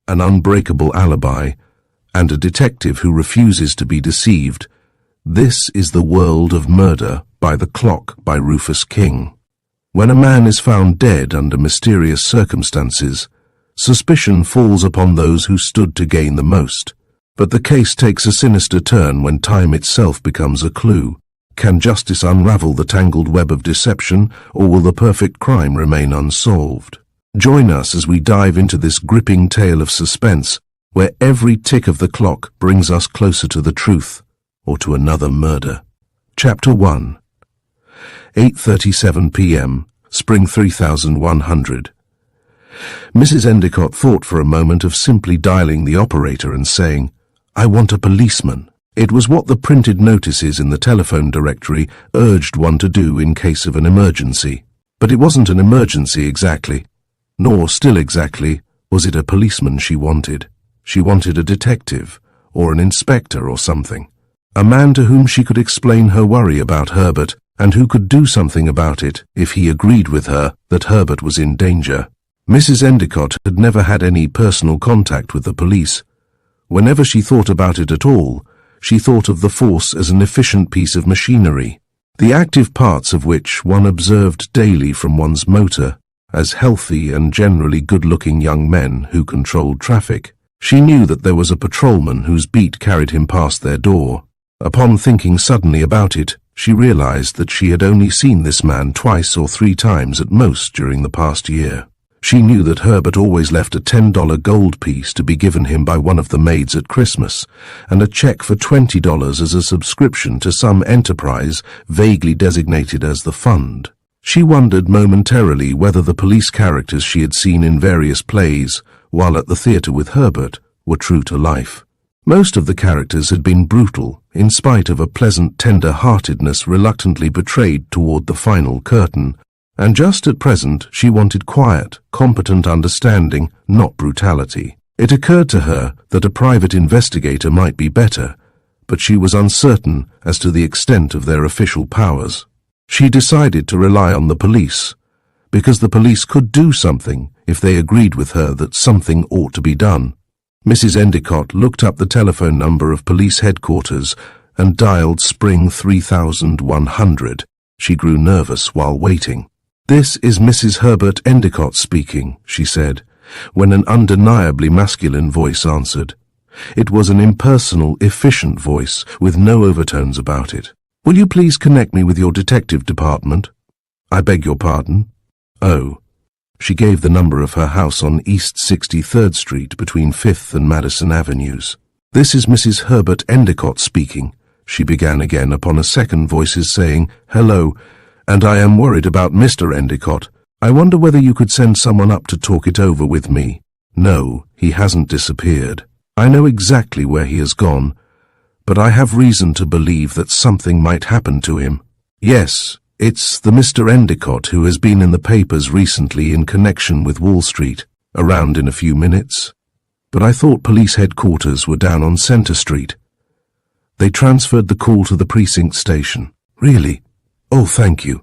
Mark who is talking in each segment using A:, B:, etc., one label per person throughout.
A: an unbreakable alibi, and a detective who refuses to be deceived. This is the world of Murder by the Clock by Rufus King. When a man is found dead under mysterious circumstances, suspicion falls upon those who stood to gain the most. But the case takes a sinister turn when time itself becomes a clue. Can justice unravel the tangled web of deception, or will the perfect crime remain unsolved? Join us as we dive into this gripping tale of suspense, where every tick of the clock brings us closer to the truth, or to another murder. Chapter 1. 8:37 p.m., Spring 3100. Mrs. Endicott thought for a moment of simply dialing the operator and saying, "I want a policeman." It was what the printed notices in the telephone directory urged one to do in case of an emergency. But it wasn't an emergency exactly, nor still exactly was it a policeman she wanted. She wanted a detective, or an inspector or something. A man to whom she could explain her worry about Herbert, and who could do something about it if he agreed with her that Herbert was in danger. Mrs. Endicott had never had any personal contact with the police. Whenever she thought about it at all, she thought of the force as an efficient piece of machinery, the active parts of which one observed daily from one's motor, as healthy and generally good-looking young men who controlled traffic. She knew that there was a patrolman whose beat carried him past their door. Upon thinking suddenly about it, she realized that she had only seen this man 2 or 3 times at most during the past year. She knew that Herbert always left a $10 gold piece to be given him by one of the maids at Christmas, and a check for $20 as a subscription to some enterprise vaguely designated as the Fund. She wondered momentarily whether the police characters she had seen in various plays while at the theatre with Herbert were true to life. Most of the characters had been brutal, in spite of a pleasant tender-heartedness reluctantly betrayed toward the final curtain, and just at present she wanted quiet, competent understanding, not brutality. It occurred to her that a private investigator might be better, but she was uncertain as to the extent of their official powers. She decided to rely on the police, because the police could do something if they agreed with her that something ought to be done. Mrs. Endicott looked up the telephone number of police headquarters and dialed Spring 3100. She grew nervous while waiting. "This is Mrs. Herbert Endicott speaking," she said, when an undeniably masculine voice answered. It was an impersonal, efficient voice with no overtones about it. "Will you please connect me with your detective department?" "I beg your pardon?" "Oh." She gave the number of her house on East 63rd Street between 5th and Madison Avenues. "This is Mrs. Herbert Endicott speaking," she began again upon a second voice's saying, "Hello, and I am worried about Mr. Endicott. I wonder whether you could send someone up to talk it over with me." "No, he hasn't disappeared. I know exactly where he has gone, but I have reason to believe that something might happen to him." "Yes, it's the Mr. Endicott who has been in the papers recently in connection with Wall Street. Around in a few minutes. But I thought police headquarters were down on Center Street." They transferred the call to the precinct station. "Really? Oh, thank you."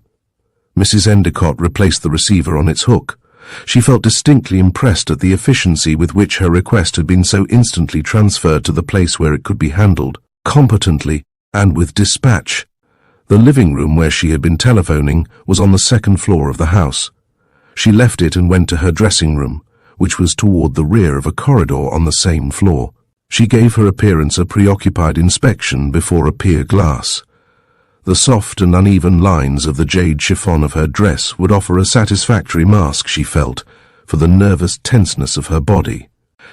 A: Mrs. Endicott replaced the receiver on its hook. She felt distinctly impressed at the efficiency with which her request had been so instantly transferred to the place where it could be handled, competently and with dispatch. The living room where she had been telephoning was on the 2nd floor of the house. She left it and went to her dressing room, which was toward the rear of a corridor on the same floor. She gave her appearance a preoccupied inspection before a pier glass. The soft and uneven lines of the jade chiffon of her dress would offer a satisfactory mask, she felt, for the nervous tenseness of her body.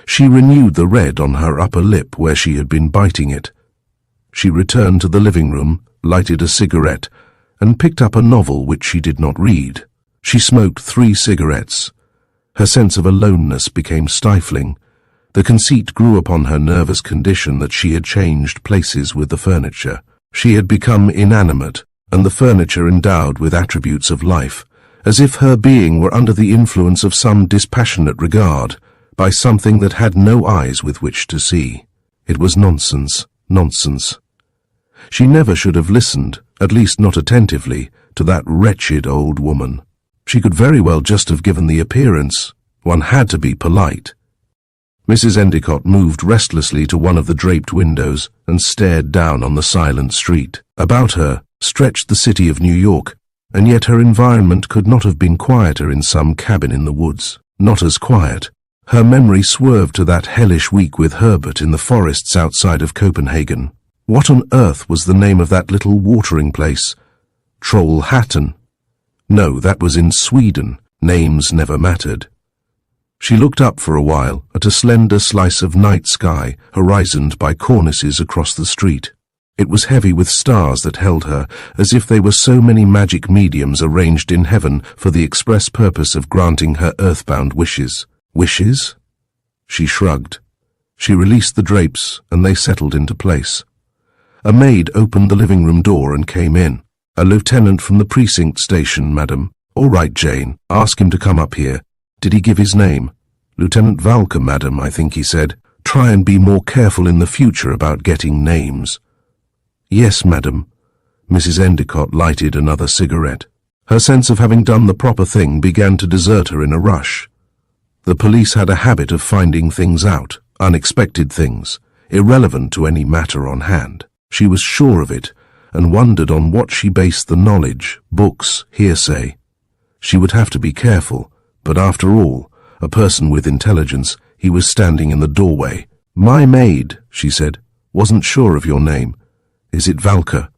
A: She renewed the red on her upper lip where she had been biting it. She returned to the living room, lighted a cigarette, and picked up a novel which she did not read. She smoked 3 cigarettes. Her sense of aloneness became stifling. The conceit grew upon her nervous condition that she had changed places with the furniture. She had become inanimate, and the furniture endowed with attributes of life, as if her being were under the influence of some dispassionate regard, by something that had no eyes with which to see. It was nonsense, nonsense. She never should have listened, at least not attentively, to that wretched old woman. She could very well just have given the appearance. One had to be polite. Mrs. Endicott moved restlessly to one of the draped windows and stared down on the silent street. About her stretched the city of New York, and yet her environment could not have been quieter in some cabin in the woods. Not as quiet. Her memory swerved to that hellish week with Herbert in the forests outside of Copenhagen. What on earth was the name of that little watering place? Trollhättan? No, that was in Sweden. Names never mattered. She looked up for a while at a slender slice of night sky horizoned by cornices across the street. It was heavy with stars that held her, as if they were so many magic mediums arranged in heaven for the express purpose of granting her earthbound wishes. Wishes? She shrugged. She released the drapes, and they settled into place. A maid opened the living room door and came in. "A lieutenant from the precinct station, madam." "All right, Jane. Ask him to come up here." "Did he give his name?" "Lieutenant Valcour, madam, I think he said. Try and be more careful in the future about getting names." "Yes, madam." Mrs. Endicott lighted another cigarette. Her sense of having done the proper thing began to desert her in a rush. The police had a habit of finding things out, unexpected things, irrelevant to any matter on hand. She was sure of it, and wondered on what she based the knowledge, books, hearsay. She would have to be careful, but after all, a person with intelligence, he was standing in the doorway. "My maid," she said, "wasn't sure of your name. Is it Valcour?"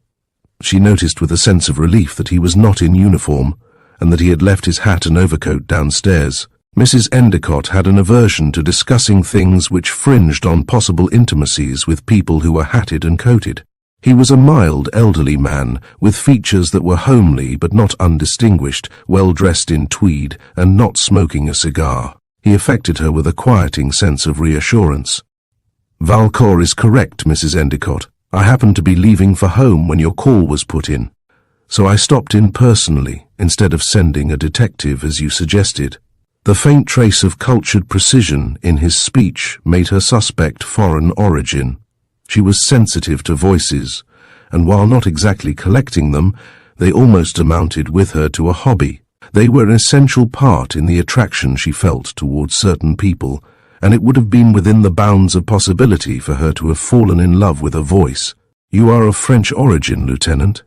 A: She noticed with a sense of relief that he was not in uniform, and that he had left his hat and overcoat downstairs. Mrs. Endicott had an aversion to discussing things which fringed on possible intimacies with people who were hatted and coated. He was a mild, elderly man, with features that were homely but not undistinguished, well dressed in tweed and not smoking a cigar. He affected her with a quieting sense of reassurance. "Valcour is correct, Mrs. Endicott. I happened to be leaving for home when your call was put in, so I stopped in personally, instead of sending a detective as you suggested." The faint trace of cultured precision in his speech made her suspect foreign origin. She was sensitive to voices, and while not exactly collecting them, they almost amounted with her to a hobby. They were an essential part in the attraction she felt towards certain people, and it would have been within the bounds of possibility for her to have fallen in love with a voice. "You are of French origin, Lieutenant?"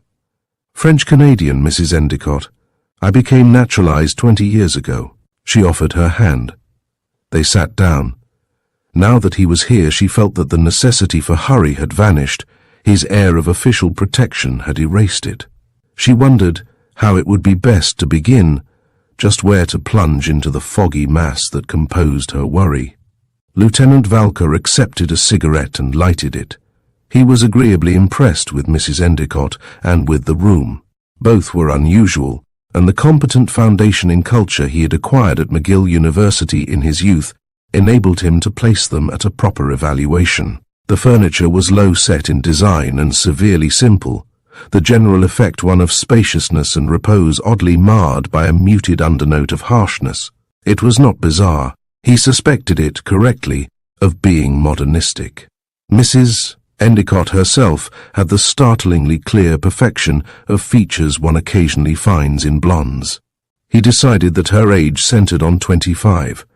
A: "French-Canadian, Mrs. Endicott. I became naturalized 20 years ago." She offered her hand. They sat down. Now that he was here, she felt that the necessity for hurry had vanished. His air of official protection had erased it. She wondered how it would be best to begin, just where to plunge into the foggy mass that composed her worry. Lieutenant Valcour accepted a cigarette and lighted it. He was agreeably impressed with Mrs. Endicott and with the room. Both were unusual, and the competent foundation in culture he had acquired at McGill University in his youth enabled him to place them at a proper evaluation. The furniture was low-set in design and severely simple, the general effect one of spaciousness and repose oddly marred by a muted undernote of harshness. It was not bizarre. He suspected it, correctly, of being modernistic. Mrs. Endicott herself had the startlingly clear perfection of features one occasionally finds in blondes. He decided that her age centered on 25.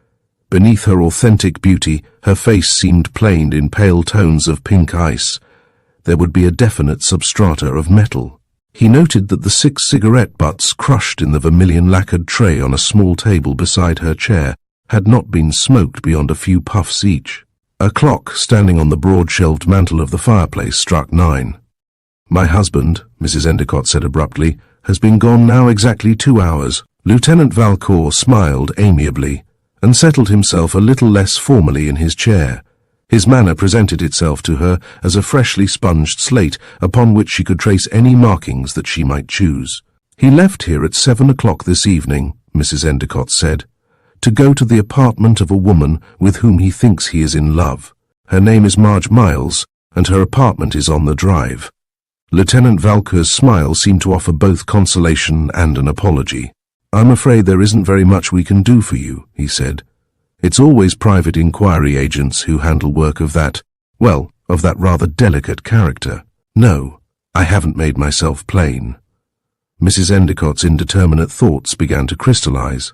A: Beneath her authentic beauty, her face seemed planed in pale tones of pink ice. There would be a definite substrata of metal. He noted that the 6 cigarette butts crushed in the vermilion-lacquered tray on a small table beside her chair had not been smoked beyond a few puffs each. A clock standing on the broad-shelved mantel of the fireplace struck 9. "My husband," Mrs. Endicott said abruptly, "has been gone now exactly 2 hours." Lieutenant Valcour smiled amiably and settled himself a little less formally in his chair. His manner presented itself to her as a freshly sponged slate upon which she could trace any markings that she might choose. "He left here at 7 o'clock this evening," Mrs. Endicott said, "to go to the apartment of a woman with whom he thinks he is in love. Her name is Marge Miles, and her apartment is on the drive." Lieutenant Valcour's smile seemed to offer both consolation and an apology. "I'm afraid there isn't very much we can do for you," he said. "It's always private inquiry agents who handle work of that rather delicate character. No, I haven't made myself plain." Mrs. Endicott's indeterminate thoughts began to crystallize.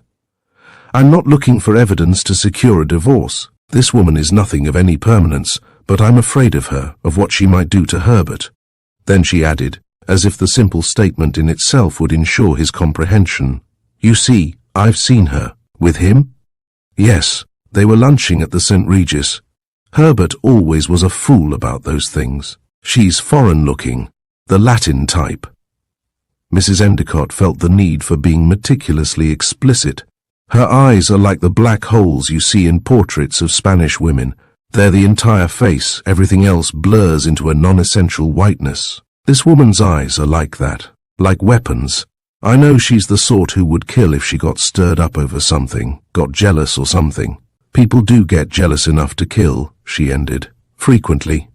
A: "I'm not looking for evidence to secure a divorce. This woman is nothing of any permanence, but I'm afraid of her, of what she might do to Herbert." Then she added, as if the simple statement in itself would ensure his comprehension, "You see, I've seen her." "With him?" "Yes, they were lunching at the St. Regis. Herbert always was a fool about those things. She's foreign-looking, the Latin type." Mrs. Endicott felt the need for being meticulously explicit. "Her eyes are like the black holes you see in portraits of Spanish women. They're the entire face, everything else blurs into a non-essential whiteness. This woman's eyes are like that, like weapons. I know she's the sort who would kill if she got stirred up over something, got jealous or something. People do get jealous enough to kill," she ended, "frequently."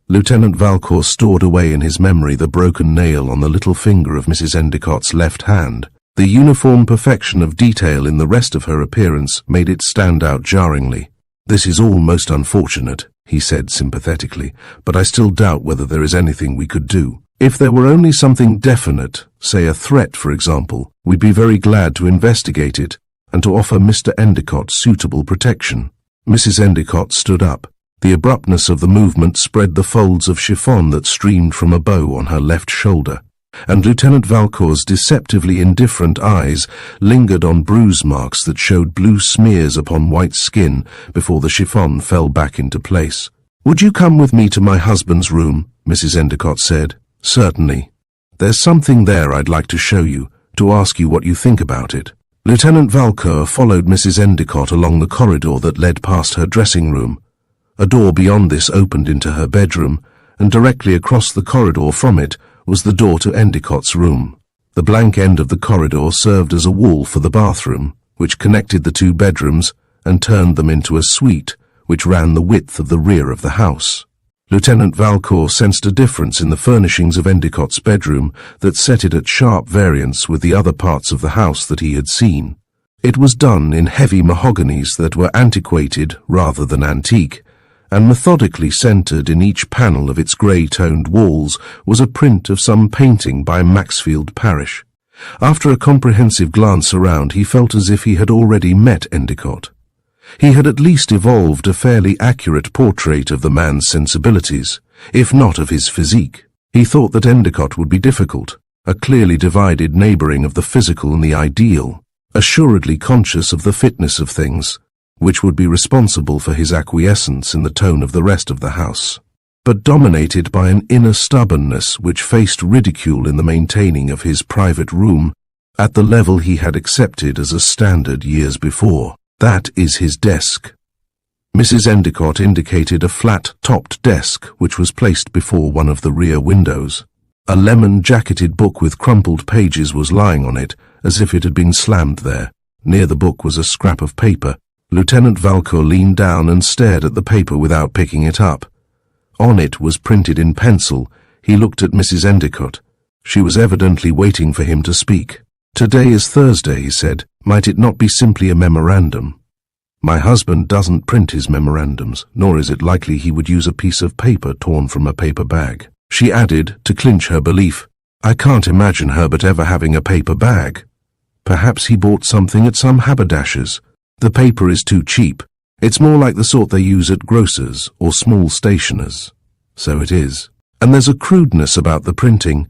A: Lieutenant Valcour stored away in his memory the broken nail on the little finger of Mrs. Endicott's left hand. The uniform perfection of detail in the rest of her appearance made it stand out jarringly. "This is all most unfortunate," he said sympathetically, "but I still doubt whether there is anything we could do. If there were only something definite, say a threat, for example, we'd be very glad to investigate it and to offer Mr. Endicott suitable protection." Mrs. Endicott stood up. The abruptness of the movement spread the folds of chiffon that streamed from a bow on her left shoulder, and Lieutenant Valcour's deceptively indifferent eyes lingered on bruise marks that showed blue smears upon white skin before the chiffon fell back into place. "Would you come with me to my husband's room?" Mrs. Endicott said. "Certainly. There's something there I'd like to show you, to ask you what you think about it." Lieutenant Valcour followed Mrs. Endicott along the corridor that led past her dressing room. A door beyond this opened into her bedroom, and directly across the corridor from it was the door to Endicott's room. The blank end of the corridor served as a wall for the bathroom, which connected the two bedrooms and turned them into a suite, which ran the width of the rear of the house. Lieutenant Valcour sensed a difference in the furnishings of Endicott's bedroom that set it at sharp variance with the other parts of the house that he had seen. It was done in heavy mahoganies that were antiquated rather than antique, and methodically centered in each panel of its grey-toned walls was a print of some painting by Maxfield Parrish. After a comprehensive glance around, he felt as if he had already met Endicott. He had at least evolved a fairly accurate portrait of the man's sensibilities, if not of his physique. He thought that Endicott would be difficult, a clearly divided neighbouring of the physical and the ideal, assuredly conscious of the fitness of things, which would be responsible for his acquiescence in the tone of the rest of the house, but dominated by an inner stubbornness which faced ridicule in the maintaining of his private room at the level he had accepted as a standard years before. "That is his desk." Mrs. Endicott indicated a flat-topped desk which was placed before one of the rear windows. A lemon-jacketed book with crumpled pages was lying on it, as if it had been slammed there. Near the book was a scrap of paper. Lieutenant Valcour leaned down and stared at the paper without picking it up. On it was printed in pencil. He looked at Mrs. Endicott. She was evidently waiting for him to speak. "Today is Thursday," he said. "Might it not be simply a memorandum?" "My husband doesn't print his memorandums, nor is it likely he would use a piece of paper torn from a paper bag." She added, to clinch her belief, "I can't imagine Herbert ever having a paper bag. Perhaps he bought something at some haberdasher's. The paper is too cheap. It's more like the sort they use at grocers or small stationers." "So it is. And there's a crudeness about the printing.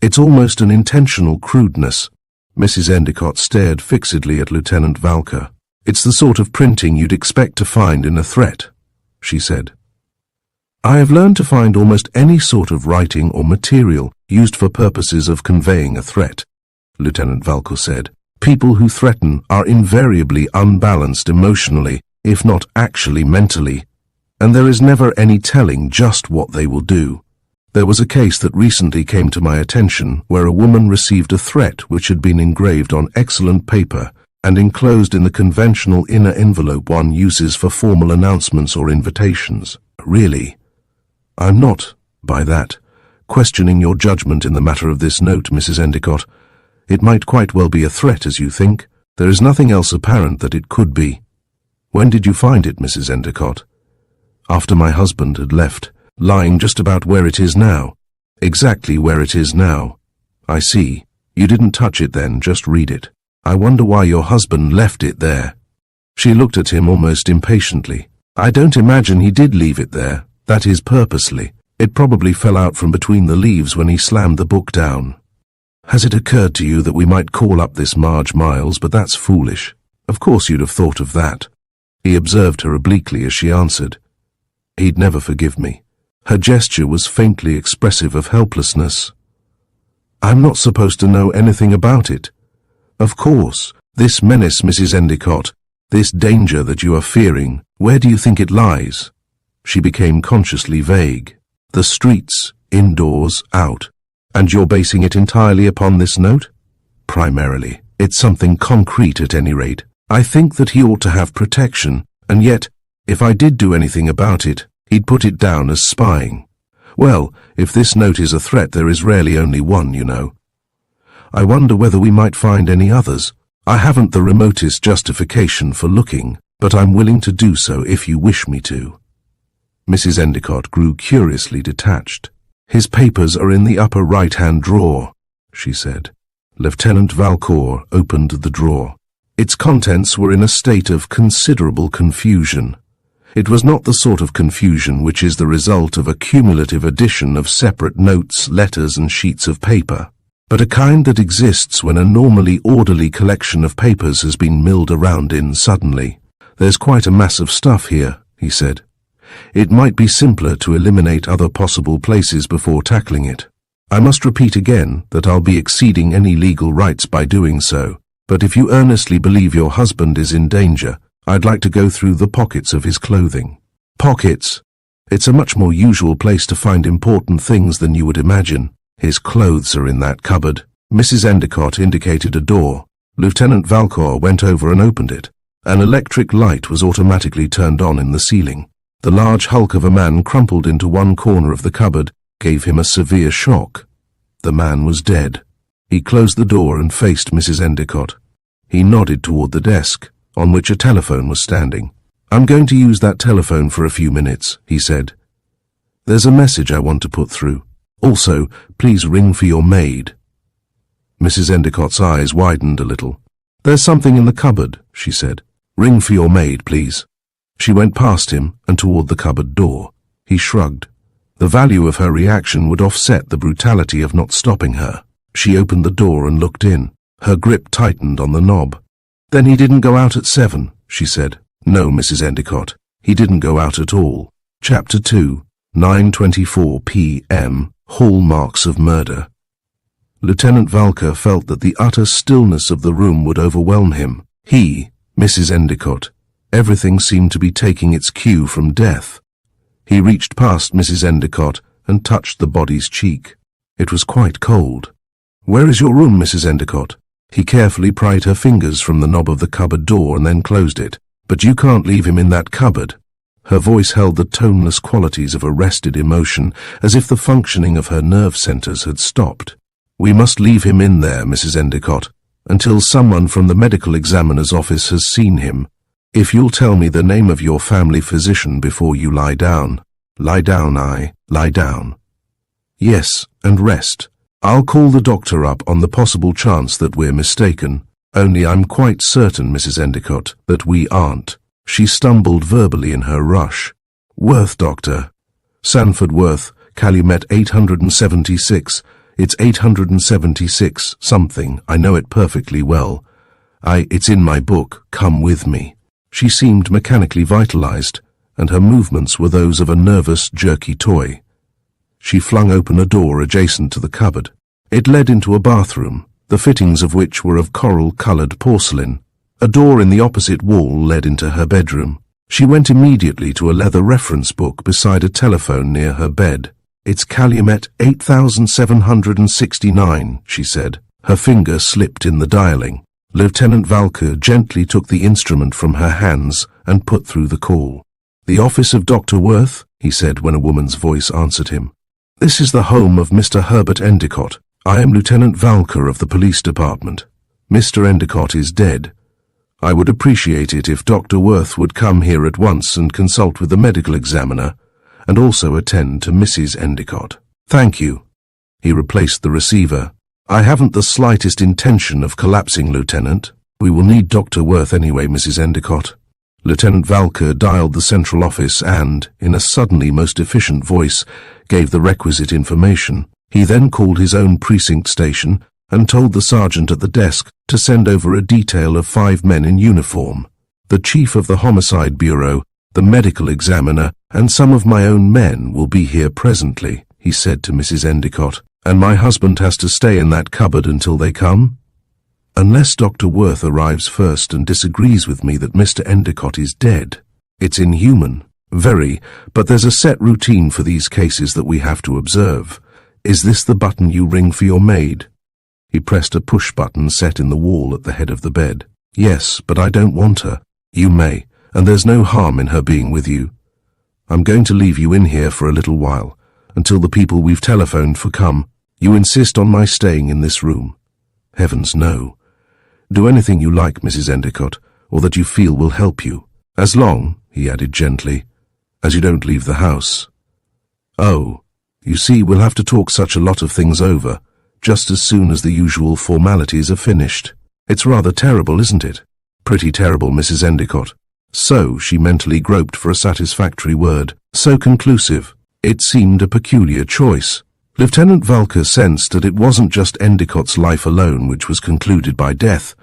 A: It's almost an intentional crudeness." Mrs. Endicott stared fixedly at Lieutenant Valcour. "It's the sort of printing you'd expect to find in a threat," she said. "I have learned to find almost any sort of writing or material used for purposes of conveying a threat," Lieutenant Valcour said. "People who threaten are invariably unbalanced emotionally, if not actually mentally, and there is never any telling just what they will do. There was a case that recently came to my attention where a woman received a threat which had been engraved on excellent paper and enclosed in the conventional inner envelope one uses for formal announcements or invitations. Really, I'm not, by that, questioning your judgment in the matter of this note, Mrs. Endicott. It might quite well be a threat, as you think. There is nothing else apparent that it could be. When did you find it, Mrs. Endicott?" "After my husband had left, lying just about where it is now." "Exactly where it is now. I see. You didn't touch it then, just read it. I wonder why your husband left it there." She looked at him almost impatiently. I don't imagine he did leave it there, that is purposely. It probably fell out from between the leaves when he slammed the book down. Has it occurred to you that we might call up this Marge Miles, but that's foolish. Of course you'd have thought of that. He observed her obliquely as she answered. He'd never forgive me. Her gesture was faintly expressive of helplessness. I'm not supposed to know anything about it. Of course, this menace, Mrs. Endicott, this danger that you are fearing, where do you think it lies? She became consciously vague. The streets, indoors, out. And you're basing it entirely upon this note? Primarily. It's something concrete at any rate. I think that he ought to have protection, and yet, if I did do anything about it, he'd put it down as spying. Well, if this note is a threat, there is rarely only one, you know. I wonder whether we might find any others. I haven't the remotest justification for looking, but I'm willing to do so if you wish me to. Mrs. Endicott grew curiously detached. His papers are in the upper right-hand drawer, she said. Lieutenant Valcour opened the drawer. Its contents were in a state of considerable confusion. It was not the sort of confusion which is the result of a cumulative addition of separate notes, letters, and sheets of paper, but a kind that exists when a normally orderly collection of papers has been milled around in suddenly. There's quite a mass of stuff here, he said. It might be simpler to eliminate other possible places before tackling it. I must repeat again that I'll be exceeding any legal rights by doing so, but if you earnestly believe your husband is in danger, I'd like to go through the pockets of his clothing. Pockets? It's a much more usual place to find important things than you would imagine. His clothes are in that cupboard. Mrs. Endicott indicated a door. Lieutenant Valcour went over and opened it. An electric light was automatically turned on in the ceiling. The large hulk of a man crumpled into one corner of the cupboard gave him a severe shock. The man was dead. He closed the door and faced Mrs. Endicott. He nodded toward the desk, on which a telephone was standing. I'm going to use that telephone for a few minutes, he said. There's a message I want to put through. Also, please ring for your maid. Mrs. Endicott's eyes widened a little. There's something in the cupboard, she said. Ring for your maid, please. She went past him and toward the cupboard door. He shrugged. The value of her reaction would offset the brutality of not stopping her. She opened the door and looked in. Her grip tightened on the knob. Then he didn't go out at 7, she said. No, Mrs. Endicott. He didn't go out at all. Chapter 2, 9:24 p.m. Hallmarks of Murder. Lieutenant Valcour felt that the utter stillness of the room would overwhelm him. He, Mrs. Endicott, everything seemed to be taking its cue from death. He reached past Mrs. Endicott and touched the body's cheek. It was quite cold. Where is your room, Mrs. Endicott? He carefully pried her fingers from the knob of the cupboard door and then closed it. But you can't leave him in that cupboard. Her voice held the toneless qualities of arrested emotion, as if the functioning of her nerve centers had stopped. We must leave him in there, Mrs. Endicott, until someone from the medical examiner's office has seen him. If you'll tell me the name of your family physician before you lie down. Lie down, lie down. Yes, and rest. I'll call the doctor up on the possible chance that we're mistaken. Only I'm quite certain, Mrs. Endicott, that we aren't. She stumbled verbally in her rush. Worth, doctor. Sanford Worth, Calumet 876. It's 876 something. I know it perfectly well. It's in my book. Come with me. She seemed mechanically vitalized, and her movements were those of a nervous, jerky toy. She flung open a door adjacent to the cupboard. It led into a bathroom, the fittings of which were of coral-colored porcelain. A door in the opposite wall led into her bedroom. She went immediately to a leather reference book beside a telephone near her bed. It's Calumet 8769, she said. Her finger slipped in the dialing. Lieutenant Valcour gently took the instrument from her hands and put through the call. The office of Dr. Worth, he said when a woman's voice answered him. This is the home of Mr. Herbert Endicott. I am Lieutenant Valcour of the police department. Mr. Endicott is dead. I would appreciate it if Dr. Worth would come here at once and consult with the medical examiner, and also attend to Mrs. Endicott. Thank you. He replaced the receiver. I haven't the slightest intention of collapsing, Lieutenant. We will need Dr. Worth anyway, Mrs. Endicott. Lieutenant Valcour dialed the central office and, in a suddenly most efficient voice, gave the requisite information. He then called his own precinct station and told the sergeant at the desk to send over a detail of 5 men in uniform. The chief of the homicide bureau, the medical examiner, and some of my own men will be here presently, he said to Mrs. Endicott. And my husband has to stay in that cupboard until they come? Unless Dr. Worth arrives first and disagrees with me that Mr. Endicott is dead. It's inhuman. Very, but there's a set routine for these cases that we have to observe. Is this the button you ring for your maid? He pressed a push button set in the wall at the head of the bed. Yes, but I don't want her. You may, and there's no harm in her being with you. I'm going to leave you in here for a little while, until the people we've telephoned for come. You insist on my staying in this room? Heavens, no. Do anything you like, Mrs. Endicott, or that you feel will help you. As long, he added gently, as you don't leave the house. Oh, you see, we'll have to talk such a lot of things over, just as soon as the usual formalities are finished. It's rather terrible, isn't it? Pretty terrible, Mrs. Endicott. So, she mentally groped for a satisfactory word, so conclusive. It seemed a peculiar choice. Lieutenant Valcour sensed that it wasn't just Endicott's life alone which was concluded by death,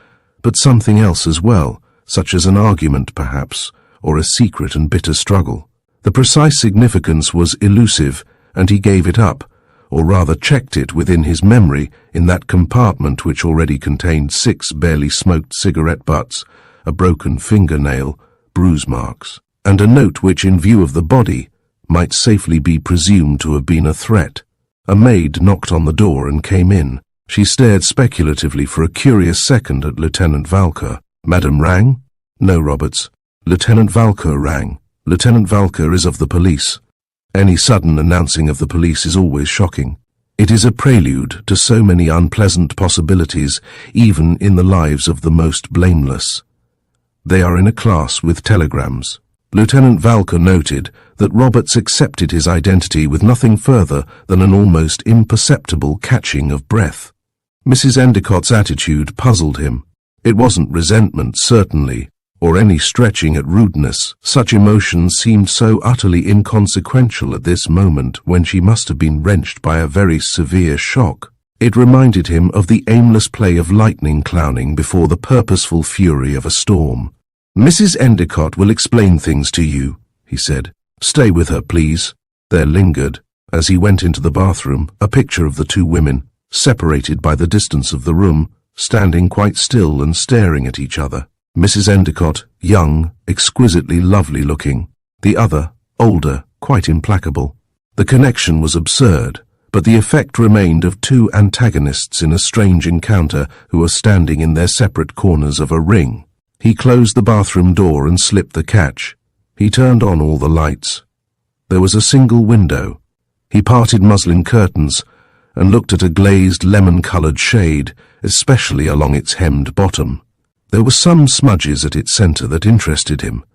A: but something else as well, such as an argument, perhaps, or a secret and bitter struggle. The precise significance was elusive, and he gave it up, or rather checked it within his memory in that compartment which already contained 6 barely smoked cigarette butts, a broken fingernail, bruise marks, and a note which, in view of the body, might safely be presumed to have been a threat. A maid knocked on the door and came in. She stared speculatively for a curious second at Lieutenant Valcour. Madam rang? No, Roberts. Lieutenant Valcour rang. Lieutenant Valcour is of the police. Any sudden announcing of the police is always shocking. It is a prelude to so many unpleasant possibilities, even in the lives of the most blameless. They are in a class with telegrams. Lieutenant Valcour noted that Roberts accepted his identity with nothing further than an almost imperceptible catching of breath. Mrs. Endicott's attitude puzzled him. It wasn't resentment, certainly, or any stretching at rudeness. Such emotions seemed so utterly inconsequential at this moment when she must have been wrenched by a very severe shock. It reminded him of the aimless play of lightning clowning before the purposeful fury of a storm. Mrs. Endicott will explain things to you, he said. Stay with her, please. There lingered, as he went into the bathroom, a picture of the 2 women, separated by the distance of the room, standing quite still and staring at each other. Mrs. Endicott, young, exquisitely lovely looking. The other, older, quite implacable. The connection was absurd, but the effect remained of 2 antagonists in a strange encounter who were standing in their separate corners of a ring. He closed the bathroom door and slipped the catch. He turned on all the lights. There was a single window. He parted muslin curtains and looked at a glazed lemon-coloured shade, especially along its hemmed bottom. There were some smudges at its centre that interested him.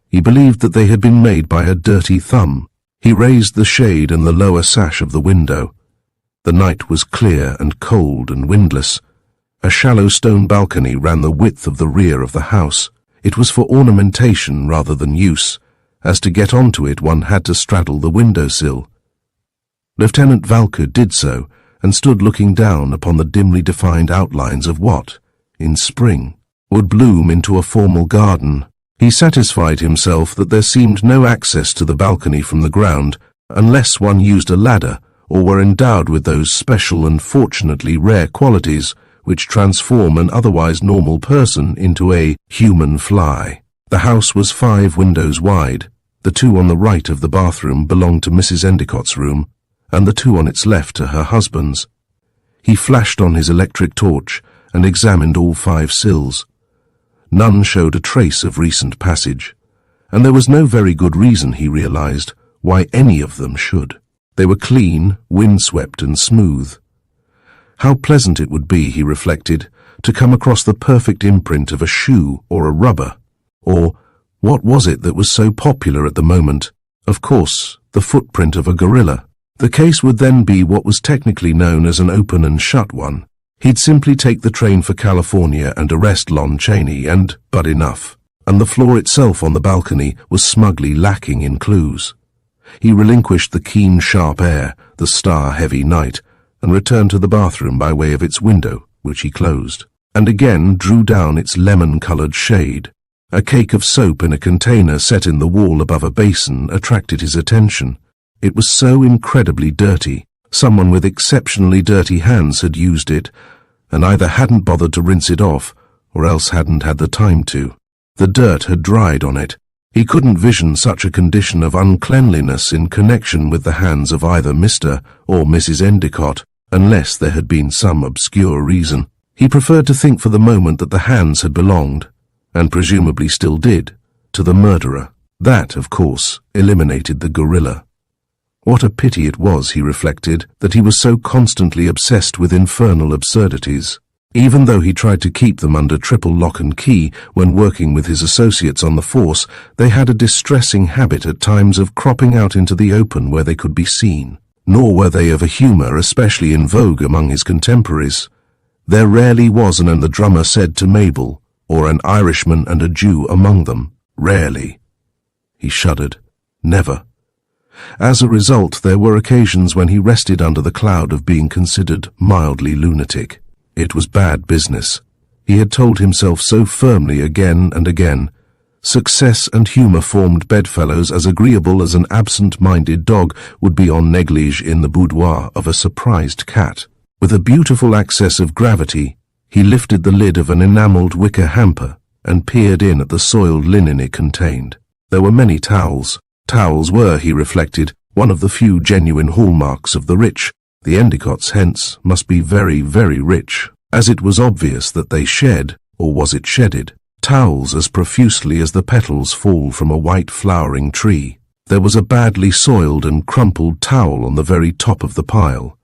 A: He believed that they had been made by a dirty thumb. He raised the shade and the lower sash of the window. The night was clear and cold and windless. A shallow stone balcony ran the width of the rear of the house. It was for ornamentation rather than use, as to get onto it one had to straddle the windowsill. Lieutenant Valcour did so, and stood looking down upon the dimly defined outlines of what, in spring, would bloom into a formal garden. He satisfied himself that there seemed no access to the balcony from the ground, unless one used a ladder or were endowed with those special and fortunately rare qualities which transform an otherwise normal person into a human fly. The house was 5 windows wide. The 2 on the right of the bathroom belonged to Mrs. Endicott's room, and the 2 on its left to her husband's. He flashed on his electric torch and examined all 5 sills. None showed a trace of recent passage, and there was no very good reason, he realized, why any of them should. They were clean, windswept and smooth. How pleasant it would be, he reflected, to come across the perfect imprint of a shoe or a rubber. Or, what was it that was so popular at the moment? Of course, the footprint of a gorilla. The case would then be what was technically known as an open and shut one. He'd simply take the train for California and arrest Lon Chaney, and but enough. and the floor itself on the balcony was smugly lacking in clues. He relinquished the keen, sharp air, the star-heavy night, and returned to the bathroom by way of its window, which he closed, and again drew down its lemon-colored shade. A cake of soap in a container set in the wall above a basin attracted his attention. It was so incredibly dirty. Someone with exceptionally dirty hands had used it, and either hadn't bothered to rinse it off, or else hadn't had the time to. The dirt had dried on it. He couldn't vision such a condition of uncleanliness in connection with the hands of either Mr. or Mrs. Endicott, unless there had been some obscure reason. He preferred to think for the moment that the hands had belonged, and presumably still did, to the murderer. That, of course, eliminated the gorilla. What a pity it was, he reflected, that he was so constantly obsessed with infernal absurdities. Even though he tried to keep them under triple lock and key when working with his associates on the force, they had a distressing habit at times of cropping out into the open where they could be seen. Nor were they of a humour especially in vogue among his contemporaries. There rarely was the drummer said to Mabel, or an Irishman and a Jew among them. Rarely. He shuddered. Never. As a result, there were occasions when he rested under the cloud of being considered mildly lunatic. It was bad business. He had told himself so firmly again and again. Success and humour formed bedfellows as agreeable as an absent-minded dog would be on neglige in the boudoir of a surprised cat. With a beautiful access of gravity, he lifted the lid of an enamelled wicker hamper and peered in at the soiled linen it contained. There were many towels. Towels were, he reflected, one of the few genuine hallmarks of the rich. The Endicotts, hence, must be very, very rich, as it was obvious that they shed, or was it shedded, towels as profusely as the petals fall from a white flowering tree. There was a badly soiled and crumpled towel on the very top of the pile.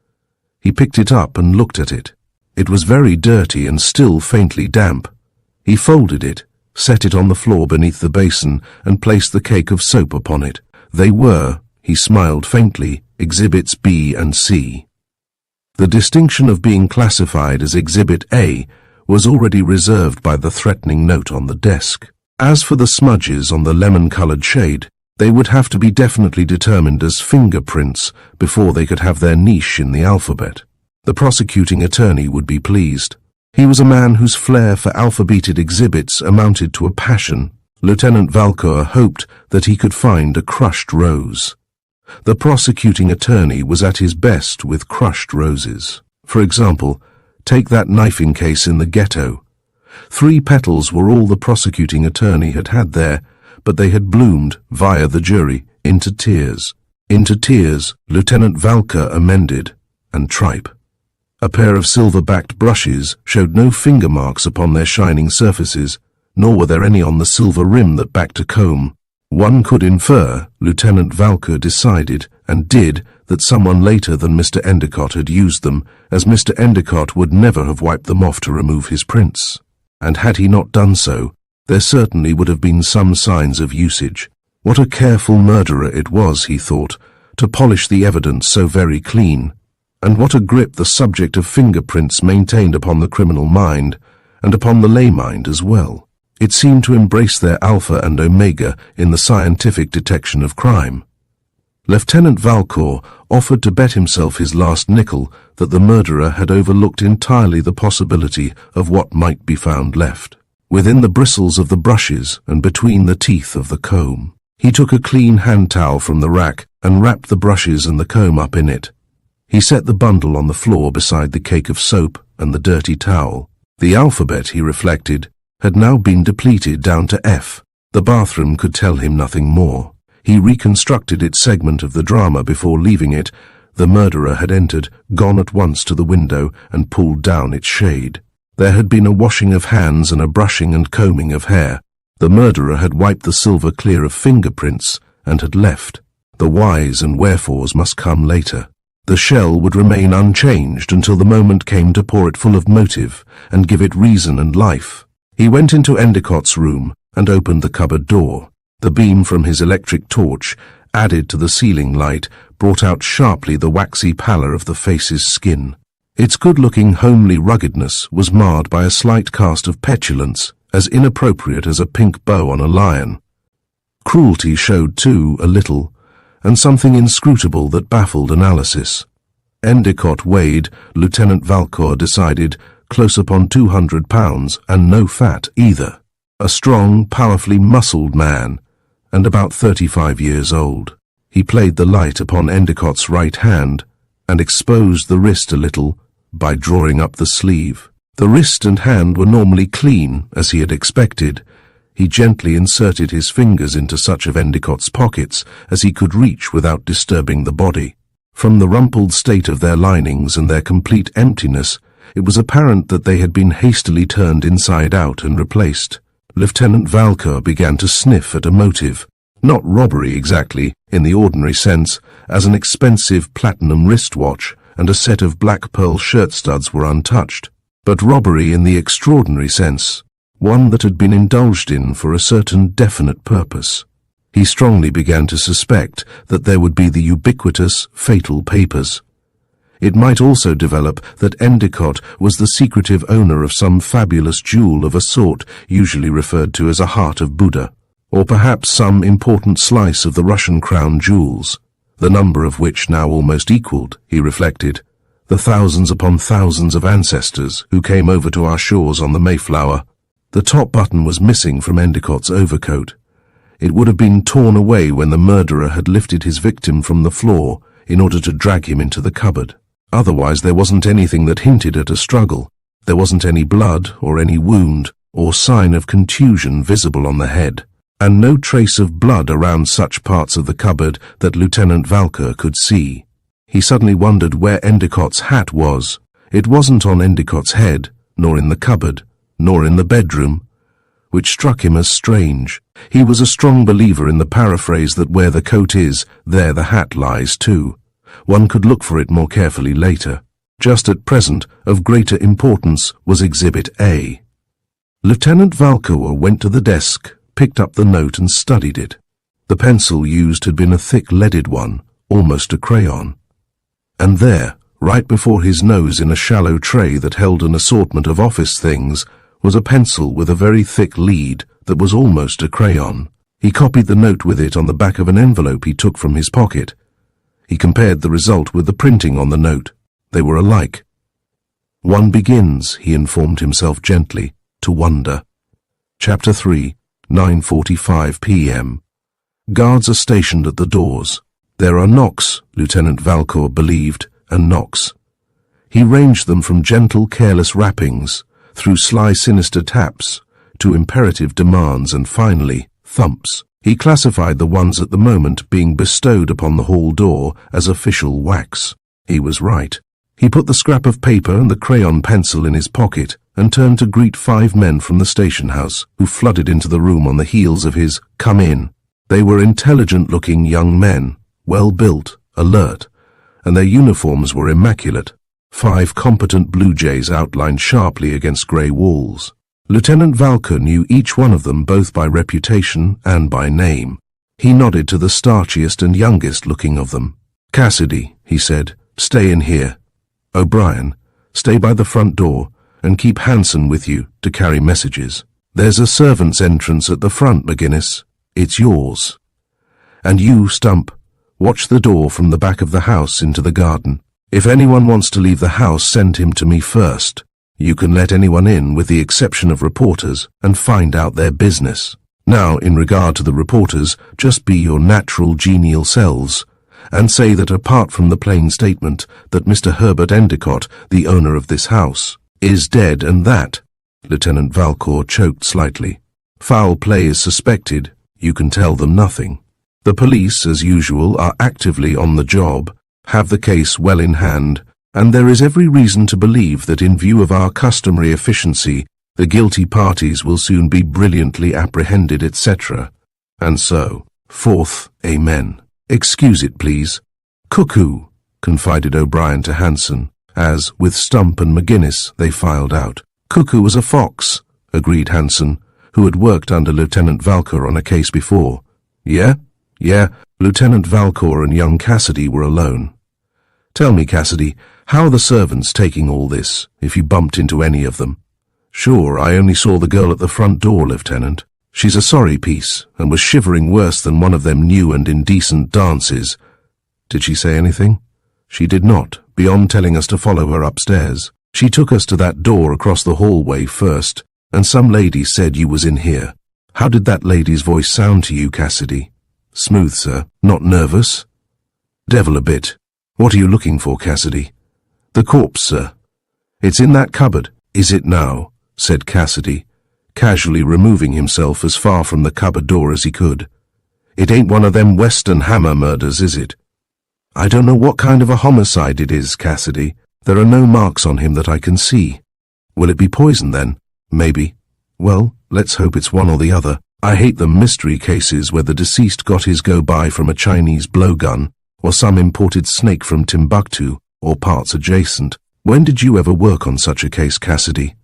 A: He picked it up and looked at it. It was very dirty and still faintly damp. He folded it, set it on the floor beneath the basin, and placed the cake of soap upon it. They were, he smiled faintly, Exhibits B and C. The distinction of being classified as Exhibit A was already reserved by the threatening note on the desk. As for the smudges on the lemon-colored shade, they would have to be definitely determined as fingerprints before they could have their niche in the alphabet. The prosecuting attorney would be pleased. He was a man whose flair for alphabeted exhibits amounted to a passion. Lieutenant Valcour hoped that he could find a crushed rose. The prosecuting attorney was at his best with crushed roses. For example, take that knifing case in the ghetto. 3 petals were all the prosecuting attorney had had there, but they had bloomed, via the jury, into tears. Into tears, Lieutenant Valcour amended, and tripe. A pair of silver-backed brushes showed no finger marks upon their shining surfaces, nor were there any on the silver rim that backed a comb. One could infer, Lieutenant Valcour decided, and did, that someone later than Mr. Endicott had used them, as Mr. Endicott would never have wiped them off to remove his prints. And had he not done so, there certainly would have been some signs of usage. What a careful murderer it was, he thought, to polish the evidence so very clean. And what a grip the subject of fingerprints maintained upon the criminal mind, and upon the lay mind as well. It seemed to embrace their alpha and omega in the scientific detection of crime. Lieutenant Valcour offered to bet himself his last nickel that the murderer had overlooked entirely the possibility of what might be found left. Within the bristles of the brushes and between the teeth of the comb. He took a clean hand towel from the rack and wrapped the brushes and the comb up in it. He set the bundle on the floor beside the cake of soap and the dirty towel. The alphabet, he reflected, had now been depleted down to F. The bathroom could tell him nothing more. He reconstructed its segment of the drama before leaving it. The murderer had entered, gone at once to the window, and pulled down its shade. There had been a washing of hands and a brushing and combing of hair. The murderer had wiped the silver clear of fingerprints and had left. The whys and wherefores must come later. The shell would remain unchanged until the moment came to pour it full of motive and give it reason and life. He went into Endicott's room and opened the cupboard door. The beam from his electric torch, added to the ceiling light, brought out sharply the waxy pallor of the face's skin. Its good-looking, homely ruggedness was marred by a slight cast of petulance, as inappropriate as a pink bow on a lion. Cruelty showed too, a little, and something inscrutable that baffled analysis. Endicott weighed, Lieutenant Valcour decided, close upon 200 pounds, and no fat either. A strong, powerfully muscled man, and about 35 years old. He played the light upon Endicott's right hand, and exposed the wrist a little by drawing up the sleeve. The wrist and hand were normally clean, as he had expected. He gently inserted his fingers into such of Endicott's pockets as he could reach without disturbing the body. From the rumpled state of their linings and their complete emptiness, it was apparent that they had been hastily turned inside out and replaced. Lieutenant Valcour began to sniff at a motive. Not robbery exactly, in the ordinary sense, as an expensive platinum wristwatch and a set of black pearl shirt studs were untouched, but robbery in the extraordinary sense, one that had been indulged in for a certain definite purpose. He strongly began to suspect that there would be the ubiquitous, fatal papers. It might also develop that Endicott was the secretive owner of some fabulous jewel of a sort usually referred to as a heart of Buddha, or perhaps some important slice of the Russian crown jewels, the number of which now almost equaled, he reflected, the thousands upon thousands of ancestors who came over to our shores on the Mayflower. The top button was missing from Endicott's overcoat. It would have been torn away when the murderer had lifted his victim from the floor in order to drag him into the cupboard. Otherwise there wasn't anything that hinted at a struggle. There wasn't any blood or any wound or sign of contusion visible on the head, and no trace of blood around such parts of the cupboard that Lieutenant Valcour could see. He suddenly wondered where Endicott's hat was. It wasn't on Endicott's head, nor in the cupboard, nor in the bedroom, which struck him as strange. He was a strong believer in the paraphrase that where the coat is, there the hat lies too. One could look for it more carefully later. Just at present, of greater importance was Exhibit A. Lieutenant Valcour went to the desk, picked up the note and studied it. The pencil used had been a thick leaded one, almost a crayon. And there, right before his nose in a shallow tray that held an assortment of office things, was a pencil with a very thick lead that was almost a crayon. He copied the note with it on the back of an envelope he took from his pocket. He compared the result with the printing on the note. They were alike. One begins, he informed himself gently, to wonder. Chapter 3, 9:45 p.m. Guards are stationed at the doors. There are knocks, Lieutenant Valcour believed, and knocks. He ranged them from gentle, careless rappings, through sly, sinister taps, to imperative demands and finally, thumps. He classified the ones at the moment being bestowed upon the hall door as official whacks. He was right. He put the scrap of paper and the crayon pencil in his pocket and turned to greet 5 men from the station house who flooded into the room on the heels of his "come in." They were intelligent-looking young men, well-built, alert, and their uniforms were immaculate. 5 competent blue jays outlined sharply against grey walls. Lieutenant Valcour knew each one of them both by reputation and by name. He nodded to the starchiest and youngest-looking of them. "Cassidy," he said, "stay in here. O'Brien, stay by the front door and keep Hanson with you to carry messages. There's a servant's entrance at the front, McGinnis. It's yours. And you, Stump, watch the door from the back of the house into the garden. If anyone wants to leave the house, send him to me first. You can let anyone in with the exception of reporters and find out their business. Now, in regard to the reporters, just be your natural genial selves, and say that apart from the plain statement that Mr. Herbert Endicott, the owner of this house, is dead and that—" Lieutenant Valcour choked slightly. "Foul play is suspected. You can tell them nothing. The police, as usual, are actively on the job, have the case well in hand, and there is every reason to believe that in view of our customary efficiency, the guilty parties will soon be brilliantly apprehended, etc. And so forth. Amen. Excuse it, please." "Cuckoo," confided O'Brien to Hanson, as, with Stump and McGinnis, they filed out. "Cuckoo was a fox," agreed Hanson, who had worked under Lieutenant Valcour on a case before. Yeah? Lieutenant Valcour and young Cassidy were alone. "Tell me, Cassidy, how are the servants taking all this, if you bumped into any of them?" Sure, I only saw the girl at the front door, Lieutenant. She's a sorry piece, and was shivering worse than one of them new and indecent dances. Did she say anything? She did not, beyond telling us to follow her upstairs. She took us to that door across the hallway first, and some lady said you was in here. How did that lady's voice sound to you, Cassidy? Smooth, sir. Not nervous? Devil a bit. What are you looking for, Cassidy? The corpse, sir. It's in that cupboard. Is it now? Said Cassidy, casually removing himself as far from the cupboard door as he could. It ain't one of them Western hammer murders, is it? I don't know what kind of a homicide it is, Cassidy. There are no marks on him that I can see. Will it be poison, then? Maybe. Well, let's hope it's one or the other. I hate them mystery cases where the deceased got his go-by from a Chinese blowgun, or some imported snake from Timbuktu, or parts adjacent. When did you ever work on such a case, Cassidy?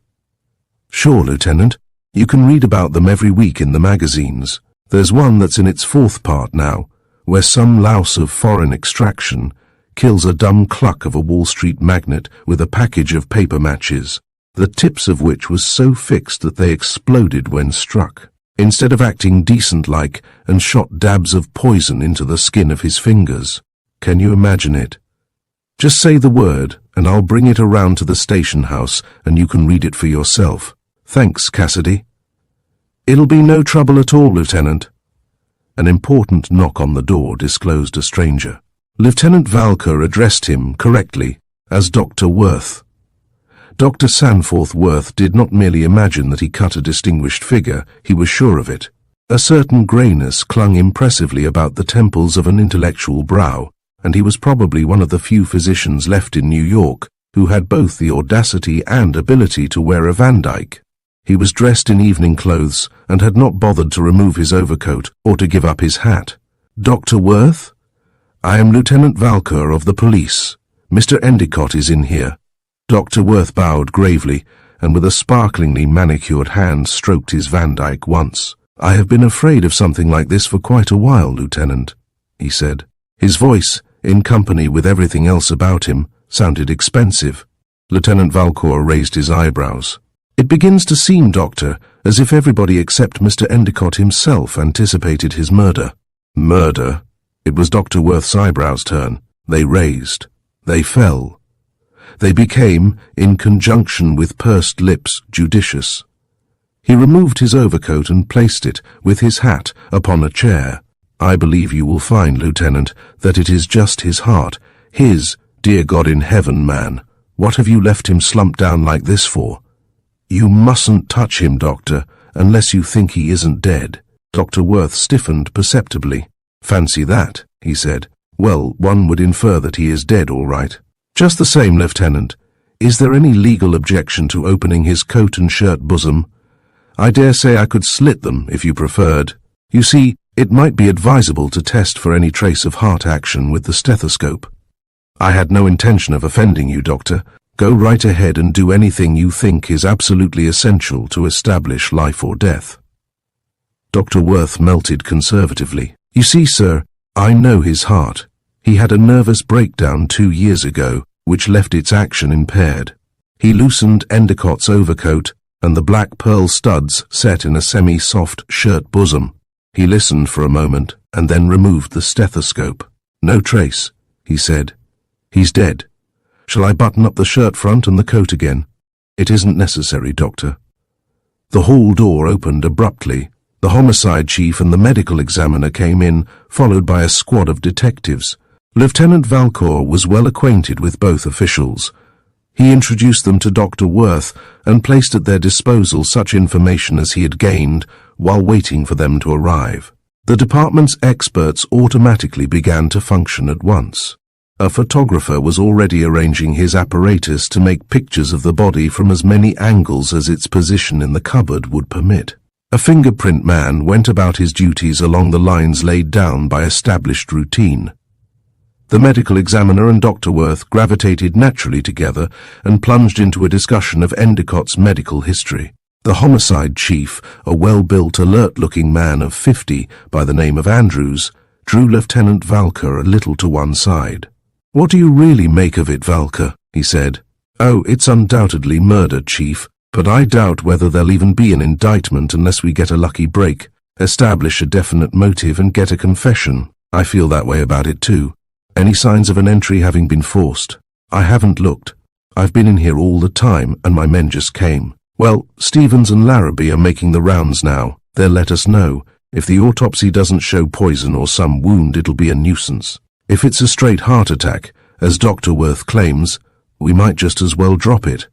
A: Sure, Lieutenant. You can read about them every week in the magazines. There's one that's in its 4th part now, where some louse of foreign extraction kills a dumb cluck of a Wall Street magnate with a package of paper matches, the tips of which was so fixed that they exploded when struck, instead of acting decent-like and shot dabs of poison into the skin of his fingers. Can you imagine it? Just say the word, and I'll bring it around to the station house, and you can read it for yourself. Thanks, Cassidy. It'll be no trouble at all, Lieutenant. An important knock on the door disclosed a stranger. Lieutenant Valcour addressed him correctly as Dr. Worth. Dr. Sanforth Worth did not merely imagine that he cut a distinguished figure, he was sure of it. A certain greyness clung impressively about the temples of an intellectual brow, and he was probably one of the few physicians left in New York who had both the audacity and ability to wear a Van Dyke. He was dressed in evening clothes and had not bothered to remove his overcoat or to give up his hat. Dr. Worth? I am Lieutenant Valcour of the police. Mr. Endicott is in here. Dr. Worth bowed gravely and with a sparklingly manicured hand stroked his Van Dyke once. I have been afraid of something like this for quite a while, Lieutenant, he said. His voice, in company with everything else about him, sounded expensive. Lieutenant Valcour raised his eyebrows. It begins to seem, Doctor, as if everybody except Mr. Endicott himself anticipated his murder. Murder? It was Dr. Worth's eyebrows' turn. They raised. They fell. They became, in conjunction with pursed lips, judicious. He removed his overcoat and placed it, with his hat, upon a chair. I believe you will find, Lieutenant, that it is just his heart. His, dear God in heaven, man. What have you left him slumped down like this for? You mustn't touch him, Doctor, unless you think he isn't dead. Dr. Worth stiffened perceptibly. Fancy that, he said. Well, one would infer that he is dead, all right. Just the same, Lieutenant. Is there any legal objection to opening his coat and shirt bosom? I dare say I could slit them, if you preferred. You see, it might be advisable to test for any trace of heart action with the stethoscope. I had no intention of offending you, Doctor. Go right ahead and do anything you think is absolutely essential to establish life or death. Dr. Worth melted conservatively. You see, sir, I know his heart. He had a nervous breakdown 2 years ago, which left its action impaired. He loosened Endicott's overcoat, and the black pearl studs set in a semi-soft shirt bosom. He listened for a moment, and then removed the stethoscope. No trace, he said. He's dead. Shall I button up the shirt front and the coat again? It isn't necessary, Doctor. The hall door opened abruptly. The homicide chief and the medical examiner came in, followed by a squad of detectives. Lieutenant Valcour was well acquainted with both officials. He introduced them to Dr. Worth and placed at their disposal such information as he had gained while waiting for them to arrive. The department's experts automatically began to function at once. A photographer was already arranging his apparatus to make pictures of the body from as many angles as its position in the cupboard would permit. A fingerprint man went about his duties along the lines laid down by established routine. The medical examiner and Dr. Worth gravitated naturally together and plunged into a discussion of Endicott's medical history. The homicide chief, a well-built, alert-looking man of 50 by the name of Andrews, drew Lieutenant Valcour a little to one side. "What do you really make of it, Valcour?" he said. "Oh, it's undoubtedly murder, Chief. But I doubt whether there'll even be an indictment unless we get a lucky break, establish a definite motive and get a confession. I feel that way about it too. Any signs of an entry having been forced? I haven't looked. I've been in here all the time and my men just came. Well, Stevens and Larrabee are making the rounds now. They'll let us know. If the autopsy doesn't show poison or some wound, it'll be a nuisance. If it's a straight heart attack, as Dr. Worth claims, we might just as well drop it.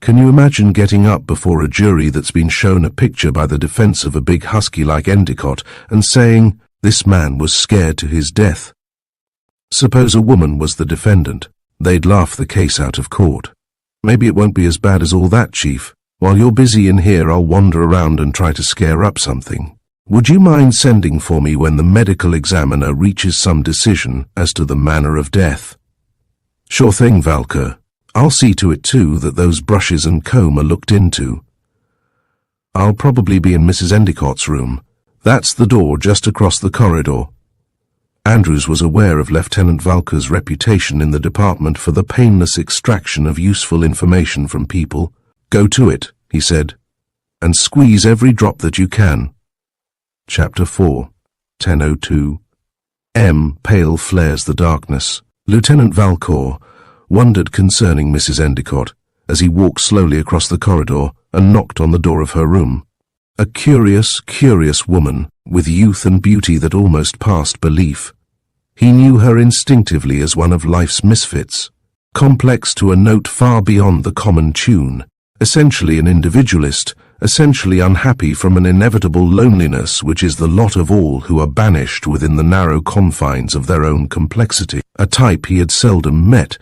A: Can you imagine getting up before a jury that's been shown a picture by the defense of a big husky like Endicott and saying, this man was scared to his death? Suppose a woman was the defendant. They'd laugh the case out of court. Maybe it won't be as bad as all that, Chief. While you're busy in here, I'll wander around and try to scare up something. Would you mind sending for me when the medical examiner reaches some decision as to the manner of death? Sure thing, Valcour. I'll see to it too that those brushes and comb are looked into. I'll probably be in Mrs. Endicott's room. That's the door just across the corridor. Andrews was aware of Lieutenant Valcour's reputation in the department for the painless extraction of useful information from people. Go to it, he said, and squeeze every drop that you can. Chapter 4, 10:02. M. Pale flares the darkness. Lieutenant Valcour wondered concerning Mrs. Endicott as he walked slowly across the corridor and knocked on the door of her room. A curious woman, with youth and beauty that almost passed belief. He knew her instinctively as one of life's misfits, complex to a note far beyond the common tune, essentially an individualist, essentially unhappy from an inevitable loneliness which is the lot of all who are banished within the narrow confines of their own complexity, a type he had seldom met,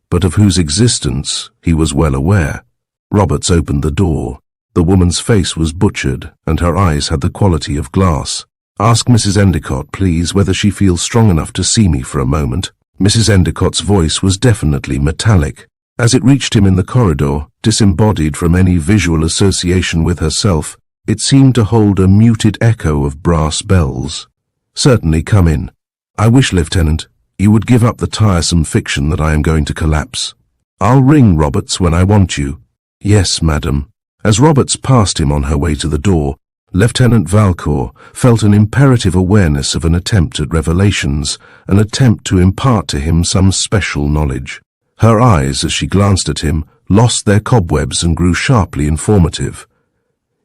A: but of whose existence he was well aware. Roberts opened the door. The woman's face was butchered, and her eyes had the quality of glass. Ask Mrs. Endicott, please, whether she feels strong enough to see me for a moment. Mrs. Endicott's voice was definitely metallic. As it reached him in the corridor, disembodied from any visual association with herself, it seemed to hold a muted echo of brass bells. Certainly, come in. I wish, Lieutenant, you would give up the tiresome fiction that I am going to collapse. I'll ring Roberts when I want you. Yes, madam. As Roberts passed him on her way to the door, Lieutenant Valcour felt an imperative awareness of an attempt at revelations, an attempt to impart to him some special knowledge. Her eyes, as she glanced at him, lost their cobwebs and grew sharply informative.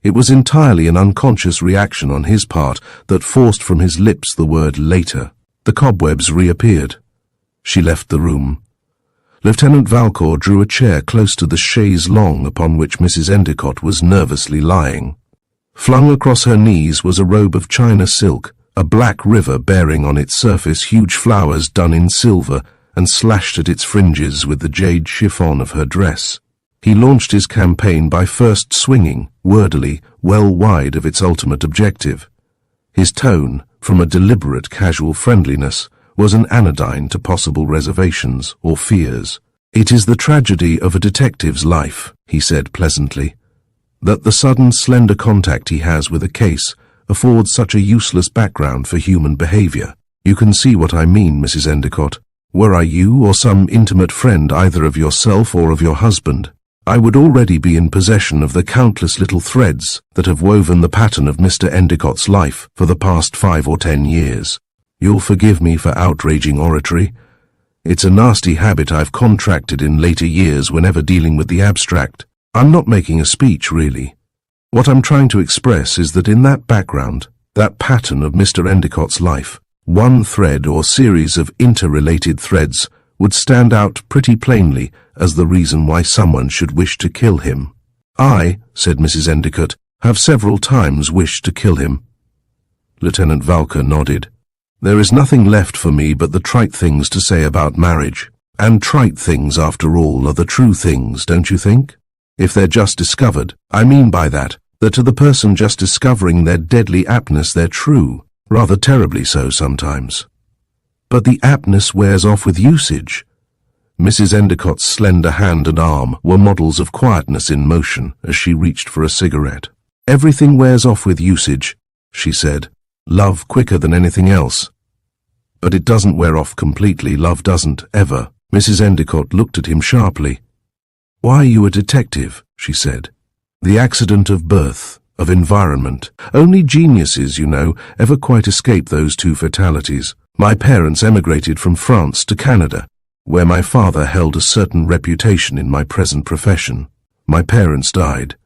A: It was entirely an unconscious reaction on his part that forced from his lips the word later. The cobwebs reappeared. She left the room. Lieutenant Valcour drew a chair close to the chaise longue upon which Mrs. Endicott was nervously lying. Flung across her knees was a robe of China silk, a black river bearing on its surface huge flowers done in silver and slashed at its fringes with the jade chiffon of her dress. He launched his campaign by first swinging, wordily, well wide of its ultimate objective. His tone, from a deliberate casual friendliness, was an anodyne to possible reservations or fears. It is the tragedy of a detective's life, he said pleasantly, that the sudden slender contact he has with a case affords such a useless background for human behavior. You can see what I mean, Mrs. Endicott. Were I you or some intimate friend either of yourself or of your husband, I would already be in possession of the countless little threads that have woven the pattern of Mr. Endicott's life for the past 5 or 10 years. You'll forgive me for outraging oratory. It's a nasty habit I've contracted in later years whenever dealing with the abstract. I'm not making a speech, really. What I'm trying to express is that in that background, that pattern of Mr. Endicott's life, one thread or series of interrelated threads would stand out pretty plainly as the reason why someone should wish to kill him. I, said Mrs. Endicott, have several times wished to kill him. Lieutenant Valcour nodded. There is nothing left for me but the trite things to say about marriage. And trite things, after all, are the true things, don't you think? If they're just discovered, I mean by that to the person just discovering their deadly aptness they're true, rather terribly so sometimes. But the aptness wears off with usage. Mrs. Endicott's slender hand and arm were models of quietness in motion as she reached for a cigarette. Everything wears off with usage, she said. Love quicker than anything else. But it doesn't wear off completely, love doesn't, ever. Mrs. Endicott looked at him sharply. Why are you a detective? she said. The accident of birth, of environment. Only geniuses, you know, ever quite escape those two fatalities. My parents emigrated from France to Canada, where my father held a certain reputation in my present profession. My parents died.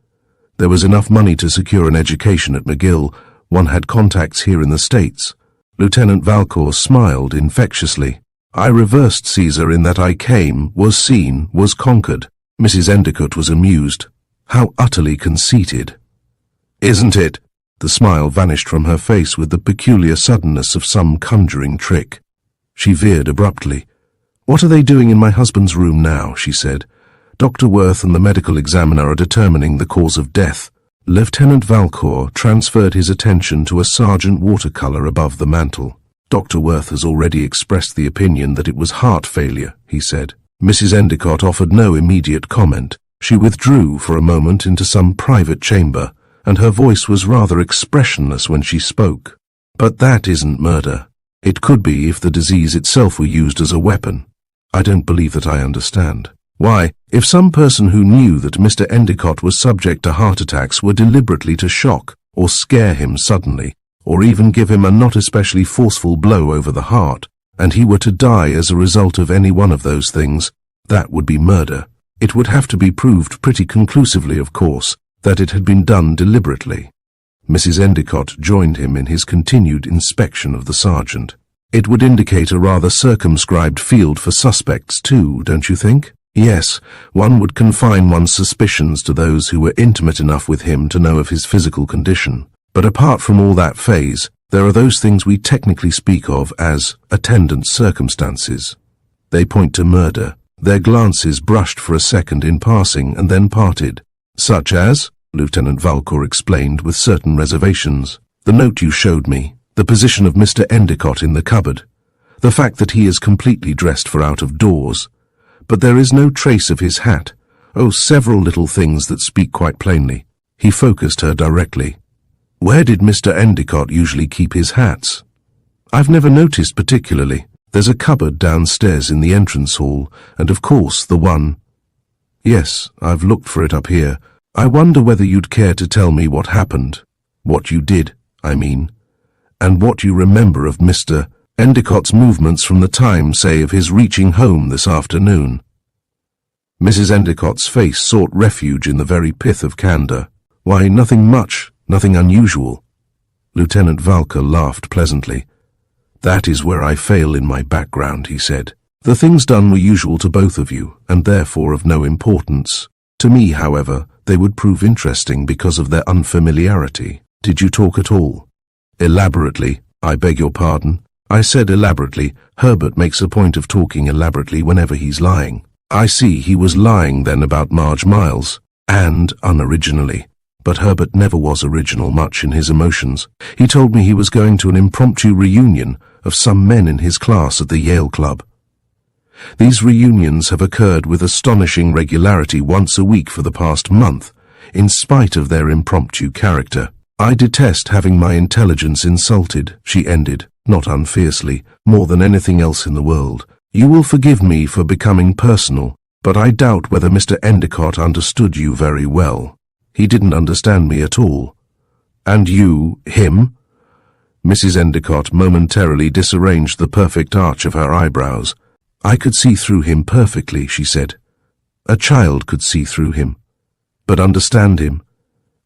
A: There was enough money to secure an education at McGill. One had contacts here in the States. Lieutenant Valcour smiled infectiously. I reversed Caesar in that I came, was seen, was conquered. Mrs. Endicott was amused. How utterly conceited. Isn't it? The smile vanished from her face with the peculiar suddenness of some conjuring trick. She veered abruptly. What are they doing in my husband's room now? She said. Dr. Worth and the medical examiner are determining the cause of death. Lieutenant Valcour transferred his attention to a Sargent watercolour above the mantel. Dr. Worth has already expressed the opinion that it was heart failure, he said. Mrs. Endicott offered no immediate comment. She withdrew for a moment into some private chamber, and her voice was rather expressionless when she spoke. But that isn't murder. It could be if the disease itself were used as a weapon. I don't believe that I understand. Why, if some person who knew that Mr. Endicott was subject to heart attacks were deliberately to shock or scare him suddenly, or even give him a not especially forceful blow over the heart, and he were to die as a result of any one of those things, that would be murder. It would have to be proved pretty conclusively, of course, that it had been done deliberately. Mrs. Endicott joined him in his continued inspection of the sergeant. It would indicate a rather circumscribed field for suspects too, don't you think? Yes, one would confine one's suspicions to those who were intimate enough with him to know of his physical condition. But apart from all that phase, there are those things we technically speak of as attendant circumstances. They point to murder. Their glances brushed for a second in passing and then parted. Such as, Lieutenant Valcour explained with certain reservations, the note you showed me, the position of Mr. Endicott in the cupboard, the fact that he is completely dressed for out of doors. But there is no trace of his hat. Oh, several little things that speak quite plainly. He focused her directly. Where did Mr. Endicott usually keep his hats? I've never noticed particularly. There's a cupboard downstairs in the entrance hall, and of course the one... Yes, I've looked for it up here. I wonder whether you'd care to tell me what happened. What you did, I mean. And what you remember of Mr. Endicott's movements from the time, say, of his reaching home this afternoon. Mrs. Endicott's face sought refuge in the very pith of candour. Why, nothing much, nothing unusual. Lieutenant Valcour laughed pleasantly. That is where I fail in my background, he said. The things done were usual to both of you, and therefore of no importance. To me, however, they would prove interesting because of their unfamiliarity. Did you talk at all? Elaborately, I beg your pardon. I said elaborately. Herbert makes a point of talking elaborately whenever he's lying. I see, he was lying then about Marge Miles, and unoriginally. But Herbert never was original much in his emotions. He told me he was going to an impromptu reunion of some men in his class at the Yale Club. These reunions have occurred with astonishing regularity once a week for the past month, in spite of their impromptu character. I detest having my intelligence insulted, she ended, not unfiercely, more than anything else in the world. You will forgive me for becoming personal, but I doubt whether Mr. Endicott understood you very well. He didn't understand me at all. And you, him? Mrs. Endicott momentarily disarranged the perfect arch of her eyebrows. I could see through him perfectly, she said. A child could see through him. But understand him?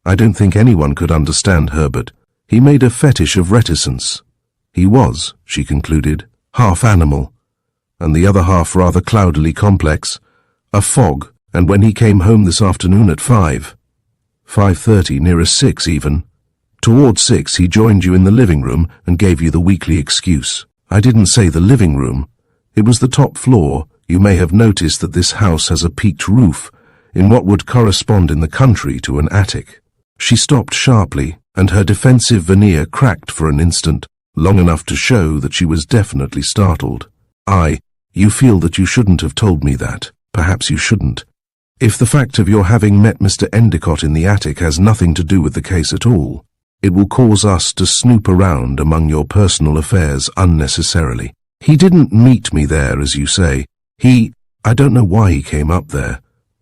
A: I don't think anyone could understand Herbert. He made a fetish of reticence. He was, she concluded, half animal, and the other half rather cloudily complex. A fog, and when he came home this afternoon at 5:30, nearer 6 even. Toward 6 he joined you in the living room and gave you the weekly excuse. I didn't say the living room. It was the top floor. You may have noticed that this house has a peaked roof, in what would correspond in the country to an attic. She stopped sharply, and her defensive veneer cracked for an instant, long enough to show that she was definitely startled. You feel that you shouldn't have told me that. Perhaps you shouldn't. If the fact of your having met Mr. Endicott in the attic has nothing to do with the case at all, it will cause us to snoop around among your personal affairs unnecessarily. He didn't meet me there, as you say. I don't know why he came up there.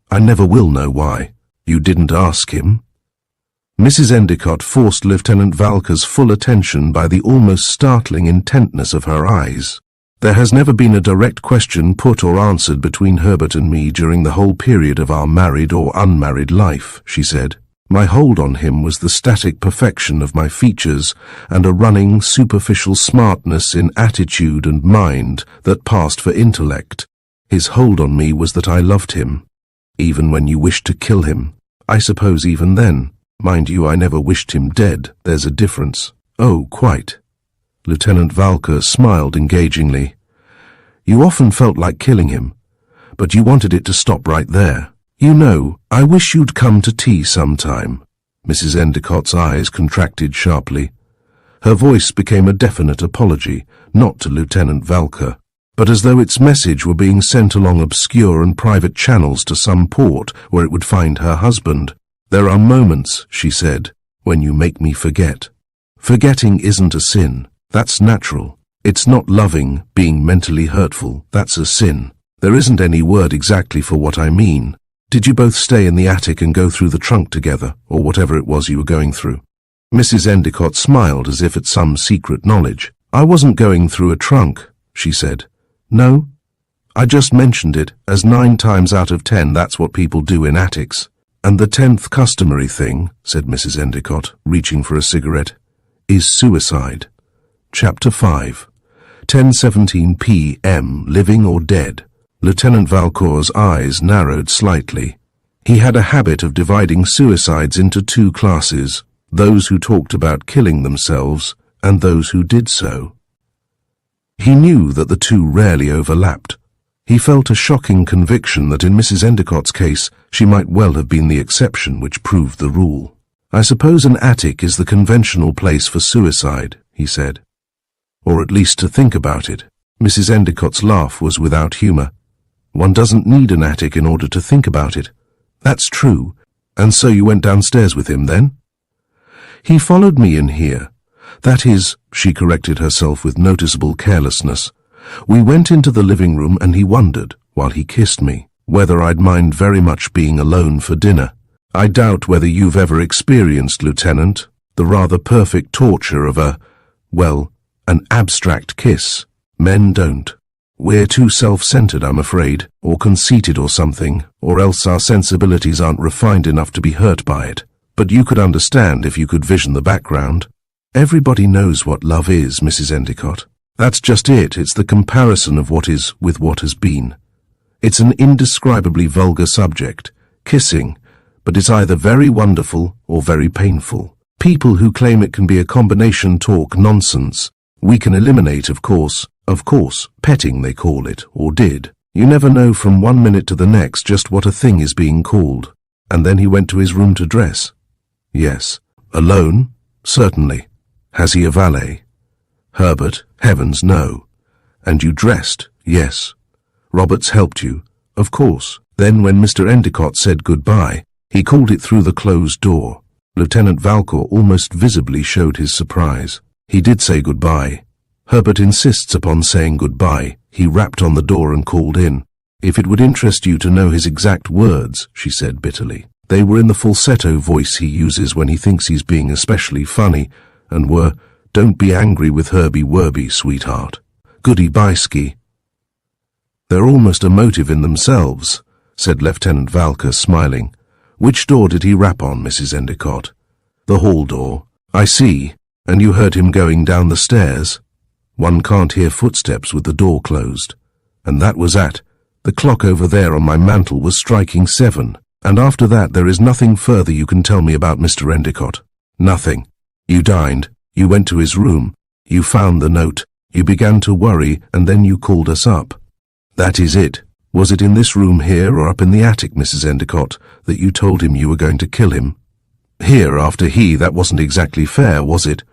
A: I never will know why. You didn't ask him? Mrs. Endicott forced Lieutenant Valcour's full attention by the almost startling intentness of her eyes. There has never been a direct question put or answered between Herbert and me during the whole period of our married or unmarried life, she said. My hold on him was the static perfection of my features and a running, superficial smartness in attitude and mind that passed for intellect. His hold on me was that I loved him. Even when you wished to kill him. I suppose even then. Mind you, I never wished him dead. There's a difference. Oh, quite. Lieutenant Valcour smiled engagingly. You often felt like killing him, but you wanted it to stop right there. You know, I wish you'd come to tea sometime. Mrs. Endicott's eyes contracted sharply. Her voice became a definite apology, not to Lieutenant Valcour, but as though its message were being sent along obscure and private channels to some port where it would find her husband. There are moments, she said, when you make me forget. Forgetting isn't a sin. That's natural. It's not loving, being mentally hurtful. That's a sin. There isn't any word exactly for what I mean. Did you both stay in the attic and go through the trunk together, or whatever it was you were going through? Mrs. Endicott smiled as if at some secret knowledge. I wasn't going through a trunk, she said. No? I just mentioned it, as 9 times out of 10 that's what people do in attics. And the 10th customary thing, said Mrs. Endicott, reaching for a cigarette, is suicide. Chapter 5. 10:17 p.m. Living or dead. Lieutenant Valcour's eyes narrowed slightly. He had a habit of dividing suicides into 2 classes, those who talked about killing themselves and those who did so. He knew that the 2 rarely overlapped. He felt a shocking conviction that in Mrs. Endicott's case she might well have been the exception which proved the rule. I suppose an attic is the conventional place for suicide, he said. Or at least to think about it. Mrs. Endicott's laugh was without humour. One doesn't need an attic in order to think about it. That's true. And so you went downstairs with him then? He followed me in here. That is, she corrected herself with noticeable carelessness. We went into the living room and he wondered, while he kissed me, whether I'd mind very much being alone for dinner. I doubt whether you've ever experienced, Lieutenant, the rather perfect torture of an abstract kiss. Men don't. We're too self-centered, I'm afraid, or conceited or something, or else our sensibilities aren't refined enough to be hurt by it. But you could understand if you could vision the background. Everybody knows what love is, Mrs. Endicott. That's just it. It's the comparison of what is with what has been. It's an indescribably vulgar subject, kissing, but it's either very wonderful or very painful. People who claim it can be a combination talk nonsense. We can eliminate, of course, petting they call it, or did. You never know from one minute to the next just what a thing is being called. And then he went to his room to dress. Yes. Alone? Certainly. Has he a valet? Herbert, heavens, no. And you dressed? Yes. Roberts helped you? Of course. Then when Mr. Endicott said goodbye, he called it through the closed door. Lieutenant Valcour almost visibly showed his surprise. He did say goodbye. Herbert insists upon saying goodbye. He rapped on the door and called in. If it would interest you to know his exact words, she said bitterly. They were in the falsetto voice he uses when he thinks he's being especially funny, and were, "Don't be angry with Herbie Werby, sweetheart. Goody bye-ski." They're almost emotive in themselves, said Lieutenant Valcour, smiling. Which door did he rap on, Mrs. Endicott? The hall door. I see. And you heard him going down the stairs? One can't hear footsteps with the door closed. And that was the clock over there on my mantel was striking 7. And after that there is nothing further you can tell me about Mr. Endicott. Nothing. You dined. You went to his room. You found the note. You began to worry, and then you called us up. That is it. Was it in this room here or up in the attic, Mrs. Endicott, that you told him you were going to kill him? Here after that wasn't exactly fair, was it?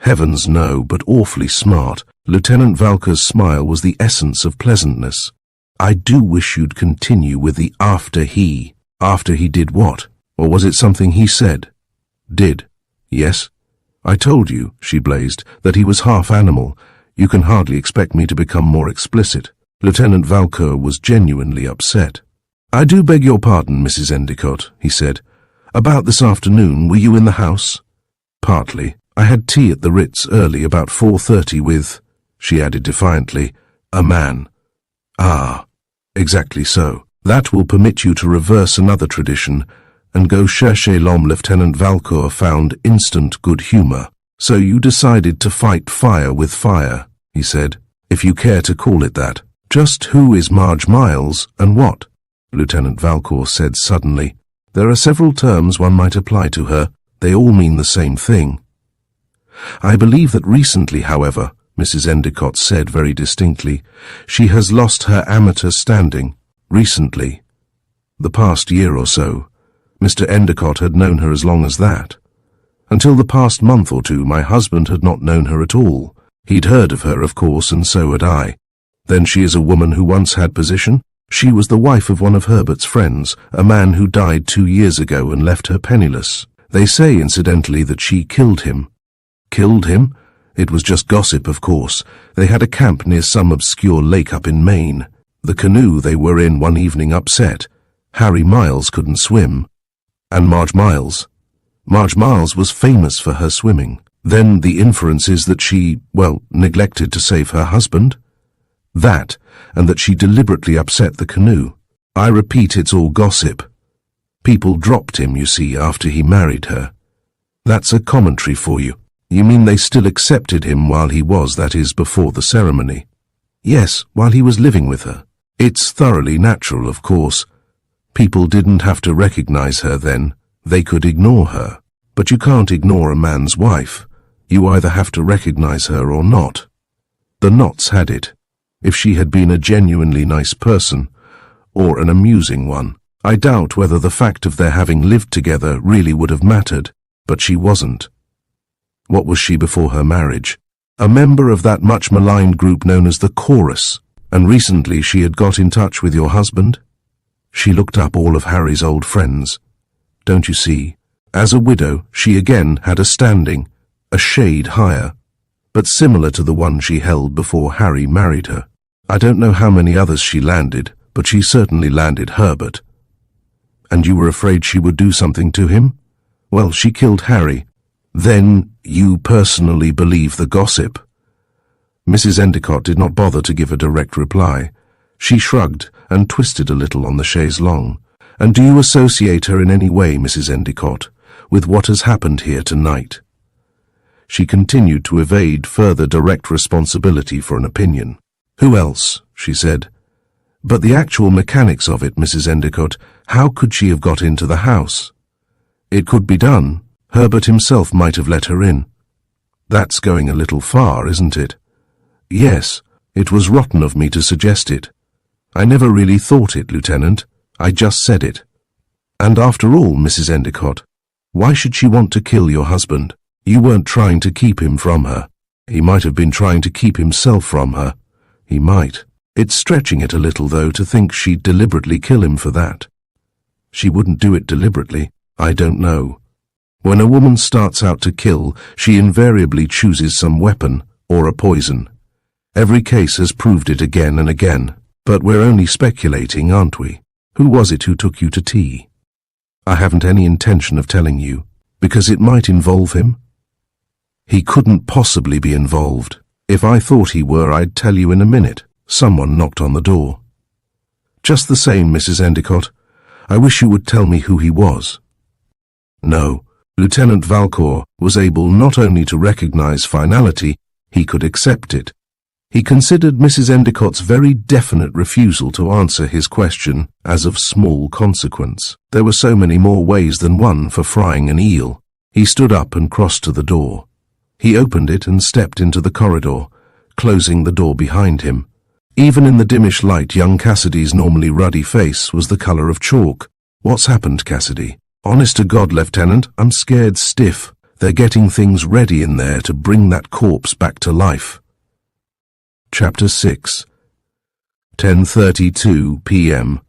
A: Heavens, no, but awfully smart. Lieutenant Valcour's smile was the essence of pleasantness. I do wish you'd continue with the after he. After he did what? Or was it something he said? Did. Yes. I told you, she blazed, that he was half animal. You can hardly expect me to become more explicit. Lieutenant Valcour was genuinely upset. "I do beg your pardon, Mrs. Endicott," he said. "About this afternoon, were you in the house?" "Partly. I had tea at the Ritz early, about 4:30 with," she added defiantly, "a man." "Ah, exactly so. That will permit you to reverse another tradition and go chercher l'homme Lieutenant Valcour found instant good humor. So you decided to fight fire with fire," he said, "if you care to call it that. Just who is Marge Miles and what?" Lieutenant Valcour said suddenly. "There are several terms one might apply to her. They all mean the same thing." "I believe that recently, however," Mrs. Endicott said very distinctly, "she has lost her amateur standing. Recently. The past year or so. Mr. Endicott had known her as long as that. Until the past month or two, my husband had not known her at all. He'd heard of her, of course, and so had I. Then she is a woman who once had position. She was the wife of one of Herbert's friends, a man who died 2 years ago and left her penniless. They say, incidentally, that she killed him." "Killed him?" "It was just gossip, of course. They had a camp near some obscure lake up in Maine. The canoe they were in one evening upset. Harry Miles couldn't swim. And Marge Miles? Marge Miles was famous for her swimming. Then the inference is that she, neglected to save her husband? That, and that she deliberately upset the canoe. I repeat, it's all gossip. People dropped him, you see, after he married her. That's a commentary for you. You mean they still accepted him while he was, that is, before the ceremony?" "Yes, while he was living with her. It's thoroughly natural, of course. People didn't have to recognize her then. They could ignore her. But you can't ignore a man's wife. You either have to recognize her or not. The Knotts had it. If she had been a genuinely nice person, or an amusing one, I doubt whether the fact of their having lived together really would have mattered, but she wasn't. What was she before her marriage? A member of that much maligned group known as the Chorus, and recently she had got in touch with your husband? She looked up all of Harry's old friends. Don't you see? As a widow, she again had a standing, a shade higher, but similar to the one she held before Harry married her. I don't know how many others she landed, but she certainly landed Herbert. And you were afraid she would do something to him? Well, she killed Harry. Then you personally believe the gossip?" Mrs. Endicott did not bother to give a direct reply. She shrugged and twisted a little on the chaise longue. "And do you associate her in any way, Mrs. Endicott, with what has happened here tonight?" She continued to evade further direct responsibility for an opinion. "Who else?" she said. "But the actual mechanics of it, Mrs. Endicott, how could she have got into the house?" "It could be done. Herbert himself might have let her in." "That's going a little far, isn't it?" "Yes, it was rotten of me to suggest it. I never really thought it, Lieutenant. I just said it. And after all, Mrs. Endicott, why should she want to kill your husband? You weren't trying to keep him from her. He might have been trying to keep himself from her. He might. It's stretching it a little, though, to think she'd deliberately kill him for that. She wouldn't do it deliberately. I don't know. When a woman starts out to kill, she invariably chooses some weapon or a poison. Every case has proved it again and again. But we're only speculating, aren't we? Who was it who took you to tea? I haven't any intention of telling you, because it might involve him. He couldn't possibly be involved. If I thought he were, I'd tell you in a minute. Someone knocked on the door. Just the same, Mrs. Endicott, I wish you would tell me who he was." No, Lieutenant Valcour was able not only to recognize finality, he could accept it. He considered Mrs. Endicott's very definite refusal to answer his question as of small consequence. There were so many more ways than one for frying an eel. He stood up and crossed to the door. He opened it and stepped into the corridor, closing the door behind him. Even in the dimmish light, young Cassidy's normally ruddy face was the color of chalk. "What's happened, Cassidy?" "Honest to God, Lieutenant, I'm scared stiff. They're getting things ready in there to bring that corpse back to life." Chapter 6. 10:32 p.m.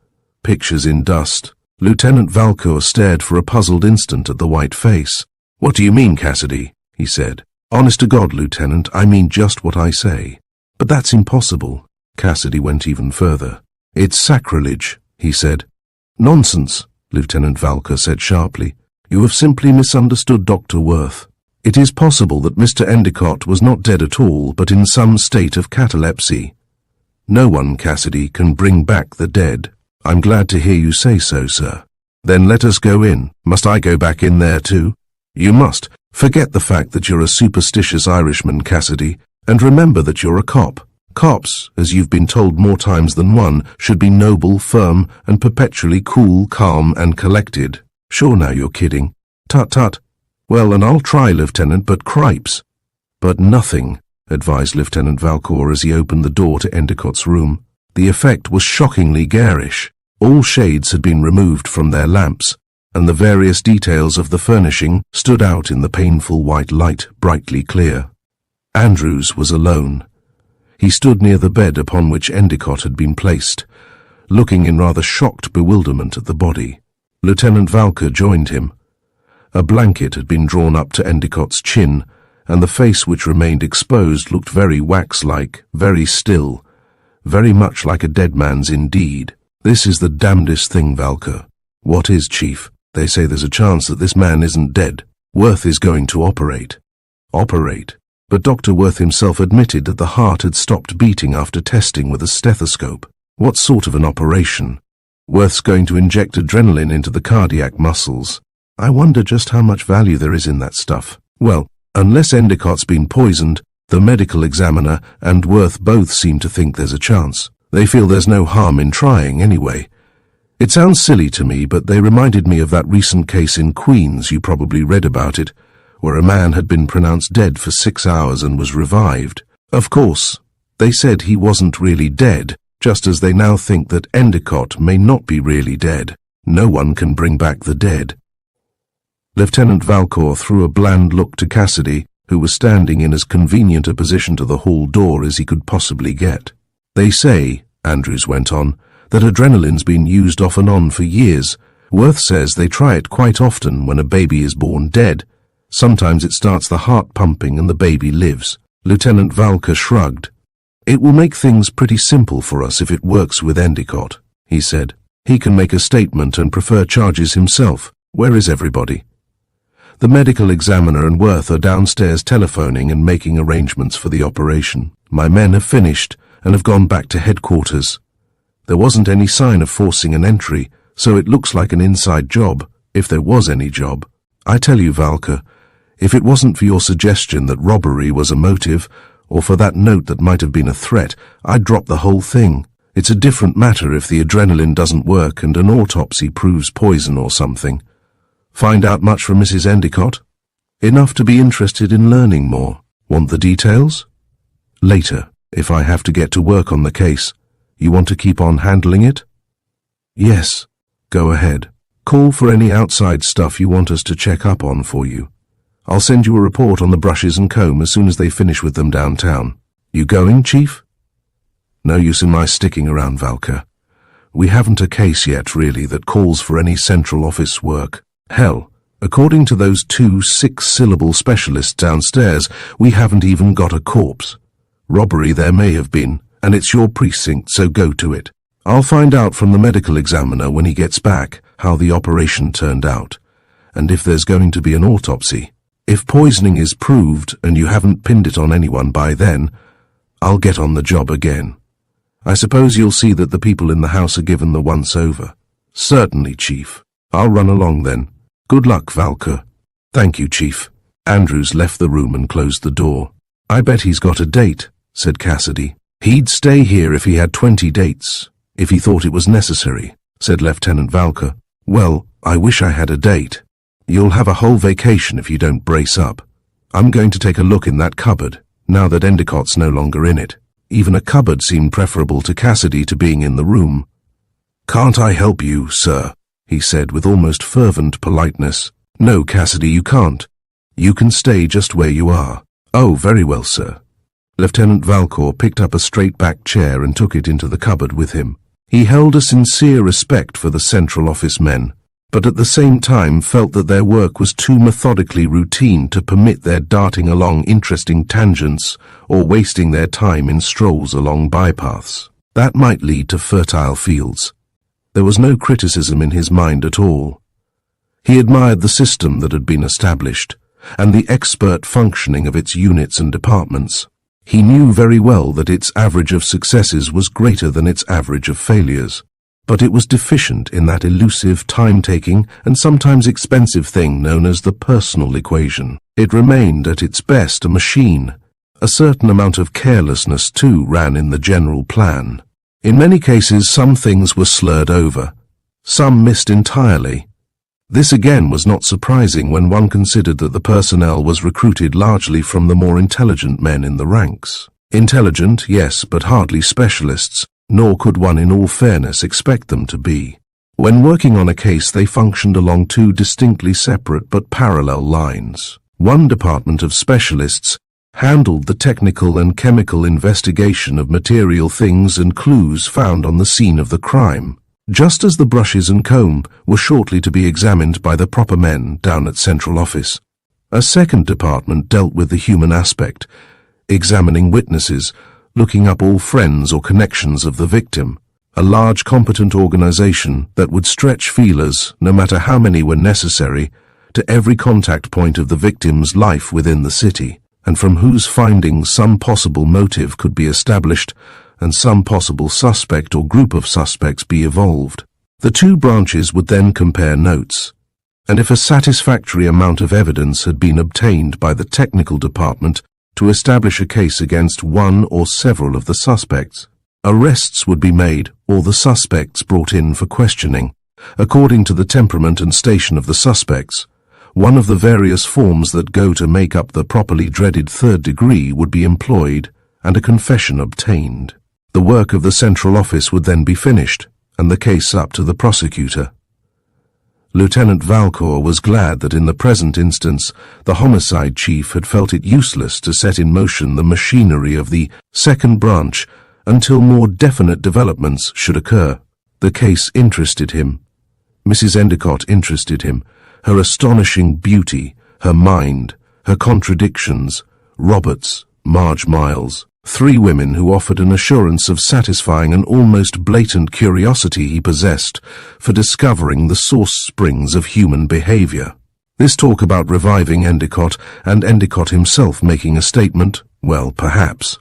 A: Pictures in dust. Lieutenant Valcour stared for a puzzled instant at the white face. "What do you mean, Cassidy?" he said. "Honest to God, Lieutenant, I mean just what I say." "But that's impossible." Cassidy went even further. "It's sacrilege," he said. Nonsense, Lieutenant Valcour said sharply. You have simply misunderstood Dr. Worth. It is possible that Mr. Endicott was not dead at all, but in some state of catalepsy. No one, Cassidy, can bring back the dead. I'm glad to hear you say so, sir. Then let us go in. Must I go back in there too? You must. Forget the fact that you're a superstitious Irishman, Cassidy, and remember that you're a cop. Cops, as you've been told more times than one, should be noble, firm, and perpetually cool, calm, and collected. Sure now you're kidding. Tut tut. Well, and I'll try, Lieutenant, but cripes. But nothing, advised Lieutenant Valcour as he opened the door to Endicott's room. The effect was shockingly garish. All shades had been removed from their lamps, and the various details of the furnishing stood out in the painful white light, brightly clear. Andrews was alone. He stood near the bed upon which Endicott had been placed, looking in rather shocked bewilderment at the body. Lieutenant Valcour joined him. A blanket had been drawn up to Endicott's chin, and the face which remained exposed looked very wax-like, very still, very much like a dead man's indeed. This is the damnedest thing, Valcour. What is, Chief? They say there's a chance that this man isn't dead. Worth is going to operate. Operate? But Dr. Worth himself admitted that the heart had stopped beating after testing with a stethoscope. What sort of an operation? Worth's going to inject adrenaline into the cardiac muscles. I wonder just how much value there is in that stuff. Well, unless Endicott's been poisoned, the medical examiner and Worth both seem to think there's a chance. They feel there's no harm in trying anyway. It sounds silly to me, but they reminded me of that recent case in Queens, you probably read about it, where a man had been pronounced dead for 6 hours and was revived. Of course, they said he wasn't really dead, just as they now think that Endicott may not be really dead. No one can bring back the dead. Lieutenant Valcour threw a bland look to Cassidy, who was standing in as convenient a position to the hall door as he could possibly get. They say, Andrews went on, that adrenaline's been used off and on for years. Worth says they try it quite often when a baby is born dead. Sometimes it starts the heart pumping and the baby lives. Lieutenant Valcour shrugged. It will make things pretty simple for us if it works with Endicott, he said. He can make a statement and prefer charges himself. Where is everybody? The medical examiner and Worth are downstairs telephoning and making arrangements for the operation. My men have finished and have gone back to headquarters. There wasn't any sign of forcing an entry, so it looks like an inside job, if there was any job. I tell you, Valcour, if it wasn't for your suggestion that robbery was a motive, or for that note that might have been a threat, I'd drop the whole thing. It's a different matter if the adrenaline doesn't work and an autopsy proves poison or something. Find out much from Mrs. Endicott? Enough to be interested in learning more. Want the details? Later, if I have to get to work on the case. You want to keep on handling it? Yes. Go ahead. Call for any outside stuff you want us to check up on for you. I'll send you a report on the brushes and comb as soon as they finish with them downtown. You going, Chief? No use in my sticking around, Valcour. We haven't a case yet, really, that calls for any central office work. Hell, according to those 2 6-syllable specialists downstairs, we haven't even got a corpse. Robbery there may have been, and it's your precinct, so go to it. I'll find out from the medical examiner when he gets back how the operation turned out, and if there's going to be an autopsy. If poisoning is proved and you haven't pinned it on anyone by then, I'll get on the job again. I suppose you'll see that the people in the house are given the once-over. Certainly, Chief. I'll run along then. Good luck, Valcour. Thank you, Chief. Andrews left the room and closed the door. I bet he's got a date, said Cassidy. He'd stay here if he had 20 dates, if he thought it was necessary, said Lieutenant Valcour. Well, I wish I had a date. You'll have a whole vacation if you don't brace up. I'm going to take a look in that cupboard, now that Endicott's no longer in it. Even a cupboard seemed preferable to Cassidy to being in the room. Can't I help you, sir? He said with almost fervent politeness. No, Cassidy, you can't. You can stay just where you are. Oh, very well, sir. Lieutenant Valcour picked up a straight-backed chair and took it into the cupboard with him. He held a sincere respect for the central office men, but at the same time felt that their work was too methodically routine to permit their darting along interesting tangents or wasting their time in strolls along bypaths. That might lead to fertile fields. There was no criticism in his mind at all. He admired the system that had been established, and the expert functioning of its units and departments. He knew very well that its average of successes was greater than its average of failures, but it was deficient in that elusive, time-taking, and sometimes expensive thing known as the personal equation. It remained at its best a machine. A certain amount of carelessness, too, ran in the general plan. In many cases, some things were slurred over. Some missed entirely. This again was not surprising when one considered that the personnel was recruited largely from the more intelligent men in the ranks. Intelligent, yes, but hardly specialists, nor could one in all fairness expect them to be. When working on a case, they functioned along two distinctly separate but parallel lines. One department of specialists handled the technical and chemical investigation of material things and clues found on the scene of the crime, just as the brushes and comb were shortly to be examined by the proper men down at Central Office. A second department dealt with the human aspect, examining witnesses, looking up all friends or connections of the victim, a large competent organization that would stretch feelers, no matter how many were necessary, to every contact point of the victim's life within the city, and from whose findings some possible motive could be established and some possible suspect or group of suspects be evolved. The two branches would then compare notes, and if a satisfactory amount of evidence had been obtained by the technical department to establish a case against one or several of the suspects, arrests would be made or the suspects brought in for questioning. According to the temperament and station of the suspects, one of the various forms that go to make up the properly dreaded third degree would be employed and a confession obtained. The work of the Central Office would then be finished and the case up to the prosecutor. Lieutenant Valcour was glad that in the present instance the homicide chief had felt it useless to set in motion the machinery of the second branch until more definite developments should occur. The case interested him. Mrs. Endicott interested him. Her astonishing beauty, her mind, her contradictions, Roberts, Marge Miles, three women who offered an assurance of satisfying an almost blatant curiosity he possessed for discovering the source springs of human behavior. This talk about reviving Endicott and Endicott himself making a statement, well, perhaps.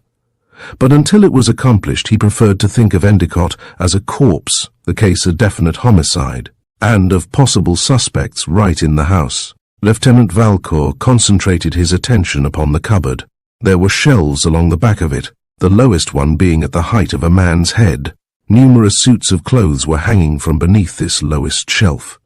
A: But until it was accomplished, he preferred to think of Endicott as a corpse, the case a definite homicide, and of possible suspects right in the house. Lieutenant Valcour concentrated his attention upon the cupboard. There were shelves along the back of it, the lowest one being at the height of a man's head. Numerous suits of clothes were hanging from beneath this lowest shelf.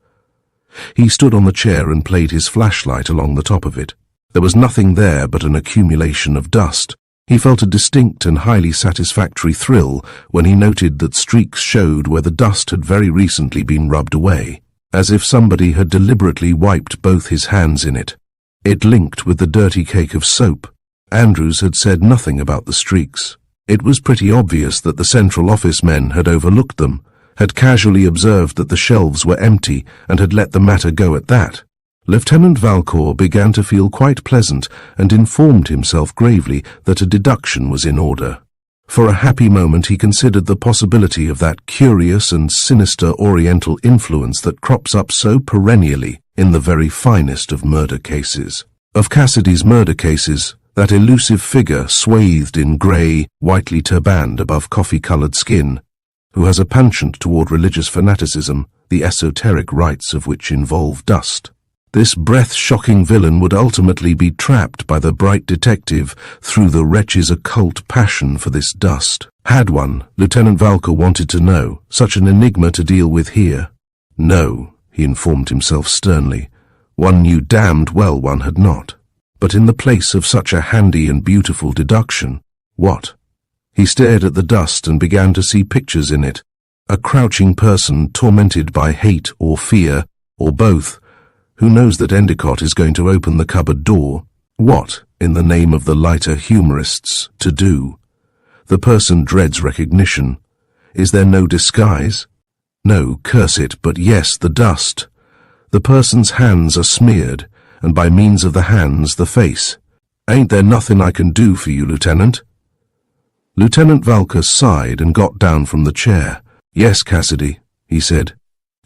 A: He stood on the chair and played his flashlight along the top of it. There was nothing there but an accumulation of dust. He felt a distinct and highly satisfactory thrill when he noted that streaks showed where the dust had very recently been rubbed away, as if somebody had deliberately wiped both his hands in it. It linked with the dirty cake of soap. Andrews had said nothing about the streaks. It was pretty obvious that the Central Office men had overlooked them, had casually observed that the shelves were empty and had let the matter go at that. Lieutenant Valcour began to feel quite pleasant and informed himself gravely that a deduction was in order. For a happy moment he considered the possibility of that curious and sinister Oriental influence that crops up so perennially in the very finest of murder cases. Of Cassidy's murder cases, that elusive figure swathed in grey, whitely turbaned above coffee-coloured skin, who has a penchant toward religious fanaticism, the esoteric rites of which involve dust. This breath-shocking villain would ultimately be trapped by the bright detective through the wretch's occult passion for this dust. Had one, Lieutenant Valcour wanted to know, such an enigma to deal with here? No, he informed himself sternly. One knew damned well one had not. But in the place of such a handy and beautiful deduction, what? He stared at the dust and began to see pictures in it. A crouching person tormented by hate or fear, or both, who knows that Endicott is going to open the cupboard door. What, in the name of the lighter humorists, to do? The person dreads recognition. Is there no disguise? No, curse it, but yes, the dust. The person's hands are smeared, and by means of the hands, the face. Ain't there nothing I can do for you, Lieutenant? Lieutenant Valcour sighed and got down from the chair. Yes, Cassidy, he said.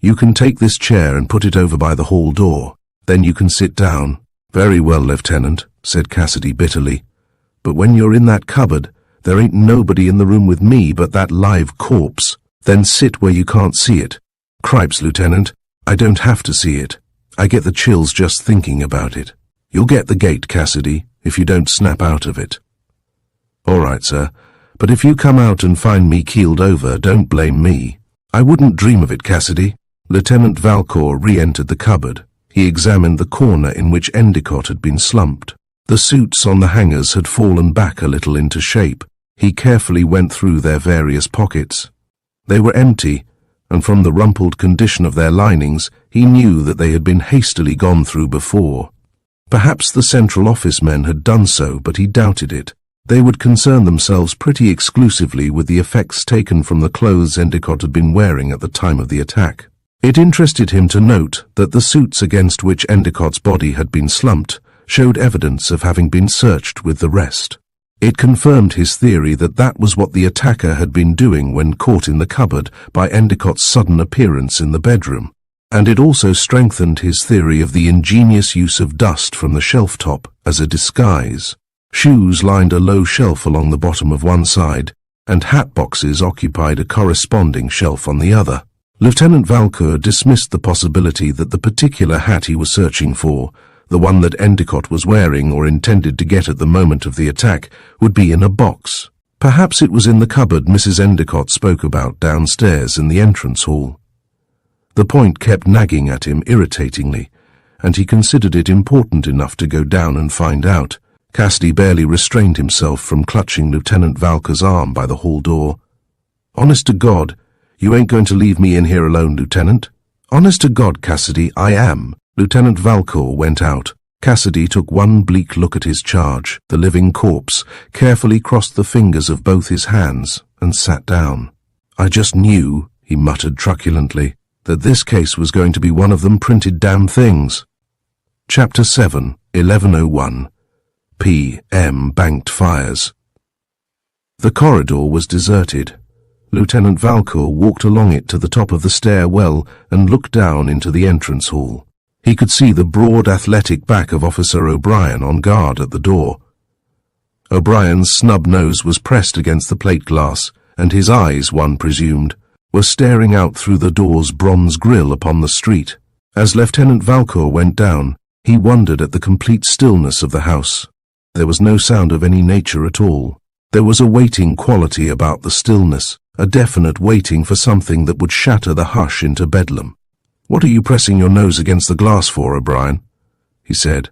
A: "You can take this chair and put it over by the hall door. Then you can sit down." "Very well, Lieutenant," said Cassidy bitterly. "But when you're in that cupboard, there ain't nobody in the room with me but that live corpse. Then sit where you can't see it." "Cripes, Lieutenant, I don't have to see it. I get the chills just thinking about it." "You'll get the gate, Cassidy, if you don't snap out of it." "All right, sir, but if you come out and find me keeled over, don't blame me." "I wouldn't dream of it, Cassidy." Lieutenant Valcour re-entered the cupboard. He examined the corner in which Endicott had been slumped. The suits on the hangers had fallen back a little into shape. He carefully went through their various pockets. They were empty, and from the rumpled condition of their linings, he knew that they had been hastily gone through before. Perhaps the central office men had done so, but he doubted it. They would concern themselves pretty exclusively with the effects taken from the clothes Endicott had been wearing at the time of the attack. It interested him to note that the suits against which Endicott's body had been slumped showed evidence of having been searched with the rest. It confirmed his theory that that was what the attacker had been doing when caught in the cupboard by Endicott's sudden appearance in the bedroom, and it also strengthened his theory of the ingenious use of dust from the shelf top as a disguise. Shoes lined a low shelf along the bottom of one side, and hat boxes occupied a corresponding shelf on the other. Lieutenant Valcour dismissed the possibility that the particular hat he was searching for, the one that Endicott was wearing or intended to get at the moment of the attack, would be in a box. Perhaps it was in the cupboard Mrs. Endicott spoke about downstairs in the entrance hall. The point kept nagging at him irritatingly, and he considered it important enough to go down and find out. Cassidy barely restrained himself from clutching Lieutenant Valcour's arm by the hall door. "Honest to God, you ain't going to leave me in here alone, Lieutenant?" "Honest to God, Cassidy, I am." Lieutenant Valcour went out. Cassidy took one bleak look at his charge, the living corpse, carefully crossed the fingers of both his hands, and sat down. "I just knew," he muttered truculently, "that this case was going to be one of them printed damn things." Chapter 7, 11:01. P.M. Banked fires. The corridor was deserted. Lieutenant Valcour walked along it to the top of the stairwell and looked down into the entrance hall. He could see the broad, athletic back of Officer O'Brien on guard at the door. O'Brien's snub nose was pressed against the plate glass, and his eyes, one presumed, were staring out through the door's bronze grille upon the street. As Lieutenant Valcour went down, he wondered at the complete stillness of the house. There was no sound of any nature at all. There was a waiting quality about the stillness, a definite waiting for something that would shatter the hush into bedlam. "What are you pressing your nose against the glass for, O'Brien?" he said.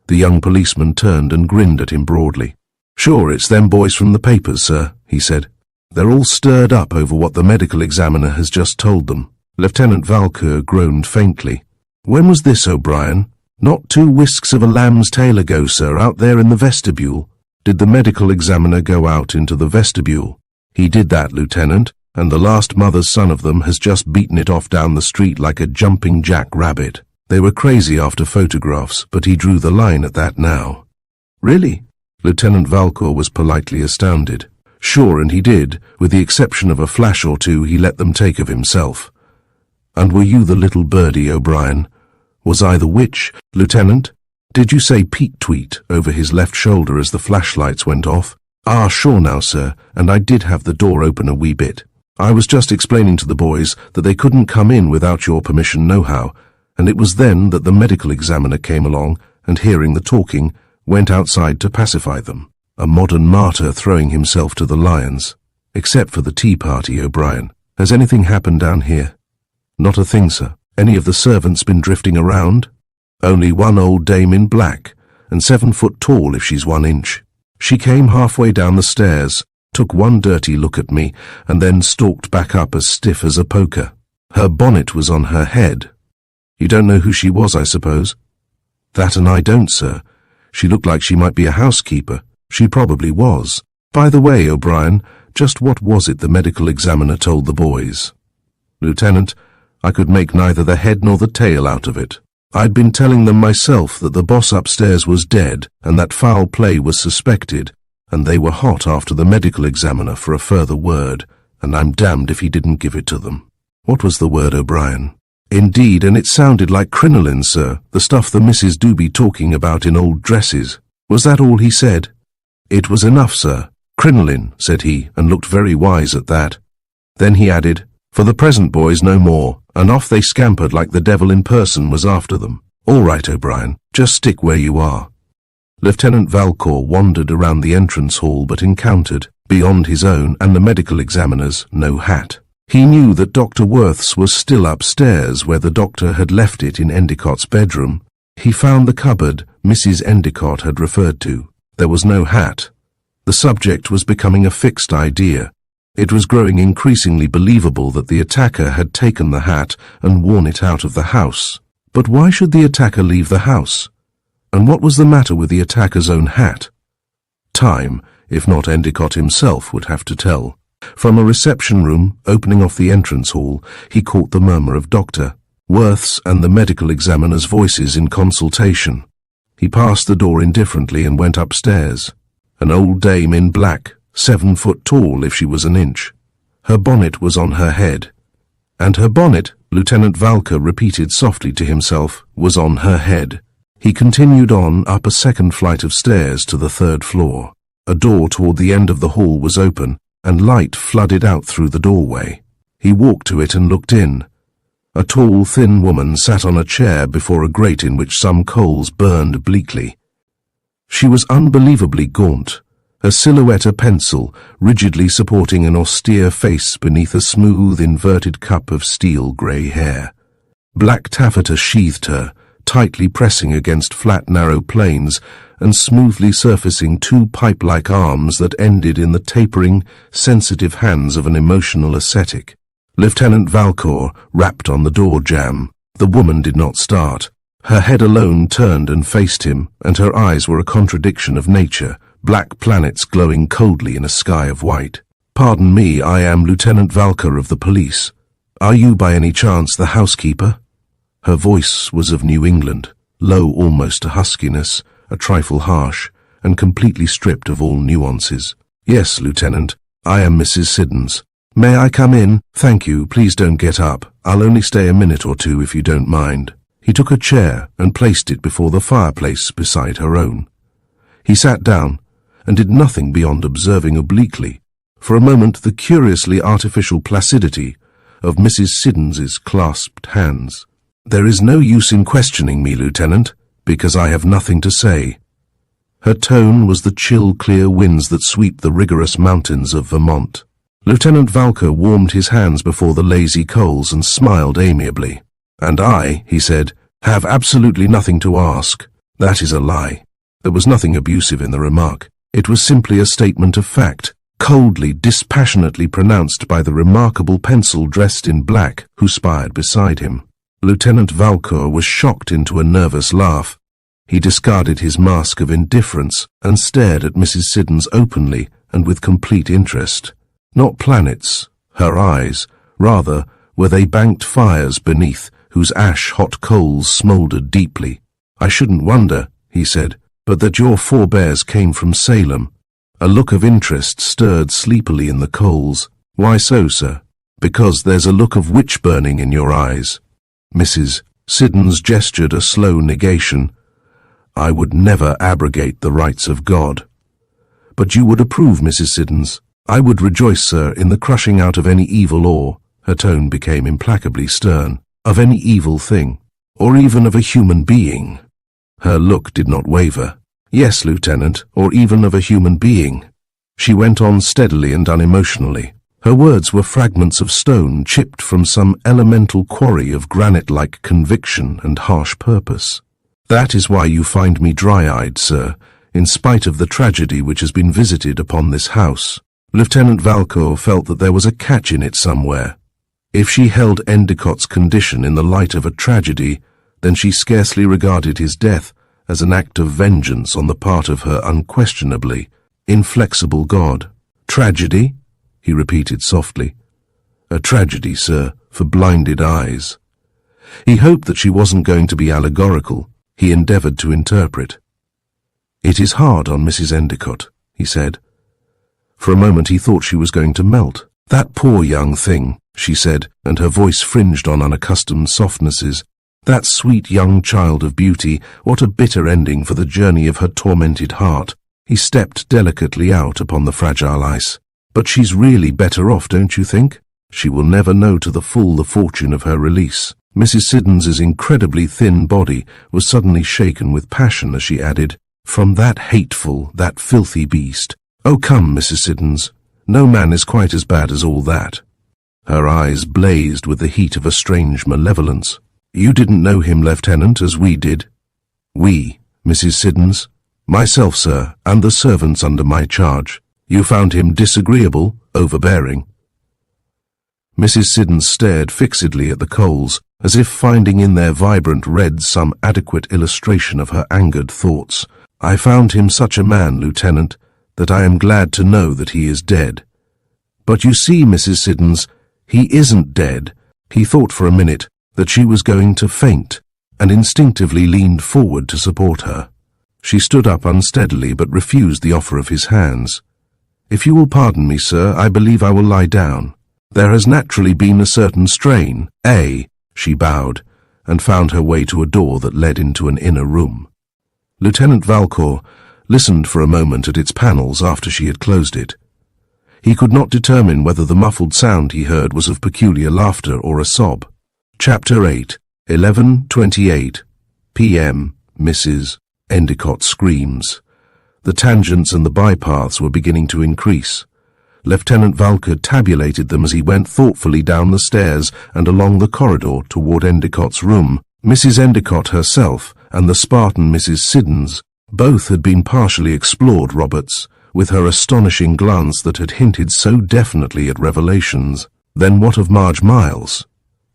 A: The young policeman turned and grinned at him broadly. "Sure, it's them boys from the papers, sir," he said. "They're all stirred up over what the medical examiner has just told them." Lieutenant Valcour groaned faintly. "When was this, O'Brien?" "Not 2 whisks of a lamb's tail ago, sir, out there in the vestibule." "Did the medical examiner go out into the vestibule?" "He did that, Lieutenant, and the last mother's son of them has just beaten it off down the street like a jumping jack-rabbit. They were crazy after photographs, but he drew the line at that now." "Really?" Lieutenant Valcour was politely astounded. "Sure, and he did, with the exception of a flash or two he let them take of himself." "And were you the little birdie, O'Brien?" "Was I the witch, Lieutenant?" "Did you say Pete Tweet over his left shoulder as the flashlights went off?" "Ah, sure now, sir, and I did have the door open a wee bit. I was just explaining to the boys that they couldn't come in without your permission nohow, and it was then that the medical examiner came along and, hearing the talking, went outside to pacify them. A modern martyr throwing himself to the lions. Except for the tea party, O'Brien. Has anything happened down here?" "Not a thing, sir." "Any of the servants been drifting around?" "Only one old dame in black, and 7 foot tall if she's 1 inch. She came halfway down the stairs, took one dirty look at me, and then stalked back up as stiff as a poker. Her bonnet was on her head." "You don't know who she was, I suppose?" "That and I don't, sir. She looked like she might be a housekeeper." "She probably was. By the way, O'Brien, just what was it the medical examiner told the boys?" "Lieutenant, I could make neither the head nor the tail out of it. I'd been telling them myself that the boss upstairs was dead and that foul play was suspected, and they were hot after the medical examiner for a further word, and I'm damned if he didn't give it to them." What was the word, O'Brien? Indeed, and it sounded like crinoline, sir, the stuff the missus do be talking about in old dresses. Was that all he said? It was enough, sir. Crinoline, said he, and looked very wise at that. Then he added, for the present, boys, no more, and off they scampered like the devil in person was after them. All right, O'Brien, just stick where you are. Lieutenant Valcour wandered around the entrance hall but encountered, beyond his own and the medical examiner's, no hat. He knew that Dr. Worth's was still upstairs where the doctor had left it in Endicott's bedroom. He found the cupboard Mrs. Endicott had referred to. There was no hat. The subject was becoming a fixed idea. It was growing increasingly believable that the attacker had taken the hat and worn it out of the house. But why should the attacker leave the house? And what was the matter with the attacker's own hat? Time, if not Endicott himself, would have to tell. From a reception room opening off the entrance hall, he caught the murmur of Dr. Worth's and the medical examiner's voices in consultation. He passed the door indifferently and went upstairs. An old dame in black, 7 foot tall if she was an inch. Her bonnet was on her head. And her bonnet, Lieutenant Valcour repeated softly to himself, was on her head. He continued on up a second flight of stairs to the 3rd floor. A door toward the end of the hall was open, and light flooded out through the doorway. He walked to it and looked in. A tall, thin woman sat on a chair before a grate in which some coals burned bleakly. She was unbelievably gaunt, her silhouette a pencil, rigidly supporting an austere face beneath a smooth, inverted cup of steel grey hair. Black taffeta sheathed her, tightly pressing against flat, narrow planes and smoothly surfacing 2 pipe-like arms that ended in the tapering, sensitive hands of an emotional ascetic. Lieutenant Valcour rapped on the door jamb. The woman did not start. Her head alone turned and faced him, and her eyes were a contradiction of nature, black planets glowing coldly in a sky of white. Pardon me, I am Lieutenant Valcour of the police. Are you by any chance the housekeeper? Her voice was of New England, low almost to huskiness, a trifle harsh, and completely stripped of all nuances. Yes, Lieutenant, I am Mrs. Siddons. May I come in? Thank you, please don't get up. I'll only stay a minute or two if you don't mind. He took a chair and placed it before the fireplace beside her own. He sat down and did nothing beyond observing obliquely, for a moment, the curiously artificial placidity of Mrs. Siddons's clasped hands. There is no use in questioning me, Lieutenant, because I have nothing to say. Her tone was the chill, clear winds that sweep the rigorous mountains of Vermont. Lieutenant Valcour warmed his hands before the lazy coals and smiled amiably. And I, he said, have absolutely nothing to ask. That is a lie. There was nothing abusive in the remark. It was simply a statement of fact, coldly, dispassionately pronounced by the remarkable pencil dressed in black who spied beside him. Lieutenant Valcour was shocked into a nervous laugh. He discarded his mask of indifference and stared at Mrs. Siddons openly and with complete interest. Not planets, her eyes, rather were they banked fires beneath whose ash-hot coals smouldered deeply. I shouldn't wonder, he said, but that your forebears came from Salem. A look of interest stirred sleepily in the coals. Why so, sir? Because there's a look of witch-burning in your eyes. Mrs. Siddons gestured a slow negation. I would never abrogate the rights of God. But you would approve, Mrs. Siddons. I would rejoice, sir, in the crushing out of any evil or, her tone became implacably stern, of any evil thing, or even of a human being. Her look did not waver. Yes, Lieutenant, or even of a human being. She went on steadily and unemotionally. Her words were fragments of stone chipped from some elemental quarry of granite-like conviction and harsh purpose. That is why you find me dry-eyed, sir, in spite of the tragedy which has been visited upon this house. Lieutenant Valcour felt that there was a catch in it somewhere. If she held Endicott's condition in the light of a tragedy, then she scarcely regarded his death as an act of vengeance on the part of her unquestionably inflexible God. Tragedy? He repeated softly. A tragedy, sir, for blinded eyes. He hoped that she wasn't going to be allegorical. He endeavoured to interpret. It is hard on Mrs. Endicott, he said. For a moment he thought she was going to melt. That poor young thing. she said, and her voice fringed on unaccustomed softnesses. That sweet young child of beauty, what a bitter ending for the journey of her tormented heart. He stepped delicately out upon the fragile ice. But she's really better off, don't you think? She will never know to the full the fortune of her release. Mrs. Siddons's incredibly thin body was suddenly shaken with passion as she added, "From that hateful, that filthy beast. Oh, come, Mrs. Siddons. No man is quite as bad as all that." Her eyes blazed with the heat of a strange malevolence. "You didn't know him, Lieutenant, as we did." "We, Mrs. Siddons? Myself, sir, and the servants under my charge. You found him disagreeable, overbearing." Mrs. Siddons stared fixedly at the coals, as if finding in their vibrant red some adequate illustration of her angered thoughts. "I found him such a man, Lieutenant, that I am glad to know that he is dead." "But you see, Mrs. Siddons, he isn't dead." He thought for a minute that she was going to faint, and instinctively leaned forward to support her. She stood up unsteadily but refused the offer of his hands. "If you will pardon me, sir, I believe I will lie down. There has naturally been a certain strain, eh?" She bowed, and found her way to a door that led into an inner room. Lieutenant Valcour listened for a moment at its panels after she had closed it. He could not determine whether the muffled sound he heard was of peculiar laughter or a sob. Chapter 8, 11:28 p.m. Mrs. Endicott screams. The tangents and the bypaths were beginning to increase. Lieutenant Valcour tabulated them as he went thoughtfully down the stairs and along the corridor toward Endicott's room. Mrs. Endicott herself and the Spartan Mrs. Siddons both had been partially explored, Roberts, with her astonishing glance that had hinted so definitely at revelations. Then what of Marge Miles?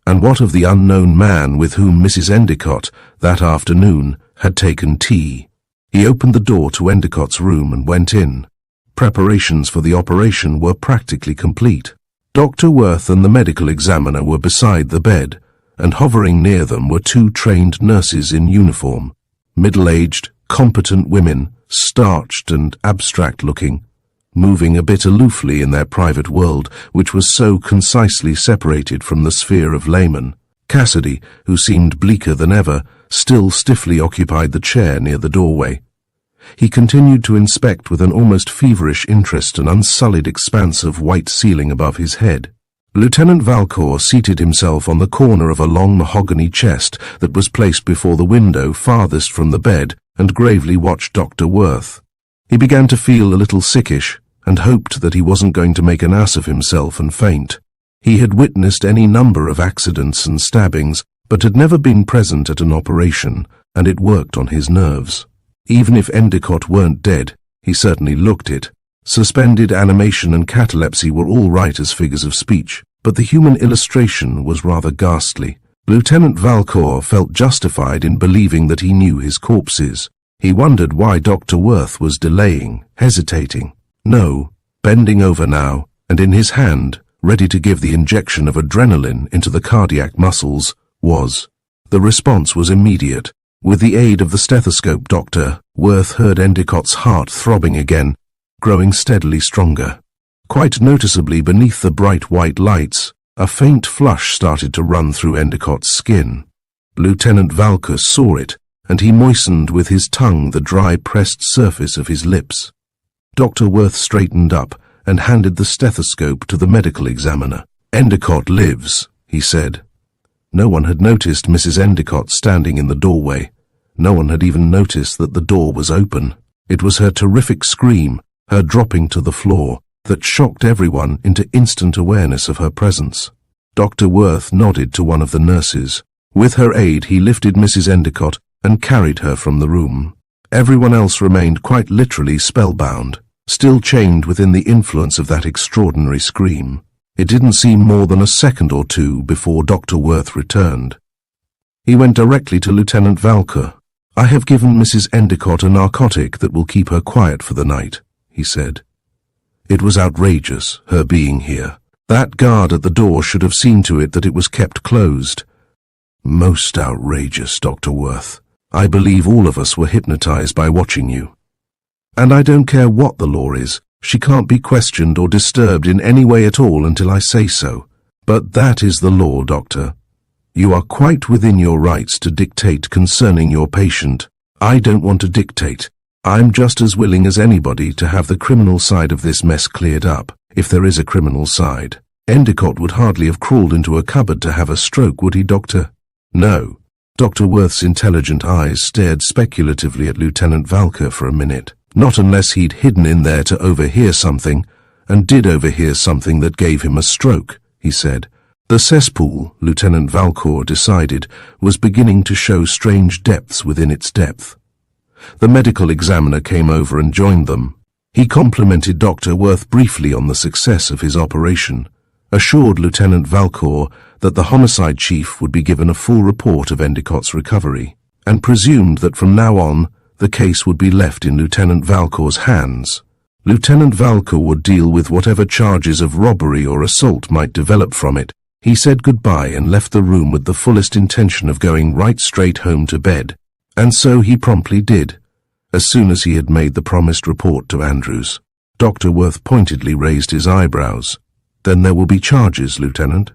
A: And what of the unknown man with whom Mrs. Endicott, that afternoon, had taken tea? He opened the door to Endicott's room and went in. Preparations for the operation were practically complete. Dr. Worth and the medical examiner were beside the bed, and hovering near them were two trained nurses in uniform, middle-aged, competent women, starched and abstract-looking, moving a bit aloofly in their private world, which was so concisely separated from the sphere of laymen. Cassidy, who seemed bleaker than ever, still stiffly occupied the chair near the doorway. He continued to inspect with an almost feverish interest an unsullied expanse of white ceiling above his head. Lieutenant Valcour seated himself on the corner of a long mahogany chest that was placed before the window farthest from the bed and gravely watched Dr. Worth. He began to feel a little sickish and hoped that he wasn't going to make an ass of himself and faint. He had witnessed any number of accidents and stabbings, but had never been present at an operation, and it worked on his nerves. Even if Endicott weren't dead, he certainly looked it. Suspended animation and catalepsy were all right as figures of speech, but the human illustration was rather ghastly. Lieutenant Valcour felt justified in believing that he knew his corpses. He wondered why Dr. Worth was delaying, hesitating. No, bending over now, and in his hand, ready to give the injection of adrenaline into the cardiac muscles, was. The response was immediate. With the aid of the stethoscope, Dr. Worth heard Endicott's heart throbbing again, growing steadily stronger. Quite noticeably beneath the bright white lights, a faint flush started to run through Endicott's skin. Lieutenant Valcour saw it, and he moistened with his tongue the dry pressed surface of his lips. Dr. Worth straightened up and handed the stethoscope to the medical examiner. "Endicott lives," he said. No one had noticed Mrs. Endicott standing in the doorway. No one had even noticed that the door was open. It was her terrific scream, her dropping to the floor, that shocked everyone into instant awareness of her presence. Dr. Worth nodded to one of the nurses. With her aid, he lifted Mrs. Endicott and carried her from the room. Everyone else remained quite literally spellbound, still chained within the influence of that extraordinary scream. It didn't seem more than a second or two before Dr. Worth returned. He went directly to Lieutenant Valcour. "I have given Mrs. Endicott a narcotic that will keep her quiet for the night," he said. "It was outrageous, her being here. That guard at the door should have seen to it that it was kept closed." "Most outrageous, Dr. Worth. I believe all of us were hypnotized by watching you. And I don't care what the law is. She can't be questioned or disturbed in any way at all until I say so. But that is the law, Doctor. You are quite within your rights to dictate concerning your patient. I don't want to dictate. I'm just as willing as anybody to have the criminal side of this mess cleared up, if there is a criminal side. Endicott would hardly have crawled into a cupboard to have a stroke, would he, Doctor? No. Dr. Worth's intelligent eyes stared speculatively at Lieutenant Valcour for a minute. Not unless he'd hidden in there to overhear something, and did overhear something that gave him a stroke, he said. The cesspool, Lieutenant Valcour decided, was beginning to show strange depths within its depth. The medical examiner came over and joined them. He complimented Dr. Worth briefly on the success of his operation, assured Lieutenant Valcour that the homicide chief would be given a full report of Endicott's recovery, and presumed that from now on the case would be left in Lieutenant Valcour's hands. Lieutenant Valcour would deal with whatever charges of robbery or assault might develop from it. He said goodbye and left the room with the fullest intention of going right straight home to bed, and so he promptly did, as soon as he had made the promised report to Andrews. Dr. Worth pointedly raised his eyebrows. Then there will be charges, Lieutenant.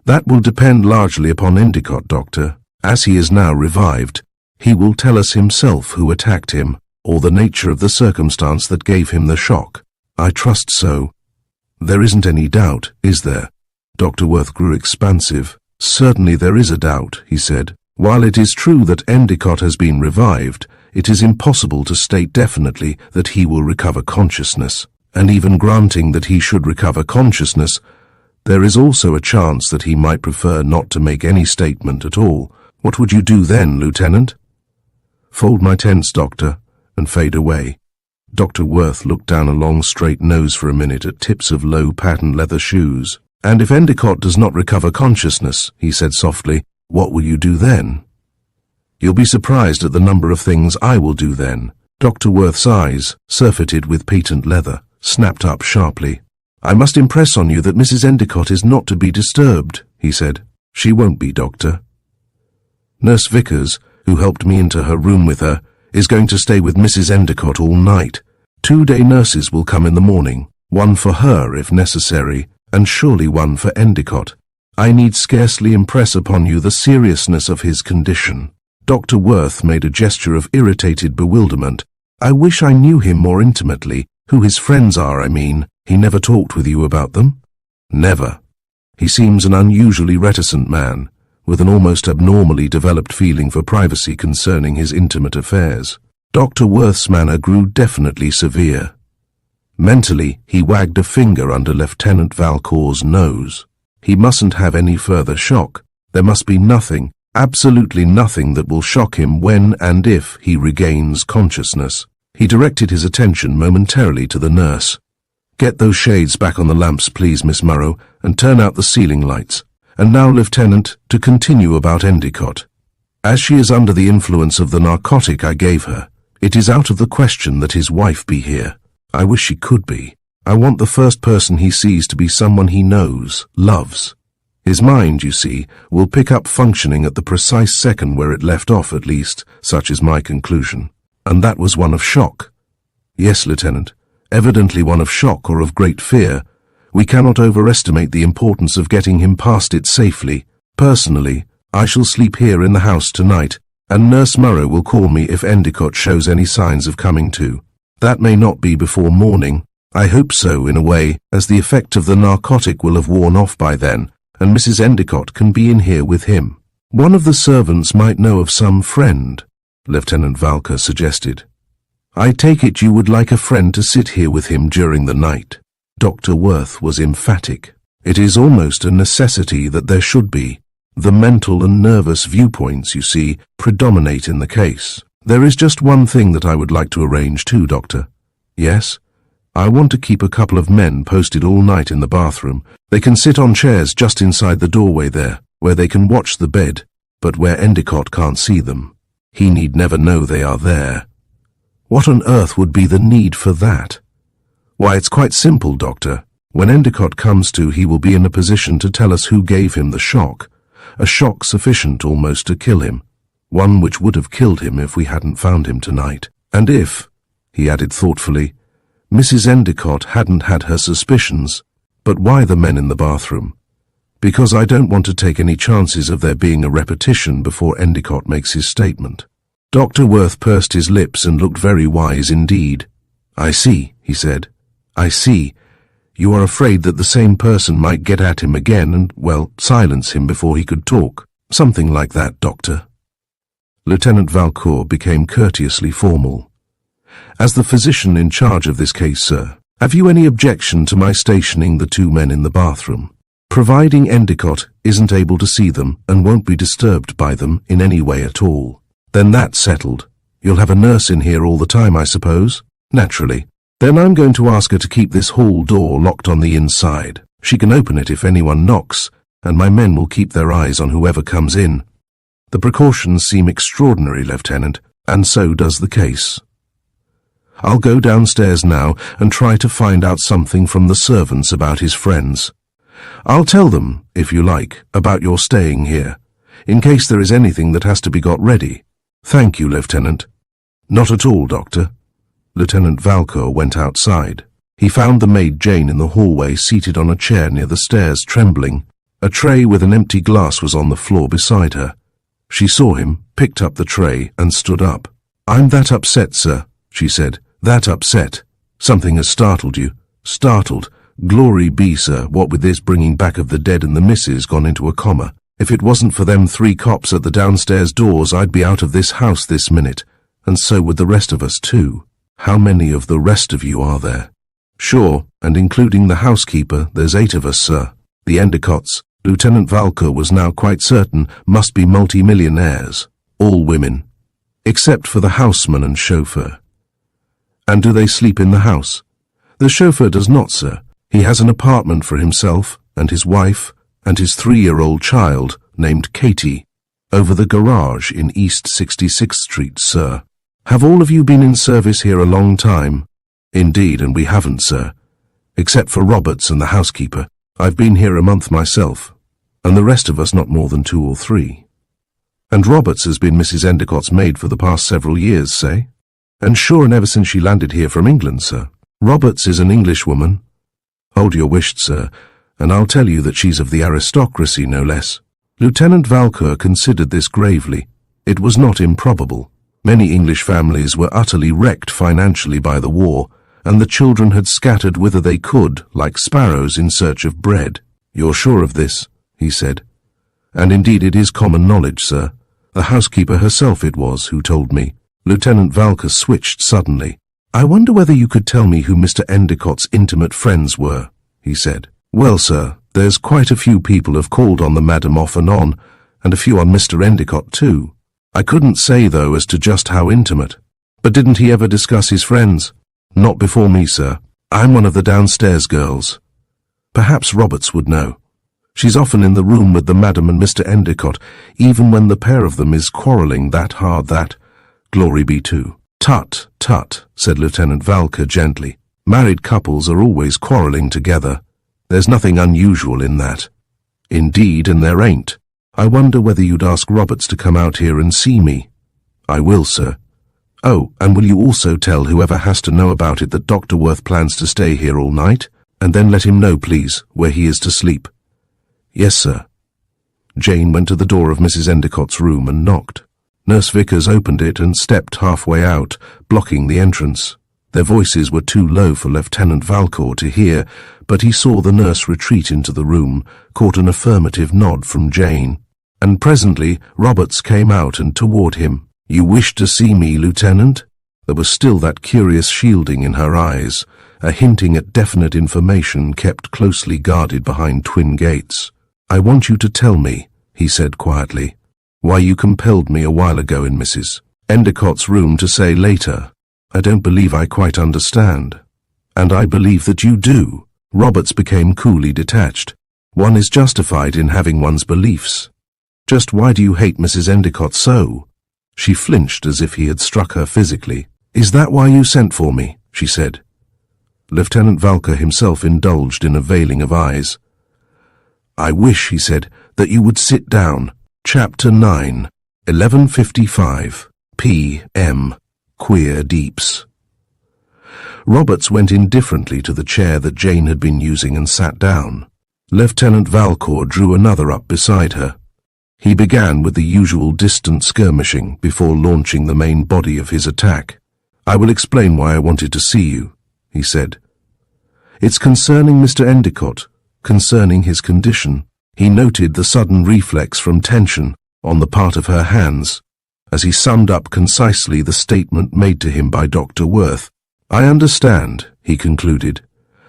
A: That will depend largely upon Endicott, Doctor. As he is now revived, he will tell us himself who attacked him, or the nature of the circumstance that gave him the shock. I trust so. There isn't any doubt, is there? Dr. Worth grew expansive. Certainly there is a doubt, he said. While it is true that Endicott has been revived, it is impossible to state definitely that he will recover consciousness. And even granting that he should recover consciousness, there is also a chance that he might prefer not to make any statement at all. What would you do then, Lieutenant? Fold my tents, Doctor, and fade away. Dr. Worth looked down a long straight nose for a minute at tips of low patterned leather shoes. And if Endicott does not recover consciousness, he said softly, what will you do then? You'll be surprised at the number of things I will do then. Dr. Worth's eyes, surfeited with patent leather, snapped up sharply. I must impress on you that Mrs. Endicott is not to be disturbed, he said. She won't be, Doctor. Nurse Vickers, who helped me into her room with her, is going to stay with Mrs. Endicott all night. 2-day nurses will come in the morning, one for her if necessary, and surely one for Endicott. I need scarcely impress upon you the seriousness of his condition. Dr. Worth made a gesture of irritated bewilderment. I wish I knew him more intimately. Who his friends are, I mean. He never talked with you about them? Never. He seems an unusually reticent man, with an almost abnormally developed feeling for privacy concerning his intimate affairs. Dr. Worth's manner grew definitely severe. Mentally, he wagged a finger under Lieutenant Valcour's nose. He mustn't have any further shock. There must be nothing, absolutely nothing that will shock him when and if he regains consciousness. He directed his attention momentarily to the nurse. Get those shades back on the lamps, please, Miss Murrow, and turn out the ceiling lights. And now, Lieutenant, to continue about Endicott. As she is under the influence of the narcotic I gave her, it is out of the question that his wife be here. I wish she could be. I want the first person he sees to be someone he knows, loves. His mind, you see, will pick up functioning at the precise second where it left off, at least, such is my conclusion. And that was one of shock. Yes, Lieutenant, evidently one of shock or of great fear. We cannot overestimate the importance of getting him past it safely. Personally, I shall sleep here in the house tonight, and Nurse Murrow will call me if Endicott shows any signs of coming to. That may not be before morning. I hope so, in a way, as the effect of the narcotic will have worn off by then, and Mrs. Endicott can be in here with him. One of the servants might know of some friend, Lieutenant Valcour suggested. I take it you would like a friend to sit here with him during the night. Dr. Worth was emphatic. It is almost a necessity that there should be. The mental and nervous viewpoints, you see, predominate in the case. There is just one thing that I would like to arrange too, Doctor. Yes? I want to keep a couple of men posted all night in the bathroom. They can sit on chairs just inside the doorway there, where they can watch the bed, but where Endicott can't see them. He need never know they are there. What on earth would be the need for that? Why, it's quite simple, Doctor. When Endicott comes to, he will be in a position to tell us who gave him the shock. A shock sufficient almost to kill him. One which would have killed him if we hadn't found him tonight. And if, he added thoughtfully, Mrs. Endicott hadn't had her suspicions. But why the men in the bathroom? because I don't want to take any chances of there being a repetition before Endicott makes his statement. Dr. Worth pursed his lips and looked very wise indeed. I see, he said. I see. You are afraid that the same person might get at him again and, well, silence him before he could talk. Something like that, Doctor. Lieutenant Valcour became courteously formal. As the physician in charge of this case, sir, have you any objection to my stationing the two men in the bathroom? Providing Endicott isn't able to see them and won't be disturbed by them in any way at all. Then that's settled. You'll have a nurse in here all the time, I suppose? Naturally. Then I'm going to ask her to keep this hall door locked on the inside. She can open it if anyone knocks, and my men will keep their eyes on whoever comes in. The precautions seem extraordinary, Lieutenant, and so does the case. I'll go downstairs now and try to find out something from the servants about his friends. I'll tell them, if you like, about your staying here, in case there is anything that has to be got ready. Thank you, Lieutenant. Not at all, Doctor. Lieutenant Valcour went outside. He found the maid Jane in the hallway seated on a chair near the stairs, trembling. A tray with an empty glass was on the floor beside her. She saw him, picked up the tray, and stood up. I'm that upset, sir, she said. That upset. Something has startled you. Startled. Glory be, sir, what with this bringing back of the dead and the missus gone into a coma. If it wasn't for them 3 cops at the downstairs doors, I'd be out of this house this minute. And so would the rest of us, too. How many of the rest of you are there? Sure, and including the housekeeper, there's 8 of us, sir. The Endicotts, Lieutenant Valcour was now quite certain, must be multi-millionaires. All women. Except for the houseman and chauffeur. And do they sleep in the house? The chauffeur does not, sir. He has an apartment for himself and his wife and his 3-year-old child, named Katie, over the garage in East 66th Street, sir. Have all of you been in service here a long time? Indeed, and we haven't, sir. Except for Roberts and the housekeeper. I've been here a month myself, and the rest of us not more than 2 or 3. And Roberts has been Mrs. Endicott's maid for the past several years, say? And sure, and ever since she landed here from England, sir. Roberts is an Englishwoman. Hold your wish, sir, and I'll tell you that she's of the aristocracy, no less. Lieutenant Valcour considered this gravely. It was not improbable. Many English families were utterly wrecked financially by the war, and the children had scattered whither they could, like sparrows in search of bread. You're sure of this? He said. And indeed it is common knowledge, sir. The housekeeper herself it was who told me. Lieutenant Valcour switched suddenly. I wonder whether you could tell me who Mr. Endicott's intimate friends were, he said. Well, sir, there's quite a few people have called on the madam off and on, and a few on Mr. Endicott too. I couldn't say, though, as to just how intimate. But didn't he ever discuss his friends? Not before me, sir. I'm one of the downstairs girls. Perhaps Roberts would know. She's often in the room with the madam and Mr. Endicott, even when the pair of them is quarrelling that hard that, glory be to. Tut, tut, said Lieutenant Valcour gently. Married couples are always quarrelling together. There's nothing unusual in that. Indeed, and there ain't. I wonder whether you'd ask Roberts to come out here and see me. I will, sir. Oh, and will you also tell whoever has to know about it that Dr. Worth plans to stay here all night, and then let him know, please, where he is to sleep? Yes, sir. Jane went to the door of Mrs. Endicott's room and knocked. Nurse Vickers opened it and stepped halfway out, blocking the entrance. Their voices were too low for Lieutenant Valcour to hear, but he saw the nurse retreat into the room, caught an affirmative nod from Jane, and presently Roberts came out and toward him. You wish to see me, Lieutenant? There was still that curious shielding in her eyes, a hinting at definite information kept closely guarded behind twin gates. I want you to tell me, he said quietly, why you compelled me a while ago in Mrs. Endicott's room to say later. I don't believe I quite understand. And I believe that you do. Roberts became coolly detached. One is justified in having one's beliefs. Just why do you hate Mrs. Endicott so? She flinched as if he had struck her physically. Is that why you sent for me? She said. Lieutenant Valcour himself indulged in a veiling of eyes. I wish, he said, that you would sit down. Chapter 9, 11:55 p.m. Queer Deeps. Roberts went indifferently to the chair that Jane had been using and sat down. Lieutenant Valcour drew another up beside her. He began with the usual distant skirmishing before launching the main body of his attack. "I will explain why I wanted to see you," he said. "It's concerning Mr. Endicott, concerning his condition." He noted the sudden reflex from tension on the part of her hands, as he summed up concisely the statement made to him by Dr. Worth. "I understand," he concluded,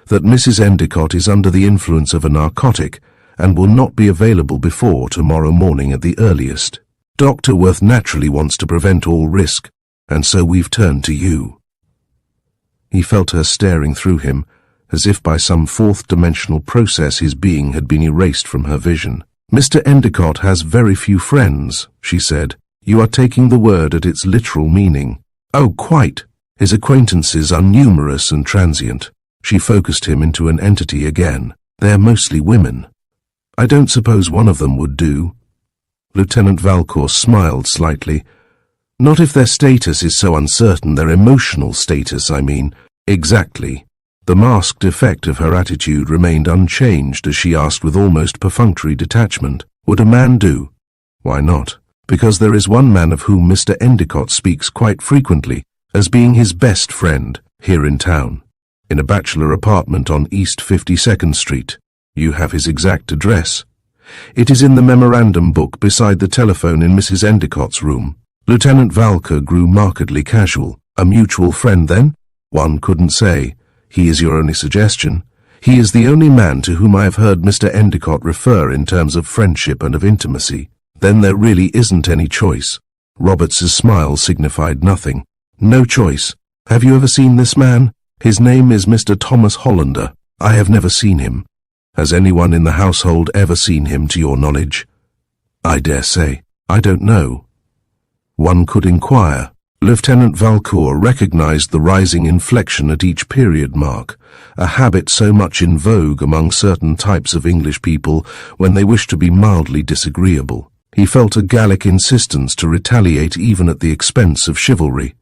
A: "that Mrs. Endicott is under the influence of a narcotic and will not be available before tomorrow morning at the earliest. Dr. Worth naturally wants to prevent all risk, and so we've turned to you." He felt her staring through him, as if by some fourth-dimensional process his being had been erased from her vision. "Mr. Endicott has very few friends," she said. "You are taking the word at its literal meaning." "Oh, quite. His acquaintances are numerous and transient." She focused him into an entity again. "They're mostly women. I don't suppose one of them would do." Lieutenant Valcour smiled slightly. "Not if their status is so uncertain, their emotional status, I mean." "Exactly." The masked effect of her attitude remained unchanged as she asked with almost perfunctory detachment, "Would a man do?" "Why not?" "Because there is one man of whom Mr. Endicott speaks quite frequently as being his best friend here in town, in a bachelor apartment on East 52nd Street. You have his exact address. It is in the memorandum book beside the telephone in Mrs. Endicott's room." Lieutenant Valcour grew markedly casual. "A mutual friend, then?" "One couldn't say. He is your only suggestion. He is the only man to whom I have heard Mr. Endicott refer in terms of friendship and of intimacy." "Then there really isn't any choice." Roberts's smile signified nothing. "No choice. Have you ever seen this man? His name is Mr. Thomas Hollander." "I have never seen him." "Has anyone in the household ever seen him, to your knowledge?" "I dare say. I don't know." "One could inquire." Lieutenant Valcour recognized the rising inflection at each period mark, a habit so much in vogue among certain types of English people when they wish to be mildly disagreeable. He felt a Gallic insistence to retaliate even at the expense of chivalry.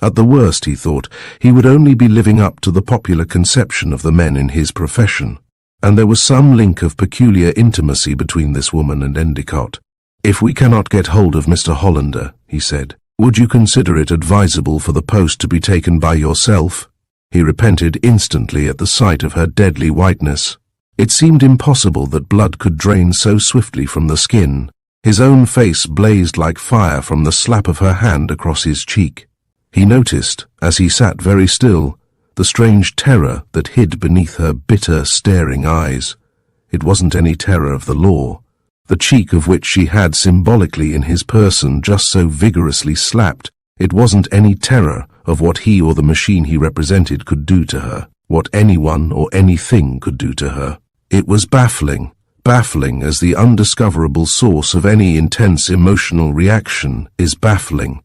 A: At the worst, he thought, he would only be living up to the popular conception of the men in his profession. And there was some link of peculiar intimacy between this woman and Endicott. "If we cannot get hold of Mr. Hollander," he said, "would you consider it advisable for the post to be taken by yourself?" He repented instantly at the sight of her deadly whiteness. It seemed impossible that blood could drain so swiftly from the skin. His own face blazed like fire from the slap of her hand across his cheek. He noticed, as he sat very still, the strange terror that hid beneath her bitter, staring eyes. It wasn't any terror of the law, the cheek of which she had symbolically in his person just so vigorously slapped. It wasn't any terror of what he or the machine he represented could do to her, what anyone or anything could do to her. It was baffling, baffling as the undiscoverable source of any intense emotional reaction is baffling.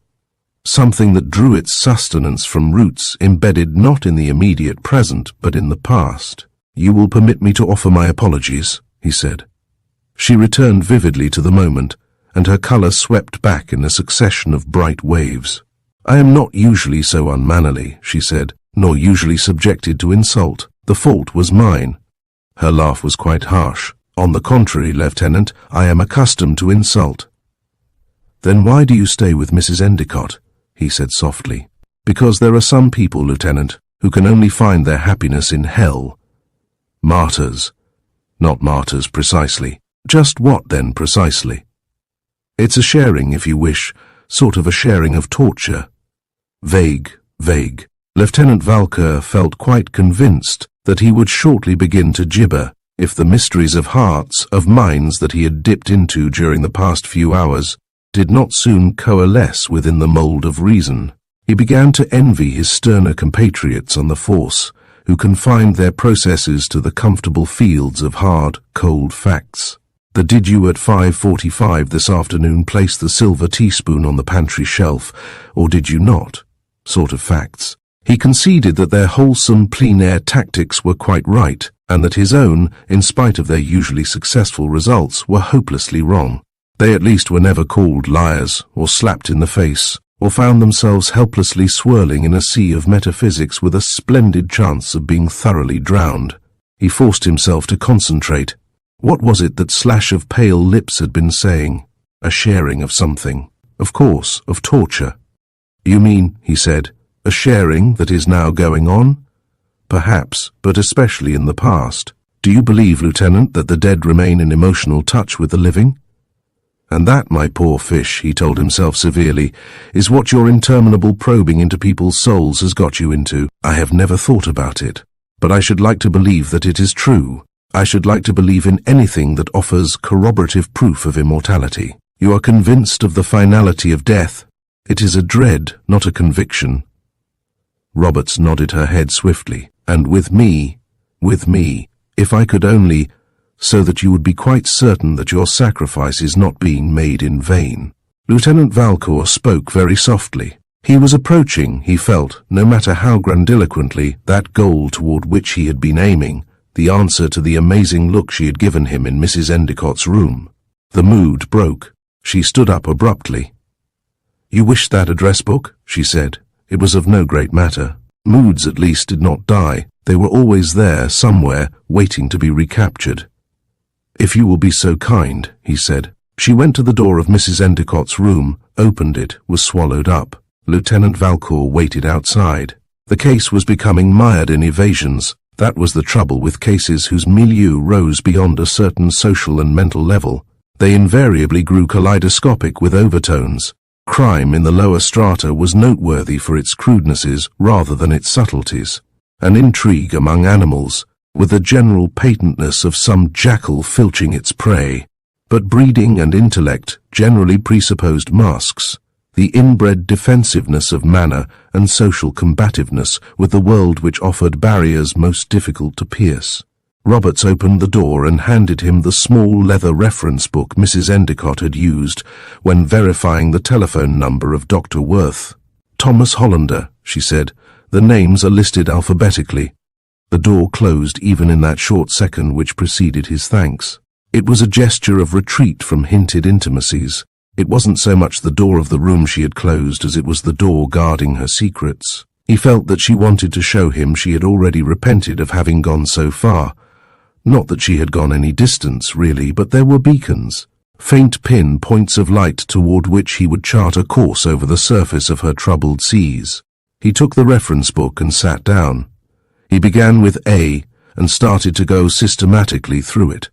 A: Something that drew its sustenance from roots embedded not in the immediate present but in the past. "You will permit me to offer my apologies," he said. She returned vividly to the moment, and her colour swept back in a succession of bright waves. "I am not usually so unmannerly," she said, "nor usually subjected to insult. The fault was mine." Her laugh was quite harsh. "On the contrary, Lieutenant, I am accustomed to insult." "Then why do you stay with Mrs. Endicott?" he said softly. "Because there are some people, Lieutenant, who can only find their happiness in hell. Martyrs." "Not martyrs, precisely." "Just what, then, precisely?" "It's a sharing, if you wish, sort of a sharing of torture." Vague, vague. Lieutenant Valcour felt quite convinced that he would shortly begin to gibber if the mysteries of hearts, of minds that he had dipped into during the past few hours, did not soon coalesce within the mould of reason. He began to envy his sterner compatriots on the force, who confined their processes to the comfortable fields of hard, cold facts. The "did you at 5:45 this afternoon place the silver teaspoon on the pantry shelf, or did you not?" sort of facts. He conceded that their wholesome plein-air tactics were quite right, and that his own, in spite of their usually successful results, were hopelessly wrong. They at least were never called liars, or slapped in the face, or found themselves helplessly swirling in a sea of metaphysics with a splendid chance of being thoroughly drowned. He forced himself to concentrate. What was it that slash of pale lips had been saying? A sharing of something. Of course, of torture. You mean, he said, a sharing that is now going on? Perhaps, but especially in the past. Do you believe, Lieutenant, that the dead remain in emotional touch with the living? And that, my poor fish, he told himself severely, is what your interminable probing into people's souls has got you into. I have never thought about it, but I should like to believe that it is true. I should like to believe in anything that offers corroborative proof of immortality. You are convinced of the finality of death. It is a dread, not a conviction. Roberts nodded her head swiftly. And with me, if I could only, so that you would be quite certain that your sacrifice is not being made in vain. Lieutenant Valcour spoke very softly. He was approaching, he felt, no matter how grandiloquently, that goal toward which he had been aiming, the answer to the amazing look she had given him in Mrs. Endicott's room. The mood broke. She stood up abruptly. You wish that address book? She said. It was of no great matter. Moods, at least, did not die. They were always there, somewhere, waiting to be recaptured. If you will be so kind, he said. She went to the door of Mrs. Endicott's room, opened it, was swallowed up. Lieutenant Valcour waited outside. The case was becoming mired in evasions. That was the trouble with cases whose milieu rose beyond a certain social and mental level. They invariably grew kaleidoscopic with overtones. Crime in the lower strata was noteworthy for its crudenesses rather than its subtleties. An intrigue among animals, with the general patentness of some jackal filching its prey. But breeding and intellect generally presupposed masks, the inbred defensiveness of manner and social combativeness with the world which offered barriers most difficult to pierce. Roberts opened the door and handed him the small leather reference book Mrs. Endicott had used when verifying the telephone number of Dr. Worth. Thomas Hollander, she said. The names are listed alphabetically. The door closed even in that short second which preceded his thanks. It was a gesture of retreat from hinted intimacies. It wasn't so much the door of the room she had closed as it was the door guarding her secrets. He felt that she wanted to show him she had already repented of having gone so far. Not that she had gone any distance, really, but there were beacons, faint pin points of light toward which he would chart a course over the surface of her troubled seas. He took the reference book and sat down. He began with A and started to go systematically through it.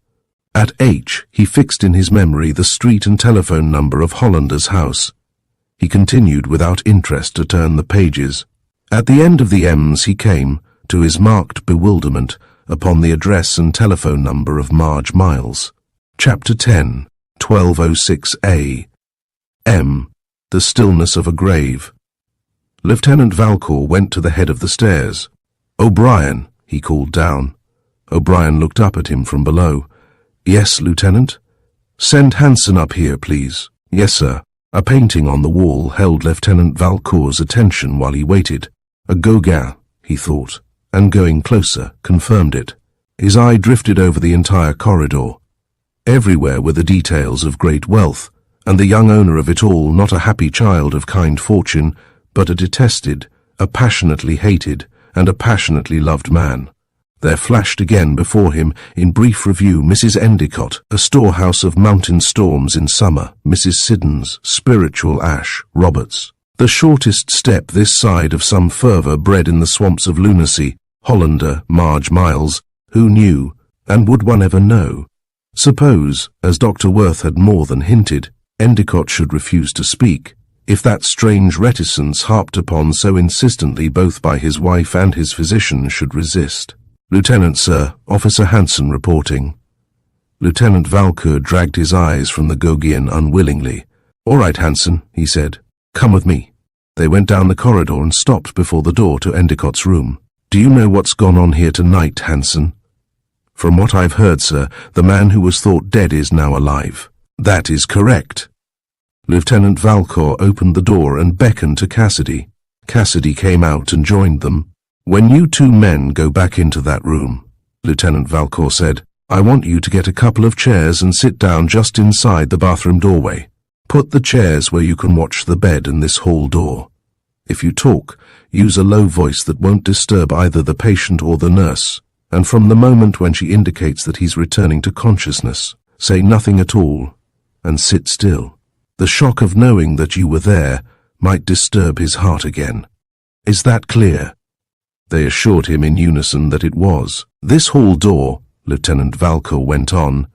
A: At H, he fixed in his memory the street and telephone number of Hollander's house. He continued without interest to turn the pages. At the end of the M's he came, to his marked bewilderment, upon the address and telephone number of Marge Miles. Chapter 10, 1206A. M. The stillness of a grave. Lieutenant Valcour went to the head of the stairs. O'Brien, he called down. O'Brien looked up at him from below. Yes, Lieutenant? Send Hanson up here, please. Yes, sir. A painting on the wall held Lieutenant Valcour's attention while he waited. A Gauguin, he thought, and going closer, confirmed it. His eye drifted over the entire corridor. Everywhere were the details of great wealth, and the young owner of it all not a happy child of kind fortune, but a detested, a passionately hated, and a passionately loved man. There flashed again before him, in brief review, Mrs. Endicott, a storehouse of mountain storms in summer, Mrs. Siddons, spiritual ash, Roberts. The shortest step this side of some fervour bred in the swamps of lunacy, Hollander, Marge Miles, who knew, and would one ever know? Suppose, as Dr. Worth had more than hinted, Endicott should refuse to speak. If that strange reticence harped upon so insistently both by his wife and his physician should resist. Lieutenant, sir, Officer Hanson reporting. Lieutenant Valcour dragged his eyes from the Gauguin unwillingly. All right, Hanson, he said. Come with me. They went down the corridor and stopped before the door to Endicott's room. Do you know what's gone on here tonight, Hanson? From what I've heard, sir, the man who was thought dead is now alive. That is correct. Lieutenant Valcour opened the door and beckoned to Cassidy. Cassidy came out and joined them. When you two men go back into that room, Lieutenant Valcour said, I want you to get a couple of chairs and sit down just inside the bathroom doorway. Put the chairs where you can watch the bed and this hall door. If you talk, use a low voice that won't disturb either the patient or the nurse. and from the moment when she indicates that he's returning to consciousness, say nothing at all, and sit still. The shock of knowing that you were there might disturb his heart again. Is that clear? They assured him in unison that it was. This hall door, Lieutenant Valcour went on,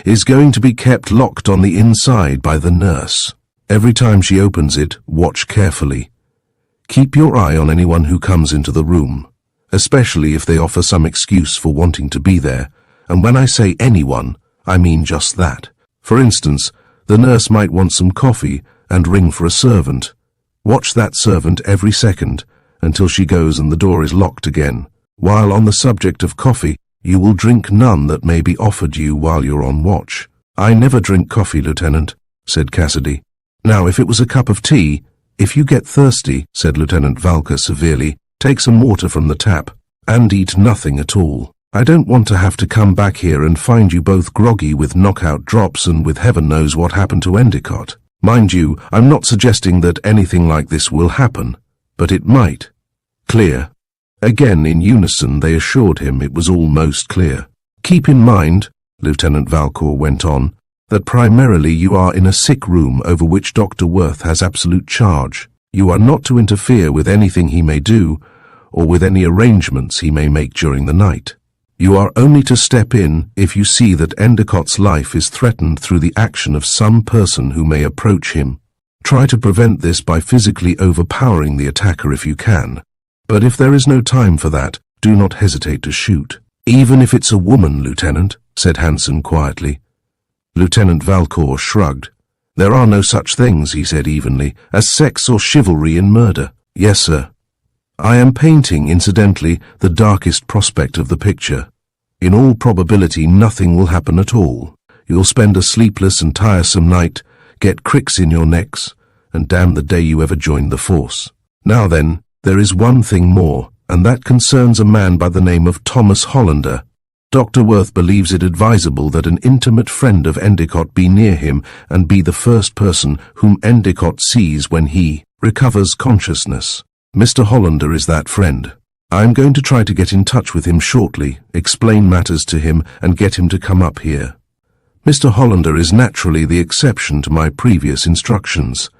A: is going to be kept locked on the inside by the nurse. Every time she opens it, watch carefully. Keep your eye on anyone who comes into the room, especially if they offer some excuse for wanting to be there, and when I say anyone, I mean just that. For instance, the nurse might want some coffee and ring for a servant. Watch that servant every second until she goes and the door is locked again. While on the subject of coffee, you will drink none that may be offered you while you're on watch. I never drink coffee, Lieutenant, said Cassidy. Now, if it was a cup of tea, if you get thirsty, said Lieutenant Valcour severely, take some water from the tap, and eat nothing at all. I don't want to have to come back here and find you both groggy with knockout drops and with heaven knows what happened to Endicott. Mind you, I'm not suggesting that anything like this will happen, but it might. Clear? Again, in unison, they assured him it was almost clear. Keep in mind, Lieutenant Valcour went on, that primarily you are in a sick room over which Dr. Worth has absolute charge. You are not to interfere with anything he may do, or with any arrangements he may make during the night. You are only to step in if you see that Endicott's life is threatened through the action of some person who may approach him. Try to prevent this by physically overpowering the attacker if you can. But if there is no time for that, do not hesitate to shoot. Even if it's a woman, Lieutenant, said Hansen quietly. Lieutenant Valcour shrugged. There are no such things, he said evenly, as sex or chivalry in murder. Yes, sir. I am painting, incidentally, the darkest prospect of the picture. In all probability, nothing will happen at all. You'll spend a sleepless and tiresome night, get cricks in your necks, and damn the day you ever joined the force. Now then, there is one thing more, and that concerns a man by the name of Thomas Hollander. Dr. Worth believes it advisable that an intimate friend of Endicott be near him and be the first person whom Endicott sees when he recovers consciousness. Mr. Hollander is that friend. I am going to try to get in touch with him shortly, explain matters to him, and get him to come up here. Mr. Hollander is naturally the exception to my previous instructions.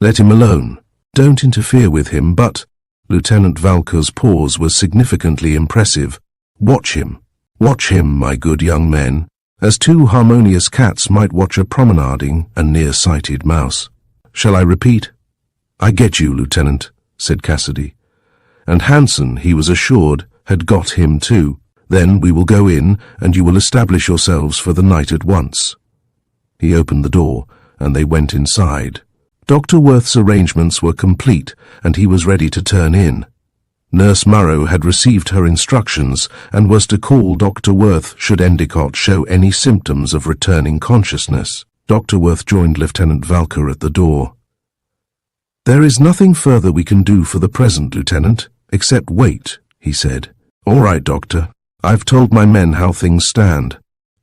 A: Let him alone. Don't interfere with him, but— Lieutenant Valcour's pause was significantly impressive. Watch him. Watch him, my good young men, as two harmonious cats might watch a promenading and near-sighted mouse. Shall I repeat? I get you, Lieutenant, said Cassidy. And Hansen, he was assured, had got him too. Then we will go in, and you will establish yourselves for the night at once. He opened the door, and they went inside. Dr. Worth's arrangements were complete, and he was ready to turn in. Nurse Murrow had received her instructions and was to call Dr. Worth should Endicott show any symptoms of returning consciousness. Dr. Worth joined Lieutenant Valcour at the door. There is nothing further we can do for the present, Lieutenant, except wait, he said. All right, Doctor. I've told my men how things stand.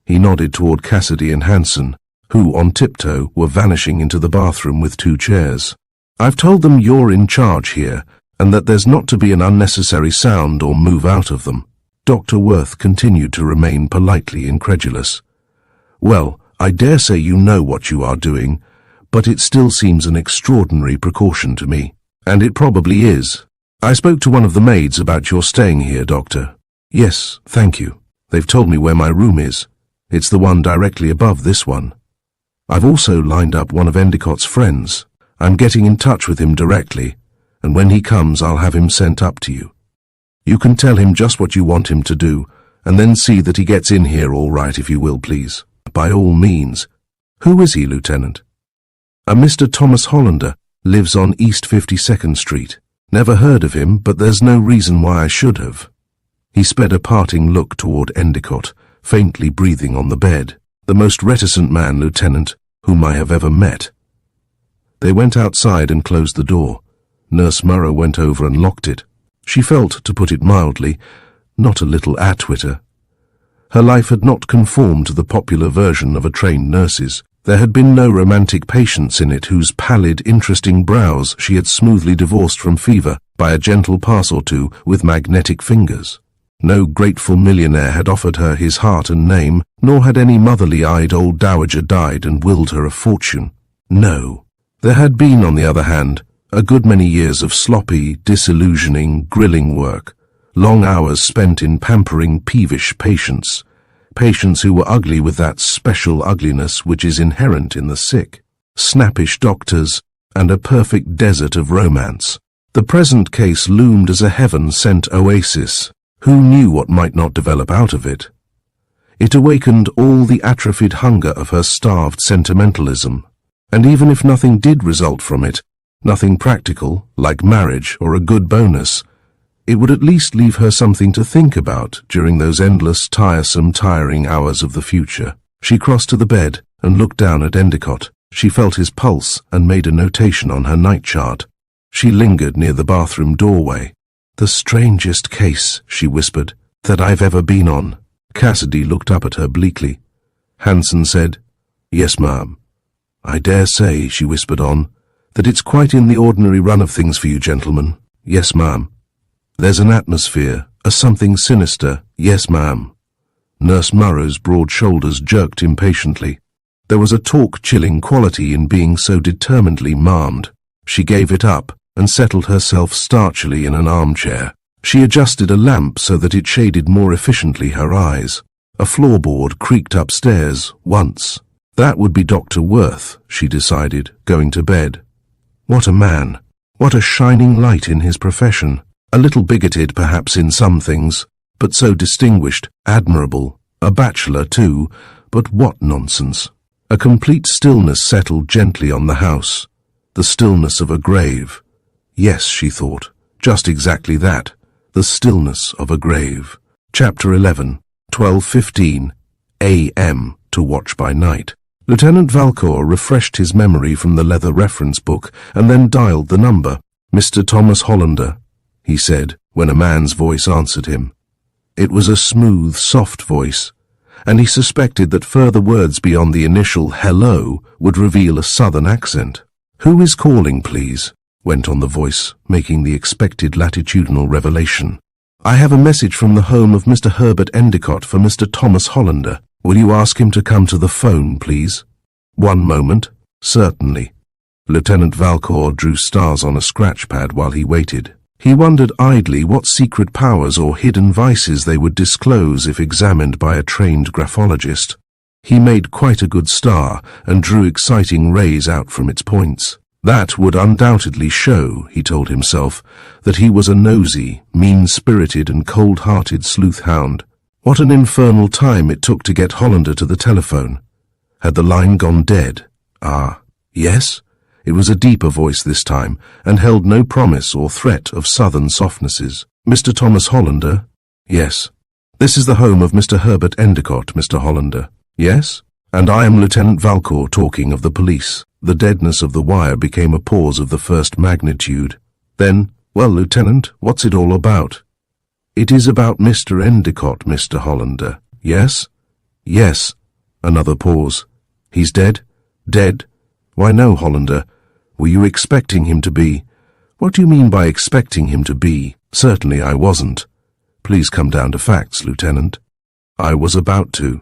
A: He nodded toward Cassidy and Hansen, who, on tiptoe, were vanishing into the bathroom with 2 chairs. I've told them you're in charge here, and that there's not to be an unnecessary sound or move out of them. Dr. Worth continued to remain politely incredulous. Well, I dare say you know what you are doing, but it still seems an extraordinary precaution to me. And it probably is. I spoke to one of the maids about your staying here, Doctor. Yes, thank you. They've told me where my room is. It's the one directly above this one. I've also lined up one of Endicott's friends. I'm getting in touch with him directly, and when he comes I'll have him sent up to you. You can tell him just what you want him to do, and then see that he gets in here all right if you will, please. By all means. Who is he, Lieutenant? A Mr. Thomas Hollander, lives on East 52nd Street. Never heard of him, but there's no reason why I should have. He sped a parting look toward Endicott, faintly breathing on the bed. The most reticent man, Lieutenant, whom I have ever met. They went outside and closed the door. Nurse Murrow went over and locked it. She felt, to put it mildly, not a little atwitter. Her life had not conformed to the popular version of a trained nurse's. There had been no romantic patients in it whose pallid, interesting brows she had smoothly divorced from fever by a gentle pass or two with magnetic fingers. No grateful millionaire had offered her his heart and name, nor had any motherly-eyed old dowager died and willed her a fortune. No. There had been, on the other hand, a good many years of sloppy, disillusioning, grilling work, long hours spent in pampering peevish patients who were ugly with that special ugliness which is inherent in the sick, snappish doctors, and a perfect desert of romance. The present case loomed as a heaven-sent oasis. Who knew what might not develop out of it? It awakened all the atrophied hunger of her starved sentimentalism, and even if nothing did result from it, nothing practical, like marriage or a good bonus, it would at least leave her something to think about during those endless, tiring hours of the future. She crossed to the bed and looked down at Endicott. She felt his pulse and made a notation on her night chart. She lingered near the bathroom doorway. "The strangest case," she whispered, "that I've ever been on." Cassidy looked up at her bleakly. Hanson said, "Yes, ma'am." "I dare say," she whispered on, "that it's quite in the ordinary run of things for you gentlemen." "Yes, ma'am." "There's an atmosphere, a something sinister." "Yes, ma'am." Nurse Murrow's broad shoulders jerked impatiently. There was a talk-chilling quality in being so determinedly ma'amed. She gave it up and settled herself starchily in an armchair. She adjusted a lamp so that it shaded more efficiently her eyes. A floorboard creaked upstairs once. That would be Dr. Worth, she decided, going to bed. What a man! What a shining light in his profession! A little bigoted perhaps in some things, but so distinguished, admirable. A bachelor too, but what nonsense! A complete stillness settled gently on the house. The stillness of a grave. Yes, she thought, just exactly that, the stillness of a grave. Chapter 11, 12:15 a.m. to watch by night. Lieutenant Valcour refreshed his memory from the leather reference book and then dialed the number. "Mr. Thomas Hollander," he said, when a man's voice answered him. It was a smooth, soft voice, and he suspected that further words beyond the initial hello would reveal a southern accent. "Who is calling, please?" went on the voice, making the expected latitudinal revelation. "I have a message from the home of Mr. Herbert Endicott for Mr. Thomas Hollander. Will you ask him to come to the phone, please?" "One moment." "Certainly." Lieutenant Valcour drew stars on a scratch pad while he waited. He wondered idly what secret powers or hidden vices they would disclose if examined by a trained graphologist. He made quite a good star and drew exciting rays out from its points. That would undoubtedly show, he told himself, that he was a nosy, mean-spirited and cold-hearted sleuth-hound. What an infernal time it took to get Hollander to the telephone. Had the line gone dead? Ah, yes? It was a deeper voice this time, and held no promise or threat of southern softnesses. "Mr. Thomas Hollander?" "Yes." "This is the home of Mr. Herbert Endicott, Mr. Hollander." "Yes?" "And I am Lieutenant Valcour talking of the police." The deadness of the wire became a pause of the first magnitude. Then, "Well, Lieutenant, what's it all about?" "It is about Mr. Endicott, Mr. Hollander." "Yes?" "Yes." Another pause. "He's dead?" "Dead?" "Why no, Hollander. Were you expecting him to be?" "What do you mean by expecting him to be?" "Certainly I wasn't." "Please come down to facts, Lieutenant." "I was about to.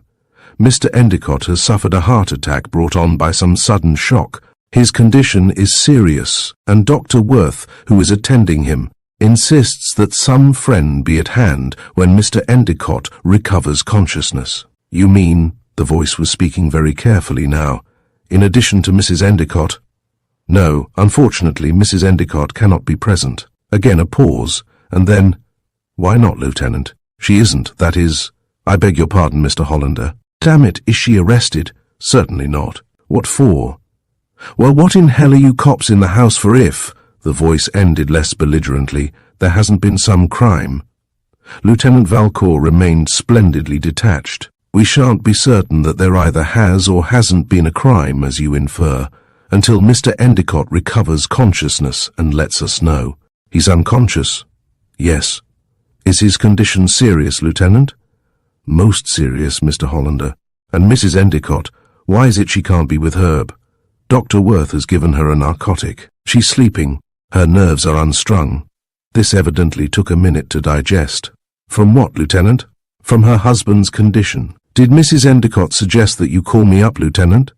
A: Mr. Endicott has suffered a heart attack brought on by some sudden shock. His condition is serious, and Dr. Worth, who is attending him, insists that some friend be at hand when Mr. Endicott recovers consciousness." "You mean," the voice was speaking very carefully now, "in addition to Mrs. Endicott?" "No, unfortunately Mrs. Endicott cannot be present." Again a pause, and then, "Why not, Lieutenant? She isn't, that is—" "I beg your pardon, Mr. Hollander." "Damn it, is she arrested?" "Certainly not." "What for?" "Well, what in hell are you cops in the house for if," the voice ended less belligerently, "there hasn't been some crime?" Lieutenant Valcour remained splendidly detached. "We shan't be certain that there either has or hasn't been a crime, as you infer, until Mr. Endicott recovers consciousness and lets us know." "He's unconscious?" "Yes." "Is his condition serious, Lieutenant?" "Most serious, Mr. Hollander. And Mrs. Endicott, why is it she can't be with Herb?" "Dr. Worth has given her a narcotic. She's sleeping. Her nerves are unstrung." This evidently took a minute to digest. From what, Lieutenant? From her husband's condition. Did Mrs. Endicott suggest that you call me up, Lieutenant?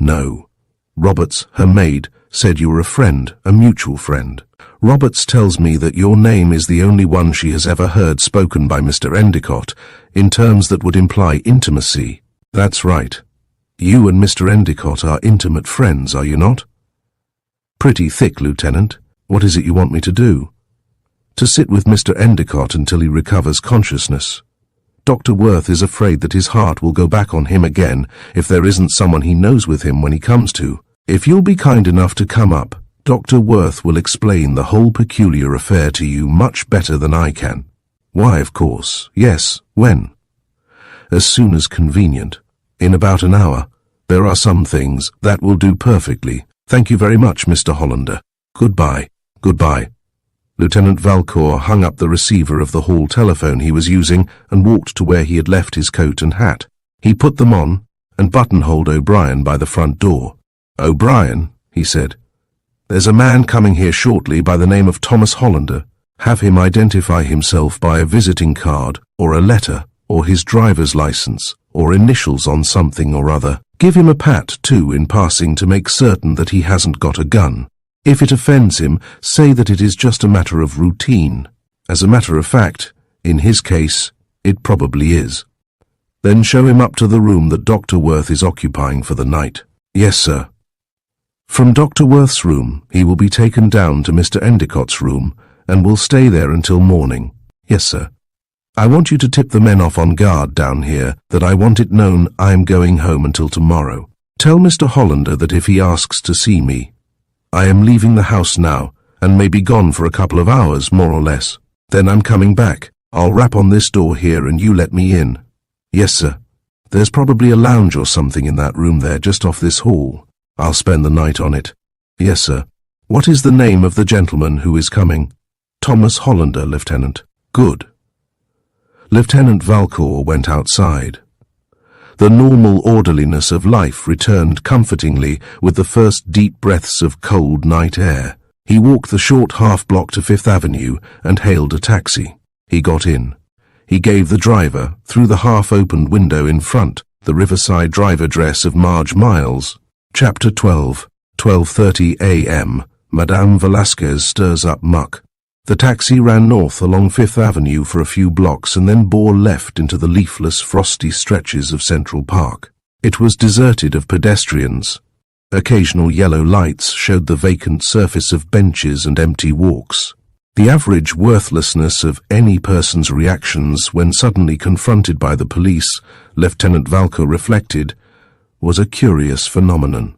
A: No. Roberts, her maid, said you were a friend, a mutual friend. Roberts tells me that your name is the only one she has ever heard spoken by Mr. Endicott, in terms that would imply intimacy. That's right. You and Mr. Endicott are intimate friends, are you not? Pretty thick, Lieutenant. What is it you want me to do? To sit with Mr. Endicott until he recovers consciousness. Dr. Worth is afraid that his heart will go back on him again if there isn't someone he knows with him when he comes to. If you'll be kind enough to come up, Dr. Worth will explain the whole peculiar affair to you much better than I can. Why, of course. Yes. When? As soon as convenient. In about an hour. There are some things that will do perfectly. Thank you very much, Mr. Hollander. Goodbye. Goodbye. Lieutenant Valcour hung up the receiver of the hall telephone he was using and walked to where he had left his coat and hat. He put them on and buttonholed O'Brien by the front door. O'Brien, he said, there's a man coming here shortly by the name of Thomas Hollander. Have him identify himself by a visiting card or a letter or his driver's license or initials on something or other. Give him a pat, too, in passing to make certain that he hasn't got a gun. If it offends him, say that it is just a matter of routine. As a matter of fact, in his case, it probably is. Then show him up to the room that Dr. Worth is occupying for the night. Yes, sir. From Dr. Worth's room, he will be taken down to Mr. Endicott's room, and will stay there until morning. Yes, sir. I want you to tip the men off on guard down here that I want it known I am going home until tomorrow. Tell Mr. Hollander that if he asks to see me, I am leaving the house now, and may be gone for a couple of hours, more or less. Then I'm coming back. I'll rap on this door here and you let me in. Yes, sir. There's probably a lounge or something in that room there just off this hall. I'll spend the night on it. Yes, sir. What is the name of the gentleman who is coming? Thomas Hollander, Lieutenant. Good. Lieutenant Valcour went outside. The normal orderliness of life returned comfortingly with the first deep breaths of cold night air. He walked the short half-block to Fifth Avenue and hailed a taxi. He got in. He gave the driver, through the half-opened window in front, the Riverside Drive address of Marge Miles. Chapter 12, 12:30 a.m. Madame Velasquez stirs up muck. The taxi ran north along Fifth Avenue for a few blocks and then bore left into the leafless, frosty stretches of Central Park. It was deserted of pedestrians. Occasional yellow lights showed the vacant surface of benches and empty walks. The average worthlessness of any person's reactions when suddenly confronted by the police, Lieutenant Valcour reflected, was a curious phenomenon.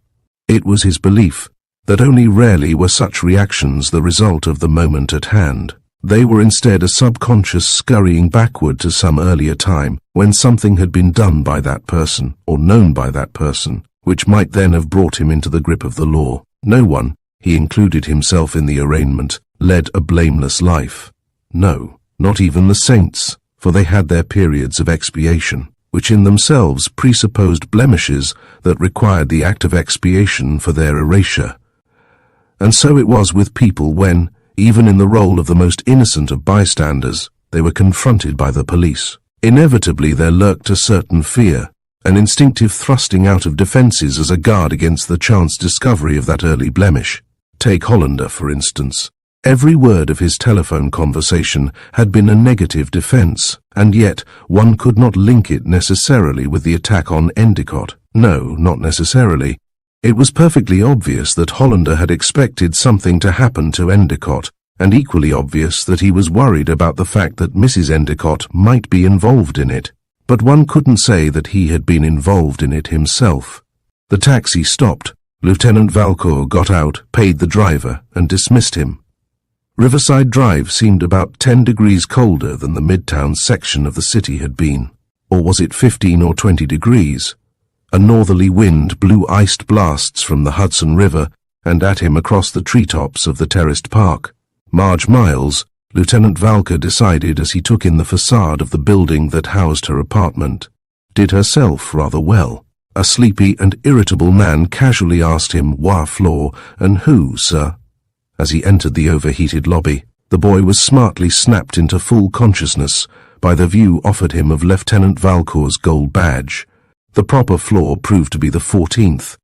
A: It was his belief that only rarely were such reactions the result of the moment at hand. They were instead a subconscious scurrying backward to some earlier time when something had been done by that person or known by that person, which might then have brought him into the grip of the law. No one, he included himself in the arraignment, led a blameless life. No, not even the saints, for they had their periods of expiation, which in themselves presupposed blemishes that required the act of expiation for their erasure. And so it was with people when, even in the role of the most innocent of bystanders, they were confronted by the police. Inevitably there lurked a certain fear, an instinctive thrusting out of defences as a guard against the chance discovery of that early blemish. Take Hollander, for instance. Every word of his telephone conversation had been a negative defence, and yet one could not link it necessarily with the attack on Endicott. No, not necessarily. It was perfectly obvious that Hollander had expected something to happen to Endicott, and equally obvious that he was worried about the fact that Mrs. Endicott might be involved in it. But one couldn't say that he had been involved in it himself. The taxi stopped. Lieutenant Valcour got out, paid the driver, and dismissed him. Riverside Drive seemed about 10 degrees colder than the Midtown section of the city had been. Or was it 15 or 20 degrees? A northerly wind blew iced blasts from the Hudson River and at him across the treetops of the terraced park. Marge Miles, Lieutenant Valcour decided as he took in the facade of the building that housed her apartment, did herself rather well. A sleepy and irritable man casually asked him, "Wah floor, and who, sir?" as he entered the overheated lobby. The boy was smartly snapped into full consciousness by the view offered him of Lieutenant Valcour's gold badge. The proper floor proved to be the 14th.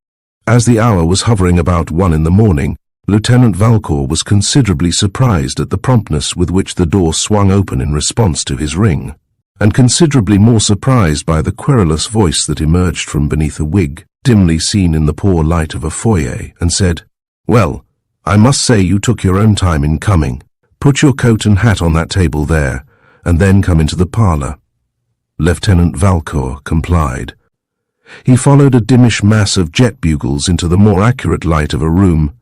A: As the hour was hovering about 1 in the morning, Lieutenant Valcour was considerably surprised at the promptness with which the door swung open in response to his ring, and considerably more surprised by the querulous voice that emerged from beneath a wig, dimly seen in the poor light of a foyer, and said, "Well, I must say you took your own time in coming. Put your coat and hat on that table there, and then come into the parlour." Lieutenant Valcour complied. He followed a dimmish mass of jet bugles into the more accurate light of a room,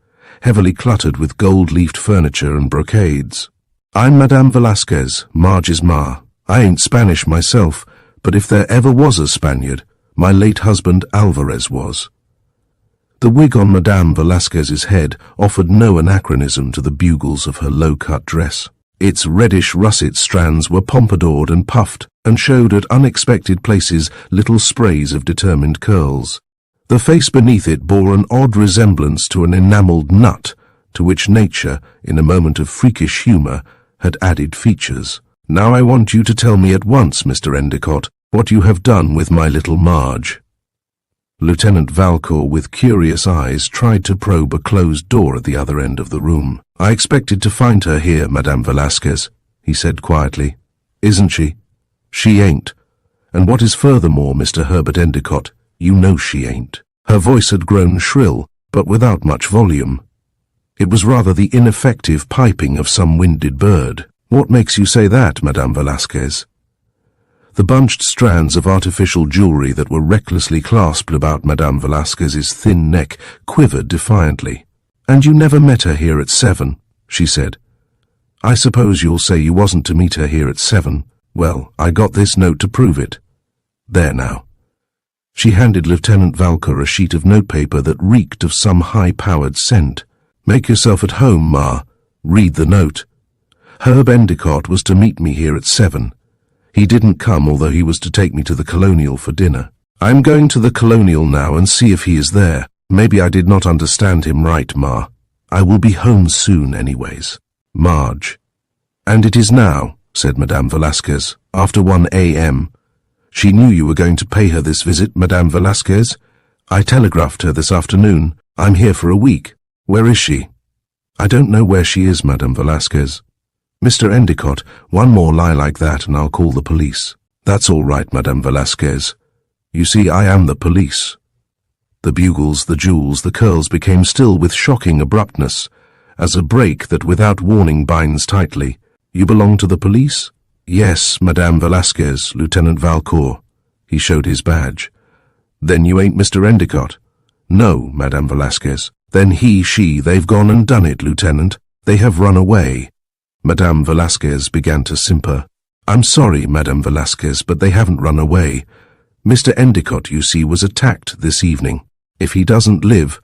A: heavily cluttered with gold-leafed furniture and brocades. "I'm Madame Velasquez, Marge's ma. I ain't Spanish myself, but if there ever was a Spaniard, my late husband Alvarez was." The wig on Madame Velasquez's head offered no anachronism to the bugles of her low-cut dress. Its reddish russet strands were pompadoured and puffed, and showed at unexpected places little sprays of determined curls. The face beneath it bore an odd resemblance to an enamelled nut, to which nature, in a moment of freakish humour, had added features. "Now I want you to tell me at once, Mr. Endicott, what you have done with my little Marge." Lieutenant Valcour, with curious eyes, tried to probe a closed door at the other end of the room. "I expected to find her here, Madame Velasquez," he said quietly. "Isn't she?" "She ain't. And what is furthermore, Mr. Herbert Endicott, you know she ain't." Her voice had grown shrill, but without much volume. It was rather the ineffective piping of some winded bird. "What makes you say that, Madame Velasquez?" The bunched strands of artificial jewellery that were recklessly clasped about Madame Velasquez's thin neck quivered defiantly. "And you never met her here at 7, she said. "I suppose you'll say you wasn't to meet her here at 7. Well, I got this note to prove it. There now." She handed Lieutenant Valcour a sheet of notepaper that reeked of some high-powered scent. "Make yourself at home, Ma. Read the note. Herb Endicott was to meet me here at 7. He didn't come, although he was to take me to the Colonial for dinner. I'm going to the Colonial now and see if he is there. Maybe I did not understand him right, Ma. I will be home soon anyways. Marge." "And it is now," said Madame Velasquez, "after 1 a.m. She knew you were going to pay her this visit, Madame Velasquez. I telegraphed her this afternoon. I'm here for a week. Where is she?" "I don't know where she is, Madame Velasquez." "Mr. Endicott, one more lie like that and I'll call the police." "That's all right, Madame Velasquez. You see, I am the police." The bugles, the jewels, the curls became still with shocking abruptness, as a break that without warning binds tightly. "You belong to the police?" "Yes, Madame Velasquez, Lieutenant Valcour." He showed his badge. "Then you ain't Mr. Endicott?" "No, Madame Velasquez." "Then he, she, they've gone and done it, Lieutenant. They have run away." Madame Velasquez began to simper. "I'm sorry, Madame Velasquez, but they haven't run away. Mr. Endicott, you see, was attacked this evening. If he doesn't live,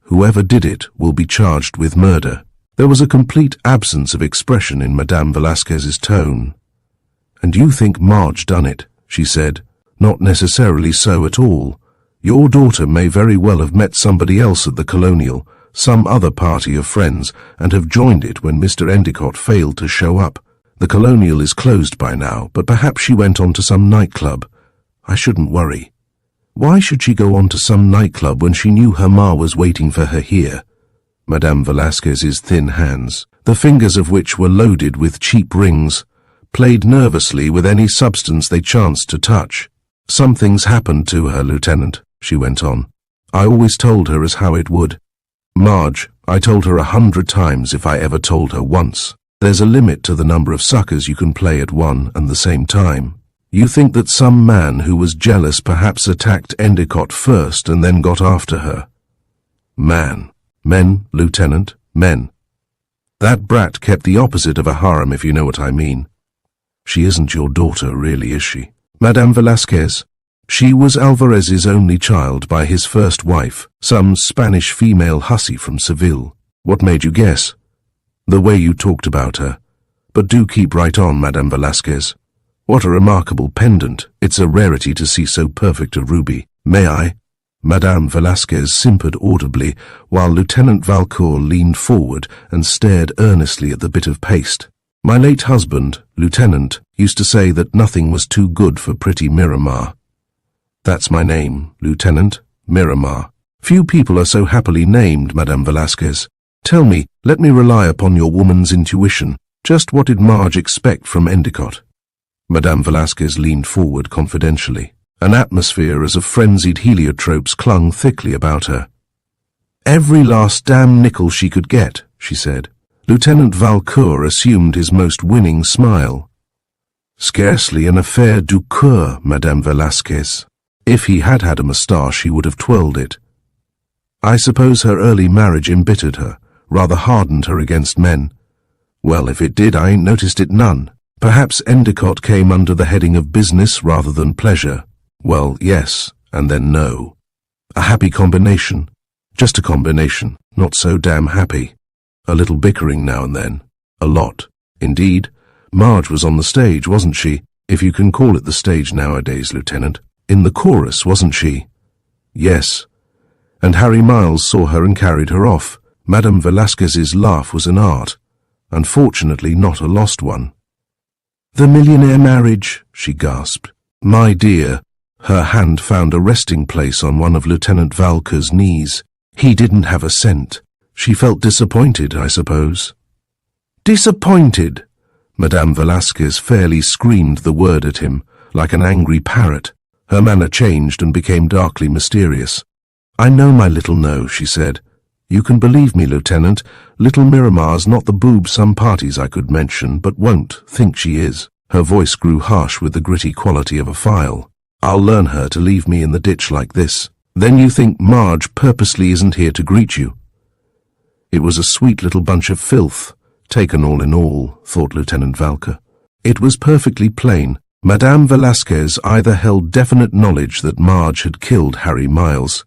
A: whoever did it will be charged with murder." There was a complete absence of expression in Madame Velasquez's tone. "And you think Marge done it?" she said. "Not necessarily so at all. Your daughter may very well have met somebody else at the Colonial, some other party of friends, and have joined it when Mr. Endicott failed to show up. The Colonial is closed by now, but perhaps she went on to some nightclub. I shouldn't worry. Why should she go on to some nightclub when she knew her ma was waiting for her here?" Madame Velasquez's thin hands, the fingers of which were loaded with cheap rings, played nervously with any substance they chanced to touch. "Something's happened to her, Lieutenant," she went on. "I always told her as how it would. Marge, I told her 100 times if I ever told her once. There's a limit to the number of suckers you can play at one and the same time. You think that some man who was jealous perhaps attacked Endicott first and then got after her. Man. Men, Lieutenant, men. That brat kept the opposite of a harem, if you know what I mean. She isn't your daughter, really, is she? Madame Velasquez? She was Alvarez's only child by his first wife, some Spanish female hussy from Seville. What made you guess? The way you talked about her. But do keep right on, Madame Velasquez. What a remarkable pendant. It's a rarity to see so perfect a ruby. May I? Madame Velasquez simpered audibly, while Lieutenant Valcour leaned forward and stared earnestly at the bit of paste. My late husband, Lieutenant, used to say that nothing was too good for pretty Miramar. That's my name, Lieutenant, Miramar. Few people are so happily named, Madame Velasquez. Tell me, let me rely upon your woman's intuition. Just what did Marge expect from Endicott? Madame Velasquez leaned forward confidentially. An atmosphere as of frenzied heliotropes clung thickly about her. Every last damn nickel she could get, she said. Lieutenant Valcour assumed his most winning smile. Scarcely an affaire du cœur, Madame Velasquez. If he had had a moustache, he would have twirled it. I suppose her early marriage embittered her, rather hardened her against men. Well, if it did, I ain't noticed it none. Perhaps Endicott came under the heading of business rather than pleasure. Well, yes, and then no. A happy combination. Just a combination, not so damn happy. A little bickering now and then. A lot. Indeed, Marge was on the stage, wasn't she? If you can call it the stage nowadays, Lieutenant. In the chorus, wasn't she? Yes. And Harry Miles saw her and carried her off. Madame Velasquez's laugh was an art. Unfortunately, not a lost one. The millionaire marriage, she gasped. My dear. Her hand found a resting place on one of Lieutenant Valcour's knees. He didn't have a cent. She felt disappointed, I suppose. Disappointed! Madame Velasquez fairly screamed the word at him, like an angry parrot. Her manner changed and became darkly mysterious. I know, my little no, she said. You can believe me, Lieutenant. Little Miramar's not the boob some parties I could mention, but won't think she is. Her voice grew harsh with the gritty quality of a file. I'll learn her to leave me in the ditch like this. Then you think Marge purposely isn't here to greet you? It was a sweet little bunch of filth, taken all in all, thought Lieutenant Valcour. It was perfectly plain. Madame Velasquez either held definite knowledge that Marge had killed Harry Miles,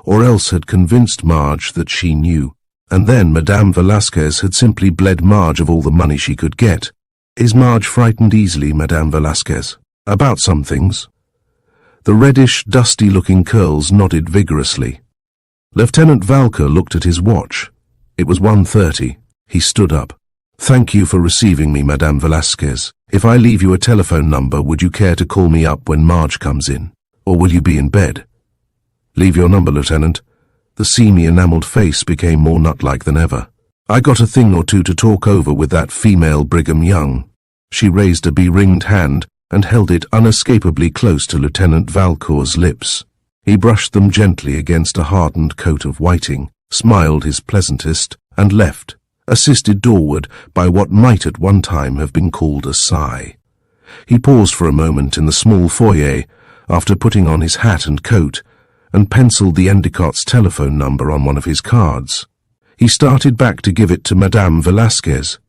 A: or else had convinced Marge that she knew, and then Madame Velasquez had simply bled Marge of all the money she could get. Is Marge frightened easily, Madame Velasquez? About some things? The reddish, dusty-looking curls nodded vigorously. Lieutenant Valcour looked at his watch. It was 1:30. He stood up. Thank you for receiving me, Madame Velasquez. If I leave you a telephone number, would you care to call me up when Marge comes in? Or will you be in bed? Leave your number, Lieutenant. The seamy enamelled face became more nut-like than ever. I got a thing or two to talk over with that female Brigham Young. She raised a be-ringed hand and held it unescapably close to Lieutenant Valcour's lips. He brushed them gently against a hardened coat of whiting, smiled his pleasantest, and left, assisted doorward by what might at one time have been called a sigh. He paused for a moment in the small foyer, after putting on his hat and coat, and penciled the Endicott's telephone number on one of his cards. He started back to give it to Madame Velasquez.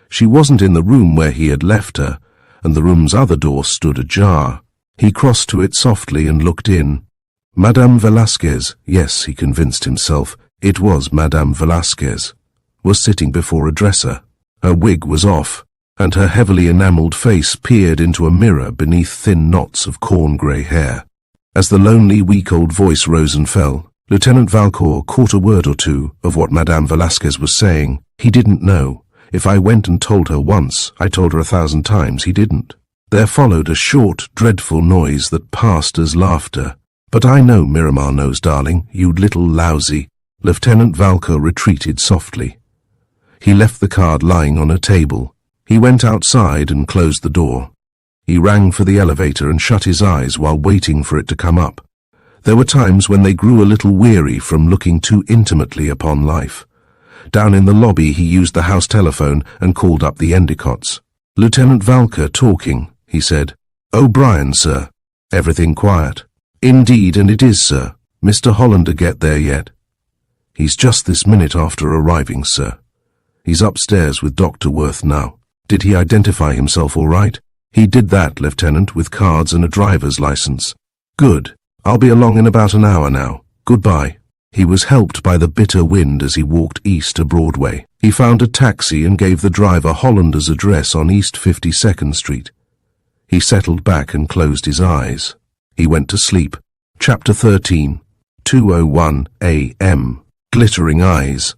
A: She wasn't in the room where he had left her, and the room's other door stood ajar. He crossed to it softly and looked in. Madame Velasquez, yes, he convinced himself, it was Madame Velasquez, was sitting before a dresser. Her wig was off, and her heavily enamelled face peered into a mirror beneath thin knots of corn-grey hair. As the lonely, weak-old voice rose and fell, Lieutenant Valcour caught a word or two of what Madame Velasquez was saying. He didn't know. If I went and told her once, I told her 1,000 times he didn't. There followed a short, dreadful noise that passed as laughter. But I know Miramar knows, darling, you little lousy. Lieutenant Valcour retreated softly. He left the card lying on a table. He went outside and closed the door. He rang for the elevator and shut his eyes while waiting for it to come up. There were times when they grew a little weary from looking too intimately upon life. Down in the lobby he used the house telephone and called up the Endicotts. Lieutenant Valcour talking, he said. O'Brien, sir. Everything quiet. Indeed, and it is, sir. Mr. Hollander get there yet? He's just this minute after arriving, sir. He's upstairs with Dr. Worth now. Did he identify himself all right? He did that, Lieutenant, with cards and a driver's license. Good. I'll be along in about an hour now. Goodbye. He was helped by the bitter wind as he walked east to Broadway. He found a taxi and gave the driver Hollander's address on East 52nd Street. He settled back and closed his eyes. He went to sleep. Chapter 13. 2:01 a.m. Glittering eyes.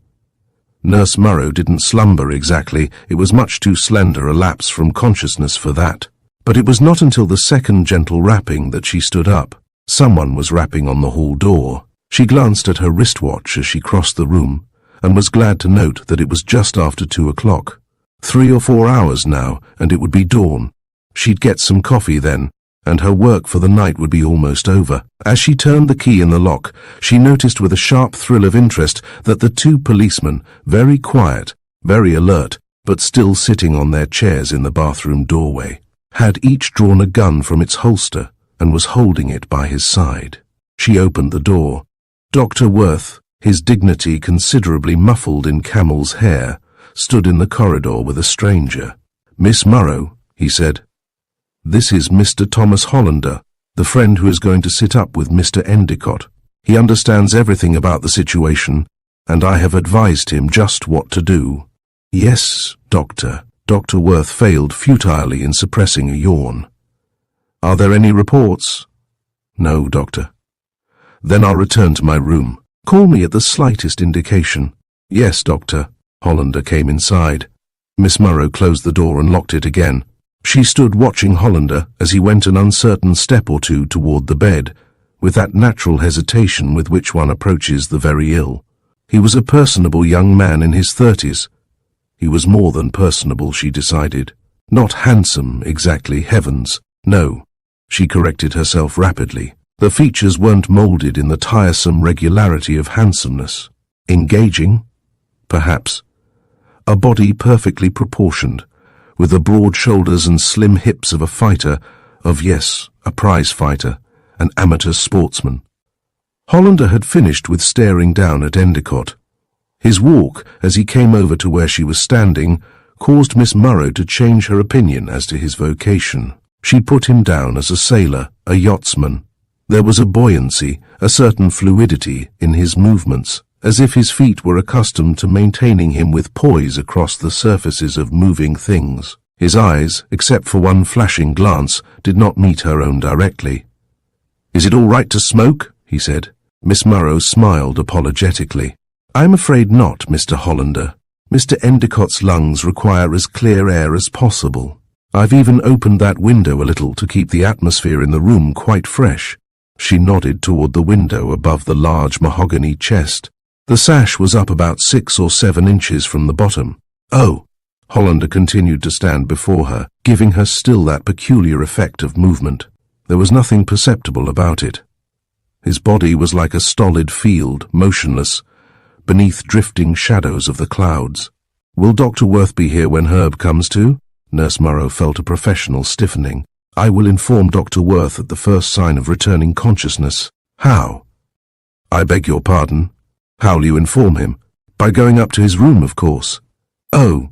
A: Nurse Morrow didn't slumber exactly. It was much too slender a lapse from consciousness for that. But it was not until the second gentle rapping that she stood up. Someone was rapping on the hall door. She glanced at her wristwatch as she crossed the room, and was glad to note that it was just after 2 o'clock. 3 or 4 hours now, and it would be dawn. She'd get some coffee then, and her work for the night would be almost over. As she turned the key in the lock, she noticed with a sharp thrill of interest that the 2 policemen, very quiet, very alert, but still sitting on their chairs in the bathroom doorway, had each drawn a gun from its holster and was holding it by his side. She opened the door. Dr. Worth, his dignity considerably muffled in camel's hair, stood in the corridor with a stranger. "Miss Morrow," he said. "This is Mr. Thomas Hollander, the friend who is going to sit up with Mr. Endicott. He understands everything about the situation, and I have advised him just what to do." "Yes, Doctor." Dr. Worth failed futilely in suppressing a yawn. "Are there any reports?" "No, Doctor." "Then I'll return to my room. Call me at the slightest indication." "Yes, Doctor." Hollander came inside. Miss Morrow closed the door and locked it again. She stood watching Hollander as he went an uncertain step or two toward the bed, with that natural hesitation with which one approaches the very ill. He was a personable young man in his 30s. He was more than personable, she decided. Not handsome, exactly, heavens. No, she corrected herself rapidly. The features weren't molded in the tiresome regularity of handsomeness. Engaging? Perhaps. A body perfectly proportioned, with the broad shoulders and slim hips of a fighter, a prize fighter, an amateur sportsman. Hollander had finished with staring down at Endicott. His walk, as he came over to where she was standing, caused Miss Morrow to change her opinion as to his vocation. She put him down as a sailor, a yachtsman. There was a buoyancy, a certain fluidity in his movements, as if his feet were accustomed to maintaining him with poise across the surfaces of moving things. His eyes, except for one flashing glance, did not meet her own directly. "Is it all right to smoke?" he said. Miss Morrow smiled apologetically. "I'm afraid not, Mr. Hollander. Mr. Endicott's lungs require as clear air as possible. I've even opened that window a little to keep the atmosphere in the room quite fresh." She nodded toward the window above the large mahogany chest. The sash was up about 6 or 7 inches from the bottom. "Oh." Hollander continued to stand before her, giving her still that peculiar effect of movement. There was nothing perceptible about it. His body was like a stolid field, motionless, beneath drifting shadows of the clouds. "Will Dr. Worth be here when Herb comes to?" Nurse Morrow felt a professional stiffening. "I will inform Dr. Worth at the first sign of returning consciousness." "How?" "I beg your pardon. How'll you inform him?" "By going up to his room, of course." "Oh."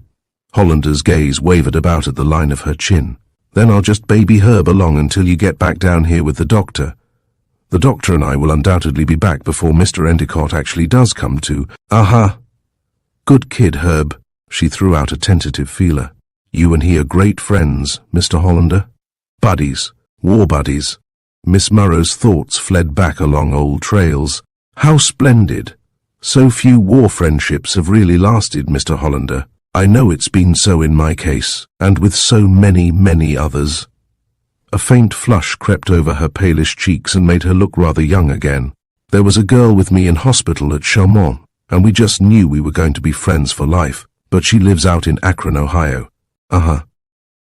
A: Hollander's gaze wavered about at the line of her chin. "Then I'll just baby Herb along until you get back down here with the doctor. The doctor and I will undoubtedly be back before Mr. Endicott actually does come to." "Aha." "Good kid, Herb." She threw out a tentative feeler. "You and he are great friends, Mr. Hollander." "Buddies. War buddies." Miss Morrow's thoughts fled back along old trails. "How splendid. So few war friendships have really lasted, Mr. Hollander. I know it's been so in my case, and with so many, many others." A faint flush crept over her palish cheeks and made her look rather young again. "There was a girl with me in hospital at Chaumont, and we just knew we were going to be friends for life, but she lives out in Akron, Ohio." "Uh-huh."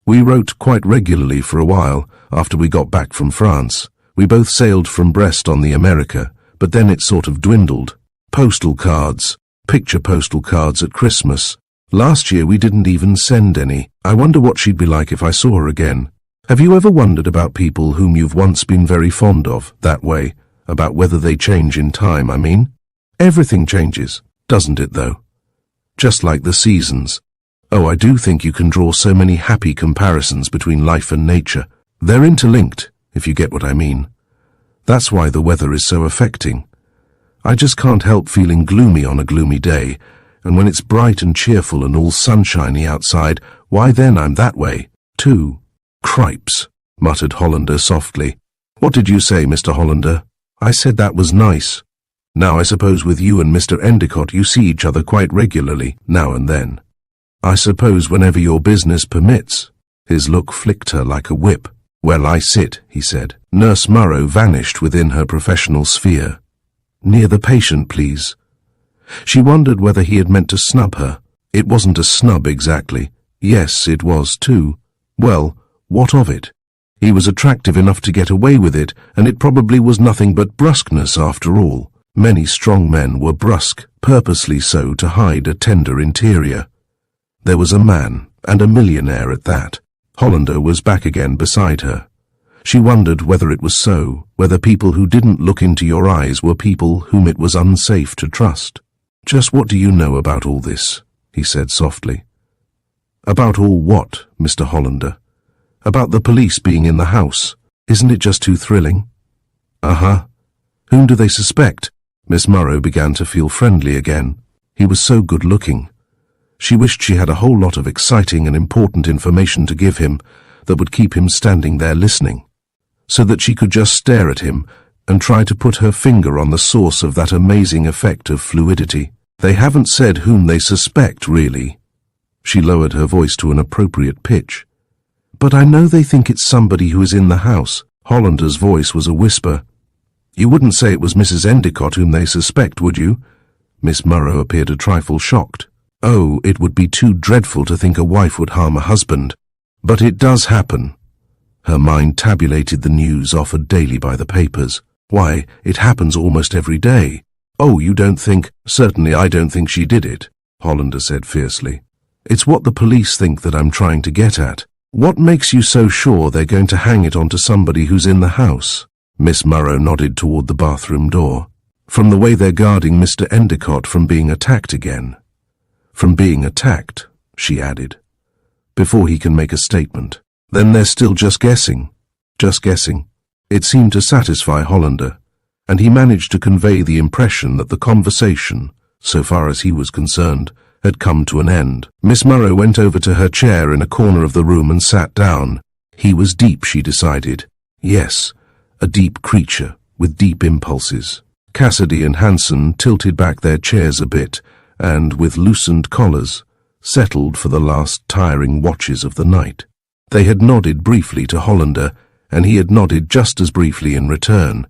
A: "We wrote quite regularly for a while, after we got back from France. We both sailed from Brest on the America, but then it sort of dwindled. Postal cards, picture postal cards at Christmas. Last year we didn't even send any. I wonder what she'd be like if I saw her again. Have you ever wondered about people whom you've once been very fond of, that way? About whether they change in time, I mean? Everything changes, doesn't it, though? Just like the seasons. Oh, I do think you can draw so many happy comparisons between life and nature. They're interlinked, if you get what I mean. That's why the weather is so affecting. I just can't help feeling gloomy on a gloomy day, and when it's bright and cheerful and all sunshiny outside, why then I'm that way, too." "Cripes," muttered Hollander softly. "What did you say, Mr. Hollander?" "I said that was nice." Now I suppose with you and Mr. Endicott you see each other quite regularly, now and then. I suppose whenever your business permits. His look flicked her like a whip. Well, I sit, he said. Nurse Morrow vanished within her professional sphere. Near the patient, please. She wondered whether he had meant to snub her. It wasn't a snub exactly. Yes, it was too. Well, what of it? He was attractive enough to get away with it, and it probably was nothing but brusqueness after all. Many strong men were brusque, purposely so to hide a tender interior. There was a man, and a millionaire at that. Hollander was back again beside her. She wondered whether it was so, whether people who didn't look into your eyes were people whom it was unsafe to trust. Just what do you know about all this? He said softly. About all what, Mr. Hollander? About the police being in the house. Isn't it just too thrilling? Uh-huh. Whom do they suspect? Miss Morrow began to feel friendly again. He was so good-looking. She wished she had a whole lot of exciting and important information to give him that would keep him standing there listening, so that she could just stare at him and try to put her finger on the source of that amazing effect of fluidity. They haven't said whom they suspect, really. She lowered her voice to an appropriate pitch. But I know they think it's somebody who is in the house. Hollander's voice was a whisper. You wouldn't say it was Mrs. Endicott whom they suspect, would you? Miss Morrow appeared a trifle shocked. Oh, it would be too dreadful to think a wife would harm a husband. But it does happen. Her mind tabulated the news offered daily by the papers. Why, it happens almost every day. Oh, you don't think? Certainly I don't think she did it, Hollander said fiercely. It's what the police think that I'm trying to get at. What makes you so sure they're going to hang it onto somebody who's in the house? Miss Morrow nodded toward the bathroom door. From the way they're guarding Mr. Endicott from being attacked again. From being attacked, she added, before he can make a statement. Then they're still just guessing. Just guessing. It seemed to satisfy Hollander, and he managed to convey the impression that the conversation, so far as he was concerned, had come to an end. Miss Morrow went over to her chair in a corner of the room and sat down. He was deep, she decided. Yes, a deep creature with deep impulses. Cassidy and Hanson tilted back their chairs a bit, and, with loosened collars, settled for the last tiring watches of the night. They had nodded briefly to Hollander, and he had nodded just as briefly in return.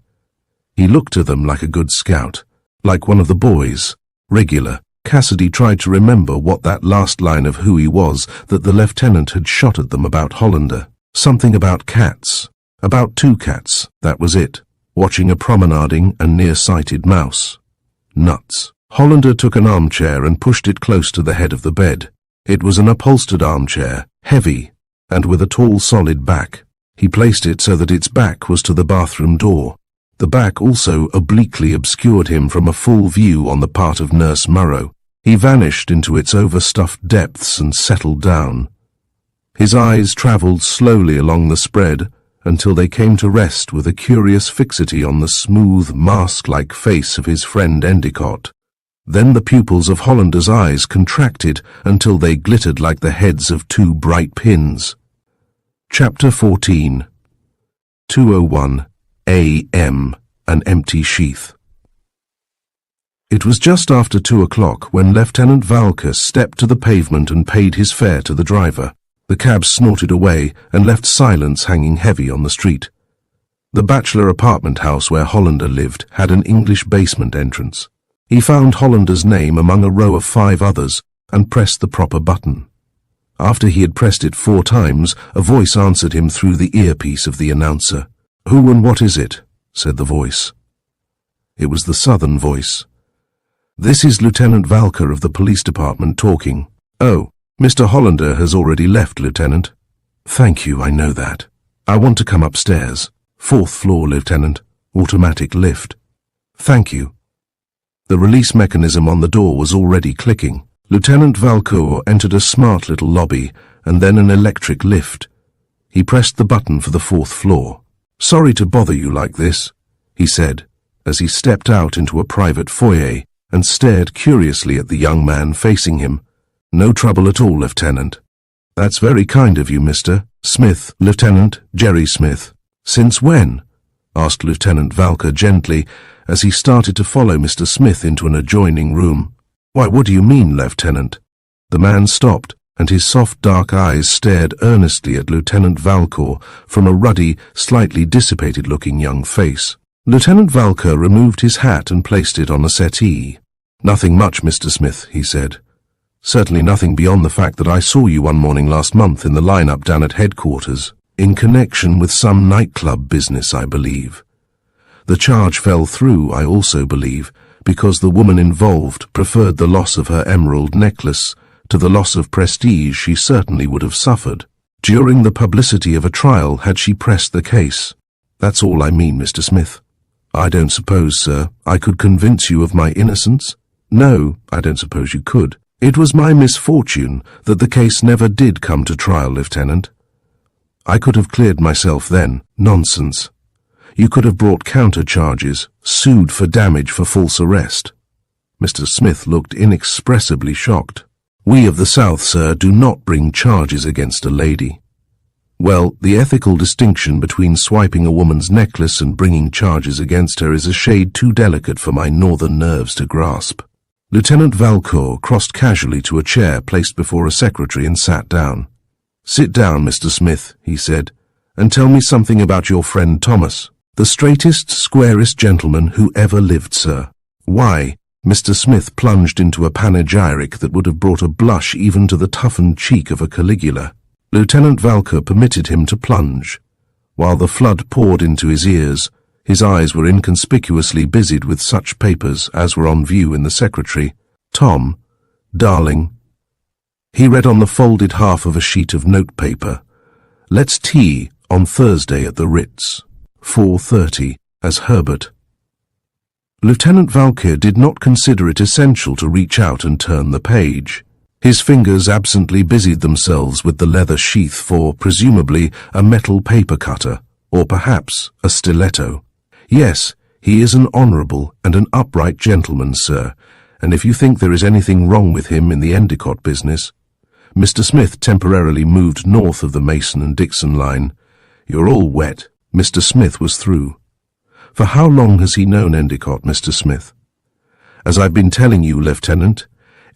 A: He looked to them like a good scout, like one of the boys, regular. Cassidy tried to remember what that last line of who he was that the lieutenant had shot at them about Hollander. Something about cats. About 2 cats, that was it. Watching a promenading and near-sighted mouse. Nuts. Hollander took an armchair and pushed it close to the head of the bed. It was an upholstered armchair, heavy, and with a tall solid back. He placed it so that its back was to the bathroom door. The back also obliquely obscured him from a full view on the part of Nurse Morrow. He vanished into its overstuffed depths and settled down. His eyes travelled slowly along the spread until they came to rest with a curious fixity on the smooth, mask-like face of his friend Endicott. Then the pupils of Hollander's eyes contracted until they glittered like the heads of 2 bright pins. Chapter 14. 2:01 a.m. An empty sheath. It was just after 2 o'clock when Lieutenant Valcour stepped to the pavement and paid his fare to the driver. The cab snorted away and left silence hanging heavy on the street. The bachelor apartment house where Hollander lived had an English basement entrance. He found Hollander's name among a row of 5 others and pressed the proper button. After he had pressed it 4 times, a voice answered him through the earpiece of the announcer. "Who and what is it?" said the voice. It was the southern voice. "This is Lieutenant Valcour of the police department talking." "Oh, Mr. Hollander has already left, Lieutenant." "Thank you, I know that. I want to come upstairs. 4th floor, Lieutenant. Automatic lift." "Thank you." The release mechanism on the door was already clicking. Lieutenant Valcour entered a smart little lobby and then an electric lift. He pressed the button for the 4th floor. "Sorry to bother you like this," he said, as he stepped out into a private foyer and stared curiously at the young man facing him. "No trouble at all, Lieutenant." "That's very kind of you, Mr. Smith, Lieutenant Jerry Smith." "Since when?" asked Lieutenant Valcour gently, as he started to follow Mr. Smith into an adjoining room. "Why, what do you mean, Lieutenant?" The man stopped, and his soft dark eyes stared earnestly at Lieutenant Valcour from a ruddy, slightly dissipated-looking young face. Lieutenant Valcour removed his hat and placed it on a settee. "Nothing much, Mr. Smith," he said. "Certainly nothing beyond the fact that I saw you one morning last month in the line-up down at headquarters, in connection with some nightclub business, I believe. The charge fell through, I also believe, because the woman involved preferred the loss of her emerald necklace to the loss of prestige she certainly would have suffered during the publicity of a trial had she pressed the case. That's all I mean, Mr. Smith. I don't suppose, sir, I could convince you of my innocence? No, I don't suppose you could. It was my misfortune that the case never did come to trial, Lieutenant. I could have cleared myself then. Nonsense. You could have brought counter-charges, sued for damage for false arrest." Mr. Smith looked inexpressibly shocked. "We of the South, sir, do not bring charges against a lady." "Well, the ethical distinction between swiping a woman's necklace and bringing charges against her is a shade too delicate for my northern nerves to grasp." Lieutenant Valcour crossed casually to a chair placed before a secretary and sat down. "Sit down, Mr. Smith," he said, "and tell me something about your friend Thomas. The straightest, squarest gentleman who ever lived, sir." "Why?" Mr. Smith plunged into a panegyric that would have brought a blush even to the toughened cheek of a Caligula. Lieutenant Valcour permitted him to plunge. While the flood poured into his ears, his eyes were inconspicuously busied with such papers as were on view in the secretary. "Tom, darling," he read on the folded half of a sheet of notepaper, "let's tea on Thursday at the Ritz, 4:30, as Herbert." Lieutenant Valcour did not consider it essential to reach out and turn the page. His fingers absently busied themselves with the leather sheath for, presumably, a metal paper cutter, or perhaps a stiletto. "Yes, he is an honourable and an upright gentleman, sir, and if you think there is anything wrong with him in the Endicott business—" Mr. Smith temporarily moved north of the Mason and Dixon line. "You're all wet." Mr. Smith was through. "For how long has he known Endicott, Mr. Smith?" "As I've been telling you, Lieutenant,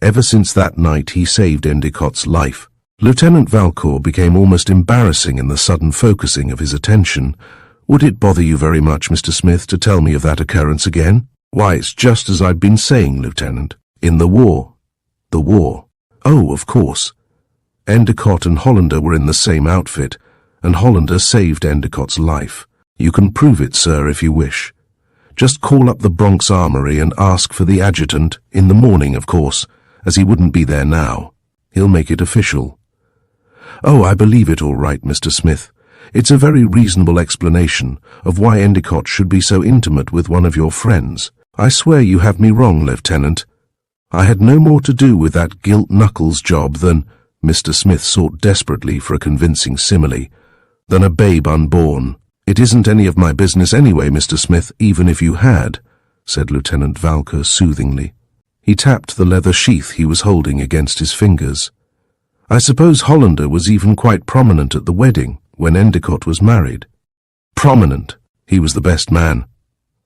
A: ever since that night he saved Endicott's life." Lieutenant Valcour became almost embarrassing in the sudden focusing of his attention. "Would it bother you very much, Mr. Smith, to tell me of that occurrence again?" "Why, it's just as I've been saying, Lieutenant. In the war." "The war? Oh, of course. Endicott and Hollander were in the same outfit, and Hollander saved Endicott's life. You can prove it, sir, if you wish. Just call up the Bronx Armory and ask for the adjutant, in the morning, of course, as he wouldn't be there now. He'll make it official." "Oh, I believe it all right, Mr. Smith. It's a very reasonable explanation of why Endicott should be so intimate with one of your friends. I swear you have me wrong, Lieutenant. I had no more to do with that gilt-knuckles job than—" Mr. Smith sought desperately for a convincing simile, "than a babe unborn." "It isn't any of my business anyway, Mr. Smith, even if you had," said Lieutenant Valcour soothingly. He tapped the leather sheath he was holding against his fingers. "I suppose Hollander was even quite prominent at the wedding, when Endicott was married." "Prominent? He was the best man."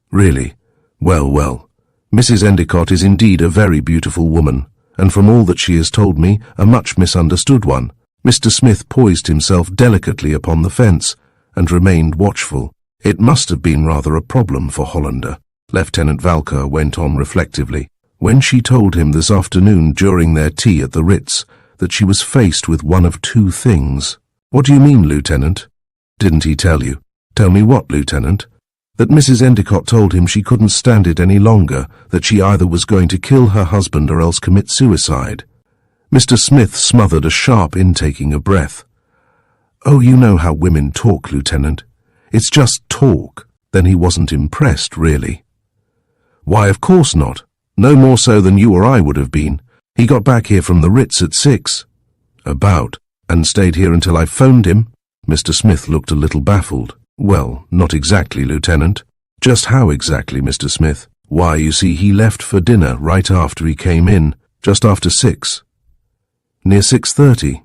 A: "Really? Well, well. Mrs. Endicott is indeed a very beautiful woman, and from all that she has told me, a much misunderstood one." Mr. Smith poised himself delicately upon the fence, and remained watchful. "It must have been rather a problem for Hollander," Lieutenant Valcour went on reflectively, "when she told him this afternoon during their tea at the Ritz that she was faced with one of two things." "What do you mean, Lieutenant?" "Didn't he tell you?" "Tell me what, Lieutenant?" "That Mrs. Endicott told him she couldn't stand it any longer, that she either was going to kill her husband or else commit suicide." Mr. Smith smothered a sharp intaking of breath. "Oh, you know how women talk, Lieutenant. It's just talk." Then he wasn't impressed, really. "Why, of course not. No more so than you or I would have been. He got back here from the Ritz at 6. "About, and stayed here until I phoned him?" Mr. Smith looked a little baffled. "Well, not exactly, Lieutenant." "Just how exactly, Mr. Smith?" "Why, you see, he left for dinner right after he came in, just after 6. Near 6:30.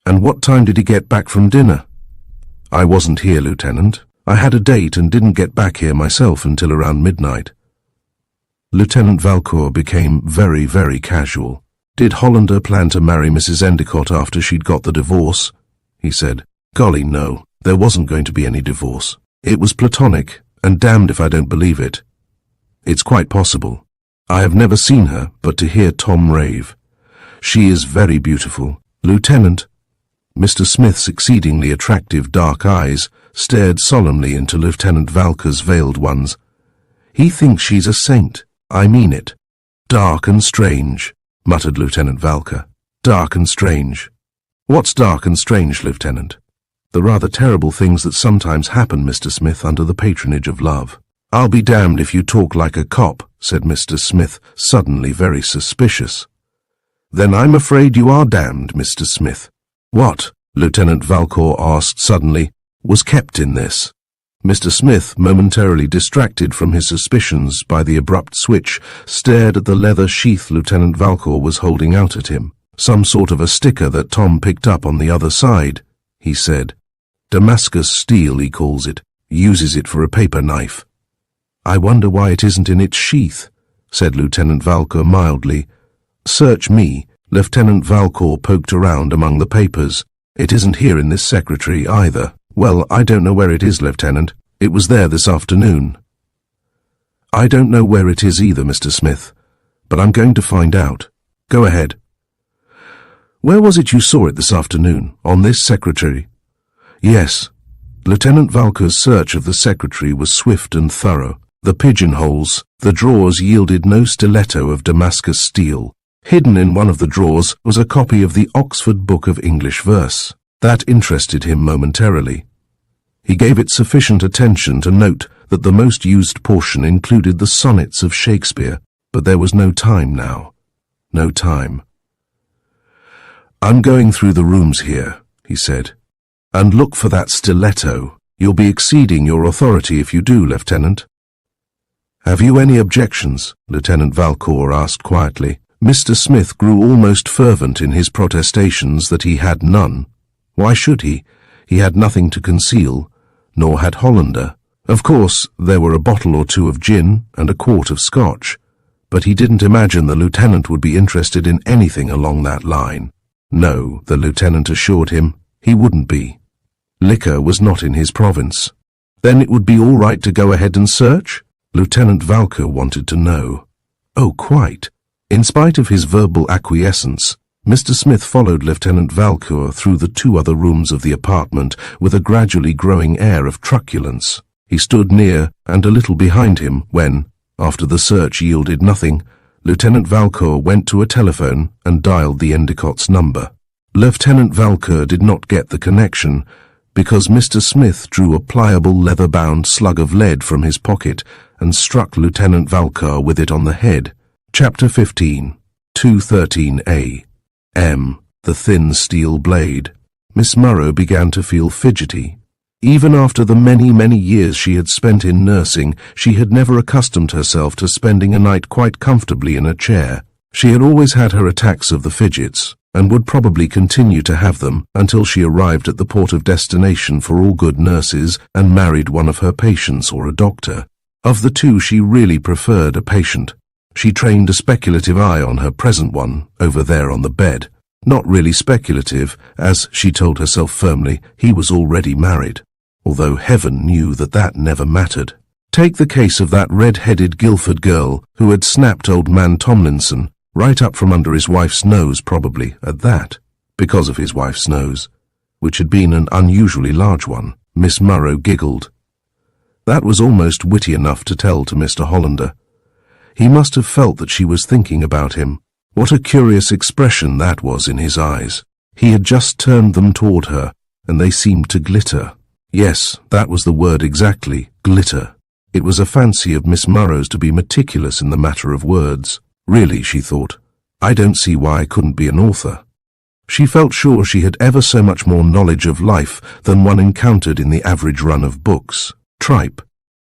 A: "And what time did he get back from dinner?" "I wasn't here, Lieutenant. I had a date and didn't get back here myself until around midnight." Lieutenant Valcour became very, very casual. "Did Hollander plan to marry Mrs. Endicott after she'd got the divorce?" he said. "Golly, no. There wasn't going to be any divorce. It was platonic, and damned if I don't believe it. It's quite possible. I have never seen her, but to hear Tom rave. She is very beautiful. Lieutenant." Mr. Smith's exceedingly attractive dark eyes stared solemnly into Lieutenant Valcour's veiled ones. "He thinks she's a saint. I mean it." "Dark and strange," muttered Lieutenant Valcour. "Dark and strange. What's dark and strange, Lieutenant?" "The rather terrible things that sometimes happen, Mr. Smith, under the patronage of love." "I'll be damned if you talk like a cop," said Mr. Smith, suddenly very suspicious. "Then I'm afraid you are damned, Mr. Smith." "What?" Lieutenant Valcour asked suddenly, "was kept in this?" Mr. Smith, momentarily distracted from his suspicions by the abrupt switch, stared at the leather sheath Lieutenant Valcour was holding out at him. "Some sort of a sticker that Tom picked up on the other side," he said. "Damascus steel, he calls it. Uses it for a paper knife." "I wonder why it isn't in its sheath," said Lieutenant Valcour mildly. "Search me." Lieutenant Valcour poked around among the papers. "It isn't here in this secretary either." "Well, I don't know where it is, Lieutenant. It was there this afternoon." "I don't know where it is either, Mr. Smith, but I'm going to find out. Go ahead." "Where was it you saw it this afternoon? On this secretary?" "Yes." Lieutenant Valcour's search of the secretary was swift and thorough. The pigeonholes, the drawers yielded no stiletto of Damascus steel. Hidden in one of the drawers was a copy of the Oxford Book of English Verse. That interested him momentarily. He gave it sufficient attention to note that the most used portion included the sonnets of Shakespeare, but there was no time now. No time. "I'm going through the rooms here," he said. "And look for that stiletto. You'll be exceeding your authority if you do, Lieutenant." "Have you any objections?" Lieutenant Valcour asked quietly. Mr. Smith grew almost fervent in his protestations that he had none. Why should he? He had nothing to conceal, nor had Hollander. Of course, there were a bottle or two of gin and a quart of scotch, but he didn't imagine the lieutenant would be interested in anything along that line. No, the lieutenant assured him, he wouldn't be. Liquor was not in his province. Then it would be all right to go ahead and search? Lieutenant Valcour wanted to know. Oh, quite. In spite of his verbal acquiescence, Mr. Smith followed Lieutenant Valcour through the two other rooms of the apartment with a gradually growing air of truculence. He stood near and a little behind him when, after the search yielded nothing, Lieutenant Valcour went to a telephone and dialed the Endicott's number. Lieutenant Valcour did not get the connection because Mr. Smith drew a pliable leather-bound slug of lead from his pocket and struck Lieutenant Valcour with it on the head. Chapter 15, 213A. M. The thin steel blade. Miss Morrow began to feel fidgety. Even after the many, many years she had spent in nursing, she had never accustomed herself to spending a night quite comfortably in a chair. She had always had her attacks of the fidgets, and would probably continue to have them until she arrived at the port of destination for all good nurses and married one of her patients or a doctor. Of the two, she really preferred a patient. She trained a speculative eye on her present one, over there on the bed. Not really speculative, as she told herself firmly, he was already married, although heaven knew that that never mattered. Take the case of that red-headed Guildford girl who had snapped old man Tomlinson, right up from under his wife's nose probably, at that, because of his wife's nose, which had been an unusually large one. Miss Morrow giggled. That was almost witty enough to tell to Mr. Hollander. He must have felt that she was thinking about him. What a curious expression that was in his eyes. He had just turned them toward her, and they seemed to glitter. Yes, that was the word exactly, glitter. It was a fancy of Miss Morrow's to be meticulous in the matter of words. Really, she thought, I don't see why I couldn't be an author. She felt sure she had ever so much more knowledge of life than one encountered in the average run of books. Tripe.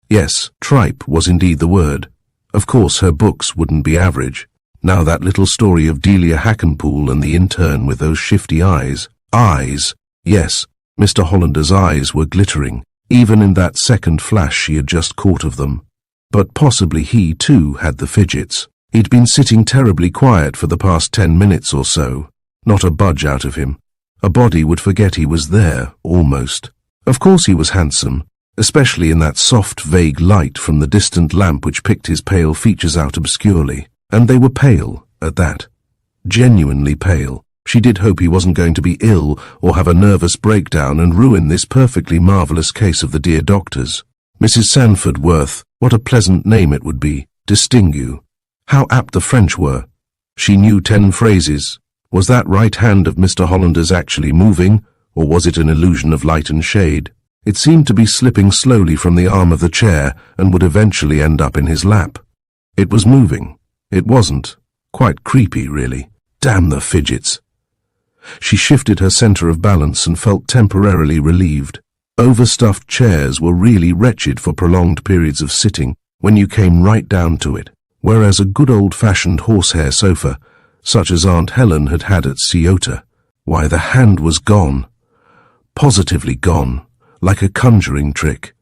A: Yes, tripe was indeed the word. Of course her books wouldn't be average. Now that little story of Delia Hackenpool and the intern with those shifty eyes. Eyes. Yes, Mr. Hollander's eyes were glittering. Even in that second flash she had just caught of them. But possibly he, too, had the fidgets. He'd been sitting terribly quiet for the past 10 minutes or so. Not a budge out of him. A body would forget he was there, almost. Of course he was handsome, especially in that soft, vague light from the distant lamp which picked his pale features out obscurely. And they were pale, at that. Genuinely pale. She did hope he wasn't going to be ill or have a nervous breakdown and ruin this perfectly marvellous case of the dear doctor's. Mrs. Sanford Worth, what a pleasant name it would be. Distingue. How apt the French were. She knew 10 phrases. Was that right hand of Mr. Hollander's actually moving, or was it an illusion of light and shade? It seemed to be slipping slowly from the arm of the chair and would eventually end up in his lap. It was moving. It wasn't. Quite creepy, really. Damn the fidgets. She shifted her centre of balance and felt temporarily relieved. Overstuffed chairs were really wretched for prolonged periods of sitting when you came right down to it, whereas a good old-fashioned horsehair sofa, such as Aunt Helen had had at Ceuta, why, the hand was gone. Positively gone, like a conjuring trick.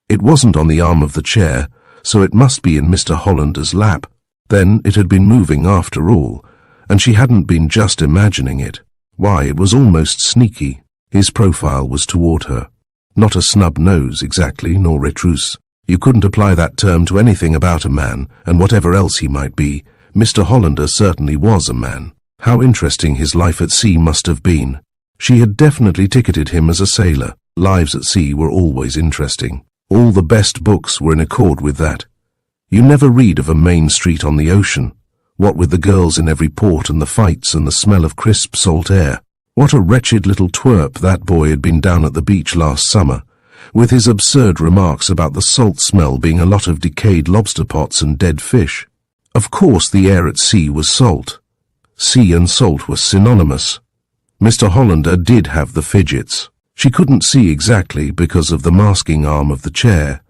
A: It wasn't on the arm of the chair, so it must be in Mr. Hollander's lap. Then it had been moving after all, and she hadn't been just imagining it. Why, it was almost sneaky. His profile was toward her. Not a snub nose, exactly, nor retrousse. You couldn't apply that term to anything about a man, and whatever else he might be, Mr. Hollander certainly was a man. How interesting his life at sea must have been. She had definitely ticketed him as a sailor. Lives at sea were always interesting. All the best books were in accord with that. You never read of a main street on the ocean. What with the girls in every port and the fights and the smell of crisp salt air. What a wretched little twerp that boy had been down at the beach last summer, with his absurd remarks about the salt smell being a lot of decayed lobster pots and dead fish. Of course the air at sea was salt. Sea and salt were synonymous. Mr. Hollander did have the fidgets. She couldn't see exactly because of the masking arm of the chair,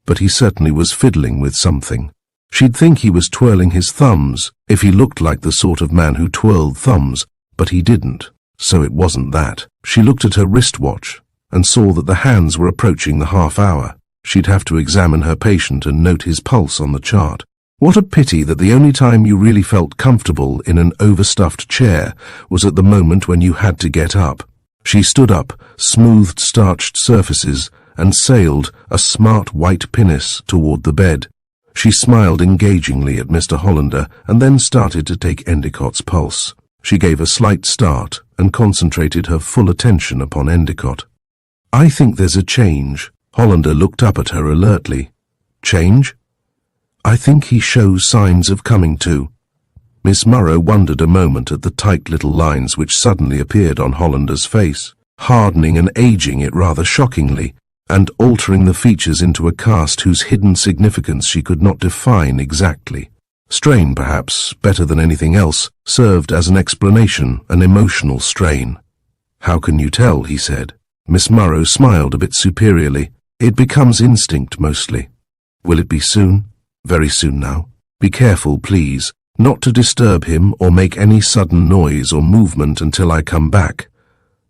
A: but he certainly was fiddling with something. She'd think he was twirling his thumbs if he looked like the sort of man who twirled thumbs, but he didn't, so it wasn't that. She looked at her wristwatch and saw that the hands were approaching the half hour. She'd have to examine her patient and note his pulse on the chart. What a pity that the only time you really felt comfortable in an overstuffed chair was at the moment when you had to get up. She stood up, smoothed starched surfaces, and sailed a smart white pinnace toward the bed. She smiled engagingly at Mr. Hollander and then started to take Endicott's pulse. She gave a slight start and concentrated her full attention upon Endicott. "I think there's a change." Hollander looked up at her alertly. "Change?" "I think he shows signs of coming to." Miss Murrow wondered a moment at the tight little lines which suddenly appeared on Hollander's face, hardening and aging it rather shockingly, and altering the features into a cast whose hidden significance she could not define exactly. Strain, perhaps, better than anything else, served as an explanation, an emotional strain. "How can you tell?" he said. Miss Murrow smiled a bit superiorly. "It becomes instinct, mostly." "Will it be soon?" "Very soon now. Be careful, please, not to disturb him or make any sudden noise or movement until I come back.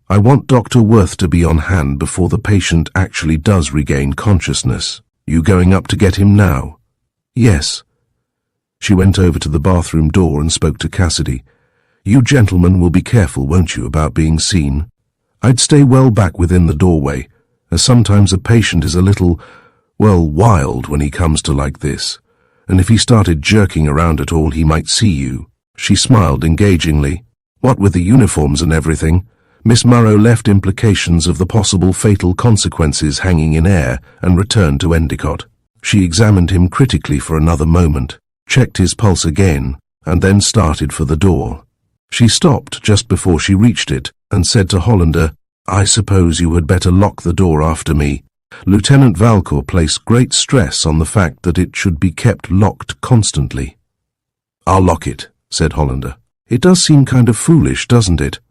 A: I want Dr. Worth to be on hand before the patient actually does regain consciousness. You going up to get him now?" "Yes." She went over to the bathroom door and spoke to Cassidy. "You gentlemen will be careful, won't you, about being seen? I'd stay well back within the doorway, as sometimes a patient is a little, well, wild when he comes to like this, and if he started jerking around at all he might see you." She smiled engagingly. What with the uniforms and everything, Miss Murrow left implications of the possible fatal consequences hanging in air and returned to Endicott. She examined him critically for another moment, checked his pulse again, and then started for the door. She stopped just before she reached it and said to Hollander, "I suppose you had better lock the door after me." Lieutenant Valcour placed great stress on the fact that it should be kept locked constantly. "I'll lock it," said Hollander. "It does seem kind of foolish, doesn't it?"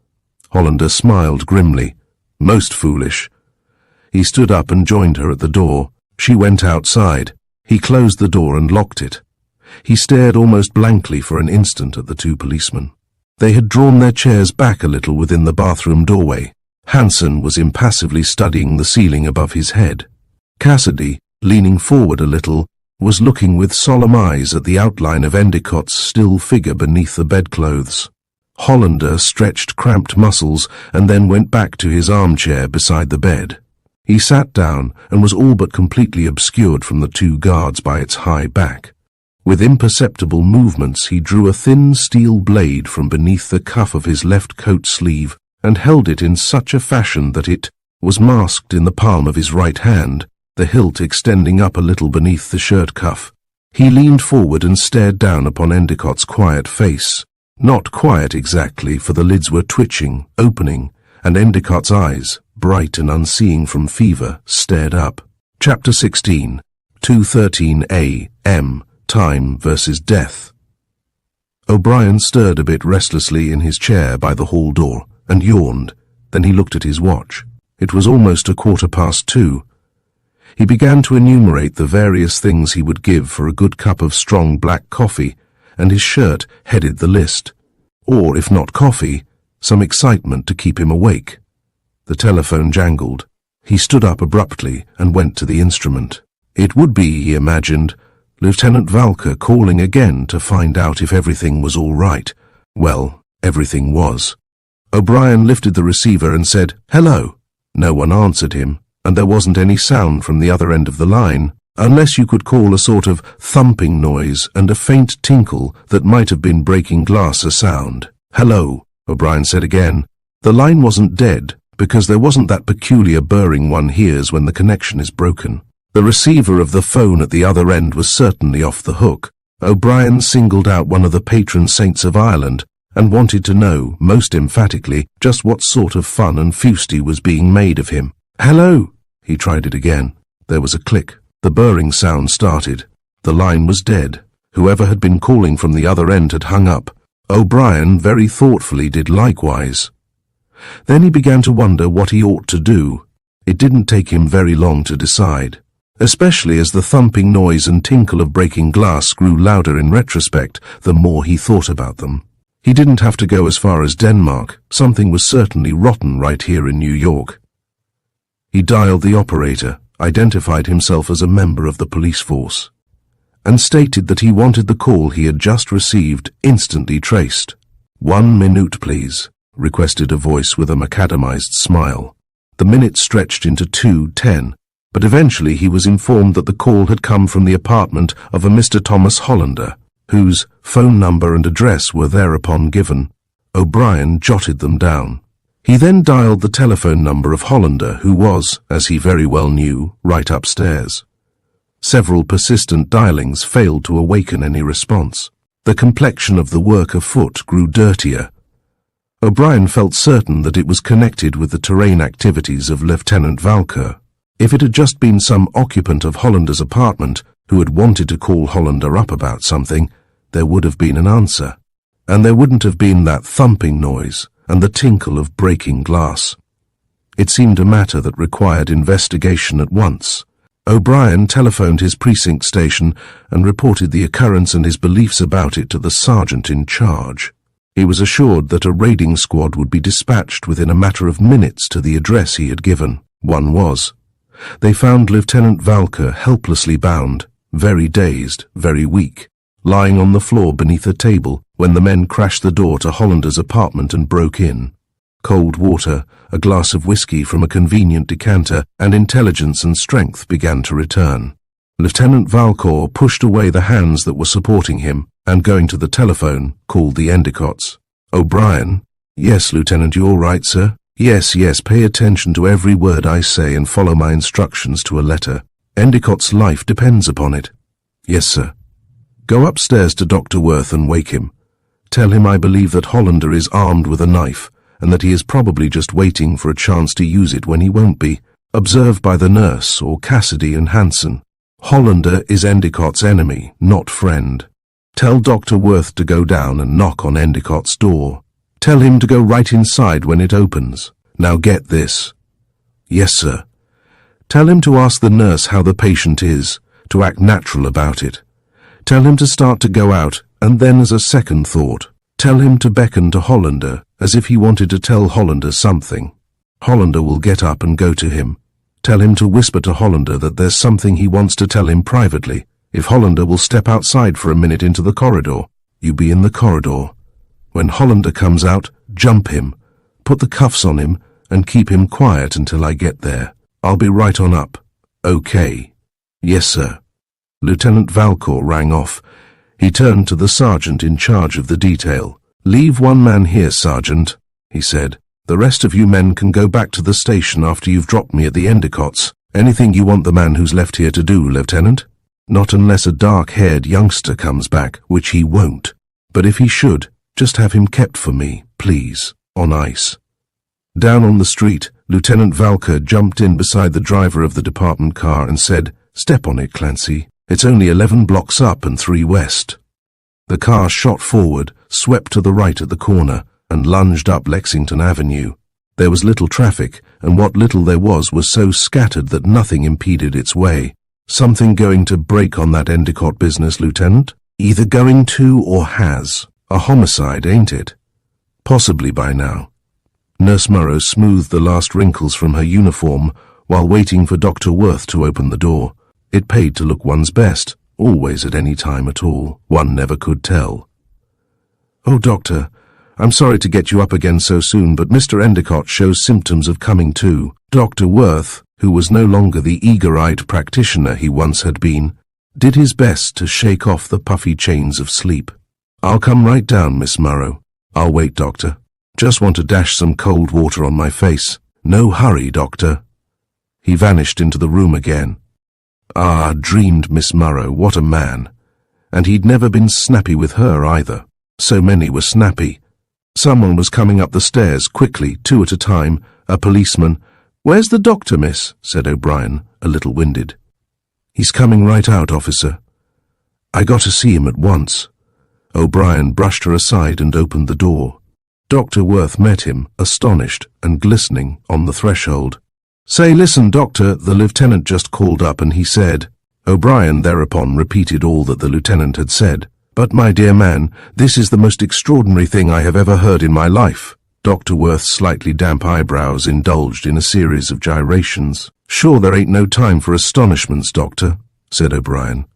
A: Hollander smiled grimly. "Most foolish." He stood up and joined her at the door. She went outside. He closed the door and locked it. He stared almost blankly for an instant at the two policemen. They had drawn their chairs back a little within the bathroom doorway, Hansen was impassively studying the ceiling above his head. Cassidy, leaning forward a little, was looking with solemn eyes at the outline of Endicott's still figure beneath the bedclothes. Hollander stretched cramped muscles and then went back to his armchair beside the bed. He sat down and was all but completely obscured from the two guards by its high back. With imperceptible movements he drew a thin steel blade from beneath the cuff of his left coat sleeve and held it in such a fashion that it was masked in the palm of his right hand, the hilt extending up a little beneath the shirt cuff. He leaned forward and stared down upon Endicott's quiet face. Not quiet exactly, for the lids were twitching, opening, and Endicott's eyes, bright and unseeing from fever, stared up. Chapter 16, 2:13 a.m., Time versus Death. O'Brien stirred a bit restlessly in his chair by the hall door and yawned. Then he looked at his watch. It was almost 2:15. He began to enumerate the various things he would give for a good cup of strong black coffee, and his shirt headed the list. Or, if not coffee, some excitement to keep him awake. The telephone jangled. He stood up abruptly and went to the instrument. It would be, he imagined, Lieutenant Valcour calling again to find out if everything was all right. Well, everything was. O'Brien lifted the receiver and said, "Hello." No one answered him, and there wasn't any sound from the other end of the line, unless you could call a sort of thumping noise and a faint tinkle that might have been breaking glass a sound. "Hello," O'Brien said again. The line wasn't dead, because there wasn't that peculiar burring one hears when the connection is broken. The receiver of the phone at the other end was certainly off the hook. O'Brien singled out one of the patron saints of Ireland and wanted to know, most emphatically, just what sort of fun and fusty was being made of him. "Hello!" He tried it again. There was a click. The burring sound started. The line was dead. Whoever had been calling from the other end had hung up. O'Brien very thoughtfully did likewise. Then he began to wonder what he ought to do. It didn't take him very long to decide, especially as the thumping noise and tinkle of breaking glass grew louder in retrospect the more he thought about them. He didn't have to go as far as Denmark. Something was certainly rotten right here in New York. He dialed the operator, identified himself as a member of the police force, and stated that he wanted the call he had just received instantly traced. "1 minute, please," requested a voice with a macadamized smile. The minutes stretched into 2:10, but eventually he was informed that the call had come from the apartment of a Mr. Thomas Hollander, whose phone number and address were thereupon given. O'Brien jotted them down. He then dialed the telephone number of Hollander, who was, as he very well knew, right upstairs. Several persistent dialings failed to awaken any response. The complexion of the work afoot grew dirtier. O'Brien felt certain that it was connected with the terrain activities of Lieutenant Valcour. If it had just been some occupant of Hollander's apartment who had wanted to call Hollander up about something, there would have been an answer, and there wouldn't have been that thumping noise and the tinkle of breaking glass. It seemed a matter that required investigation at once. O'Brien telephoned his precinct station and reported the occurrence and his beliefs about it to the sergeant in charge. He was assured that a raiding squad would be dispatched within a matter of minutes to the address he had given. One was. They found Lieutenant Valcour helplessly bound, very dazed, very weak, lying on the floor beneath a table when the men crashed the door to Hollander's apartment and broke in. Cold water, a glass of whiskey from a convenient decanter, and intelligence and strength began to return. Lieutenant Valcour pushed away the hands that were supporting him, and going to the telephone, called the Endicotts. "O'Brien?" "Yes, Lieutenant, you all right, sir?" Yes, pay attention to every word I say and follow my instructions to a letter. Endicott's life depends upon it." "Yes, sir." "Go upstairs to Dr. Worth and wake him. Tell him I believe that Hollander is armed with a knife, and that he is probably just waiting for a chance to use it when he won't be. Observed by the nurse, or Cassidy and Hansen. Hollander is Endicott's enemy, not friend. Tell Dr. Worth to go down and knock on Endicott's door. Tell him to go right inside when it opens. Now get this." "Yes, sir." "Tell him to ask the nurse how the patient is, to act natural about it. Tell him to start to go out, and then as a second thought, tell him to beckon to Hollander, as if he wanted to tell Hollander something." Hollander will get up and go to him. Tell him to whisper to Hollander that there's something he wants to tell him privately. If Hollander will step outside for a minute into the corridor, you be in the corridor. When Hollander comes out, jump him, put the cuffs on him, and keep him quiet until I get there. I'll be right on up. Okay. Yes, sir. Lieutenant Valcour rang off. He turned to the sergeant in charge of the detail. Leave one man here, Sergeant, he said. The rest of you men can go back to the station after you've dropped me at the Endicotts. Anything you want the man who's left here to do, Lieutenant? Not unless a dark-haired youngster comes back, which he won't. But if he should, just have him kept for me, please, on ice. Down on the street, Lieutenant Valcour jumped in beside the driver of the department car and said, "Step on it, Clancy. It's only 11 blocks up and 3 west." The car shot forward, swept to the right at the corner, and lunged up Lexington Avenue. There was little traffic, and what little there was so scattered that nothing impeded its way. Something going to break on that Endicott business, Lieutenant? Either going to or has. A homicide, ain't it? Possibly by now. Nurse Morrow smoothed the last wrinkles from her uniform while waiting for Dr. Worth to open the door. It paid to look one's best, always at any time at all. One never could tell. "Oh, Doctor, I'm sorry to get you up again so soon, but Mr. Endicott shows symptoms of coming to." Dr. Worth, who was no longer the eager-eyed practitioner he once had been, did his best to shake off the puffy chains of sleep. "I'll come right down, Miss Morrow. I'll wait, Doctor. Just want to dash some cold water on my face. No hurry, Doctor." He vanished into the room again. Ah, dreamed Miss Morrow, what a man. And he'd never been snappy with her either. So many were snappy. Someone was coming up the stairs quickly, 2 at a time, a policeman. "Where's the doctor, miss?" said O'Brien, a little winded. "He's coming right out, officer." "I got to see him at once." O'Brien brushed her aside and opened the door. Dr. Worth met him, astonished and glistening, on the threshold. "Say, listen, Doctor," the lieutenant just called up, and he said. O'Brien thereupon repeated all that the lieutenant had said. "But, my dear man, this is the most extraordinary thing I have ever heard in my life." Dr. Worth's slightly damp eyebrows indulged in a series of gyrations. "Sure there ain't no time for astonishments, Doctor," said O'Brien.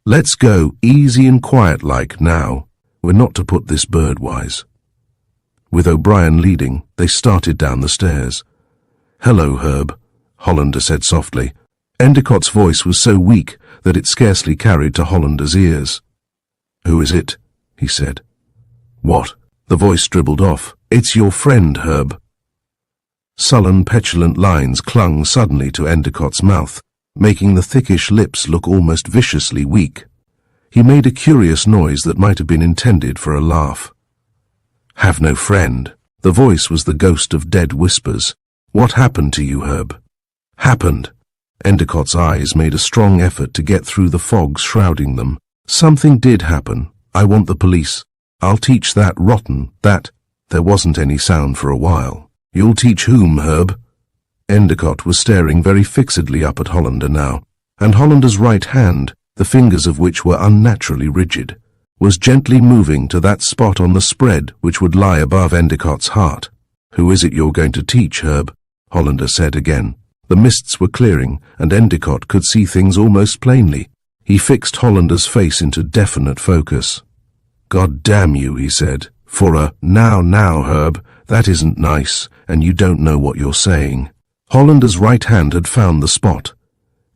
A: "Let's go easy and quiet-like now. We're not to put this bird-wise." With O'Brien leading, they started down the stairs. "Hello, Herb," Hollander said softly. Endicott's voice was so weak that it scarcely carried to Hollander's ears. "Who is it?" he said. "What?" The voice dribbled off. "It's your friend, Herb." Sullen, petulant lines clung suddenly to Endicott's mouth, making the thickish lips look almost viciously weak. He made a curious noise that might have been intended for a laugh. "Have no friend." The voice was the ghost of dead whispers. "What happened to you, Herb?" "Happened." Endicott's eyes made a strong effort to get through the fog shrouding them. "Something did happen. I want the police. I'll teach that rotten, that—" There wasn't any sound for a while. "You'll teach whom, Herb?" Endicott was staring very fixedly up at Hollander now, and Hollander's right hand, the fingers of which were unnaturally rigid, was gently moving to that spot on the spread which would lie above Endicott's heart. "Who is it you're going to teach, Herb?" Hollander said again. The mists were clearing, and Endicott could see things almost plainly. He fixed Hollander's face into definite focus. "God damn you," he said, "for a now, Herb, that isn't nice, and you don't know what you're saying." Hollander's right hand had found the spot.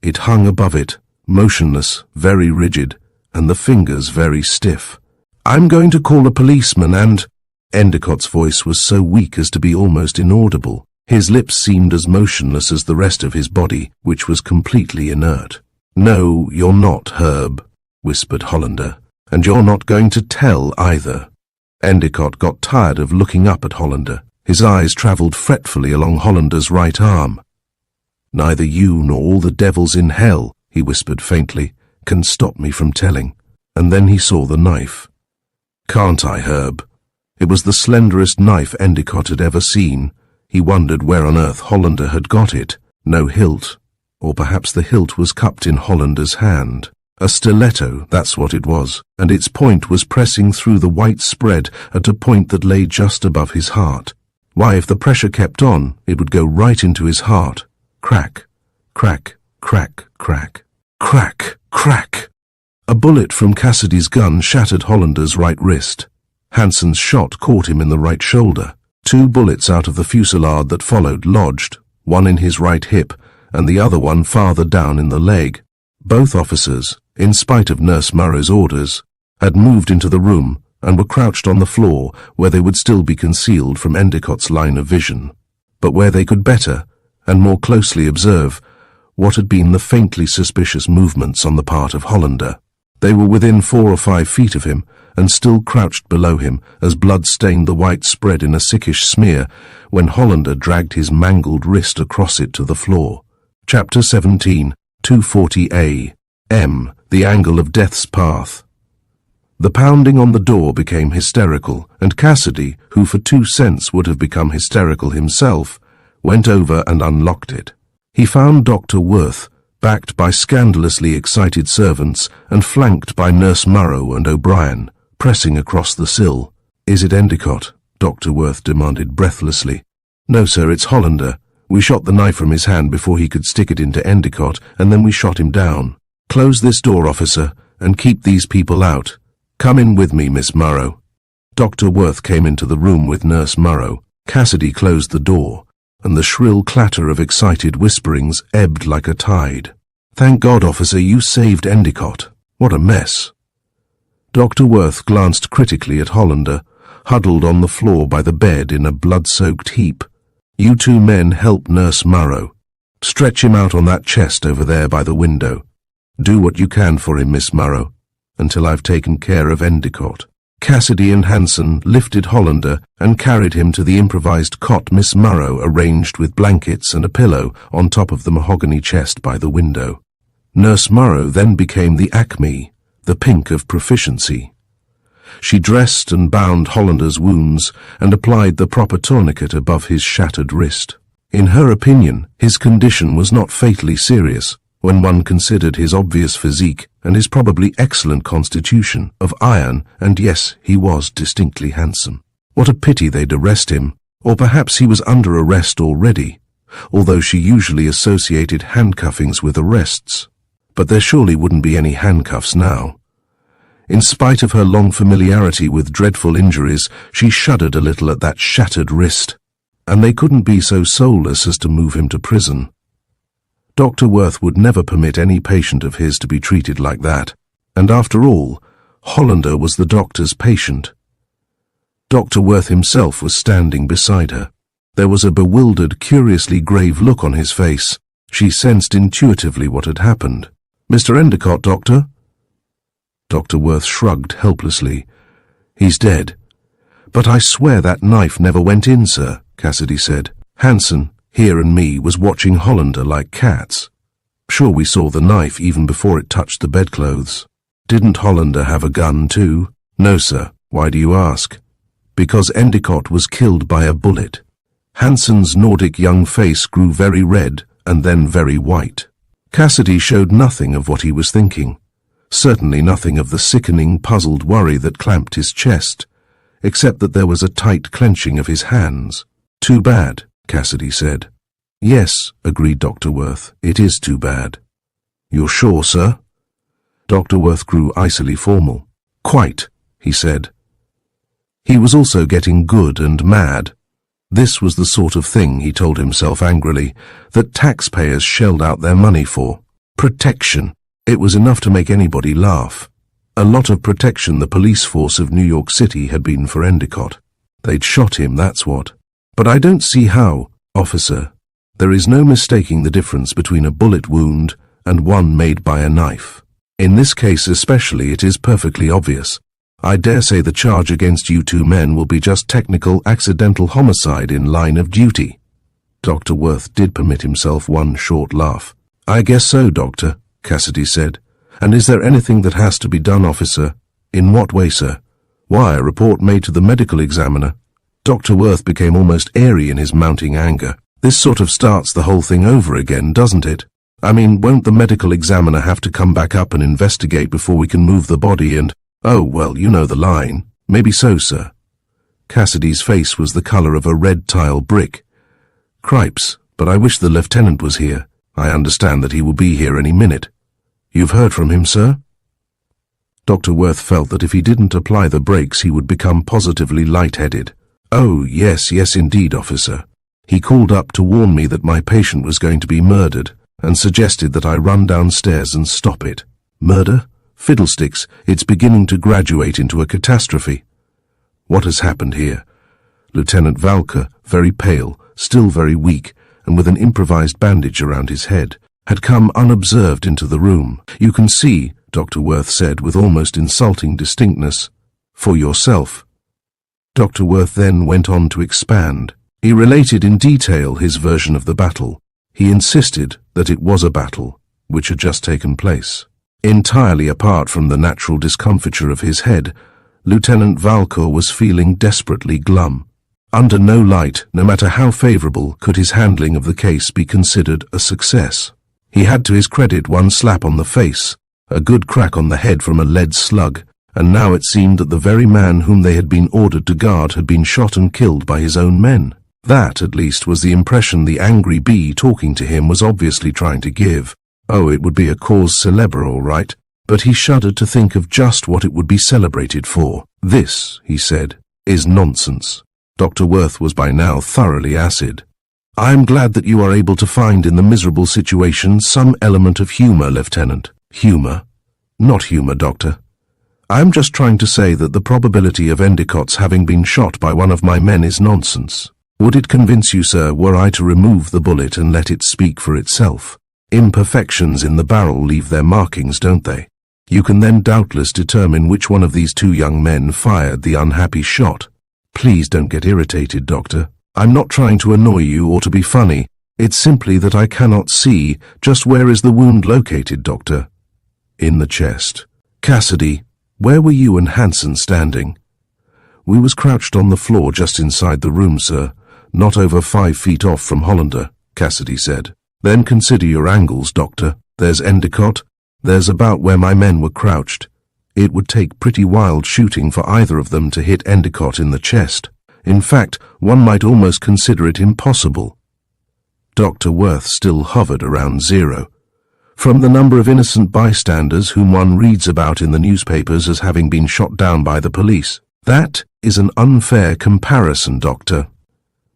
A: It hung above it, motionless, very rigid, and the fingers very stiff. "I'm going to call a policeman and—" Endicott's voice was so weak as to be almost inaudible. His lips seemed as motionless as the rest of his body, which was completely inert. "No, you're not, Herb," whispered Hollander, "and you're not going to tell either." Endicott got tired of looking up at Hollander. His eyes travelled fretfully along Hollander's right arm. "Neither you nor all the devils in hell," he whispered faintly, "can stop me from telling." And then he saw the knife. "Can't I, Herb?" It was the slenderest knife Endicott had ever seen. He wondered where on earth Hollander had got it. No hilt. Or perhaps the hilt was cupped in Hollander's hand. A stiletto, that's what it was, and its point was pressing through the white spread at a point that lay just above his heart. Why, if the pressure kept on, it would go right into his heart. Crack, crack, crack, crack, crack, crack. A bullet from Cassidy's gun shattered Hollander's right wrist. Hansen's shot caught him in the right shoulder. 2 bullets out of the fusillade that followed lodged, one in his right hip and the other one farther down in the leg. Both officers, in spite of Nurse Murrow's orders, had moved into the room and were crouched on the floor where they would still be concealed from Endicott's line of vision, but where they could better and more closely observe what had been the faintly suspicious movements on the part of Hollander. They were within 4 or 5 feet of him and still crouched below him as blood stained the white spread in a sickish smear when Hollander dragged his mangled wrist across it to the floor. Chapter 17, 240A. M. The Angle of Death's Path. The pounding on the door became hysterical, and Cassidy, who for 2 cents would have become hysterical himself, went over and unlocked it. He found Dr. Worth, backed by scandalously excited servants and flanked by Nurse Murrow and O'Brien, pressing across the sill. "Is it Endicott?" Dr. Worth demanded breathlessly. "No, sir, it's Hollander. We shot the knife from his hand before he could stick it into Endicott, and then we shot him down. Close this door, officer, and keep these people out. Come in with me, Miss Murrow." Dr. Worth came into the room with Nurse Murrow. Cassidy closed the door, and the shrill clatter of excited whisperings ebbed like a tide. "Thank God, officer, you saved Endicott. What a mess." Dr. Worth glanced critically at Hollander, huddled on the floor by the bed in a blood-soaked heap. "You 2 men help Nurse Murrow. Stretch him out on that chest over there by the window. Do what you can for him, Miss Murrow, until I've taken care of Endicott." Cassidy and Hansen lifted Hollander and carried him to the improvised cot Miss Murrow arranged with blankets and a pillow on top of the mahogany chest by the window. Nurse Murrow then became the acme, the pink of proficiency. She dressed and bound Hollander's wounds and applied the proper tourniquet above his shattered wrist. In her opinion, his condition was not fatally serious when one considered his obvious physique and his probably excellent constitution of iron, and yes, he was distinctly handsome. What a pity they'd arrest him, or perhaps he was under arrest already, although she usually associated handcuffings with arrests. But there surely wouldn't be any handcuffs now. In spite of her long familiarity with dreadful injuries, she shuddered a little at that shattered wrist, and they couldn't be so soulless as to move him to prison. Dr. Worth would never permit any patient of his to be treated like that, and after all, Hollander was the doctor's patient. Dr. Worth himself was standing beside her. There was a bewildered, curiously grave look on his face. She sensed intuitively what had happened. "Mr. Endicott, Doctor?" Dr. Worth shrugged helplessly. "He's dead." "But I swear that knife never went in, sir," Cassidy said. "Hansen, here and me, was watching Hollander like cats. Sure, we saw the knife even before it touched the bedclothes." "Didn't Hollander have a gun too?" "No, sir. Why do you ask?" "Because Endicott was killed by a bullet." Hansen's Nordic young face grew very red and then very white. Cassidy showed nothing of what he was thinking, certainly nothing of the sickening, puzzled worry that clamped his chest, except that there was a tight clenching of his hands. "Too bad," Cassidy said. "Yes," agreed Dr. Worth, "it is too bad." "You're sure, sir?" Dr. Worth grew icily formal. "Quite," he said. He was also getting good and mad. This was the sort of thing, he told himself angrily, that taxpayers shelled out their money for. Protection. It was enough to make anybody laugh. A lot of protection the police force of New York City had been for Endicott. They'd shot him, that's what. "But I don't see how, officer. There is no mistaking the difference between a bullet wound and one made by a knife. In this case especially it is perfectly obvious. I dare say the charge against you 2 men will be just technical accidental homicide in line of duty." Dr. Worth did permit himself one short laugh. "I guess so, Doctor," Cassidy said. "And is there anything that has to be done, officer?" "In what way, sir?" "Why, a report made to the medical examiner." Dr. Worth became almost airy in his mounting anger. "This sort of starts the whole thing over again, doesn't it? I mean, won't the medical examiner have to come back up and investigate before we can move the body and—" "Oh, well, you know the line." "Maybe so, sir." Cassidy's face was the color of a red tile brick. "Cripes, but I wish the lieutenant was here. I understand that he will be here any minute. You've heard from him, sir?" Dr. Worth felt that if he didn't apply the brakes he would become positively lightheaded. "Oh, yes, indeed, officer. He called up to warn me that my patient was going to be murdered and suggested that I run downstairs and stop it." "Murder? Fiddlesticks, it's beginning to graduate into a catastrophe." "What has happened here?" Lieutenant Valcour, very pale, still very weak, and with an improvised bandage around his head, had come unobserved into the room. "You can see," Dr. Worth said with almost insulting distinctness, "for yourself." Dr. Worth then went on to expand. He related in detail his version of the battle. He insisted that it was a battle, which had just taken place. Entirely apart from the natural discomfiture of his head, Lieutenant Valcour was feeling desperately glum. Under no light, no matter how favorable, could his handling of the case be considered a success. He had to his credit one slap on the face, a good crack on the head from a lead slug, and now it seemed that the very man whom they had been ordered to guard had been shot and killed by his own men. That, at least, was the impression the angry bee talking to him was obviously trying to give. Oh, it would be a cause célèbre, all right, but he shuddered to think of just what it would be celebrated for. "This," he said, "is nonsense." Dr. Worth was by now thoroughly acid. "I am glad that you are able to find in the miserable situation some element of humor, Lieutenant." "Humor? Not humor, Doctor. I am just trying to say that the probability of Endicott's having been shot by one of my men is nonsense. Would it convince you, sir, were I to remove the bullet and let it speak for itself? Imperfections in the barrel leave their markings, don't they? You can then doubtless determine which one of these two young men fired the unhappy shot." "Please don't get irritated, Doctor. I'm not trying to annoy you or to be funny. It's simply that I cannot see. Just where is the wound located, Doctor?" "In the chest." "Cassidy, where were you and Hansen standing?" "We was crouched on the floor just inside the room, sir, not over 5 feet off from Hollander," Cassidy said. "Then consider your angles, Doctor. There's Endicott. There's about where my men were crouched. It would take pretty wild shooting for either of them to hit Endicott in the chest. In fact, one might almost consider it impossible." Dr. Worth still hovered around 0. From the number of innocent bystanders whom one reads about in the newspapers as having been shot down by the police. "That is an unfair comparison, Doctor.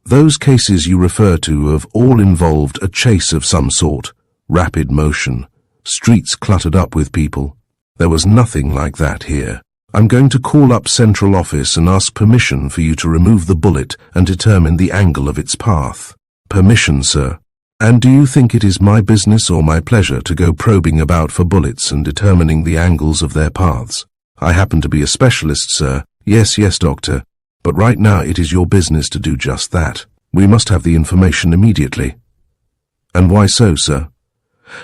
A: Those cases you refer to have all involved a chase of some sort, rapid motion, streets cluttered up with people. There was nothing like that here. I'm going to call up Central Office and ask permission for you to remove the bullet and determine the angle of its path." "Permission, sir. And do you think it is my business or my pleasure to go probing about for bullets and determining the angles of their paths? I happen to be a specialist, sir. Yes, Doctor. But right now it is your business to do just that. We must have the information immediately." "And why so, sir?"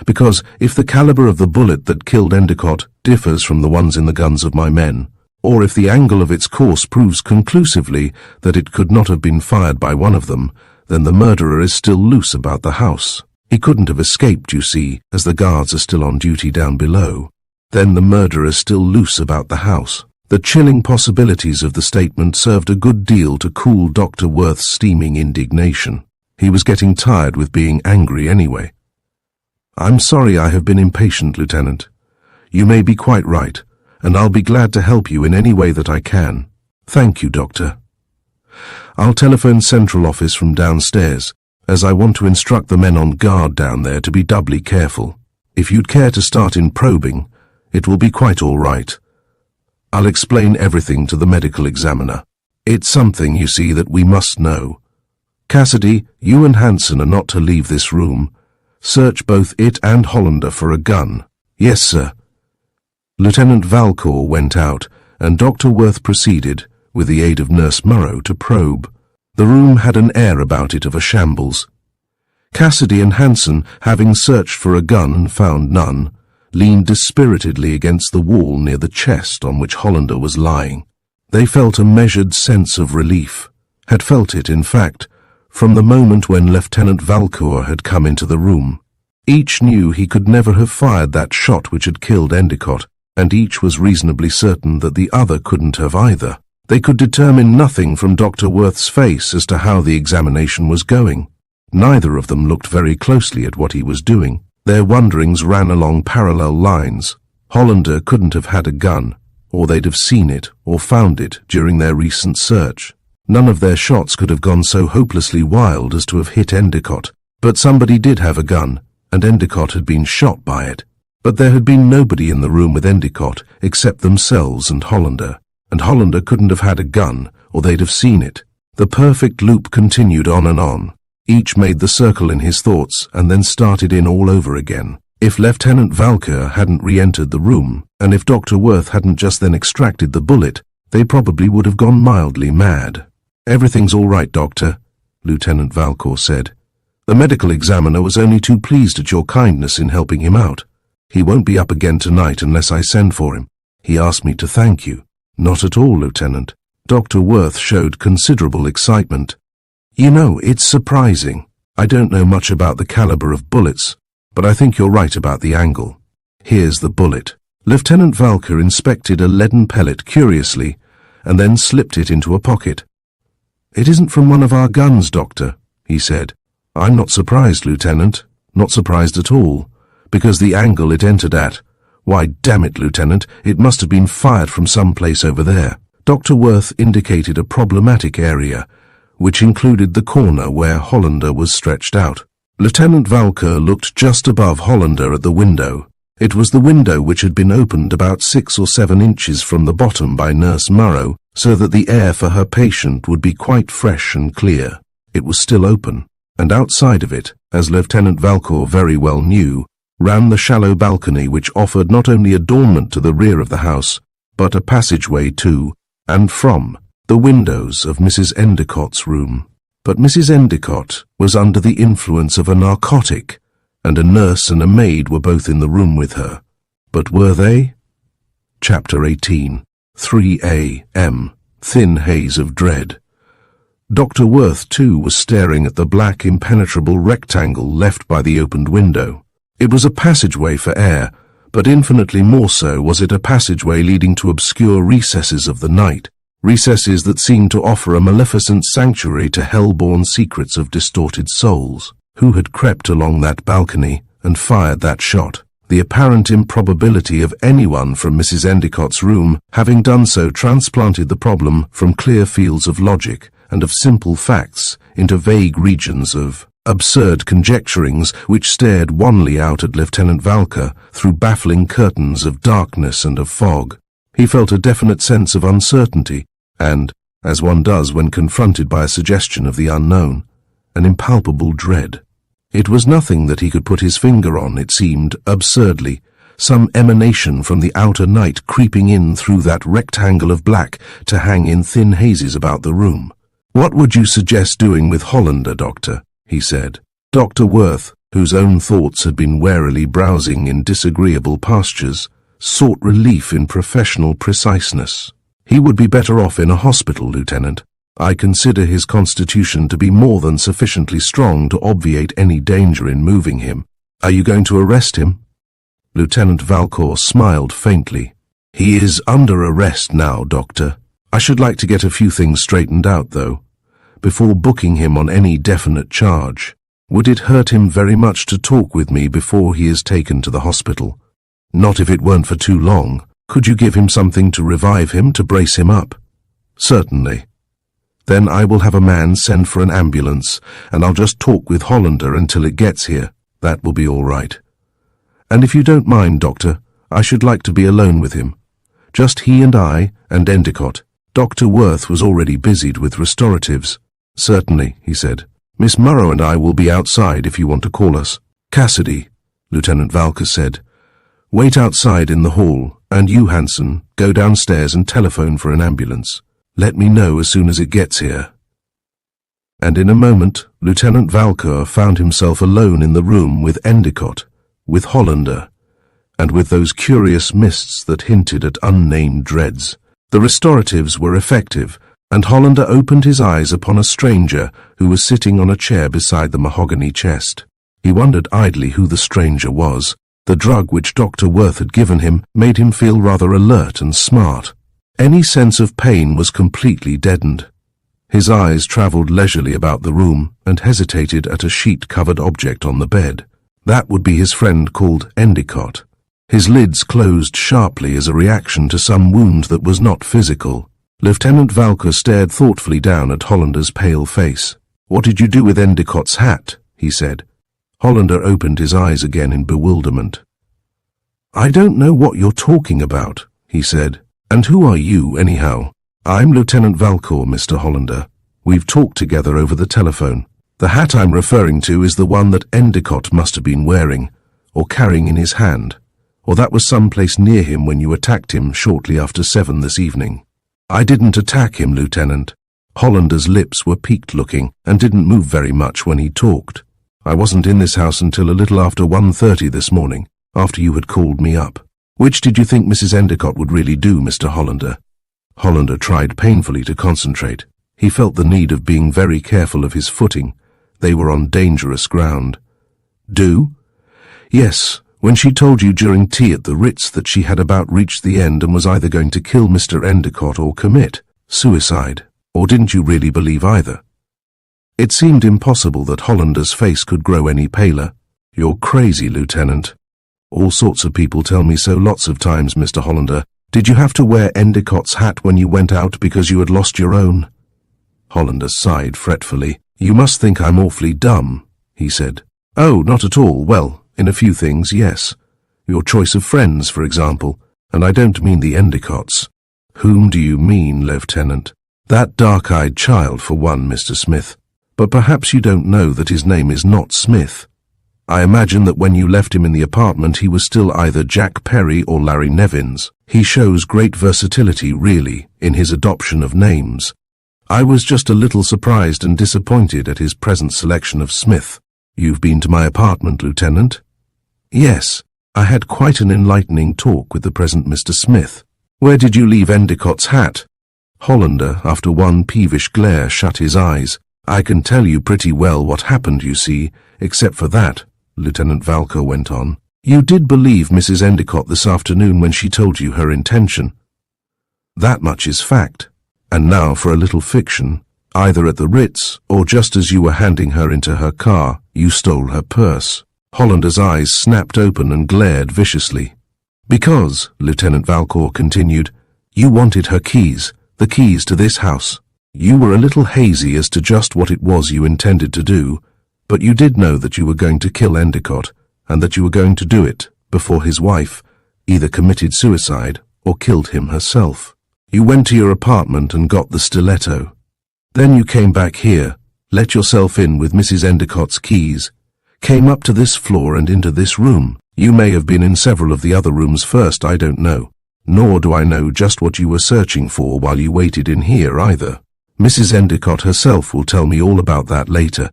A: "Because if the caliber of the bullet that killed Endicott differs from the ones in the guns of my men, or if the angle of its course proves conclusively that it could not have been fired by one of them, then the murderer is still loose about the house. He couldn't have escaped, you see, as the guards are still on duty down below. Then the murderer is still loose about the house." The chilling possibilities of the statement served a good deal to cool Dr. Worth's steaming indignation. He was getting tired with being angry anyway. "I'm sorry I have been impatient, Lieutenant. You may be quite right, and I'll be glad to help you in any way that I can." "Thank you, Doctor. I'll telephone Central Office from downstairs, as I want to instruct the men on guard down there to be doubly careful. If you'd care to start in probing, it will be quite all right. I'll explain everything to the medical examiner. It's something, you see, that we must know. Cassidy, you and Hansen are not to leave this room. Search both it and Hollander for a gun." "Yes, sir." Lieutenant Valcour went out, and Dr. Worth proceeded, with the aid of Nurse Morrow, to probe. The room had an air about it of a shambles. Cassidy and Hansen, having searched for a gun and found none, leaned dispiritedly against the wall near the chest on which Hollander was lying. They felt a measured sense of relief, had felt it, in fact, from the moment when Lieutenant Valcour had come into the room. Each knew he could never have fired that shot which had killed Endicott, and each was reasonably certain that the other couldn't have either. They could determine nothing from Dr. Worth's face as to how the examination was going. Neither of them looked very closely at what he was doing. Their wonderings ran along parallel lines. Hollander couldn't have had a gun, or they'd have seen it or found it during their recent search. None of their shots could have gone so hopelessly wild as to have hit Endicott, but somebody did have a gun, and Endicott had been shot by it. But there had been nobody in the room with Endicott except themselves and Hollander couldn't have had a gun, or they'd have seen it. The perfect loop continued on and on. Each made the circle in his thoughts and then started in all over again. If Lieutenant Valcour hadn't re-entered the room, and if Dr. Worth hadn't just then extracted the bullet, they probably would have gone mildly mad. "Everything's all right, Doctor," Lieutenant Valcour said. "The medical examiner was only too pleased at your kindness in helping him out. He won't be up again tonight unless I send for him. He asked me to thank you." "Not at all, Lieutenant." Dr. Worth showed considerable excitement. "You know, it's surprising. I don't know much about the caliber of bullets, but I think you're right about the angle. Here's the bullet." Lieutenant Valcour inspected a leaden pellet curiously, and then slipped it into a pocket. "It isn't from one of our guns, Doctor," he said. "I'm not surprised, Lieutenant, not surprised at all, because the angle it entered at, why, damn it, Lieutenant, it must have been fired from some place over there." Dr. Worth indicated a problematic area, which included the corner where Hollander was stretched out. Lieutenant Valcour looked just above Hollander at the window. It was the window which had been opened about 6 or 7 inches from the bottom by Nurse Morrow, so that the air for her patient would be quite fresh and clear. It was still open, and outside of it, as Lieutenant Valcour very well knew, ran the shallow balcony which offered not only adornment to the rear of the house, but a passageway to, and from, the windows of Mrs. Endicott's room. But Mrs. Endicott was under the influence of a narcotic, and a nurse and a maid were both in the room with her. But were they? Chapter 18. 3 a.m. Thin haze of dread. Dr. Worth, too, was staring at the black, impenetrable rectangle left by the opened window. It was a passageway for air, but infinitely more so was it a passageway leading to obscure recesses of the night, recesses that seemed to offer a maleficent sanctuary to hell-born secrets of distorted souls. Who had crept along that balcony and fired that shot? The apparent improbability of anyone from Mrs. Endicott's room having done so transplanted the problem from clear fields of logic and of simple facts into vague regions of absurd conjecturings which stared wanly out at Lieutenant Valcour through baffling curtains of darkness and of fog. He felt a definite sense of uncertainty and, as one does when confronted by a suggestion of the unknown, an impalpable dread. It was nothing that he could put his finger on, it seemed, absurdly, some emanation from the outer night creeping in through that rectangle of black to hang in thin hazes about the room. "What would you suggest doing with Hollander, Doctor?" he said. Dr. Worth, whose own thoughts had been warily browsing in disagreeable pastures, sought relief in professional preciseness. "He would be better off in a hospital, Lieutenant. I consider his constitution to be more than sufficiently strong to obviate any danger in moving him. Are you going to arrest him?" Lieutenant Valcour smiled faintly. "He is under arrest now, Doctor. I should like to get a few things straightened out, though, before booking him on any definite charge. Would it hurt him very much to talk with me before he is taken to the hospital?" "Not if it weren't for too long. Could you give him something to revive him, to brace him up?" "Certainly." "Then I will have a man send for an ambulance, and I'll just talk with Hollander until it gets here. That will be all right. And if you don't mind, Doctor, I should like to be alone with him. Just he and I, and Endicott." Dr. Worth was already busied with restoratives. "Certainly," he said. "Miss Morrow and I will be outside if you want to call us." "Cassidy," Lieutenant Valcour said, "wait outside in the hall, and you, Hanson, go downstairs and telephone for an ambulance. Let me know as soon as it gets here." And in a moment, Lieutenant Valcour found himself alone in the room with Endicott, with Hollander, and with those curious mists that hinted at unnamed dreads. The restoratives were effective, and Hollander opened his eyes upon a stranger who was sitting on a chair beside the mahogany chest. He wondered idly who the stranger was. The drug which Dr. Worth had given him made him feel rather alert and smart. Any sense of pain was completely deadened. His eyes travelled leisurely about the room and hesitated at a sheet-covered object on the bed. That would be his friend called Endicott. His lids closed sharply as a reaction to some wound that was not physical. Lieutenant Valcour stared thoughtfully down at Hollander's pale face. "What did you do with Endicott's hat?" he said. Hollander opened his eyes again in bewilderment. "I don't know what you're talking about," he said. "And who are you, anyhow?" "I'm Lieutenant Valcour, Mr. Hollander. We've talked together over the telephone. The hat I'm referring to is the one that Endicott must have been wearing, or carrying in his hand, or that was someplace near him when you attacked him shortly after 7 this evening." "I didn't attack him, Lieutenant." Hollander's lips were peaked-looking and didn't move very much when he talked. "I wasn't in this house until a little after 1:30 this morning, after you had called me up." "Which did you think Mrs. Endicott would really do, Mr. Hollander?" Hollander tried painfully to concentrate. He felt the need of being very careful of his footing. They were on dangerous ground. "Do?" "Yes, when she told you during tea at the Ritz that she had about reached the end and was either going to kill Mr. Endicott or commit suicide. Or didn't you really believe either?" It seemed impossible that Hollander's face could grow any paler. "You're crazy, Lieutenant." "All sorts of people tell me so lots of times, Mr. Hollander. Did you have to wear Endicott's hat when you went out because you had lost your own?" Hollander sighed fretfully. "You must think I'm awfully dumb," he said. "Oh, not at all. Well, in a few things, yes. Your choice of friends, for example, and I don't mean the Endicotts." "Whom do you mean, Lieutenant?" "That dark-eyed child, for one, Mr. Smith. But perhaps you don't know that his name is not Smith. I imagine that when you left him in the apartment he was still either Jack Perry or Larry Nevins. He shows great versatility, really, in his adoption of names. I was just a little surprised and disappointed at his present selection of Smith." "You've been to my apartment, Lieutenant?" "Yes, I had quite an enlightening talk with the present Mr. Smith." "Where did you leave Endicott's hat?" Hollander, after one peevish glare, shut his eyes. "I can tell you pretty well what happened, you see, except for that," Lieutenant Valcour went on. "You did believe Mrs. Endicott this afternoon when she told you her intention. That much is fact. And now for a little fiction. Either at the Ritz, or just as you were handing her into her car, you stole her purse." Hollander's eyes snapped open and glared viciously. "Because," Lieutenant Valcour continued, "you wanted her keys, the keys to this house. You were a little hazy as to just what it was you intended to do, but you did know that you were going to kill Endicott, and that you were going to do it before his wife either committed suicide or killed him herself. You went to your apartment and got the stiletto. Then you came back here, let yourself in with Mrs. Endicott's keys, came up to this floor and into this room. You may have been in several of the other rooms first, I don't know. Nor do I know just what you were searching for while you waited in here either. Mrs. Endicott herself will tell me all about that later.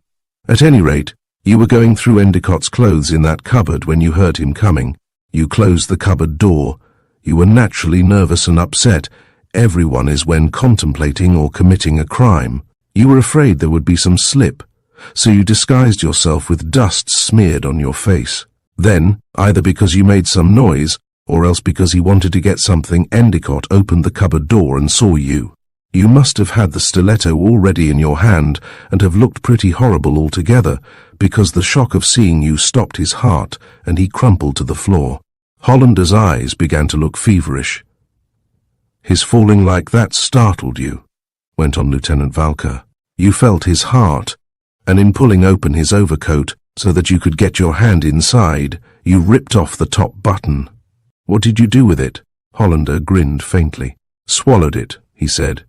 A: At any rate, you were going through Endicott's clothes in that cupboard when you heard him coming. You closed the cupboard door. You were naturally nervous and upset. Everyone is when contemplating or committing a crime. You were afraid there would be some slip, so you disguised yourself with dust smeared on your face. Then, either because you made some noise, or else because he wanted to get something, Endicott opened the cupboard door and saw you. You must have had the stiletto already in your hand and have looked pretty horrible altogether, because the shock of seeing you stopped his heart and he crumpled to the floor. Hollander's eyes began to look feverish. His falling like that startled you, went on Lieutenant Valcour. You felt his heart, and in pulling open his overcoat so that you could get your hand inside, you ripped off the top button. What did you do with it? Hollander grinned faintly. Swallowed it, he said.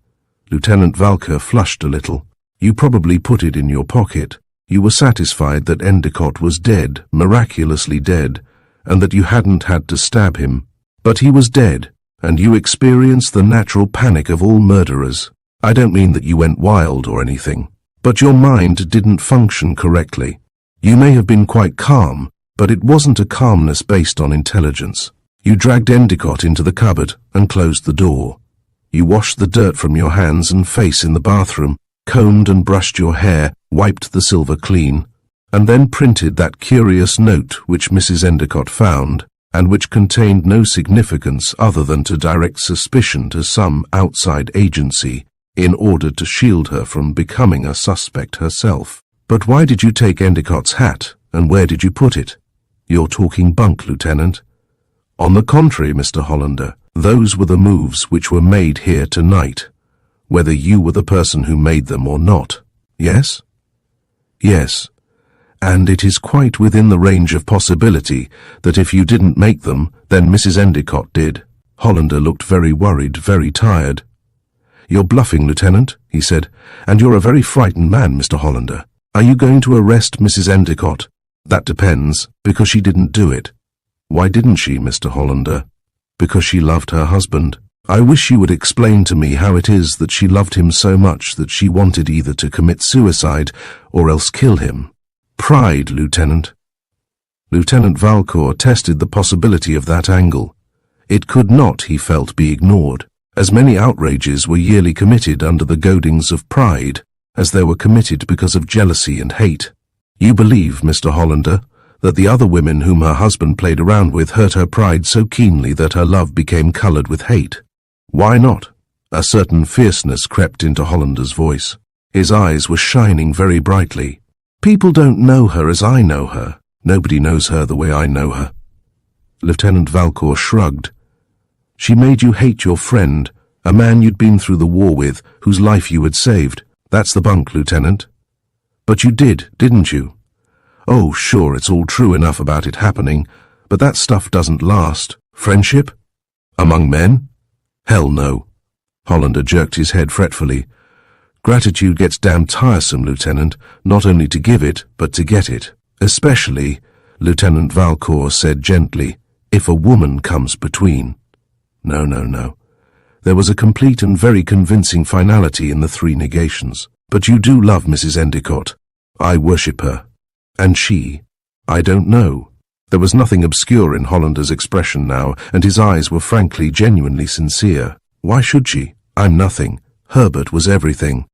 A: Lieutenant Valcour flushed a little. You probably put it in your pocket. You were satisfied that Endicott was dead, miraculously dead, and that you hadn't had to stab him. But he was dead, and you experienced the natural panic of all murderers. I don't mean that you went wild or anything, but your mind didn't function correctly. You may have been quite calm, but it wasn't a calmness based on intelligence. You dragged Endicott into the cupboard and closed the door. You washed the dirt from your hands and face in the bathroom, combed and brushed your hair, wiped the silver clean, and then printed that curious note which Mrs. Endicott found, and which contained no significance other than to direct suspicion to some outside agency in order to shield her from becoming a suspect herself. But why did you take Endicott's hat, and where did you put it? You're talking bunk, Lieutenant. On the contrary, Mr. Hollander, those were the moves which were made here tonight, whether you were the person who made them or not. Yes? Yes. And it is quite within the range of possibility that if you didn't make them, then Mrs. Endicott did. Hollander looked very worried, very tired. You're bluffing, Lieutenant, he said, and you're a very frightened man, Mr. Hollander. Are you going to arrest Mrs. Endicott? That depends, because she didn't do it. Why didn't she, Mr. Hollander? Because she loved her husband. I wish you would explain to me how it is that she loved him so much that she wanted either to commit suicide or else kill him. Pride, Lieutenant. Lieutenant Valcour tested the possibility of that angle. It could not, he felt, be ignored, as many outrages were yearly committed under the goadings of pride, as they were committed because of jealousy and hate. You believe, Mr. Hollander, that the other women whom her husband played around with hurt her pride so keenly that her love became colored with hate. Why not? A certain fierceness crept into Hollander's voice. His eyes were shining very brightly. People don't know her as I know her. Nobody knows her the way I know her. Lieutenant Valcour shrugged. She made you hate your friend, a man you'd been through the war with, whose life you had saved. That's the bunk, Lieutenant. But you did, didn't you? Oh, sure, it's all true enough about it happening, but that stuff doesn't last. Friendship? Among men? Hell no. Hollander jerked his head fretfully. Gratitude gets damn tiresome, Lieutenant, not only to give it, but to get it. Especially, Lieutenant Valcour said gently, if a woman comes between. No, no, no. There was a complete and very convincing finality in the three negations. But you do love Mrs. Endicott. I worship her. And she? I don't know. There was nothing obscure in Hollander's expression now, and his eyes were frankly, genuinely sincere. Why should she? I'm nothing. Herbert was everything.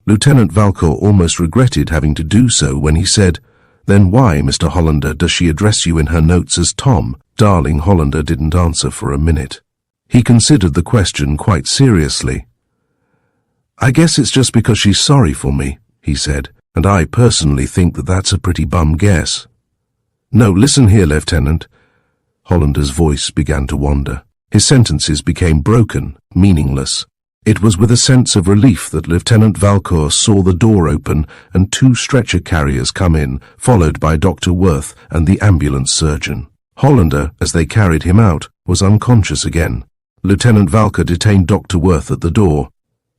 A: Lieutenant Valcour almost regretted having to do so when he said, Then why, Mr. Hollander, does she address you in her notes as Tom? Darling Hollander didn't answer for a minute. He considered the question quite seriously. I guess it's just because she's sorry for me, he said, and I personally think that that's a pretty bum guess. No, listen here, Lieutenant. Hollander's voice began to wander. His sentences became broken, meaningless. It was with a sense of relief that Lieutenant Valcour saw the door open and two stretcher carriers come in, followed by Dr. Worth and the ambulance surgeon. Hollander, as they carried him out, was unconscious again. Lieutenant Valcour detained Dr. Worth at the door.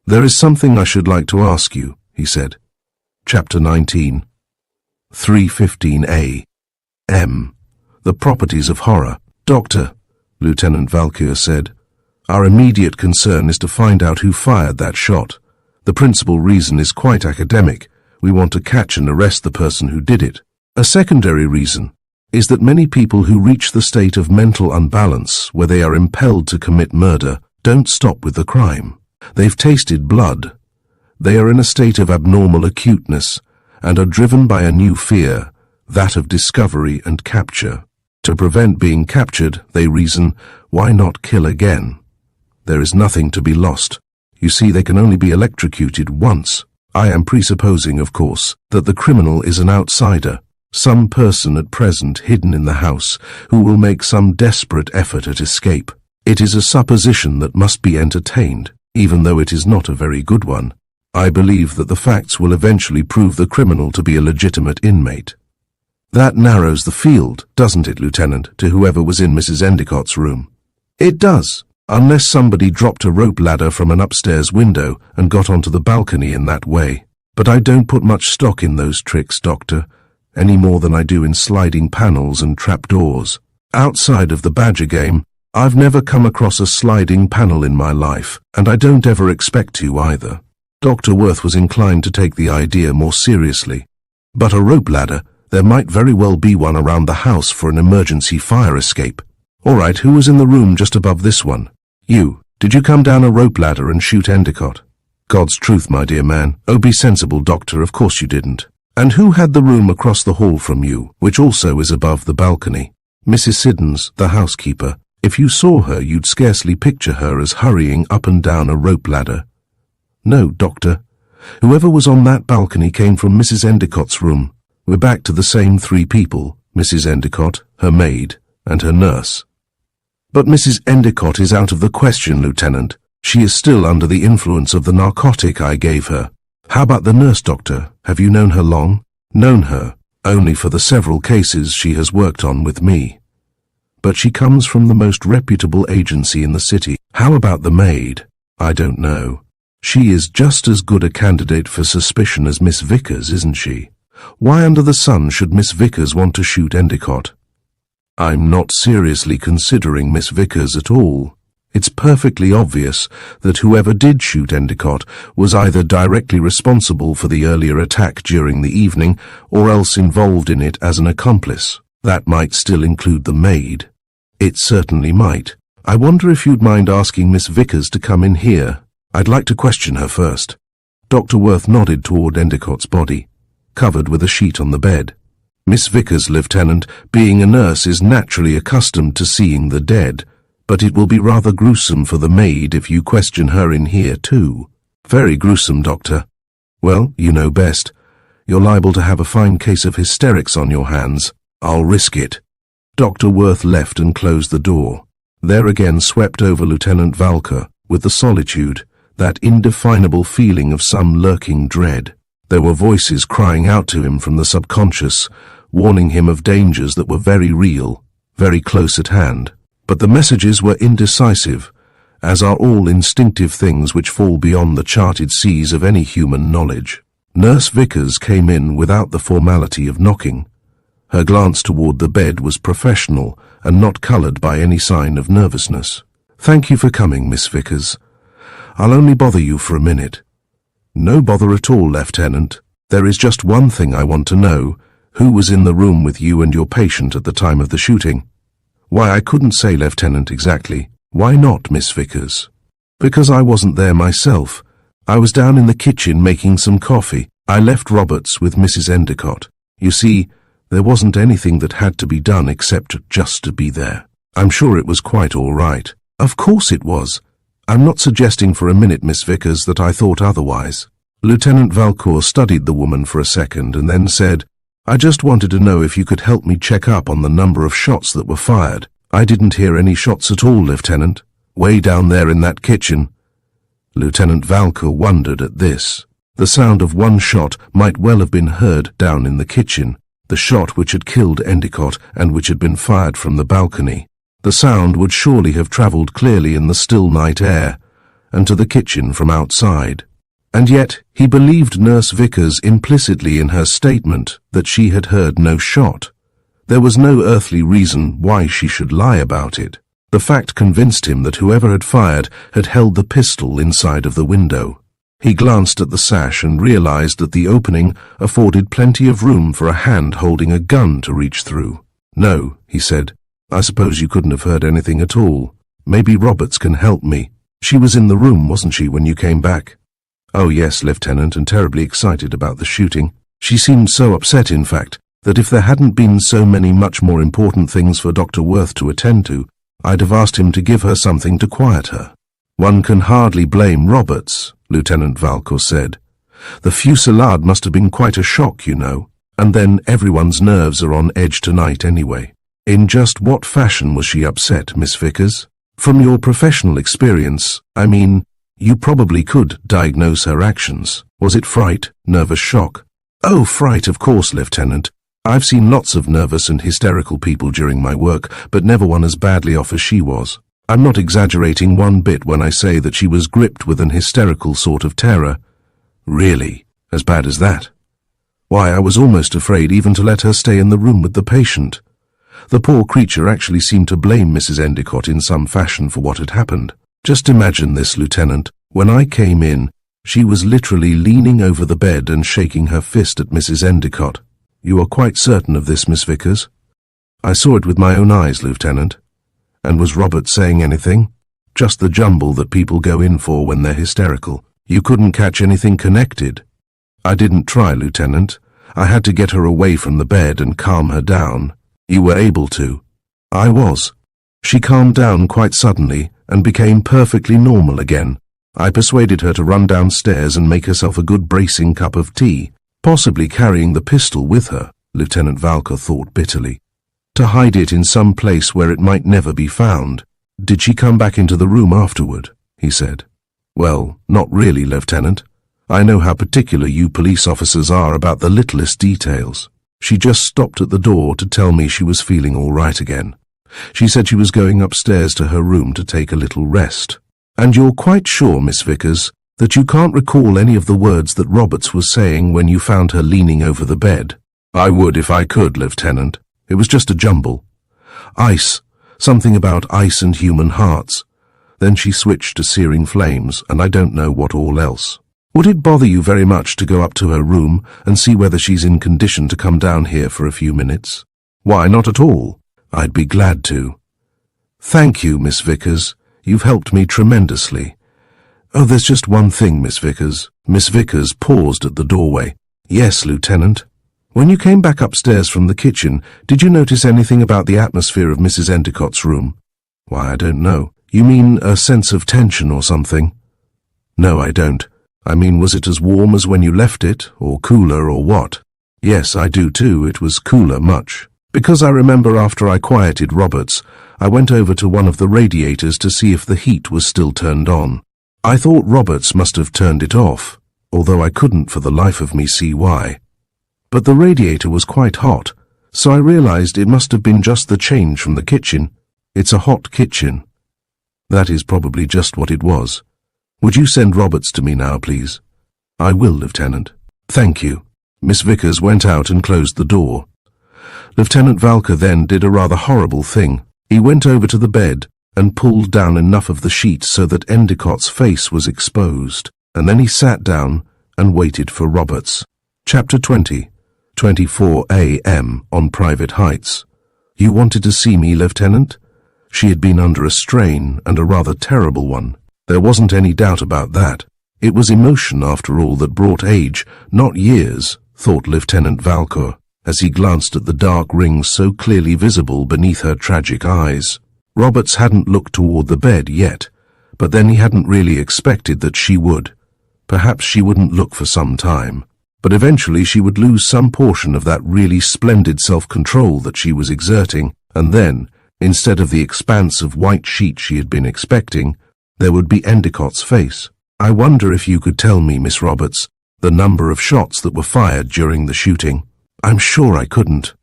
A: There is something I should like to ask you, he said. Chapter 19. 3:15 a.m. The Properties of Horror. Doctor, Lieutenant Valcour said, our immediate concern is to find out who fired that shot. The principal reason is quite academic. We want to catch and arrest the person who did it. A secondary reason is that many people who reach the state of mental unbalance where they are impelled to commit murder don't stop with the crime. They've tasted blood. They are in a state of abnormal acuteness and are driven by a new fear, that of discovery and capture. To prevent being captured, they reason, why not kill again? There is nothing to be lost. You see, they can only be electrocuted once. I am presupposing, of course, that the criminal is an outsider, some person at present hidden in the house who will make some desperate effort at escape. It is a supposition that must be entertained, even though it is not a very good one. I believe that the facts will eventually prove the criminal to be a legitimate inmate. That narrows the field, doesn't it, Lieutenant, to whoever was in Mrs. Endicott's room? It does, unless somebody dropped a rope ladder from an upstairs window and got onto the balcony in that way. But I don't put much stock in those tricks, Doctor, any more than I do in sliding panels and trapdoors. Outside of the Badger game, I've never come across a sliding panel in my life, and I don't ever expect to either. Dr. Worth was inclined to take the idea more seriously. But a rope ladder, there might very well be one around the house for an emergency fire escape. All right, who was in the room just above this one? You. Did you come down a rope ladder and shoot Endicott? God's truth, my dear man. Oh, be sensible, Doctor, of course you didn't. And who had the room across the hall from you, which also is above the balcony? Mrs. Siddons, the housekeeper. If you saw her, you'd scarcely picture her as hurrying up and down a rope ladder. No, Doctor. Whoever was on that balcony came from Mrs. Endicott's room. We're back to the same three people, Mrs. Endicott, her maid, and her nurse. But Mrs. Endicott is out of the question, Lieutenant. She is still under the influence of the narcotic I gave her. How about the nurse, Doctor? Have you known her long? Known her only for the several cases she has worked on with me. But she comes from the most reputable agency in the city. How about the maid? I don't know. She is just as good a candidate for suspicion as Miss Vickers, isn't she? Why under the sun should Miss Vickers want to shoot Endicott? I'm not seriously considering Miss Vickers at all. It's perfectly obvious that whoever did shoot Endicott was either directly responsible for the earlier attack during the evening or else involved in it as an accomplice. That might still include the maid. It certainly might. I wonder if you'd mind asking Miss Vickers to come in here. I'd like to question her first. Dr. Worth nodded toward Endicott's body, covered with a sheet on the bed. Miss Vickers, Lieutenant, being a nurse, is naturally accustomed to seeing the dead, but it will be rather gruesome for the maid if you question her in here too. Very gruesome, Doctor. Well, you know best. You're liable to have a fine case of hysterics on your hands. I'll risk it. Dr. Worth left and closed the door. There again swept over Lieutenant Valcour, with the solitude, that indefinable feeling of some lurking dread. There were voices crying out to him from the subconscious, warning him of dangers that were very real, very close at hand. But the messages were indecisive, as are all instinctive things which fall beyond the charted seas of any human knowledge. Nurse Vickers came in without the formality of knocking. Her glance toward the bed was professional and not coloured by any sign of nervousness. "Thank you for coming, Miss Vickers. I'll only bother you for a minute." "No bother at all, Lieutenant. There is just one thing I want to know. Who was in the room with you and your patient at the time of the shooting?" "Why, I couldn't say, Lieutenant, exactly." "Why not, Miss Vickers?" "Because I wasn't there myself. I was down in the kitchen making some coffee. I left Roberts with Mrs. Endicott. You see, there wasn't anything that had to be done except just to be there. I'm sure it was quite all right." "Of course it was. I'm not suggesting for a minute, Miss Vickers, that I thought otherwise." Lieutenant Valcour studied the woman for a second and then said, "I just wanted to know if you could help me check up on the number of shots that were fired." "I didn't hear any shots at all, Lieutenant. Way down there in that kitchen." Lieutenant Valcour wondered at this. The sound of one shot might well have been heard down in the kitchen, the shot which had killed Endicott and which had been fired from the balcony. The sound would surely have travelled clearly in the still night air, and to the kitchen from outside. And yet he believed Nurse Vickers implicitly in her statement that she had heard no shot. There was no earthly reason why she should lie about it. The fact convinced him that whoever had fired had held the pistol inside of the window. He glanced at the sash and realized that the opening afforded plenty of room for a hand holding a gun to reach through. "No," he said. "I suppose you couldn't have heard anything at all. Maybe Roberts can help me. She was in the room, wasn't she, when you came back?" "Oh yes, Lieutenant, and terribly excited about the shooting. She seemed so upset, in fact, that if there hadn't been so many much more important things for Dr. Worth to attend to, I'd have asked him to give her something to quiet her." "One can hardly blame Roberts," Lieutenant Valcour said. "The fusillade must have been quite a shock, you know, and then everyone's nerves are on edge tonight anyway." "In just what fashion was she upset, Miss Vickers? From your professional experience, I mean, you probably could diagnose her actions. Was it fright, nervous shock?" "Oh, fright, of course, Lieutenant. I've seen lots of nervous and hysterical people during my work, but never one as badly off as she was. I'm not exaggerating one bit when I say that she was gripped with an hysterical sort of terror." "Really? As bad as that?" "Why, I was almost afraid even to let her stay in the room with the patient. The poor creature actually seemed to blame Mrs. Endicott in some fashion for what had happened. Just imagine this, Lieutenant. When I came in, she was literally leaning over the bed and shaking her fist at Mrs. Endicott. You are quite certain of this, Miss Vickers?" "I saw it with my own eyes, Lieutenant." "And was Robert saying anything?" "Just the jumble that people go in for when they're hysterical." "You couldn't catch anything connected?" "I didn't try, Lieutenant. I had to get her away from the bed and calm her down." "You were able to?" I was. She calmed down quite suddenly and became perfectly normal again. I persuaded her to run downstairs and make herself a good bracing cup of tea, possibly carrying the pistol with her, Lieutenant Valcour thought bitterly, to hide it in some place where it might never be found. Did she come back into the room afterward? He said. Well, not really, Lieutenant. I know how particular you police officers are about the littlest details. She just stopped at the door to tell me she was feeling all right again. She said she was going upstairs to her room to take a little rest. And you're quite sure, Miss Vickers, that you can't recall any of the words that Roberts was saying when you found her leaning over the bed? I would if I could, Lieutenant. It was just a jumble. Ice, something about ice and human hearts. Then she switched to searing flames, and I don't know what all else. Would it bother you very much to go up to her room and see whether she's in condition to come down here for a few minutes? Why, not at all. I'd be glad to. Thank you, Miss Vickers. You've helped me tremendously. Oh, there's just one thing, Miss Vickers. Miss Vickers paused at the doorway. Yes, Lieutenant. When you came back upstairs from the kitchen, did you notice anything about the atmosphere of Mrs. Endicott's room? Why, I don't know. You mean a sense of tension or something? No, I don't. I mean, was it as warm as when you left it, or cooler, or what? Yes, I do too. It was cooler, much. Because I remember after I quieted Roberts, I went over to one of the radiators to see if the heat was still turned on. I thought Roberts must have turned it off, although I couldn't for the life of me see why. But the radiator was quite hot, so I realized it must have been just the change from the kitchen. It's a hot kitchen. That is probably just what it was. Would you send Roberts to me now, please? I will, Lieutenant. Thank you. Miss Vickers went out and closed the door. Lieutenant Valcour then did a rather horrible thing. He went over to the bed and pulled down enough of the sheet so that Endicott's face was exposed, and then he sat down and waited for Roberts. Chapter 20. 24 a.m. on Private Heights. You wanted to see me, Lieutenant? She had been under a strain, and a rather terrible one. There wasn't any doubt about that. It was emotion, after all, that brought age, not years, thought Lieutenant Valcour, as he glanced at the dark rings so clearly visible beneath her tragic eyes. Roberts hadn't looked toward the bed yet, but then he hadn't really expected that she would. Perhaps she wouldn't look for some time, but eventually she would lose some portion of that really splendid self-control that she was exerting, and then, instead of the expanse of white sheet she had been expecting, there would be Endicott's face. I wonder if you could tell me, Miss Roberts, the number of shots that were fired during the shooting. I'm sure I couldn't.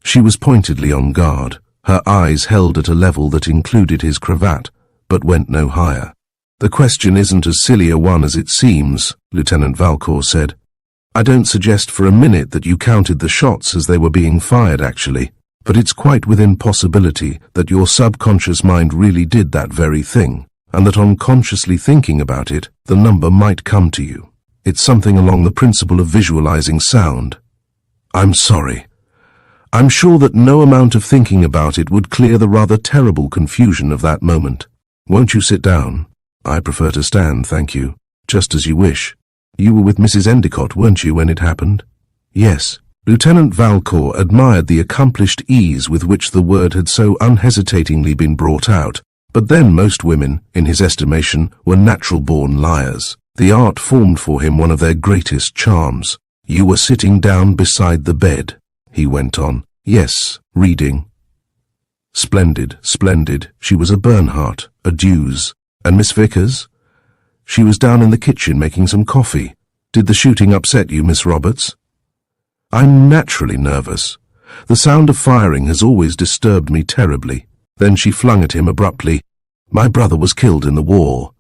A: She was pointedly on guard, her eyes held at a level that included his cravat, but went no higher. The question isn't as silly a one as it seems, Lieutenant Valcour said. I don't suggest for a minute that you counted the shots as they were being fired, actually, but it's quite within possibility that your subconscious mind really did that very thing, and that on consciously thinking about it, the number might come to you. It's something along the principle of visualizing sound. I'm sorry. I'm sure that no amount of thinking about it would clear the rather terrible confusion of that moment. Won't you sit down? I prefer to stand, thank you. Just as you wish. You were with Mrs. Endicott, weren't you, when it happened? Yes. Lieutenant Valcour admired the accomplished ease with which the word had so unhesitatingly been brought out, but then most women, in his estimation, were natural-born liars. The art formed for him one of their greatest charms. You were sitting down beside the bed, he went on. Yes, reading. Splendid, splendid. She was a Bernhardt, a Dewes. And Miss Vickers? She was down in the kitchen making some coffee. Did the shooting upset you, Miss Roberts? I'm naturally nervous. The sound of firing has always disturbed me terribly. Then she flung at him abruptly. My brother was killed in the war.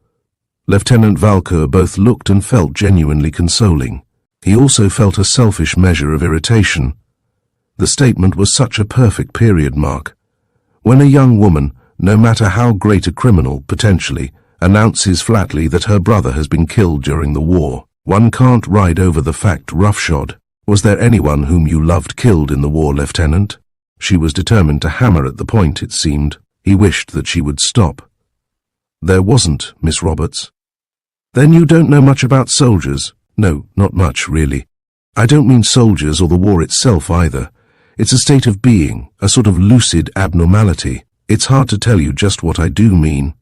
A: Lieutenant Valcour both looked and felt genuinely consoling. He also felt a selfish measure of irritation. The statement was such a perfect period mark. When a young woman, no matter how great a criminal, potentially, announces flatly that her brother has been killed during the war, one can't ride over the fact roughshod. Was there anyone whom you loved killed in the war, Lieutenant? She was determined to hammer at the point, it seemed. He wished that she would stop. There wasn't, Miss Roberts. Then you don't know much about soldiers? No, not much, really. I don't mean soldiers or the war itself either. It's a state of being, a sort of lucid abnormality. It's hard to tell you just what I do mean.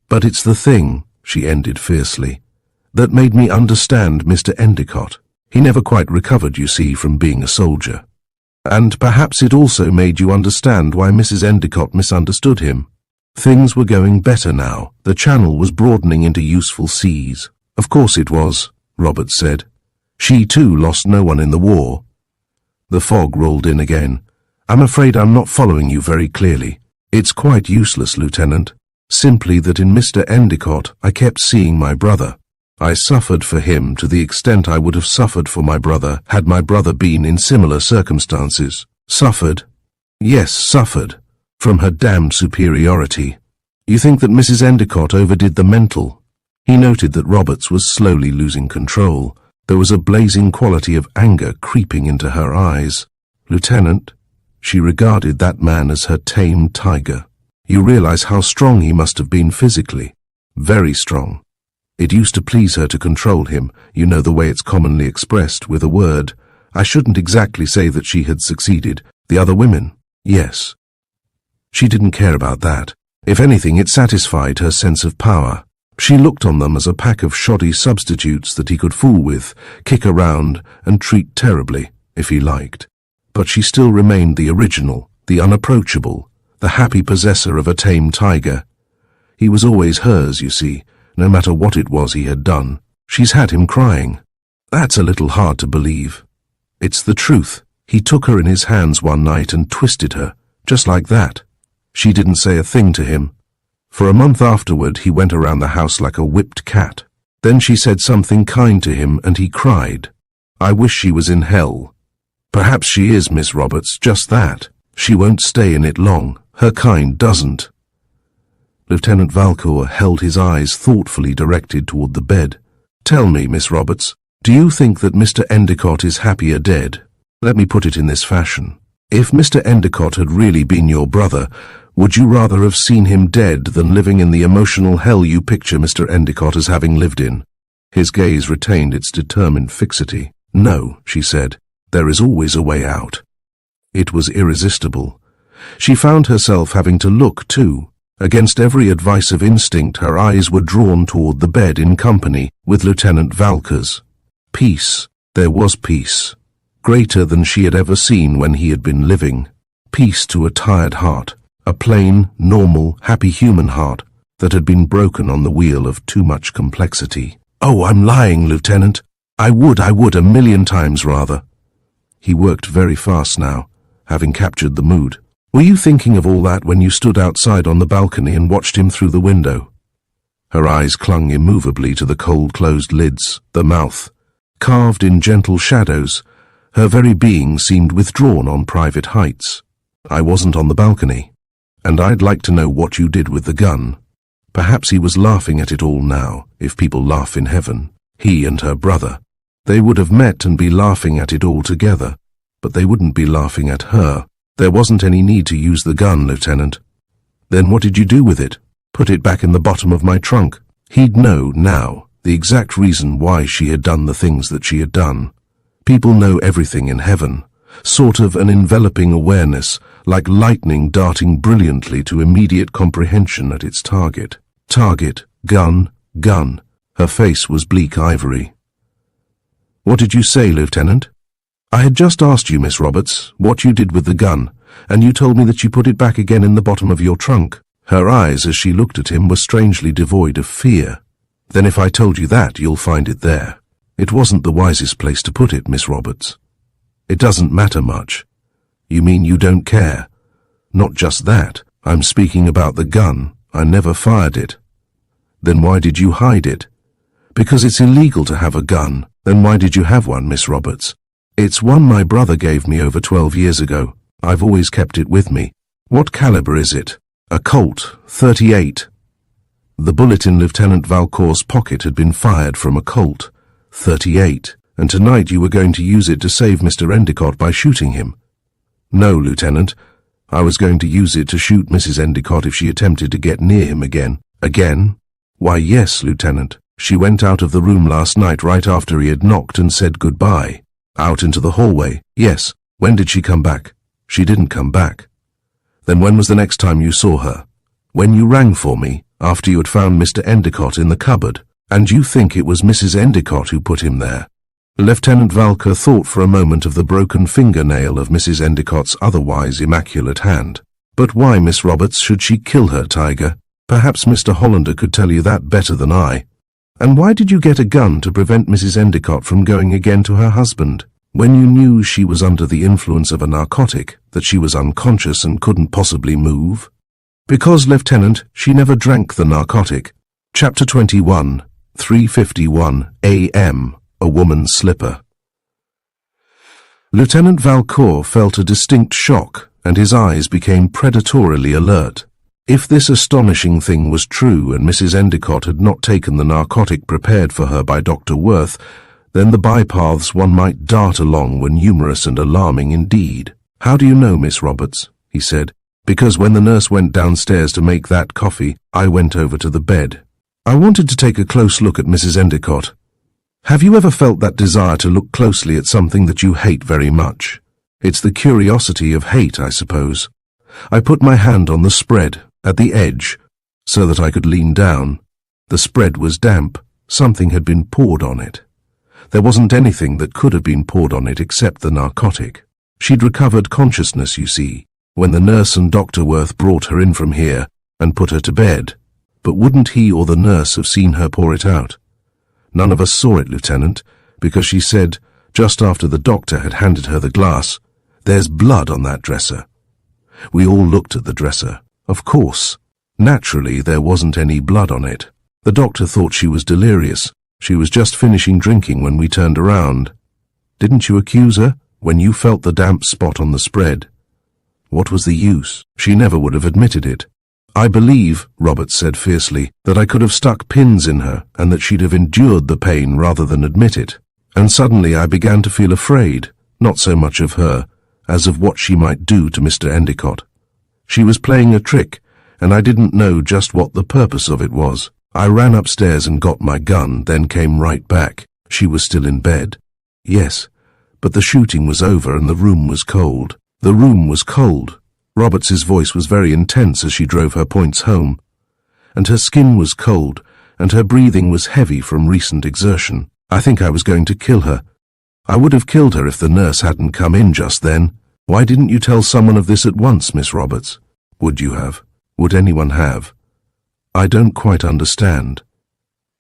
A: But it's the thing," she ended fiercely, "that made me understand Mr. Endicott. He never quite recovered, you see, from being a soldier. And perhaps it also made you understand why Mrs. Endicott misunderstood him. Things were going better now. The channel was broadening into useful seas." "Of course it was," Roberts said. "She too lost no one in the war." The fog rolled in again. "I'm afraid I'm not following you very clearly." "It's quite useless, Lieutenant. Simply that in Mr. Endicott I kept seeing my brother. I suffered for him to the extent I would have suffered for my brother had my brother been in similar circumstances." "Suffered?" "Yes, suffered. From her damned superiority." "You think that Mrs. Endicott overdid the mental?" He noted that Roberts was slowly losing control. There was a blazing quality of anger creeping into her eyes. "Lieutenant," she regarded that man as her tame tiger. "You realize how strong he must have been physically. Very strong. It used to please her to control him, you know the way it's commonly expressed, with a word. I shouldn't exactly say that she had succeeded. The other women? Yes. She didn't care about that. If anything, it satisfied her sense of power. She looked on them as a pack of shoddy substitutes that he could fool with, kick around, and treat terribly, if he liked. But she still remained the original, the unapproachable, the happy possessor of a tame tiger. He was always hers, you see, no matter what it was he had done. She's had him crying. That's a little hard to believe. It's the truth. He took her in his hands one night and twisted her, just like that. She didn't say a thing to him. For a month afterward he went around the house like a whipped cat. Then she said something kind to him and he cried. I wish she was in hell. Perhaps she is, Miss Roberts, just that. She won't stay in it long. Her kind doesn't. Lieutenant Valcour held his eyes thoughtfully directed toward the bed. Tell me, Miss Roberts, do you think that Mr. Endicott is happier dead? Let me put it in this fashion. If Mr. Endicott had really been your brother, would you rather have seen him dead than living in the emotional hell you picture Mr. Endicott as having lived in? His gaze retained its determined fixity. No, she said, there is always a way out. It was irresistible. She found herself having to look, too. Against every advice of instinct, her eyes were drawn toward the bed in company with Lieutenant Valcour's. Peace. There was peace. Greater than she had ever seen when he had been living. Peace to a tired heart. A plain, normal, happy human heart that had been broken on the wheel of too much complexity. Oh, I'm lying, Lieutenant. I would, a million times rather. He worked very fast now, having captured the mood. Were you thinking of all that when you stood outside on the balcony and watched him through the window? Her eyes clung immovably to the cold-closed lids, the mouth. Carved in gentle shadows, her very being seemed withdrawn on private heights. I wasn't on the balcony. And I'd like to know what you did with the gun. Perhaps he was laughing at it all now, if people laugh in heaven. He and her brother. They would have met and be laughing at it all together, but they wouldn't be laughing at her. There wasn't any need to use the gun, Lieutenant. Then what did you do with it? Put it back in the bottom of my trunk. He'd know, now, the exact reason why she had done the things that she had done. People know everything in heaven. Sort of an enveloping awareness, like lightning darting brilliantly to immediate comprehension at its target. Target, gun, gun. Her face was bleak ivory. What did you say, Lieutenant? I had just asked you, Miss Roberts, what you did with the gun, and you told me that you put it back again in the bottom of your trunk. Her eyes, as she looked at him, were strangely devoid of fear. Then if I told you that, you'll find it there. It wasn't the wisest place to put it, Miss Roberts. It doesn't matter much. You mean you don't care? Not just that. I'm speaking about the gun. I never fired it. Then why did you hide it? Because it's illegal to have a gun. Then why did you have one, Miss Roberts? It's one my brother gave me over 12 years ago. I've always kept it with me. What caliber is it? A Colt, 38. The bullet in Lieutenant Valcour's pocket had been fired from a Colt, 38, and tonight you were going to use it to save Mr. Endicott by shooting him. No, Lieutenant. I was going to use it to shoot Mrs. Endicott if she attempted to get near him again. Again? Why, yes, Lieutenant. She went out of the room last night right after he had knocked and said goodbye. Out into the hallway. Yes. When did she come back? She didn't come back. Then when was the next time you saw her? When you rang for me, after you had found Mr. Endicott in the cupboard, and you think it was Mrs. Endicott who put him there. Lieutenant Valcour thought for a moment of the broken fingernail of Mrs. Endicott's otherwise immaculate hand. But why, Miss Roberts, should she kill her, Tiger? Perhaps Mr. Hollander could tell you that better than I. And why did you get a gun to prevent Mrs. Endicott from going again to her husband, when you knew she was under the influence of a narcotic, that she was unconscious and couldn't possibly move? Because, Lieutenant, she never drank the narcotic. Chapter 21, 3:51 a.m. A woman's slipper. Lieutenant Valcour felt a distinct shock, and his eyes became predatorily alert. If this astonishing thing was true and Mrs. Endicott had not taken the narcotic prepared for her by Dr. Worth, then the bypaths one might dart along were numerous and alarming indeed. "How do you know, Miss Roberts?" he said. "Because when the nurse went downstairs to make that coffee, I went over to the bed. I wanted to take a close look at Mrs. Endicott. Have you ever felt that desire to look closely at something that you hate very much? It's the curiosity of hate, I suppose. I put my hand on the spread, at the edge, so that I could lean down. The spread was damp. Something had been poured on it. There wasn't anything that could have been poured on it except the narcotic. She'd recovered consciousness, you see, when the nurse and Dr. Worth brought her in from here and put her to bed. But wouldn't he or the nurse have seen her pour it out? None of us saw it, Lieutenant, because she said, just after the doctor had handed her the glass, 'There's blood on that dresser.' We all looked at the dresser. Of course, naturally there wasn't any blood on it. The doctor thought she was delirious. She was just finishing drinking when we turned around. Didn't you accuse her when you felt the damp spot on the spread? What was the use? She never would have admitted it. I believe, Roberts said fiercely, that I could have stuck pins in her and that she'd have endured the pain rather than admit it. And suddenly I began to feel afraid, not so much of her, as of what she might do to Mr. Endicott. She was playing a trick, and I didn't know just what the purpose of it was. I ran upstairs and got my gun, then came right back. She was still in bed. Yes, but the shooting was over and the room was cold. The room was cold. Roberts's voice was very intense as she drove her points home. And her skin was cold, and her breathing was heavy from recent exertion. I think I was going to kill her. I would have killed her if the nurse hadn't come in just then. Why didn't you tell someone of this at once, Miss Roberts? Would you have? Would anyone have? I don't quite understand.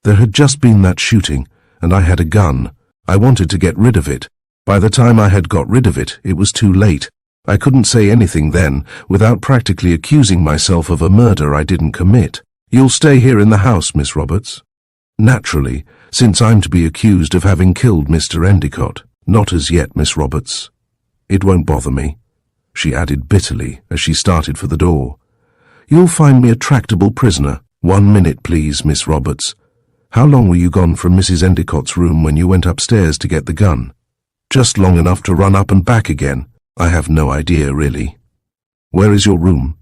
A: There had just been that shooting, and I had a gun. I wanted to get rid of it. By the time I had got rid of it, it was too late. I couldn't say anything then, without practically accusing myself of a murder I didn't commit. You'll stay here in the house, Miss Roberts? Naturally, since I'm to be accused of having killed Mr. Endicott. Not as yet, Miss Roberts. It won't bother me, she added bitterly as she started for the door. You'll find me a tractable prisoner. 1 minute, please, Miss Roberts. How long were you gone from Mrs. Endicott's room when you went upstairs to get the gun? Just long enough to run up and back again. I have no idea, really. Where is your room?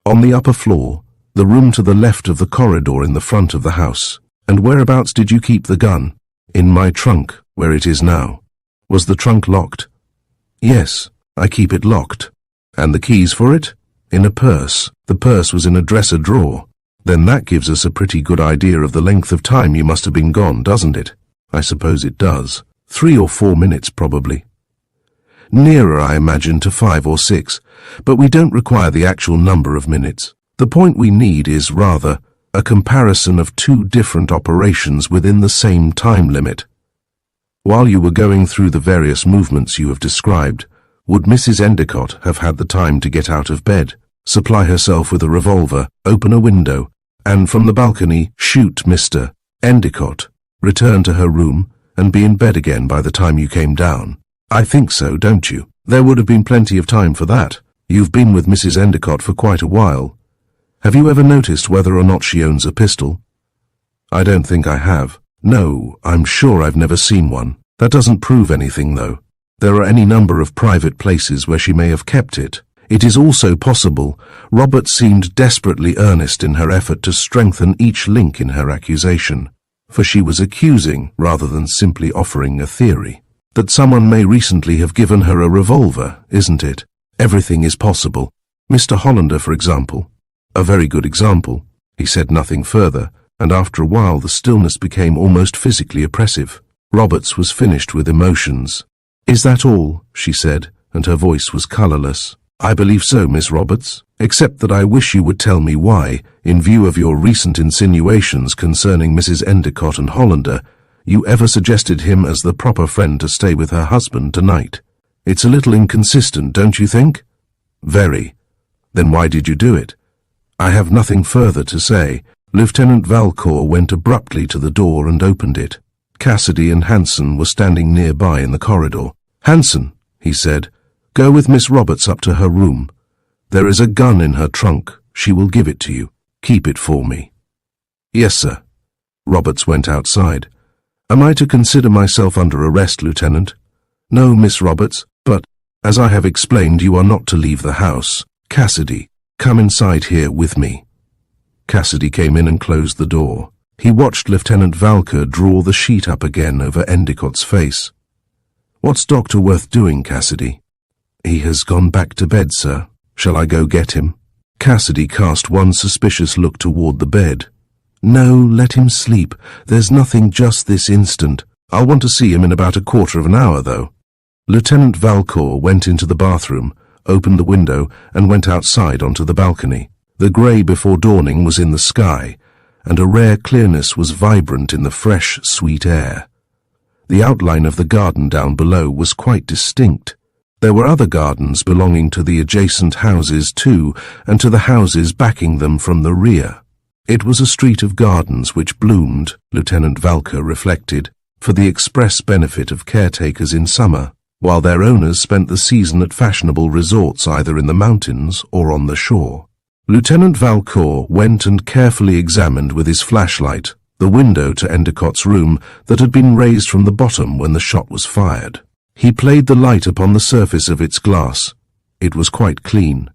A: On the upper floor, the room to the left of the corridor in the front of the house. And whereabouts did you keep the gun? In my trunk, where it is now. Was the trunk locked? Yes, I keep it locked. And the keys for it? In a purse. The purse was in a dresser drawer. Then that gives us a pretty good idea of the length of time you must have been gone, doesn't it? I suppose it does. 3 or 4 minutes, probably. Nearer, I imagine, to 5 or 6, but we don't require the actual number of minutes. The point we need is, rather, a comparison of 2 different operations within the same time limit. While you were going through the various movements you have described, would Mrs. Endicott have had the time to get out of bed, supply herself with a revolver, open a window, and from the balcony shoot Mr. Endicott, return to her room, and be in bed again by the time you came down? I think so, don't you? There would have been plenty of time for that. You've been with Mrs. Endicott for quite a while. Have you ever noticed whether or not she owns a pistol? I don't think I have. No, I'm sure I've never seen one. That doesn't prove anything, though. There are any number of private places where she may have kept it. It is also possible Robert seemed desperately earnest in her effort to strengthen each link in her accusation, for she was accusing rather than simply offering a theory. That someone may recently have given her a revolver, isn't it? Everything is possible. Mr. Hollander, for example. A very good example. He said nothing further, and after a while the stillness became almost physically oppressive. Roberts was finished with emotions. "Is that all?" she said, and her voice was colourless. "I believe so, Miss Roberts, except that I wish you would tell me why, in view of your recent insinuations concerning Mrs. Endicott and Hollander, you ever suggested him as the proper friend to stay with her husband tonight. It's a little inconsistent, don't you think?" "Very. Then why did you do it?" "I have nothing further to say." Lieutenant Valcour went abruptly to the door and opened it. Cassidy and Hanson were standing nearby in the corridor. "Hanson," he said, "go with Miss Roberts up to her room. There is a gun in her trunk. She will give it to you. Keep it for me." "Yes, sir." Roberts went outside. "Am I to consider myself under arrest, Lieutenant?" "No, Miss Roberts, but, as I have explained, you are not to leave the house. Cassidy, come inside here with me." Cassidy came in and closed the door. He watched Lieutenant Valcour draw the sheet up again over Endicott's face. "What's Dr. Worth doing, Cassidy?" "He has gone back to bed, sir. Shall I go get him?" Cassidy cast one suspicious look toward the bed. "No, let him sleep. There's nothing just this instant. I'll want to see him in about a quarter of an hour, though." Lieutenant Valcour went into the bathroom, opened the window, and went outside onto the balcony. The grey before dawning was in the sky, and a rare clearness was vibrant in the fresh, sweet air. The outline of the garden down below was quite distinct. There were other gardens belonging to the adjacent houses too, and to the houses backing them from the rear. It was a street of gardens which bloomed, Lieutenant Valcour reflected, for the express benefit of caretakers in summer, while their owners spent the season at fashionable resorts either in the mountains or on the shore. Lieutenant Valcour went and carefully examined with his flashlight the window to Endicott's room that had been raised from the bottom when the shot was fired. He played the light upon the surface of its glass. It was quite clean.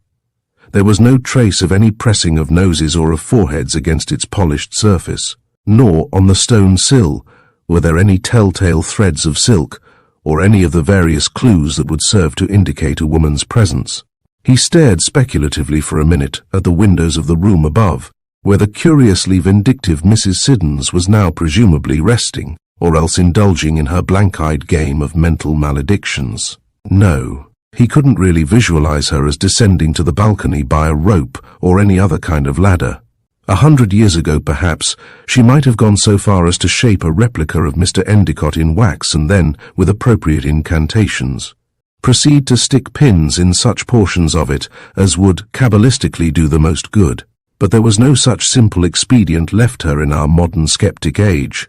A: There was no trace of any pressing of noses or of foreheads against its polished surface, nor on the stone sill were there any telltale threads of silk or any of the various clues that would serve to indicate a woman's presence. He stared speculatively for a minute at the windows of the room above, where the curiously vindictive Mrs. Siddons was now presumably resting, or else indulging in her blank-eyed game of mental maledictions. No, he couldn't really visualize her as descending to the balcony by a rope or any other kind of ladder. 100 years ago, perhaps, she might have gone so far as to shape a replica of Mr. Endicott in wax and then, with appropriate incantations, proceed to stick pins in such portions of it as would cabalistically do the most good. But there was no such simple expedient left her in our modern skeptic age.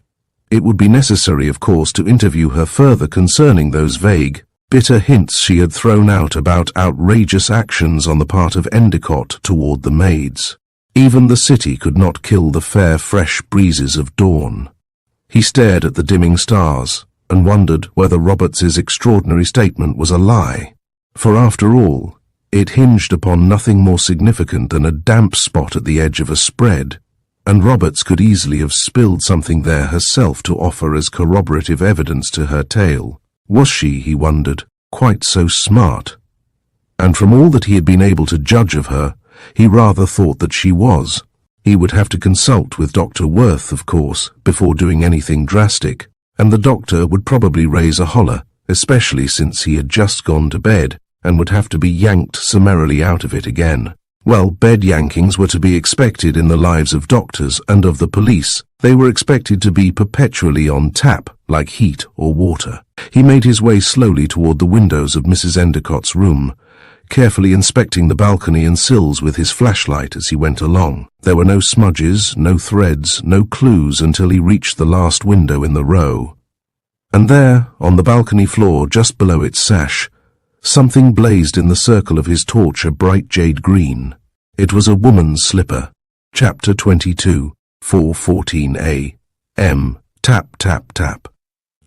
A: It would be necessary, of course, to interview her further concerning those vague, bitter hints she had thrown out about outrageous actions on the part of Endicott toward the maids. Even the city could not kill the fair, fresh breezes of dawn. He stared at the dimming stars and wondered whether Roberts's extraordinary statement was a lie. For after all, it hinged upon nothing more significant than a damp spot at the edge of a spread, and Roberts could easily have spilled something there herself to offer as corroborative evidence to her tale. Was she, he wondered, quite so smart? And from all that he had been able to judge of her, he rather thought that she was. He would have to consult with Dr. Worth, of course, before doing anything drastic, and the doctor would probably raise a holler, especially since he had just gone to bed, and would have to be yanked summarily out of it again. Well, bed yankings were to be expected in the lives of doctors and of the police. They were expected to be perpetually on tap, like heat or water. He made his way slowly toward the windows of Mrs. Endicott's room, carefully inspecting the balcony and sills with his flashlight as he went along. There were no smudges, no threads, no clues until he reached the last window in the row. And there, on the balcony floor just below its sash, something blazed in the circle of his torch a bright jade green. It was a woman's slipper. Chapter 22, 414a. M. Tap, tap, tap.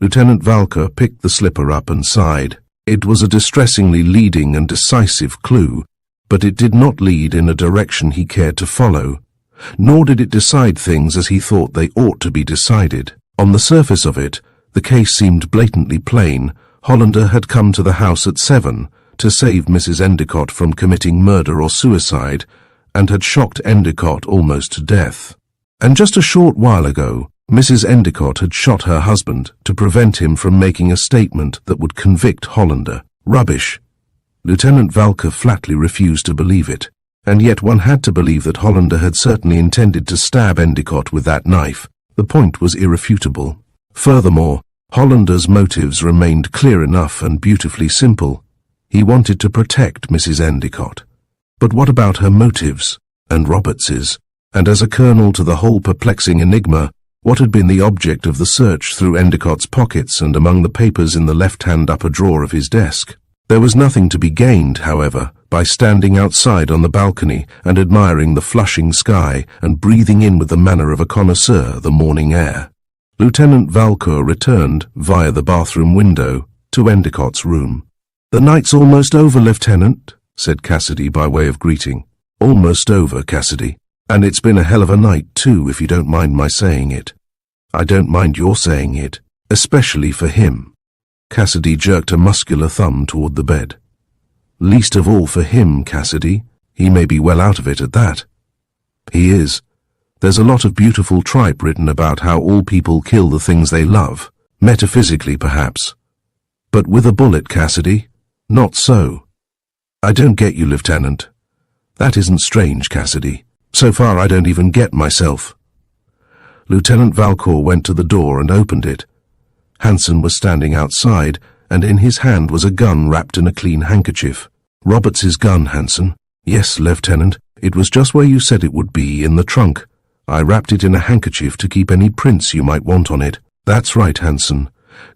A: Lieutenant Valcour picked the slipper up and sighed. It was a distressingly leading and decisive clue, but it did not lead in a direction he cared to follow, nor did it decide things as he thought they ought to be decided. On the surface of it, the case seemed blatantly plain. Hollander had come to the house at 7, to save Mrs. Endicott from committing murder or suicide, and had shocked Endicott almost to death. And just a short while ago, Mrs. Endicott had shot her husband to prevent him from making a statement that would convict Hollander. Rubbish. Lieutenant Valcour flatly refused to believe it, and yet one had to believe that Hollander had certainly intended to stab Endicott with that knife. The point was irrefutable. Furthermore, Hollander's motives remained clear enough and beautifully simple. He wanted to protect Mrs. Endicott. But what about her motives, and Roberts's? And as a kernel to the whole perplexing enigma, what had been the object of the search through Endicott's pockets and among the papers in the left-hand upper drawer of his desk? There was nothing to be gained, however, by standing outside on the balcony and admiring the flushing sky and breathing in with the manner of a connoisseur the morning air. Lieutenant Valcour returned, via the bathroom window, to Endicott's room. "The night's almost over, Lieutenant," said Cassidy by way of greeting. "Almost over, Cassidy. And it's been a hell of a night, too, if you don't mind my saying it." "I don't mind your saying it, especially for him." Cassidy jerked a muscular thumb toward the bed. "Least of all for him, Cassidy. He may be well out of it at that." "He is. There's a lot of beautiful tripe written about how all people kill the things they love, metaphysically perhaps. But with a bullet, Cassidy, not so." "I don't get you, Lieutenant." "That isn't strange, Cassidy. So far I don't even get myself." Lieutenant Valcour went to the door and opened it. Hansen was standing outside, and in his hand was a gun wrapped in a clean handkerchief. "Roberts's gun, Hansen." "Yes, Lieutenant. It was just where you said it would be, in the trunk. I wrapped it in a handkerchief to keep any prints you might want on it." "That's right, Hansen.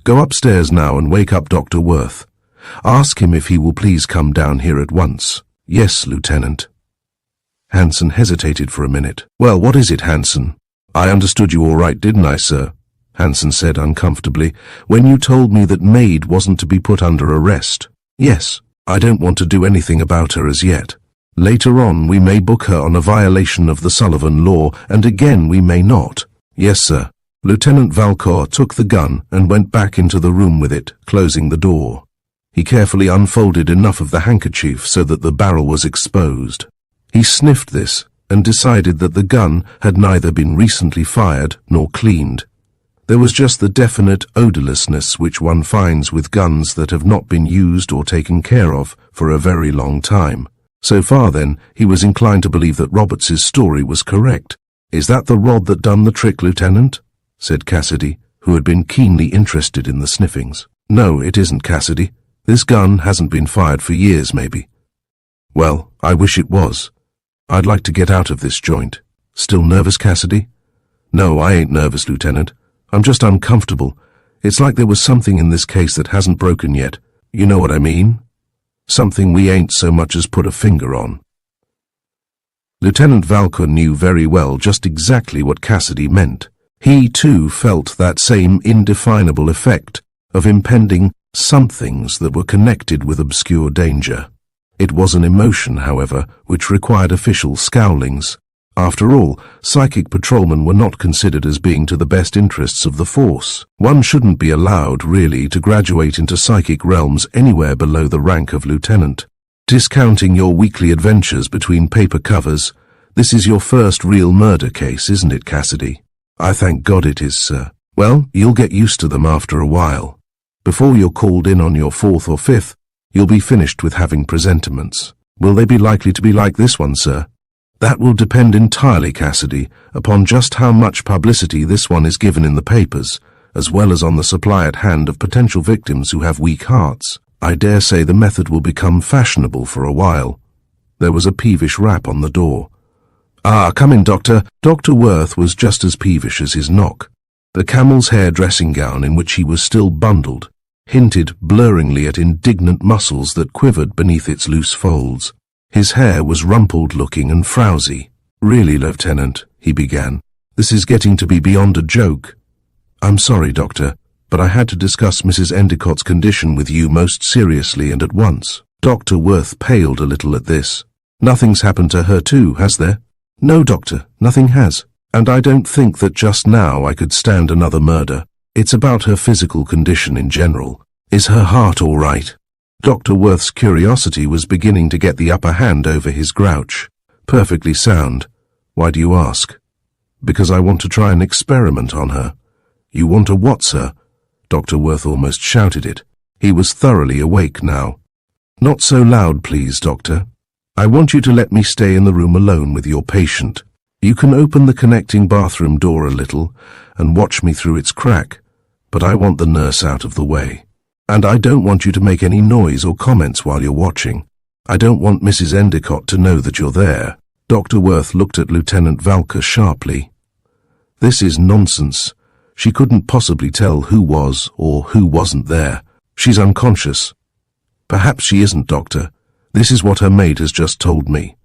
A: Go upstairs now and wake up Dr. Worth. Ask him if he will please come down here at once." "Yes, Lieutenant." Hansen hesitated for a minute. "Well, what is it, Hansen?" "I understood you all right, didn't I, sir?" Hansen said uncomfortably, "when you told me that Maid wasn't to be put under arrest." "Yes. I don't want to do anything about her as yet. Later on we may book her on a violation of the Sullivan law, and again we may not." "Yes, sir." Lieutenant Valcour took the gun and went back into the room with it, closing the door. He carefully unfolded enough of the handkerchief so that the barrel was exposed. He sniffed this and decided that the gun had neither been recently fired nor cleaned. There was just the definite odorlessness which one finds with guns that have not been used or taken care of for a very long time. So far, then, he was inclined to believe that Roberts's story was correct. "Is that the rod that done the trick, Lieutenant?" said Cassidy, who had been keenly interested in the sniffings. "No, it isn't, Cassidy. This gun hasn't been fired for years, maybe." "Well, I wish it was. I'd like to get out of this joint." "Still nervous, Cassidy?" "No, I ain't nervous, Lieutenant. I'm just uncomfortable. It's like there was something in this case that hasn't broken yet. You know what I mean? Something we ain't so much as put a finger on." Lieutenant Valcour knew very well just exactly what Cassidy meant. He, too, felt that same indefinable effect of impending somethings that were connected with obscure danger. It was an emotion, however, which required official scowlings. After all, psychic patrolmen were not considered as being to the best interests of the force. One shouldn't be allowed, really, to graduate into psychic realms anywhere below the rank of lieutenant. Discounting your weekly adventures between paper covers, this is your first real murder case, isn't it, Cassidy? "I thank God it is, sir." "Well, you'll get used to them after a while. Before you're called in on your fourth or fifth, you'll be finished with having presentiments." "Will they be likely to be like this one, sir?" "That will depend entirely, Cassidy, upon just how much publicity this one is given in the papers, as well as on the supply at hand of potential victims who have weak hearts. I dare say the method will become fashionable for a while." There was a peevish rap on the door. "Ah, come in, Doctor." Dr. Worth was just as peevish as his knock. The camel's hair dressing gown in which he was still bundled hinted blurringly at indignant muscles that quivered beneath its loose folds. His hair was rumpled-looking and frowsy. "Really, Lieutenant," he began, "this is getting to be beyond a joke." "I'm sorry, Doctor, but I had to discuss Mrs. Endicott's condition with you most seriously and at once." Dr. Worth paled a little at this. "Nothing's happened to her too, has there?" "No, Doctor, nothing has. And I don't think that just now I could stand another murder. It's about her physical condition in general. Is her heart all right?" Dr. Worth's curiosity was beginning to get the upper hand over his grouch. Perfectly sound. Why do you ask? Because I want to try an experiment on her. You want to what, sir? Dr. Worth almost shouted it. He was thoroughly awake now. Not so loud, please, Doctor. I want you to let me stay in the room alone with your patient. You can open the connecting bathroom door a little and watch me through its crack, but I want the nurse out of the way. And I don't want you to make any noise or comments while you're watching. I don't want Mrs. Endicott to know that you're there. Dr. Worth looked at Lieutenant Valcour sharply. This is nonsense. She couldn't possibly tell who was or who wasn't there. She's unconscious. Perhaps she isn't, Doctor. This is what her maid has just told me.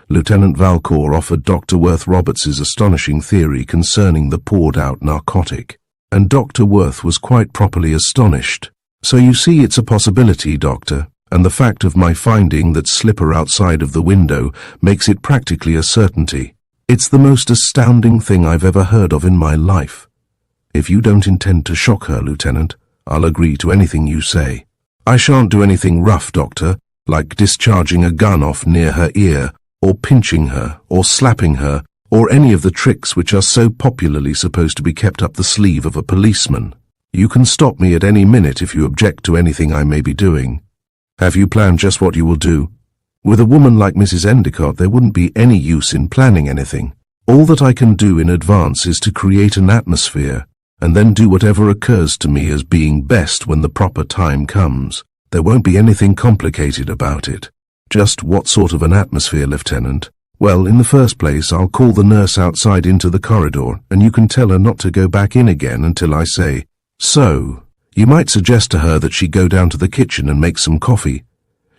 A: Lieutenant Valcour offered Dr. Worth Roberts's astonishing theory concerning the poured-out narcotic, and Dr. Worth was quite properly astonished. So you see, it's a possibility, Doctor, and the fact of my finding that slipper outside of the window makes it practically a certainty. It's the most astounding thing I've ever heard of in my life. If you don't intend to shock her, Lieutenant, I'll agree to anything you say. I shan't do anything rough, Doctor, like discharging a gun off near her ear, or pinching her, or slapping her, or any of the tricks which are so popularly supposed to be kept up the sleeve of a policeman. You can stop me at any minute if you object to anything I may be doing. Have you planned just what you will do? With a woman like Mrs. Endicott, there wouldn't be any use in planning anything. All that I can do in advance is to create an atmosphere, and then do whatever occurs to me as being best when the proper time comes. There won't be anything complicated about it. Just what sort of an atmosphere, Lieutenant? Well, in the first place, I'll call the nurse outside into the corridor, and you can tell her not to go back in again until I say so. You might suggest to her that she go down to the kitchen and make some coffee.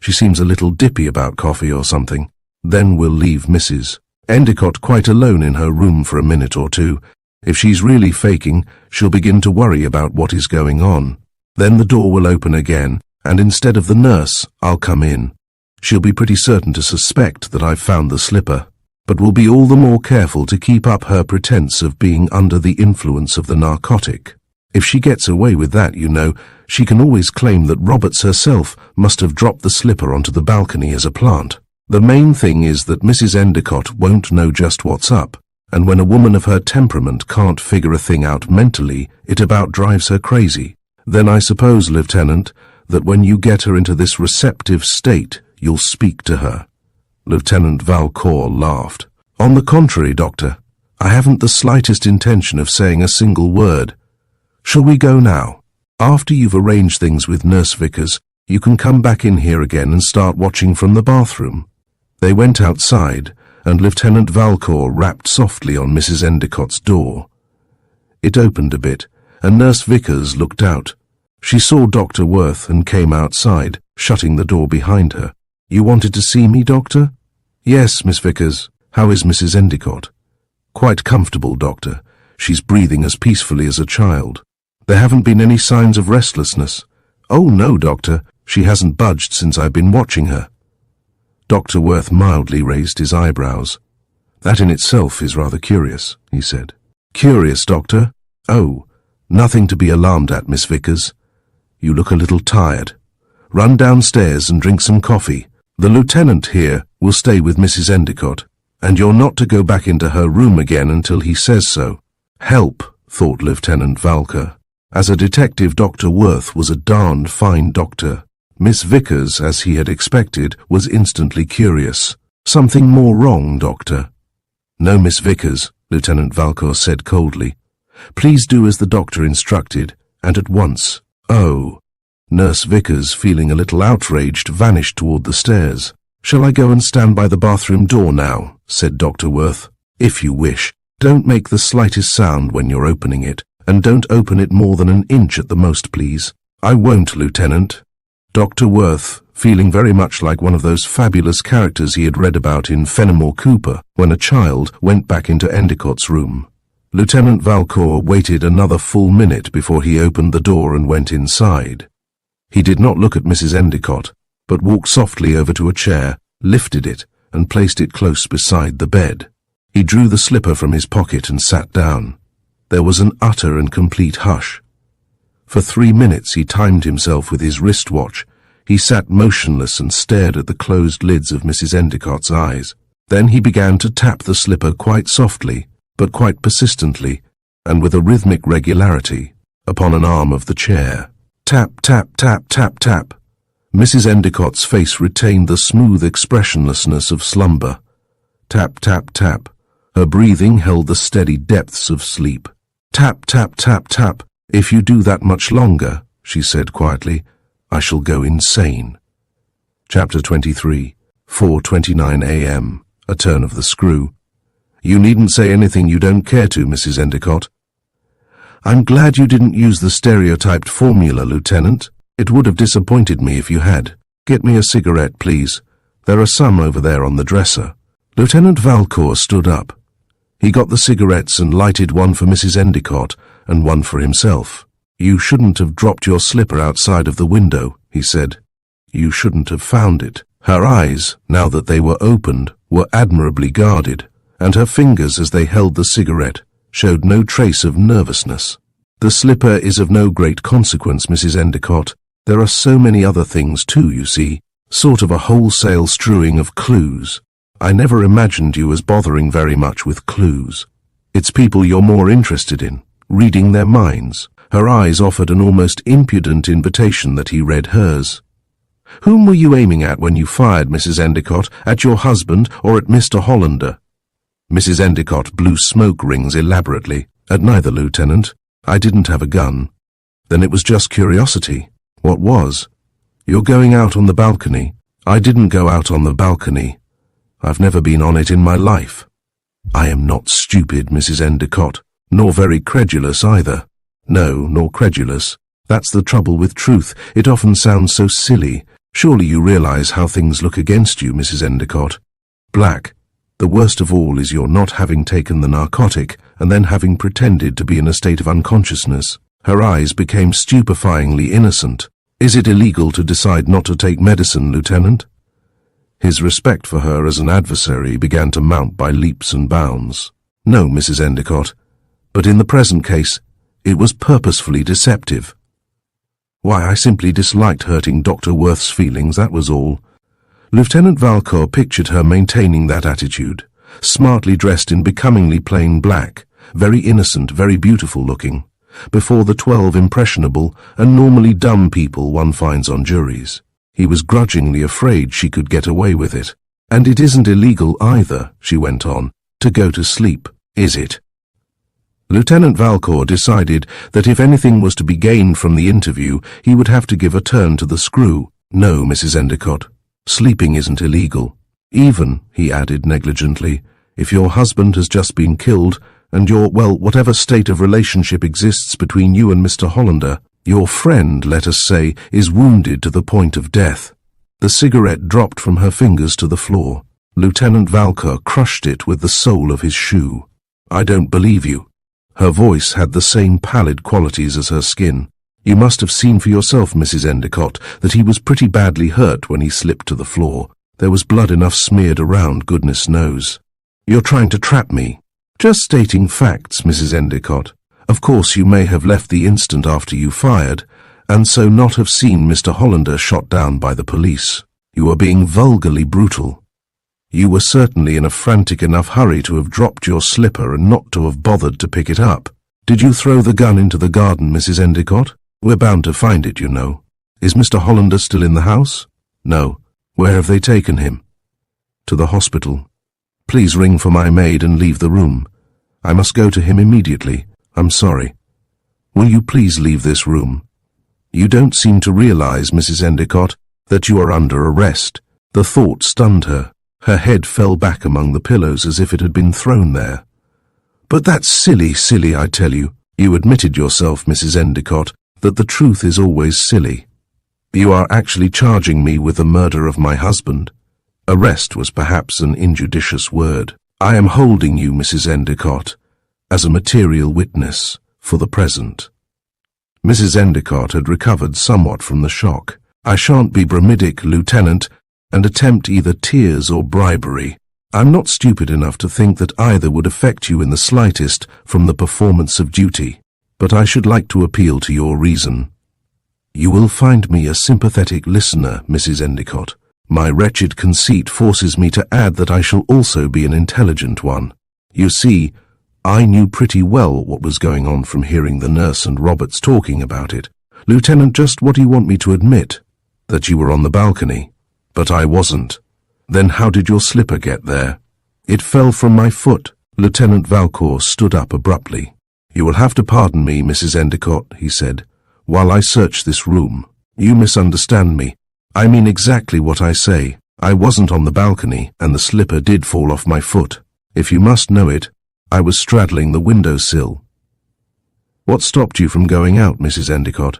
A: She seems a little dippy about coffee or something. Then we'll leave Mrs. Endicott quite alone in her room for a minute or two. If she's really faking, she'll begin to worry about what is going on. Then the door will open again, and instead of the nurse, I'll come in. She'll be pretty certain to suspect that I've found the slipper, but will be all the more careful to keep up her pretense of being under the influence of the narcotic. If she gets away with that, you know, she can always claim that Roberts herself must have dropped the slipper onto the balcony as a plant. The main thing is that Mrs. Endicott won't know just what's up, and when a woman of her temperament can't figure a thing out mentally, it about drives her crazy. Then I suppose, Lieutenant, that when you get her into this receptive state, you'll speak to her. Lieutenant Valcour laughed. On the contrary, Doctor, I haven't the slightest intention of saying a single word. Shall we go now? After you've arranged things with Nurse Vickers, you can come back in here again and start watching from the bathroom. They went outside, and Lieutenant Valcour rapped softly on Mrs. Endicott's door. It opened a bit, and Nurse Vickers looked out. She saw Dr. Worth and came outside, shutting the door behind her. You wanted to see me, Doctor? Yes, Miss Vickers. How is Mrs. Endicott? Quite comfortable, Doctor. She's breathing as peacefully as a child. There haven't been any signs of restlessness. Oh, no, Doctor. She hasn't budged since I've been watching her. Dr. Worth mildly raised his eyebrows. That in itself is rather curious, he said. Curious, Doctor? Oh, nothing to be alarmed at, Miss Vickers. You look a little tired. Run downstairs and drink some coffee. The lieutenant here will stay with Mrs. Endicott, and you're not to go back into her room again until he says so. Help, thought Lieutenant Valcour. As a detective, Dr. Worth was a darned fine doctor. Miss Vickers, as he had expected, was instantly curious. Something more wrong, Doctor? No, Miss Vickers, Lieutenant Valcour said coldly. Please do as the doctor instructed, and at once. Oh. Nurse Vickers, feeling a little outraged, vanished toward the stairs. Shall I go and stand by the bathroom door now? Said Dr. Worth. If you wish. Don't make the slightest sound when you're opening it, and don't open it more than an inch at the most, please. I won't, Lieutenant. Dr. Worth, feeling very much like one of those fabulous characters he had read about in Fenimore Cooper when a child, went back into Endicott's room. Lieutenant Valcour waited another full minute before he opened the door and went inside. He did not look at Mrs. Endicott, but walked softly over to a chair, lifted it, and placed it close beside the bed. He drew the slipper from his pocket and sat down. There was an utter and complete hush. For 3 minutes he timed himself with his wristwatch, He sat motionless and stared at the closed lids of Mrs. Endicott's eyes. Then he began to tap the slipper quite softly, but quite persistently, and with a rhythmic regularity, upon an arm of the chair. Tap, tap, tap, tap, tap. Mrs. Endicott's face retained the smooth expressionlessness of slumber. Tap, tap, tap. Her breathing held the steady depths of sleep. Tap, tap, tap, tap. If you do that much longer, she said quietly, I shall go insane. Chapter 23, 4:29 a.m. A turn of the screw. You needn't say anything you don't care to, Mrs. Endicott. I'm glad you didn't use the stereotyped formula, Lieutenant. It would have disappointed me if you had. Get me a cigarette, please. There are some over there on the dresser. Lieutenant Valcour stood up. He got the cigarettes and lighted one for Mrs. Endicott and one for himself. You shouldn't have dropped your slipper outside of the window, he said. You shouldn't have found it. Her eyes, now that they were opened, were admirably guarded, and her fingers as they held the cigarette showed no trace of nervousness. The slipper is of no great consequence, Mrs. Endicott. There are so many other things too, you see, sort of a wholesale strewing of clues. I never imagined you as bothering very much with clues. It's people you're more interested in, reading their minds. Her eyes offered an almost impudent invitation that he read hers. Whom were you aiming at when you fired, Mrs. Endicott? At your husband or at Mr. Hollander? Mrs. Endicott blew smoke rings elaborately. At neither, Lieutenant. I didn't have a gun. Then it was just curiosity. What was? You're going out on the balcony. I didn't go out on the balcony. I've never been on it in my life. I am not stupid, Mrs. Endicott, nor very credulous either. No, nor credulous. That's the trouble with truth. It often sounds so silly. Surely you realize how things look against you, Mrs. Endicott. Black. The worst of all is your not having taken the narcotic and then having pretended to be in a state of unconsciousness. Her eyes became stupefyingly innocent. Is it illegal to decide not to take medicine, Lieutenant? His respect for her as an adversary began to mount by leaps and bounds. No, Mrs. Endicott, but in the present case, it was purposefully deceptive. Why, I simply disliked hurting Dr. Worth's feelings, that was all. Lieutenant Valcour pictured her maintaining that attitude, smartly dressed in becomingly plain black, very innocent, very beautiful looking, before the 12 impressionable and normally dumb people one finds on juries. He was grudgingly afraid she could get away with it. And it isn't illegal either, she went on, to go to sleep, is it? Lieutenant Valcour decided that if anything was to be gained from the interview, he would have to give a turn to the screw. No, Mrs. Endicott, sleeping isn't illegal. Even, he added negligently, if your husband has just been killed, and whatever state of relationship exists between you and Mr. Hollander, your friend, let us say, is wounded to the point of death. The cigarette dropped from her fingers to the floor. Lieutenant Valcour crushed it with the sole of his shoe. I don't believe you. Her voice had the same pallid qualities as her skin. You must have seen for yourself, Mrs. Endicott, that he was pretty badly hurt when he slipped to the floor. There was blood enough smeared around, goodness knows. You're trying to trap me. Just stating facts, Mrs. Endicott. Of course you may have left the instant after you fired, and so not have seen Mr. Hollander shot down by the police. You are being vulgarly brutal. You were certainly in a frantic enough hurry to have dropped your slipper and not to have bothered to pick it up. Did you throw the gun into the garden, Mrs. Endicott? We're bound to find it, you know. Is Mr. Hollander still in the house? No. Where have they taken him? To the hospital. Please ring for my maid and leave the room. I must go to him immediately. I'm sorry. Will you please leave this room? You don't seem to realize, Mrs. Endicott, that you are under arrest. The thought stunned her. Her head fell back among the pillows as if it had been thrown there. But that's silly, I tell you. You admitted yourself, Mrs. Endicott, that the truth is always silly. You are actually charging me with the murder of my husband. Arrest was perhaps an injudicious word. I am holding you, Mrs. Endicott, as a material witness for the present. Mrs. Endicott had recovered somewhat from the shock. I shan't be bromidic, Lieutenant, and attempt either tears or bribery. I'm not stupid enough to think that either would affect you in the slightest from the performance of duty, but I should like to appeal to your reason. You will find me a sympathetic listener, Mrs. Endicott. My wretched conceit forces me to add that I shall also be an intelligent one. You see, I knew pretty well what was going on from hearing the nurse and Roberts talking about it. Lieutenant, just what do you want me to admit? That you were on the balcony. But I wasn't. Then how did your slipper get there? It fell from my foot. Lieutenant Valcour stood up abruptly. You will have to pardon me, Mrs. Endicott, he said, while I search this room. You misunderstand me. I mean exactly what I say. I wasn't on the balcony, and the slipper did fall off my foot. If you must know it, I was straddling the windowsill. What stopped you from going out, Mrs. Endicott?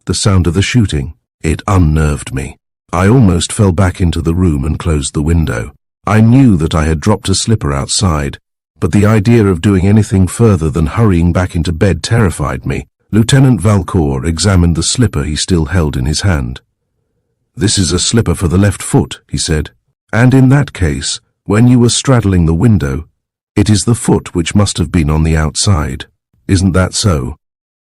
A: The sound of the shooting. It unnerved me. I almost fell back into the room and closed the window. I knew that I had dropped a slipper outside, but the idea of doing anything further than hurrying back into bed terrified me. Lieutenant Valcour examined the slipper he still held in his hand. This is a slipper for the left foot, he said. And in that case, when you were straddling the window, it is the foot which must have been on the outside. Isn't that so?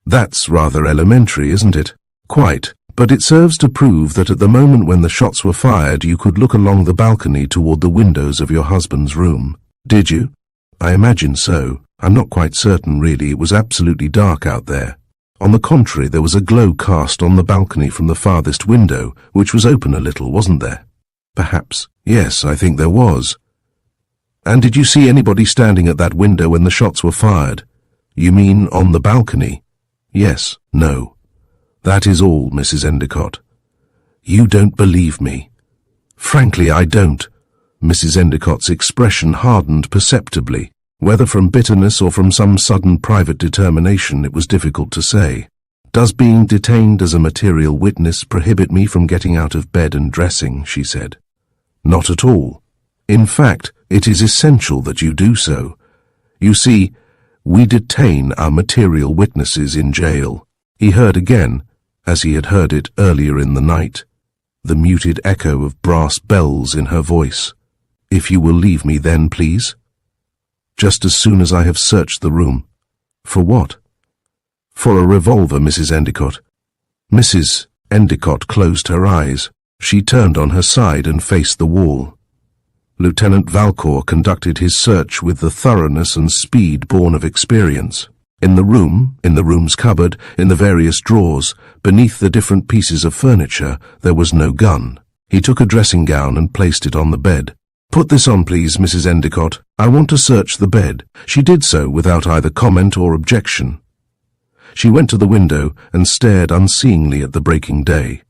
A: That's rather elementary, isn't it? Quite. But it serves to prove that at the moment when the shots were fired, you could look along the balcony toward the windows of your husband's room. Did you? I imagine so. I'm not quite certain, really. It was absolutely dark out there. On the contrary, there was a glow cast on the balcony from the farthest window, which was open a little, wasn't there? Perhaps. Yes, I think there was. And did you see anybody standing at that window when the shots were fired? You mean on the balcony? Yes. No. That is all, Mrs. Endicott. You don't believe me. Frankly, I don't. Mrs. Endicott's expression hardened perceptibly. Whether from bitterness or from some sudden private determination, it was difficult to say. Does being detained as a material witness prohibit me from getting out of bed and dressing, she said. Not at all. In fact, it is essential that you do so. You see, we detain our material witnesses in jail. He heard again, as he had heard it earlier in the night, the muted echo of brass bells in her voice. If you will leave me then, please. Just as soon as I have searched the room. For what? For a revolver, Mrs. Endicott. Mrs. Endicott closed her eyes. She turned on her side and faced the wall. Lieutenant Valcour conducted his search with the thoroughness and speed born of experience. In the room's cupboard, in the various drawers, beneath the different pieces of furniture, there was no gun. He took a dressing gown and placed it on the bed. Put this on, please, Mrs. Endicott. I want to search the bed. She did so without either comment or objection. She went to the window and stared unseeingly at the breaking day.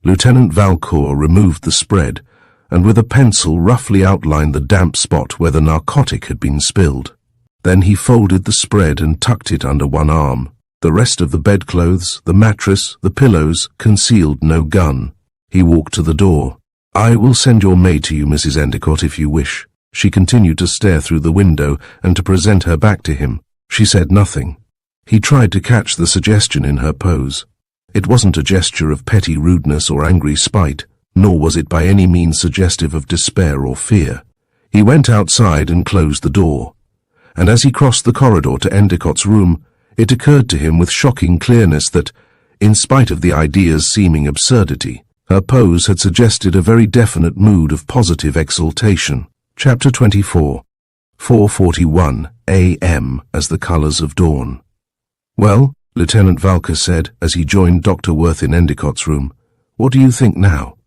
A: Lieutenant Valcour removed the spread, and with a pencil roughly outlined the damp spot where the narcotic had been spilled. Then he folded the spread and tucked it under one arm. The rest of the bedclothes, the mattress, the pillows, concealed no gun. He walked to the door. I will send your maid to you, Mrs. Endicott, if you wish. She continued to stare through the window and to present her back to him. She said nothing. He tried to catch the suggestion in her pose. It wasn't a gesture of petty rudeness or angry spite, nor was it by any means suggestive of despair or fear. He went outside and closed the door. And as he crossed the corridor to Endicott's room, it occurred to him with shocking clearness that, in spite of the idea's seeming absurdity, her pose had suggested a very definite mood of positive exaltation. Chapter 24. 4:41 a.m. as the colours of dawn. Well, Lieutenant Valcour said as he joined Dr. Worth in Endicott's room, what do you think now?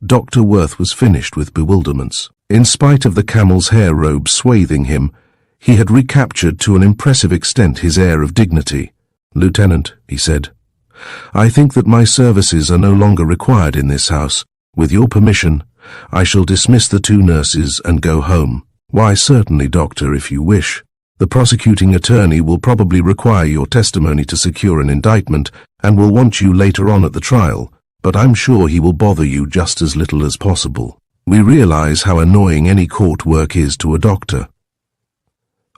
A: Dr. Worth was finished with bewilderments. In spite of the camel's hair robe swathing him, he had recaptured to an impressive extent his air of dignity. Lieutenant, he said, I think that my services are no longer required in this house. With your permission, I shall dismiss the two nurses and go home. Why, certainly, Doctor, if you wish. The prosecuting attorney will probably require your testimony to secure an indictment and will want you later on at the trial, but I'm sure he will bother you just as little as possible. We realize how annoying any court work is to a doctor.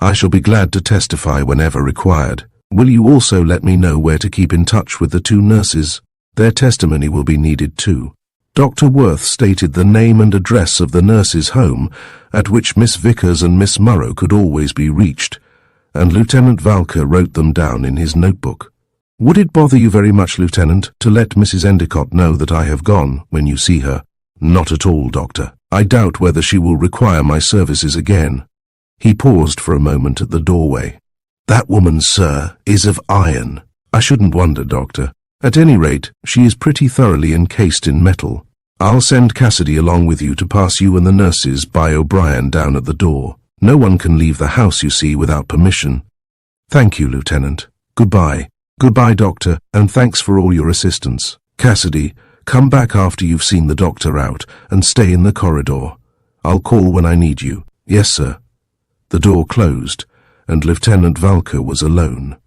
A: I shall be glad to testify whenever required. Will you also let me know where to keep in touch with the two nurses? Their testimony will be needed too. Dr. Worth stated the name and address of the nurses' home, at which Miss Vickers and Miss Murrow could always be reached, and Lieutenant Valcour wrote them down in his notebook. Would it bother you very much, Lieutenant, to let Mrs. Endicott know that I have gone when you see her? Not at all, Doctor. I doubt whether she will require my services again. He paused for a moment at the doorway. That woman, sir, is of iron. I shouldn't wonder, Doctor. At any rate, she is pretty thoroughly encased in metal. I'll send Cassidy along with you to pass you and the nurses by O'Brien down at the door. No one can leave the house, you see, without permission. Thank you, Lieutenant. Goodbye. Goodbye, Doctor, and thanks for all your assistance. Cassidy, come back after you've seen the doctor out, and stay in the corridor. I'll call when I need you. Yes, sir. The door closed, and Lieutenant Valcour was alone.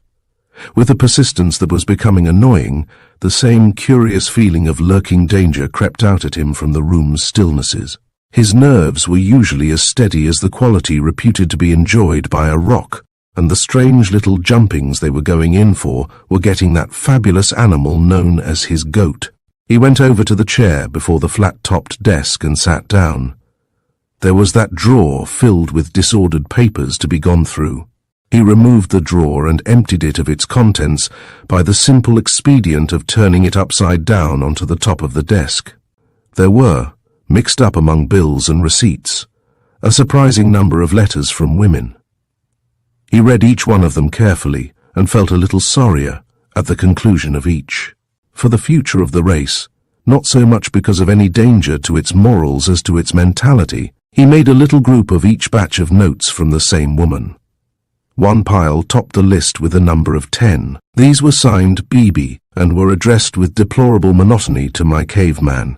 A: With a persistence that was becoming annoying, the same curious feeling of lurking danger crept out at him from the room's stillnesses. His nerves were usually as steady as the quality reputed to be enjoyed by a rock, and the strange little jumpings they were going in for were getting that fabulous animal known as his goat. He went over to the chair before the flat-topped desk and sat down. There was that drawer filled with disordered papers to be gone through. He removed the drawer and emptied it of its contents by the simple expedient of turning it upside down onto the top of the desk. There were, mixed up among bills and receipts, a surprising number of letters from women. He read each one of them carefully and felt a little sorrier at the conclusion of each. For the future of the race, not so much because of any danger to its morals as to its mentality, he made a little group of each batch of notes from the same woman. One pile topped the list with a number of 10. These were signed BB and were addressed with deplorable monotony to my caveman.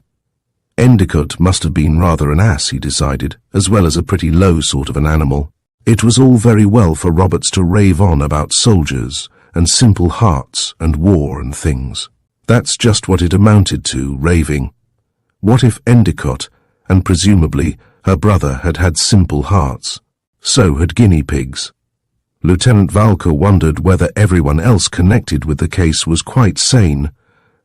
A: Endicott must have been rather an ass, he decided, as well as a pretty low sort of an animal. It was all very well for Roberts to rave on about soldiers and simple hearts and war and things. That's just what it amounted to, raving. What if Endicott, and presumably her brother, had had simple hearts? So had guinea pigs. Lieutenant Valcour wondered whether everyone else connected with the case was quite sane,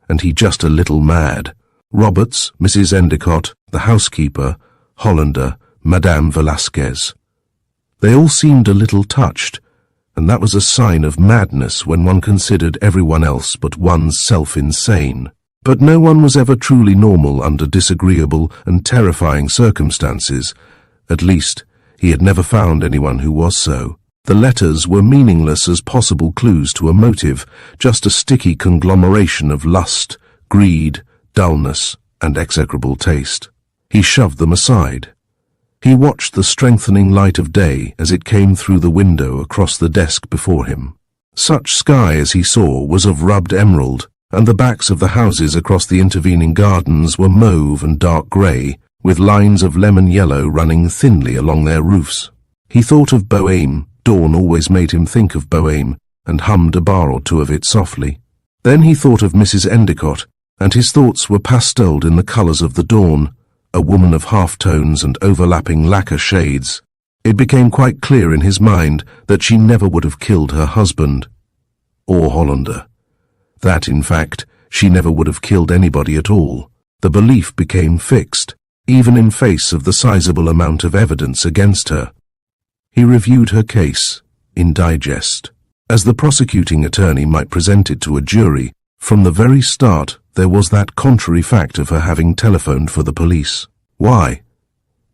A: and he just a little mad. Roberts, Mrs. Endicott, the housekeeper, Hollander, Madame Velasquez. They all seemed a little touched, and that was a sign of madness when one considered everyone else but one's self insane. But no one was ever truly normal under disagreeable and terrifying circumstances. At least, he had never found anyone who was so. The letters were meaningless as possible clues to a motive, just a sticky conglomeration of lust, greed, dullness, and execrable taste. He shoved them aside. He watched the strengthening light of day as it came through the window across the desk before him. Such sky as he saw was of rubbed emerald, and the backs of the houses across the intervening gardens were mauve and dark grey, with lines of lemon yellow running thinly along their roofs. He thought of Bohème. Dawn always made him think of Bohème, and hummed a bar or two of it softly. Then he thought of Mrs. Endicott, and his thoughts were pasteled in the colours of the dawn, a woman of half-tones and overlapping lacquer shades. It became quite clear in his mind that she never would have killed her husband, or Hollander. That, in fact, she never would have killed anybody at all. The belief became fixed, even in face of the sizable amount of evidence against her. He reviewed her case, in digest. As the prosecuting attorney might present it to a jury, from the very start there was that contrary fact of her having telephoned for the police. Why?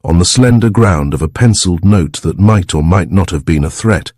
A: On the slender ground of a penciled note that might or might not have been a threat,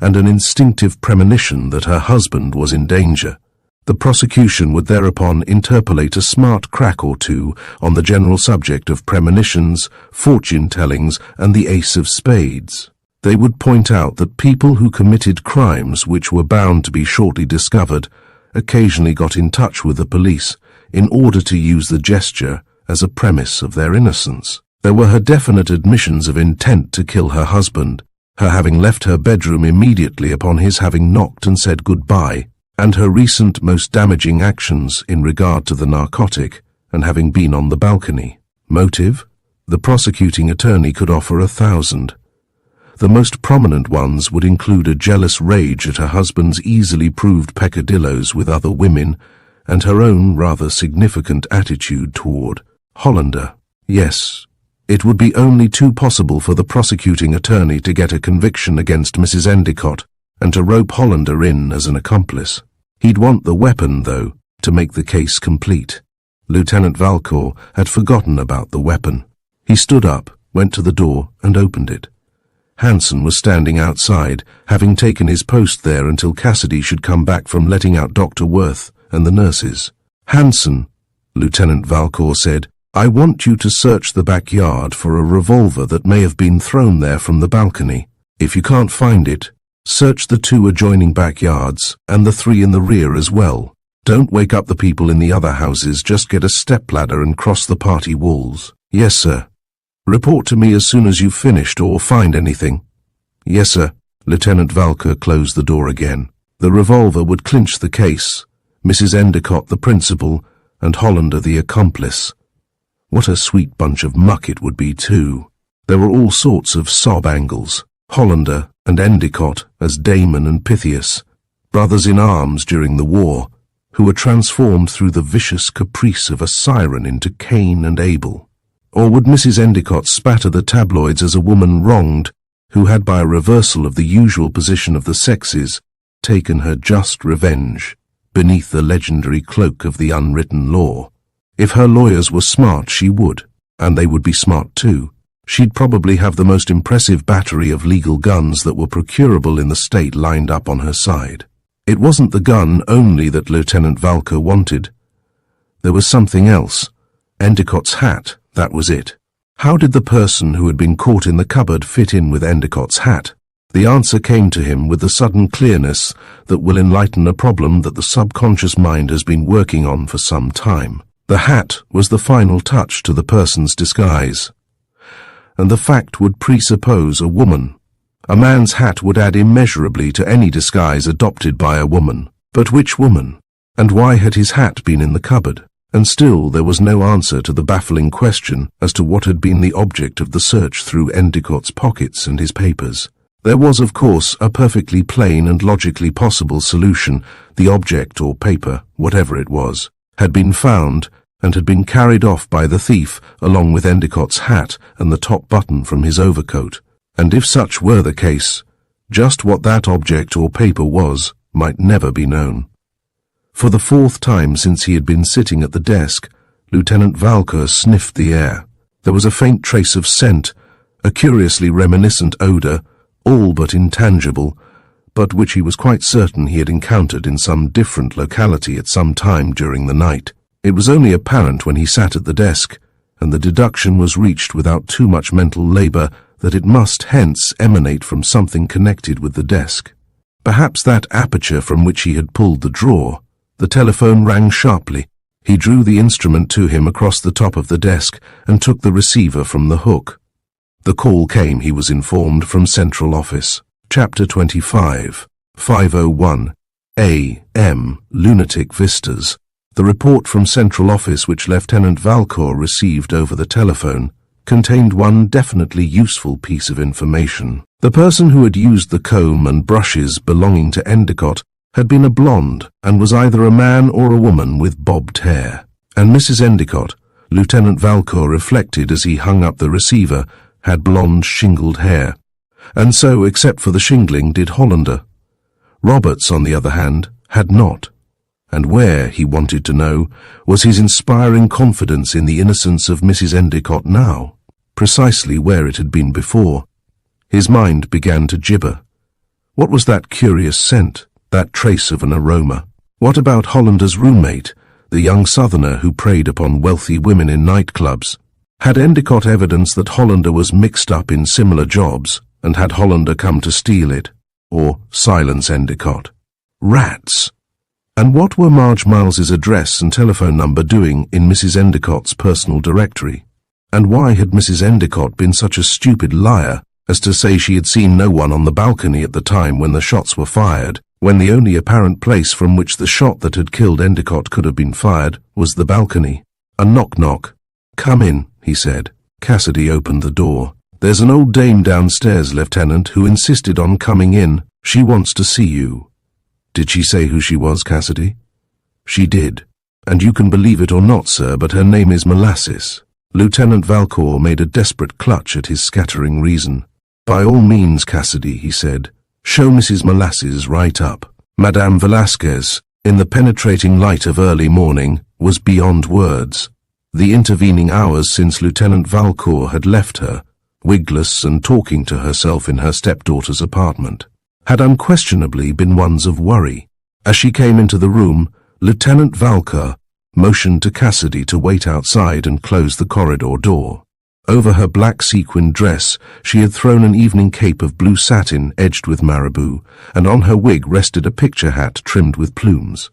A: and an instinctive premonition that her husband was in danger. The prosecution would thereupon interpolate a smart crack or two on the general subject of premonitions, fortune-tellings, and the ace of spades. They would point out that people who committed crimes which were bound to be shortly discovered occasionally got in touch with the police in order to use the gesture as a premise of their innocence. There were her definite admissions of intent to kill her husband, her having left her bedroom immediately upon his having knocked and said goodbye, and her recent most damaging actions in regard to the narcotic and having been on the balcony. Motive? The prosecuting attorney could offer 1,000. The most prominent ones would include a jealous rage at her husband's easily proved peccadilloes with other women, and her own rather significant attitude toward Hollander. Yes, it would be only too possible for the prosecuting attorney to get a conviction against Mrs. Endicott, and to rope Hollander in as an accomplice. He'd want the weapon, though, to make the case complete. Lieutenant Valcour had forgotten about the weapon. He stood up, went to the door, and opened it. Hanson was standing outside, having taken his post there until Cassidy should come back from letting out Dr. Worth and the nurses. "Hanson," Lieutenant Valcour said, "I want you to search the backyard for a revolver that may have been thrown there from the balcony. If you can't find it, search the 2 adjoining backyards and the 3 in the rear as well. Don't wake up the people in the other houses, just get a stepladder and cross the party walls." "Yes, sir." "Report to me as soon as you've finished or find anything." "Yes, sir." Lieutenant Valcour closed the door again. The revolver would clinch the case, Mrs. Endicott the principal, and Hollander the accomplice. What a sweet bunch of muck it would be, too. There were all sorts of sob angles. Hollander and Endicott as Damon and Pythias, brothers in arms during the war, who were transformed through the vicious caprice of a siren into Cain and Abel. Or would Mrs. Endicott spatter the tabloids as a woman wronged, who had, by a reversal of the usual position of the sexes, taken her just revenge beneath the legendary cloak of the unwritten law? If her lawyers were smart, she would, and they would be smart too. She'd probably have the most impressive battery of legal guns that were procurable in the state lined up on her side. It wasn't the gun only that Lieutenant Valcour wanted. There was something else. Endicott's hat, that was it. How did the person who had been caught in the cupboard fit in with Endicott's hat? The answer came to him with the sudden clearness that will enlighten a problem that the subconscious mind has been working on for some time. The hat was the final touch to the person's disguise. And the fact would presuppose a woman. A man's hat would add immeasurably to any disguise adopted by a woman. But which woman? And why had his hat been in the cupboard? And still there was no answer to the baffling question as to what had been the object of the search through Endicott's pockets and his papers. There was, of course, a perfectly plain and logically possible solution. The object or paper, whatever it was, had been found and had been carried off by the thief along with Endicott's hat and the top button from his overcoat. And if such were the case, just what that object or paper was might never be known. For the 4th time since he had been sitting at the desk, Lieutenant Valcour sniffed the air. There was a faint trace of scent, a curiously reminiscent odour, all but intangible, but which he was quite certain he had encountered in some different locality at some time during the night. It was only apparent when he sat at the desk, and the deduction was reached without too much mental labour that it must hence emanate from something connected with the desk. Perhaps that aperture from which he had pulled the drawer. The telephone rang sharply. He drew the instrument to him across the top of the desk and took the receiver from the hook. The call came, he was informed, from Central Office. Chapter 25, 5:01 a.m. Lunatic Vistas. The report from Central Office which Lieutenant Valcour received over the telephone contained one definitely useful piece of information. The person who had used the comb and brushes belonging to Endicott had been a blonde and was either a man or a woman with bobbed hair. And Mrs. Endicott, Lieutenant Valcour reflected as he hung up the receiver, had blonde shingled hair. And so, except for the shingling, did Hollander. Roberts, on the other hand, had not. And where, he wanted to know, was his inspiring confidence in the innocence of Mrs. Endicott now? Precisely where it had been before. His mind began to gibber. What was that curious scent, that trace of an aroma? What about Hollander's roommate, the young southerner who preyed upon wealthy women in nightclubs? Had Endicott evidence that Hollander was mixed up in similar jobs, and had Hollander come to steal it, or silence Endicott? Rats! And what were Marge Miles's address and telephone number doing in Mrs. Endicott's personal directory? And why had Mrs. Endicott been such a stupid liar as to say she had seen no one on the balcony at the time when the shots were fired, when the only apparent place from which the shot that had killed Endicott could have been fired was the balcony? A knock-knock. "Come in," he said. Cassidy opened the door. "There's an old dame downstairs, Lieutenant, who insisted on coming in. She wants to see you." "Did she say who she was, Cassidy?" "She did. And you can believe it or not, sir, but her name is Molasses." Lieutenant Valcour made a desperate clutch at his scattering reason. "By all means, Cassidy," he said. "Show Mrs. Molasses right up. Madame Velasquez, in the penetrating light of early morning, was beyond words. The intervening hours since Lieutenant Valcour had left her, wigless and talking to herself in her stepdaughter's apartment, had unquestionably been ones of worry. As she came into the room, Lieutenant Valcour motioned to Cassidy to wait outside and close the corridor door. Over her black sequined dress, she had thrown an evening cape of blue satin edged with marabou, and on her wig rested a picture hat trimmed with plumes.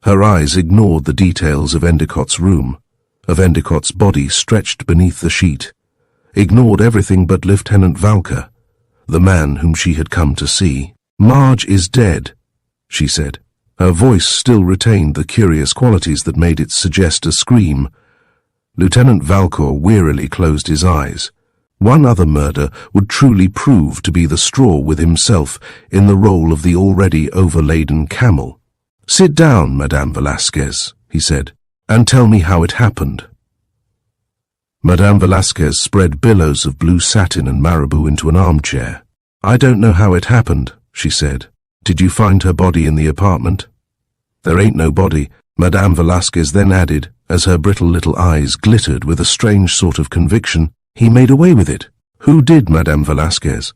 A: Her eyes ignored the details of Endicott's room, of Endicott's body stretched beneath the sheet, ignored everything but Lieutenant Valcour, the man whom she had come to see. "Marge is dead," she said. Her voice still retained the curious qualities that made it suggest a scream. Lieutenant Valcour wearily closed his eyes. One other murder would truly prove to be the straw with himself in the role of the already overladen camel. "Sit down, Madame Velasquez," he said, "and tell me how it happened." Madame Velasquez spread billows of blue satin and marabou into an armchair. "I don't know how it happened," she said. "Did you find her body in the apartment?" "There ain't no body," Madame Velasquez then added, as her brittle little eyes glittered with a strange sort of conviction. "He made away with it." "Who did, Madame Velasquez?"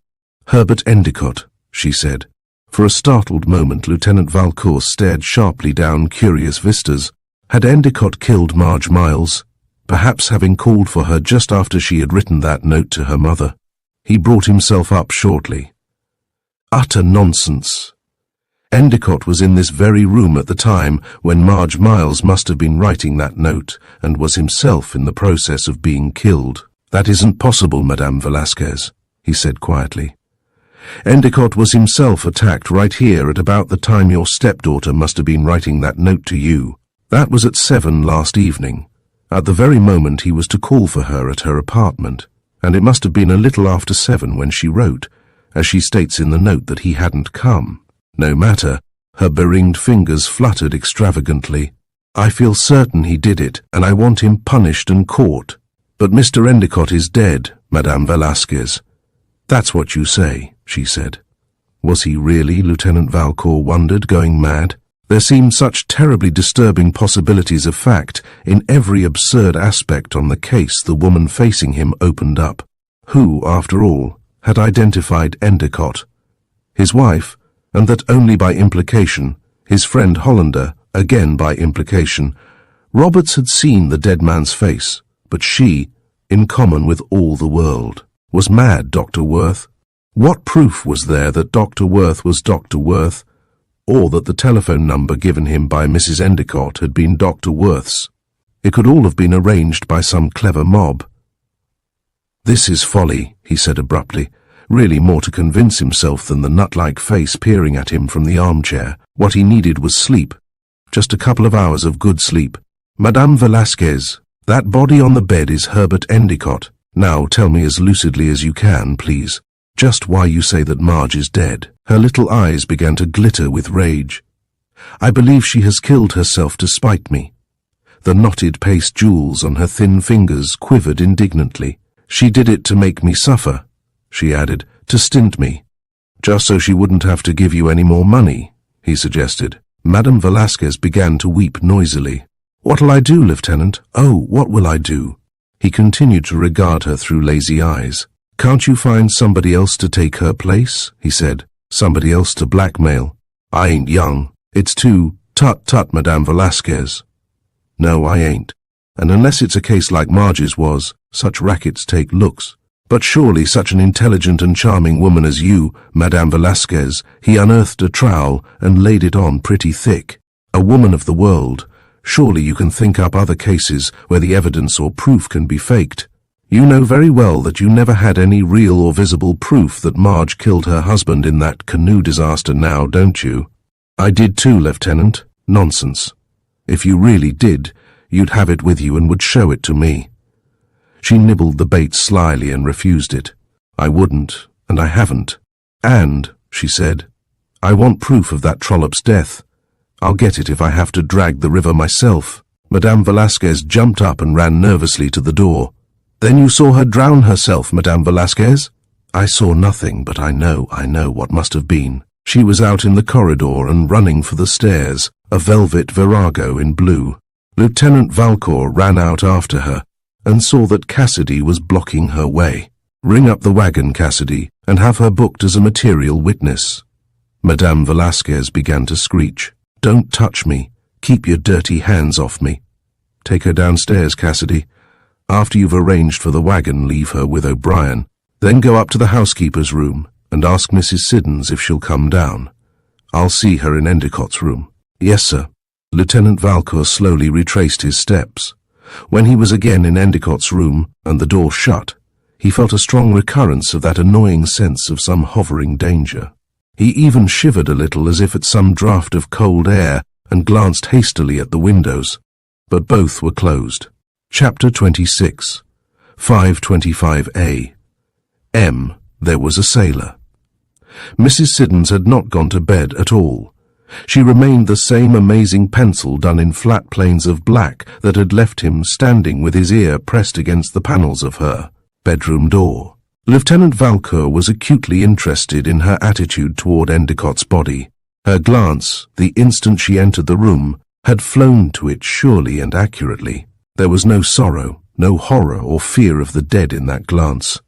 A: "Herbert Endicott," she said. For a startled moment, Lieutenant Valcour stared sharply down curious vistas. Had Endicott killed Marge Miles, perhaps having called for her just after she had written that note to her mother? He brought himself up shortly. Utter nonsense. Endicott was in this very room at the time when Marge Miles must have been writing that note and was himself in the process of being killed. "That isn't possible, Madame Velasquez," he said quietly. "Endicott was himself attacked right here at about the time your stepdaughter must have been writing that note to you. That was at 7 last evening, at the very moment he was to call for her at her apartment, and it must have been a little after 7 when she wrote, as she states in the note, that he hadn't come. No matter," her beringed fingers fluttered extravagantly. "I feel certain he did it, and I want him punished and caught. But Mr. Endicott is dead, Madame Velasquez." "That's what you say," she said. Was he really, Lieutenant Valcour wondered, going mad? There seemed such terribly disturbing possibilities of fact in every absurd aspect on the case the woman facing him opened up. Who, after all, had identified Endicott? His wife, and that only by implication, his friend Hollander, again by implication. Roberts had seen the dead man's face, but she, in common with all the world, was mad Dr. Worth. What proof was there that Dr. Worth was Dr. Worth, or that the telephone number given him by Mrs. Endicott had been Dr. Worth's? It could all have been arranged by some clever mob. "This is folly," he said abruptly, really more to convince himself than the nut-like face peering at him from the armchair. What he needed was sleep. Just a couple of hours of good sleep. "Madame Velasquez, that body on the bed is Herbert Endicott. Now tell me as lucidly as you can, please, just why you say that Marge is dead." Her little eyes began to glitter with rage. "I believe she has killed herself to spite me." The knotted paste jewels on her thin fingers quivered indignantly. "She did it to make me suffer," she added, "to stint me." "Just so she wouldn't have to give you any more money," he suggested. Madame Velasquez began to weep noisily. "What'll I do, Lieutenant? Oh, what will I do?" He continued to regard her through lazy eyes. "Can't you find somebody else to take her place?" he said. "Somebody else to blackmail?" "I ain't young. It's too—" "Tut, Madame Velasquez." "No, I ain't. And unless it's a case like Marge's was, such rackets take looks. But surely such an intelligent and charming woman as you, Madame Velasquez," he unearthed a trowel and laid it on pretty thick. "A woman of the world, surely you can think up other cases where the evidence or proof can be faked. You know very well that you never had any real or visible proof that Marge killed her husband in that canoe disaster now, don't you?" "I did too, Lieutenant." "Nonsense. If you really did, you'd have it with you and would show it to me." She nibbled the bait slyly and refused it. "I wouldn't, and I haven't. And," she said, "I want proof of that trollop's death. I'll get it if I have to drag the river myself." Madame Velasquez jumped up and ran nervously to the door. "Then you saw her drown herself, Madame Velasquez?" "I saw nothing, but I know what must have been." She was out in the corridor and running for the stairs, a velvet virago in blue. Lieutenant Valcour ran out after her and saw that Cassidy was blocking her way. "Ring up the wagon, Cassidy, and have her booked as a material witness." Madame Velasquez began to screech. "Don't touch me. Keep your dirty hands off me." "Take her downstairs, Cassidy. After you've arranged for the wagon, leave her with O'Brien. Then go up to the housekeeper's room and ask Mrs. Siddons if she'll come down. I'll see her in Endicott's room." "Yes, sir." Lieutenant Valcour slowly retraced his steps. When he was again in Endicott's room and the door shut, he felt a strong recurrence of that annoying sense of some hovering danger. He even shivered a little as if at some draught of cold air and glanced hastily at the windows, but both were closed. Chapter 26. 525A. There was a sailor. Mrs. Siddons had not gone to bed at all. She remained the same amazing pencil done in flat planes of black that had left him standing with his ear pressed against the panels of her bedroom door. Lieutenant Valcour was acutely interested in her attitude toward Endicott's body. Her glance, the instant she entered the room, had flown to it surely and accurately. There was no sorrow, no horror or fear of the dead in that glance.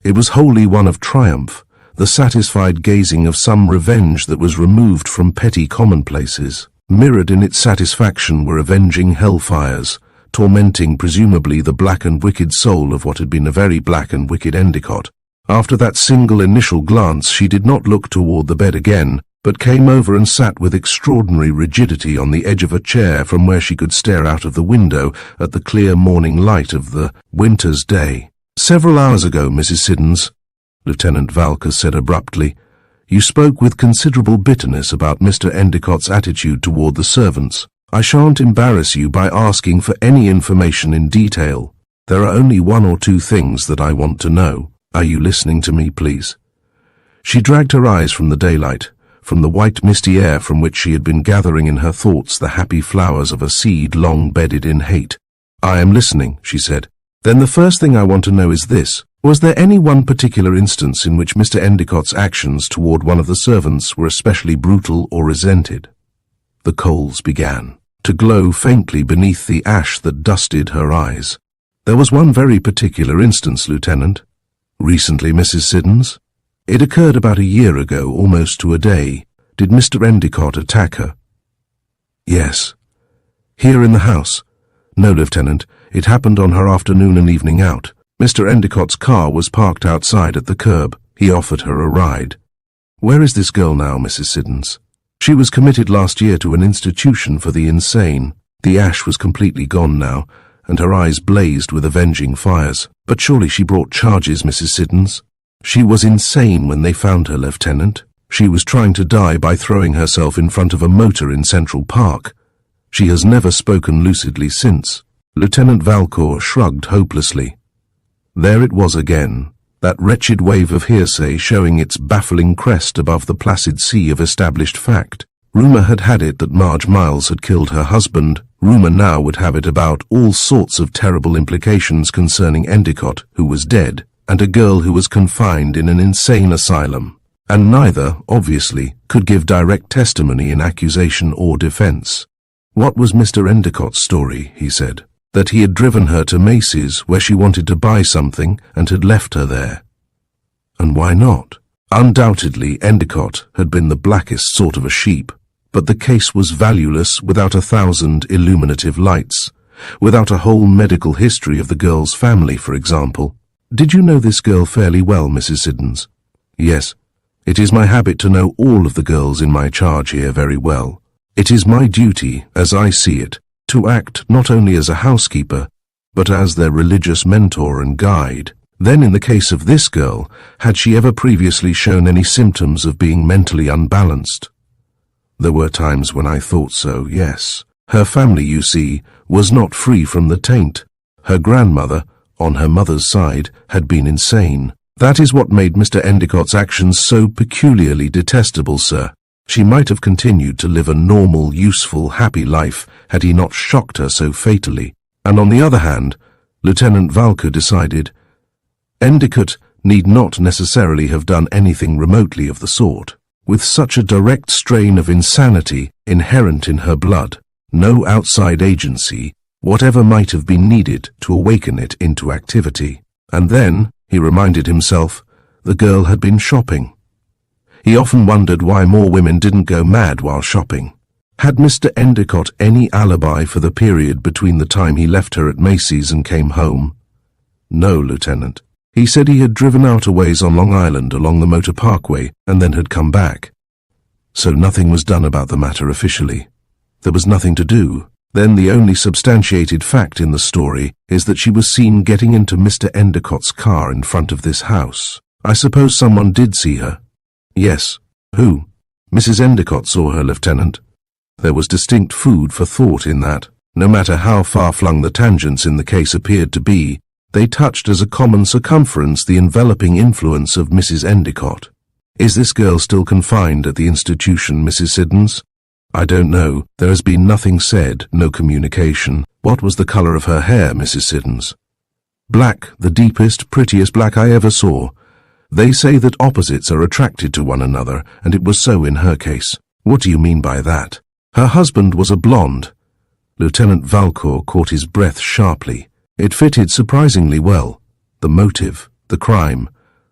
A: It was wholly one of triumph, the satisfied gazing of some revenge that was removed from petty commonplaces. Mirrored in its satisfaction were avenging hellfires, tormenting presumably the black and wicked soul of what had been a very black and wicked Endicott. After that single initial glance she did not look toward the bed again, but came over and sat with extraordinary rigidity on the edge of a chair from where she could stare out of the window at the clear morning light of the winter's day. "Several hours ago, Mrs. Siddons," Lieutenant Valcour said abruptly, "you spoke with considerable bitterness about Mr. Endicott's attitude toward the servants. I shan't embarrass you by asking for any information in detail. There are only one or two things that I want to know. Are you listening to me, please?" She dragged her eyes from the daylight, from the white misty air from which she had been gathering in her thoughts the happy flowers of a seed long bedded in hate. "I am listening," she said. "Then the first thing I want to know is this. Was there any one particular instance in which Mr. Endicott's actions toward one of the servants were especially brutal or resented?" The coals began to glow faintly beneath the ash that dusted her eyes. "There was one very particular instance, Lieutenant." "Recently, Mrs. Siddons?" "It occurred about a year ago, almost to a day. Did Mr. Endicott attack her?" "Yes." "Here in the house?" "No, Lieutenant. It happened on her afternoon and evening out. Mr. Endicott's car was parked outside at the curb. He offered her a ride." "Where is this girl now, Mrs. Siddons?" "She was committed last year to an institution for the insane." The ash was completely gone now, and her eyes blazed with avenging fires. "But surely she brought charges, Mrs. Siddons." "She was insane when they found her, Lieutenant. She was trying to die by throwing herself in front of a motor in Central Park. She has never spoken lucidly since." Lieutenant Valcour shrugged hopelessly. There it was again, that wretched wave of hearsay showing its baffling crest above the placid sea of established fact. Rumour had it that Marge Miles had killed her husband. Rumour now would have it about all sorts of terrible implications concerning Endicott, who was dead, and a girl who was confined in an insane asylum. And neither, obviously, could give direct testimony in accusation or defence. What was Mr. Endicott's story, he said? That he had driven her to Macy's where she wanted to buy something and had left her there. And why not? Undoubtedly, Endicott had been the blackest sort of a sheep, but the case was valueless without 1,000 illuminative lights, without a whole medical history of the girl's family, for example. "Did you know this girl fairly well, Mrs. Siddons?" "Yes. It is my habit to know all of the girls in my charge here very well. It is my duty, as I see it, to act not only as a housekeeper, but as their religious mentor and guide." Then in the case of this girl, had she ever previously shown any symptoms of being mentally unbalanced? There were times when I thought so, yes. Her family, you see, was not free from the taint. Her grandmother, on her mother's side, had been insane. That is what made Mr. Endicott's actions so peculiarly detestable, sir. She might have continued to live a normal, useful, happy life had he not shocked her so fatally. And on the other hand, Lieutenant Valcour decided, Endicott need not necessarily have done anything remotely of the sort. with such a direct strain of insanity inherent in her blood, no outside agency, whatever might have been needed to awaken it into activity. And then, he reminded himself, the girl had been shopping. He often wondered why more women didn't go mad while shopping. Had Mr. Endicott any alibi for the period between the time he left her at Macy's and came home? No, Lieutenant. He said he had driven out a ways on Long Island along the motor parkway and then had come back. So nothing was done about the matter officially. There was nothing to do. Then the only substantiated fact in the story is that she was seen getting into Mr. Endicott's car in front of this house. I suppose someone did see her. Yes. Who? Mrs. Endicott saw her, Lieutenant. There was distinct food for thought in that. No matter how far-flung the tangents in the case appeared to be, they touched as a common circumference the enveloping influence of Mrs. Endicott. Is this girl still confined at the institution, Mrs. Siddons? I don't know. There has been nothing said, no communication. What was the colour of her hair, Mrs. Siddons? Black, the deepest, prettiest black I ever saw. They say that opposites are attracted to one another, and it was so in her case. What do you mean by that? Her husband was a blonde. Lieutenant Valcour caught his breath sharply. It fitted surprisingly well. The motive, the crime,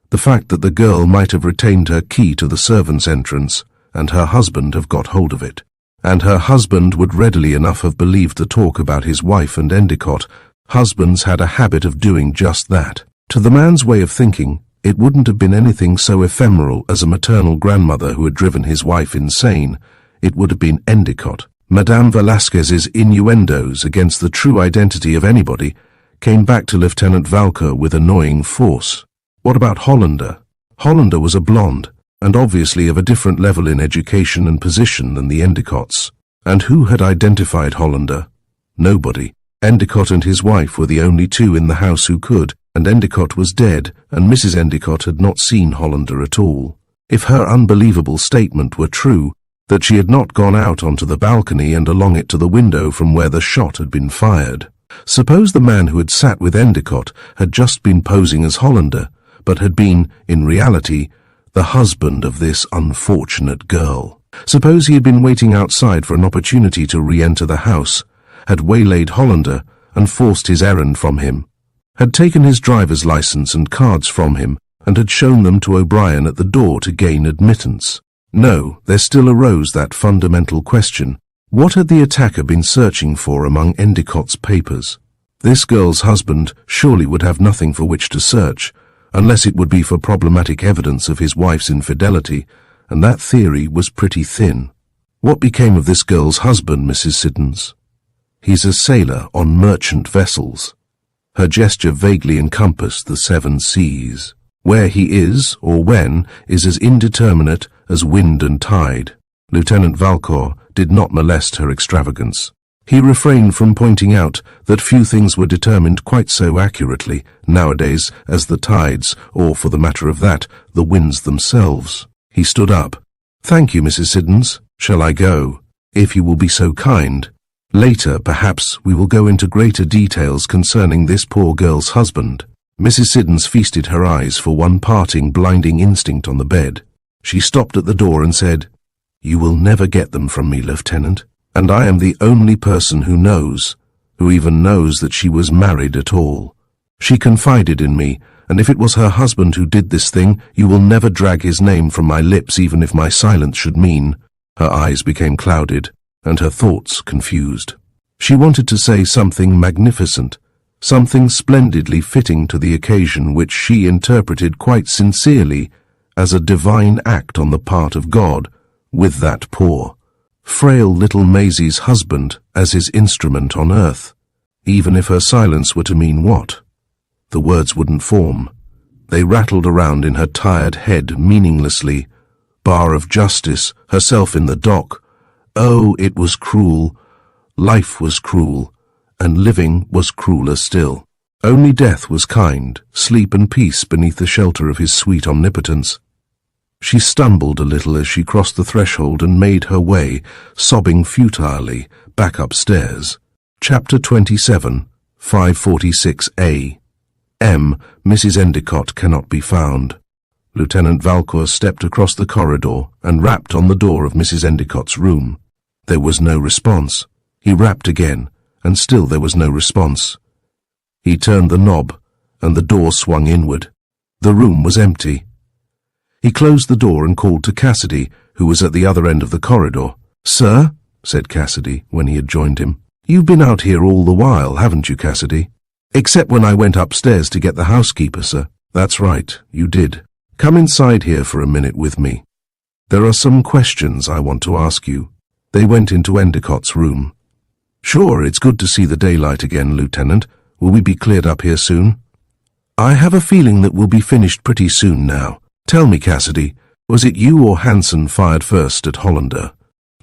A: the fact that the girl might have retained her key to the servants' entrance, and her husband have got hold of it. And her husband would readily enough have believed the talk about his wife and Endicott. Husbands had a habit of doing just that. To the man's way of thinking, it wouldn't have been anything so ephemeral as a maternal grandmother who had driven his wife insane. It would have been Endicott. Madame Velasquez's innuendos against the true identity of anybody came back to Lieutenant Valcour with annoying force. What about Hollander? Hollander was a blonde, and obviously of a different level in education and position than the Endicotts. And who had identified Hollander? Nobody. Endicott and his wife were the only two in the house who could, and Endicott was dead, and Mrs. Endicott had not seen Hollander at all. If her unbelievable statement were true, that she had not gone out onto the balcony and along it to the window from where the shot had been fired. Suppose the man who had sat with Endicott had just been posing as Hollander, but had been, in reality, the husband of this unfortunate girl. Suppose he had been waiting outside for an opportunity to re-enter the house, had waylaid Hollander and forced his errand from him, had taken his driver's license and cards from him, and had shown them to O'Brien at the door to gain admittance. No, there still arose that fundamental question. What had the attacker been searching for among Endicott's papers? This girl's husband surely would have nothing for which to search, unless it would be for problematic evidence of his wife's infidelity, and that theory was pretty thin. What became of this girl's husband, Mrs. Siddons? He's a sailor on merchant vessels. Her gesture vaguely encompassed the 7 seas. Where he is, or when, is as indeterminate as wind and tide. Lieutenant Valcour did not molest her extravagance. He refrained from pointing out that few things were determined quite so accurately nowadays as the tides, or, for the matter of that, the winds themselves. He stood up. "Thank you, Mrs. Siddons. Shall I go? If you will be so kind. Later, perhaps, we will go into greater details concerning this poor girl's husband." Mrs. Siddons feasted her eyes for one parting, blinding instinct on the bed. She stopped at the door and said, "You will never get them from me, Lieutenant, and I am the only person who even knows that she was married at all. She confided in me, and if it was her husband who did this thing, you will never drag his name from my lips, even if my silence should mean—" Her eyes became clouded, and her thoughts confused. She wanted to say something magnificent, something splendidly fitting to the occasion, which she interpreted quite sincerely as a divine act on the part of God, with that poor, frail little Maisie's husband as his instrument on earth. Even if her silence were to mean what? The words wouldn't form. They rattled around in her tired head meaninglessly. Bar of justice, herself in the dock. Oh, it was cruel. Life was cruel, and living was crueler still. Only death was kind, sleep and peace beneath the shelter of his sweet omnipotence. She stumbled a little as she crossed the threshold and made her way, sobbing futilely, back upstairs. Chapter 27, 546A. M. Mrs. Endicott cannot be found. Lieutenant Valcour stepped across the corridor and rapped on the door of Mrs. Endicott's room. There was no response. He rapped again, and still there was no response. He turned the knob, and the door swung inward. The room was empty. He closed the door and called to Cassidy, who was at the other end of the corridor. "Sir," said Cassidy, when he had joined him. "You've been out here all the while, haven't you, Cassidy?" "Except when I went upstairs to get the housekeeper, sir." "That's right, you did. Come inside here for a minute with me. There are some questions I want to ask you." They went into Endicott's room. "Sure, it's good to see the daylight again, Lieutenant. Will we be cleared up here soon?" "I have a feeling that we'll be finished pretty soon now. Tell me, Cassidy, was it you or Hansen fired first at Hollander?"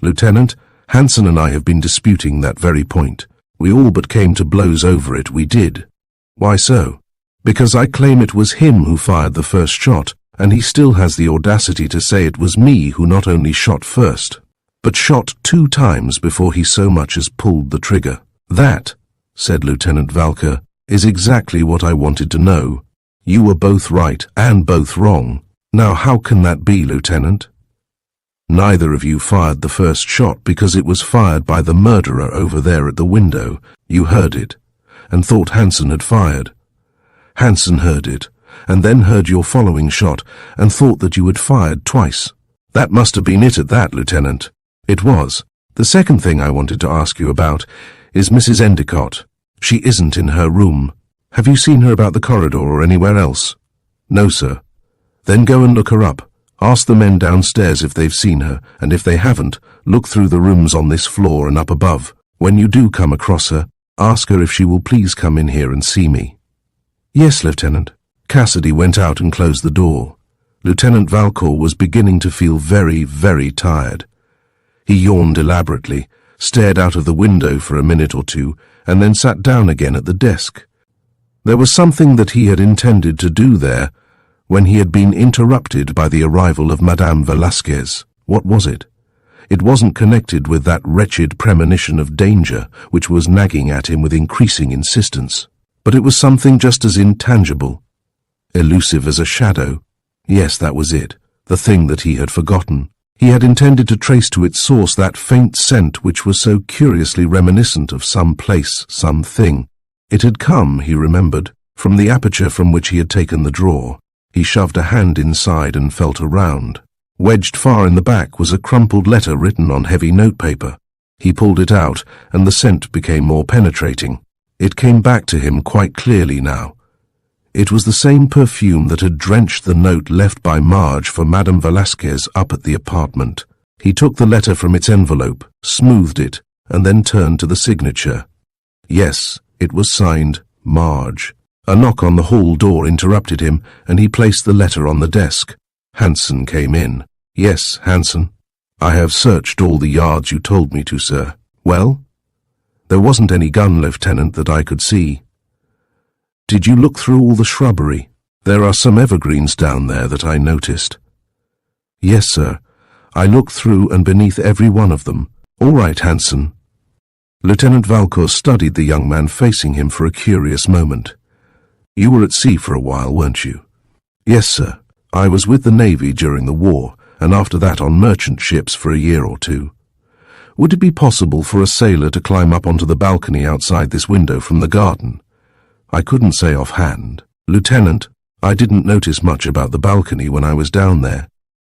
A: "Lieutenant, Hansen and I have been disputing that very point. We all but came to blows over it, we did." "Why so?" "Because I claim it was him who fired the first shot, and he still has the audacity to say it was me who not only shot first, but shot 2 times before he so much as pulled the trigger." "That," said Lieutenant Valcour, "is exactly what I wanted to know. You were both right and both wrong. Now how can that be, Lieutenant? Neither of you fired the first shot because it was fired by the murderer over there at the window. You heard it, and thought Hansen had fired. Hansen heard it, and then heard your following shot, and thought that you had fired twice. That must have been it at that, Lieutenant." "It was. The second thing I wanted to ask you about is Mrs. Endicott. She isn't in her room. Have you seen her about the corridor or anywhere else?" "No, sir." "Then go and look her up. Ask the men downstairs if they've seen her, and if they haven't, look through the rooms on this floor and up above. When you do come across her, ask her if she will please come in here and see me." "Yes, Lieutenant." Cassidy went out and closed the door. Lieutenant Valcour was beginning to feel very, very tired. He yawned elaborately, stared out of the window for a minute or two, and then sat down again at the desk. There was something that he had intended to do there when he had been interrupted by the arrival of Madame Velasquez. What was it? It wasn't connected with that wretched premonition of danger which was nagging at him with increasing insistence, but it was something just as intangible, elusive as a shadow. Yes, that was it, the thing that he had forgotten. He had intended to trace to its source that faint scent which was so curiously reminiscent of some place, some thing. It had come, he remembered, from the aperture from which he had taken the drawer. He shoved a hand inside and felt around. Wedged far in the back was a crumpled letter written on heavy notepaper. He pulled it out, and the scent became more penetrating. It came back to him quite clearly now. It was the same perfume that had drenched the note left by Marge for Madame Velasquez up at the apartment. He took the letter from its envelope, smoothed it, and then turned to the signature. Yes, it was signed Marge. A knock on the hall door interrupted him, and he placed the letter on the desk. Hansen came in. "Yes, Hansen. I have searched all the yards you told me to, sir." "Well?" "There wasn't any gun, Lieutenant, that I could see." "Did you look through all the shrubbery? There are some evergreens down there that I noticed." "Yes, sir. I looked through and beneath every one of them." "All right, Hansen." Lieutenant Valcour studied the young man facing him for a curious moment. "You were at sea for a while, weren't you?" "Yes, sir. I was with the Navy during the war, and after that on merchant ships for a year or 2. Would it be possible for a sailor to climb up onto the balcony outside this window from the garden?" "I couldn't say offhand." "Lieutenant, I didn't notice much about the balcony when I was down there."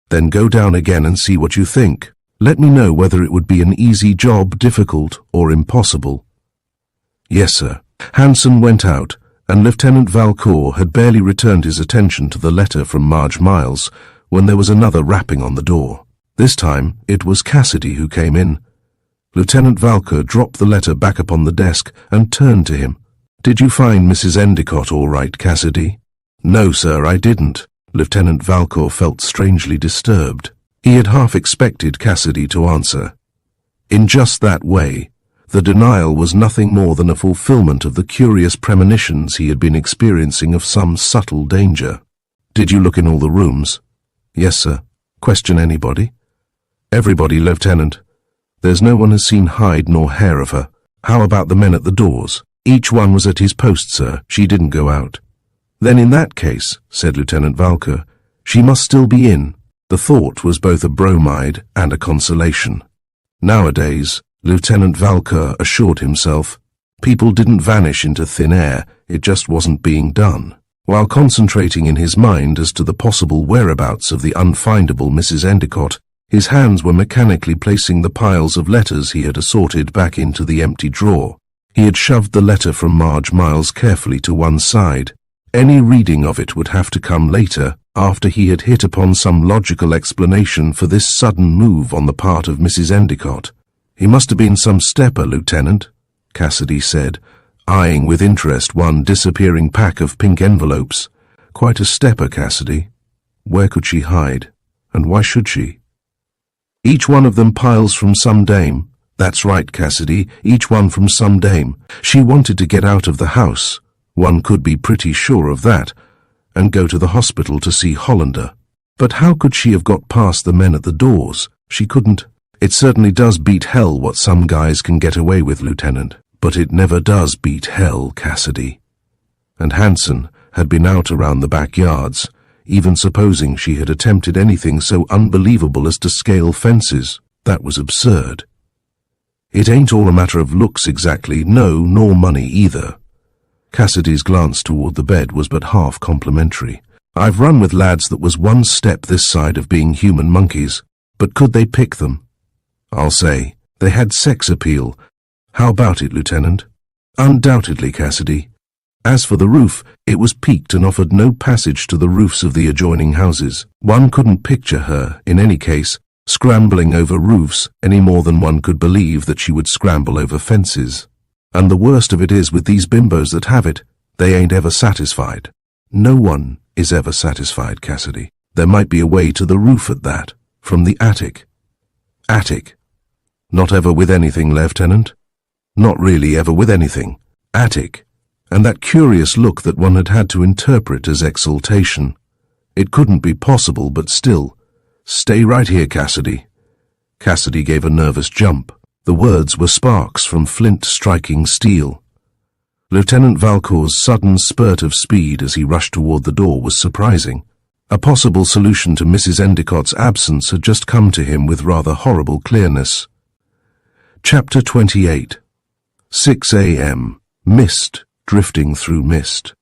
A: "Then go down again and see what you think. Let me know whether it would be an easy job, difficult, or impossible." "Yes, sir." Hansen went out, and Lieutenant Valcour had barely returned his attention to the letter from Marge Miles when there was another rapping on the door. This time it was Cassidy who came in. Lieutenant Valcour dropped the letter back upon the desk and turned to him. "Did you find Mrs. Endicott all right, Cassidy?" "No, sir, I didn't." Lieutenant Valcour felt strangely disturbed. He had half expected Cassidy to answer. In just that way, the denial was nothing more than a fulfillment of the curious premonitions he had been experiencing of some subtle danger. "Did you look in all the rooms?" "Yes, sir." "Question anybody?" "Everybody, Lieutenant. There's no one has seen hide nor hair of her." "How about the men at the doors?" "Each one was at his post, sir. She didn't go out." "Then in that case," said Lieutenant Valcour, She must still be in. The thought was both a bromide and a consolation. Nowadays, Lieutenant Valcour assured himself, people didn't vanish into thin air, it just wasn't being done. While concentrating in his mind as to the possible whereabouts of the unfindable Mrs. Endicott, his hands were mechanically placing the piles of letters he had assorted back into the empty drawer. He had shoved the letter from Marge Miles carefully to one side. Any reading of it would have to come later, after he had hit upon some logical explanation for this sudden move on the part of Mrs. Endicott. "He must have been some stepper, Lieutenant," Cassidy said, eyeing with interest one disappearing pack of pink envelopes. "Quite a stepper, Cassidy. Where could she hide? And why should she?" "Each one of them piles from some dame." "That's right, Cassidy, each one from some dame. She wanted to get out of the house. One could be pretty sure of that, and go to the hospital to see Hollander. But how could she have got past the men at the doors? She couldn't. It certainly does beat hell what some guys can get away with, Lieutenant. But it never does beat hell, Cassidy." And Hanson had been out around the backyards, even supposing she had attempted anything so unbelievable as to scale fences. That was absurd. "It ain't all a matter of looks exactly, no, nor money either." Cassidy's glance toward the bed was but half complimentary. "I've run with lads that was one step this side of being human monkeys, but could they pick them? I'll say, they had sex appeal. How about it, Lieutenant?" "Undoubtedly, Cassidy. As for the roof, it was peaked and offered no passage to the roofs of the adjoining houses. One couldn't picture her, in any case, scrambling over roofs any more than one could believe that she would scramble over fences. And the worst of it is with these bimbos that have it, they ain't ever satisfied. No one is ever satisfied, Cassidy. There might be a way to the roof at that, from the attic." "Attic? Not ever with anything, Lieutenant? Not really ever with anything. Attic. And that curious look that one had had to interpret as exultation. It couldn't be possible, but still. Stay right here, Cassidy." Cassidy gave a nervous jump. The words were sparks from flint striking steel. Lieutenant Valcour's sudden spurt of speed as he rushed toward the door was surprising. A possible solution to Mrs. Endicott's absence had just come to him with rather horrible clearness. Chapter 28. 6 a.m. Mist drifting through mist.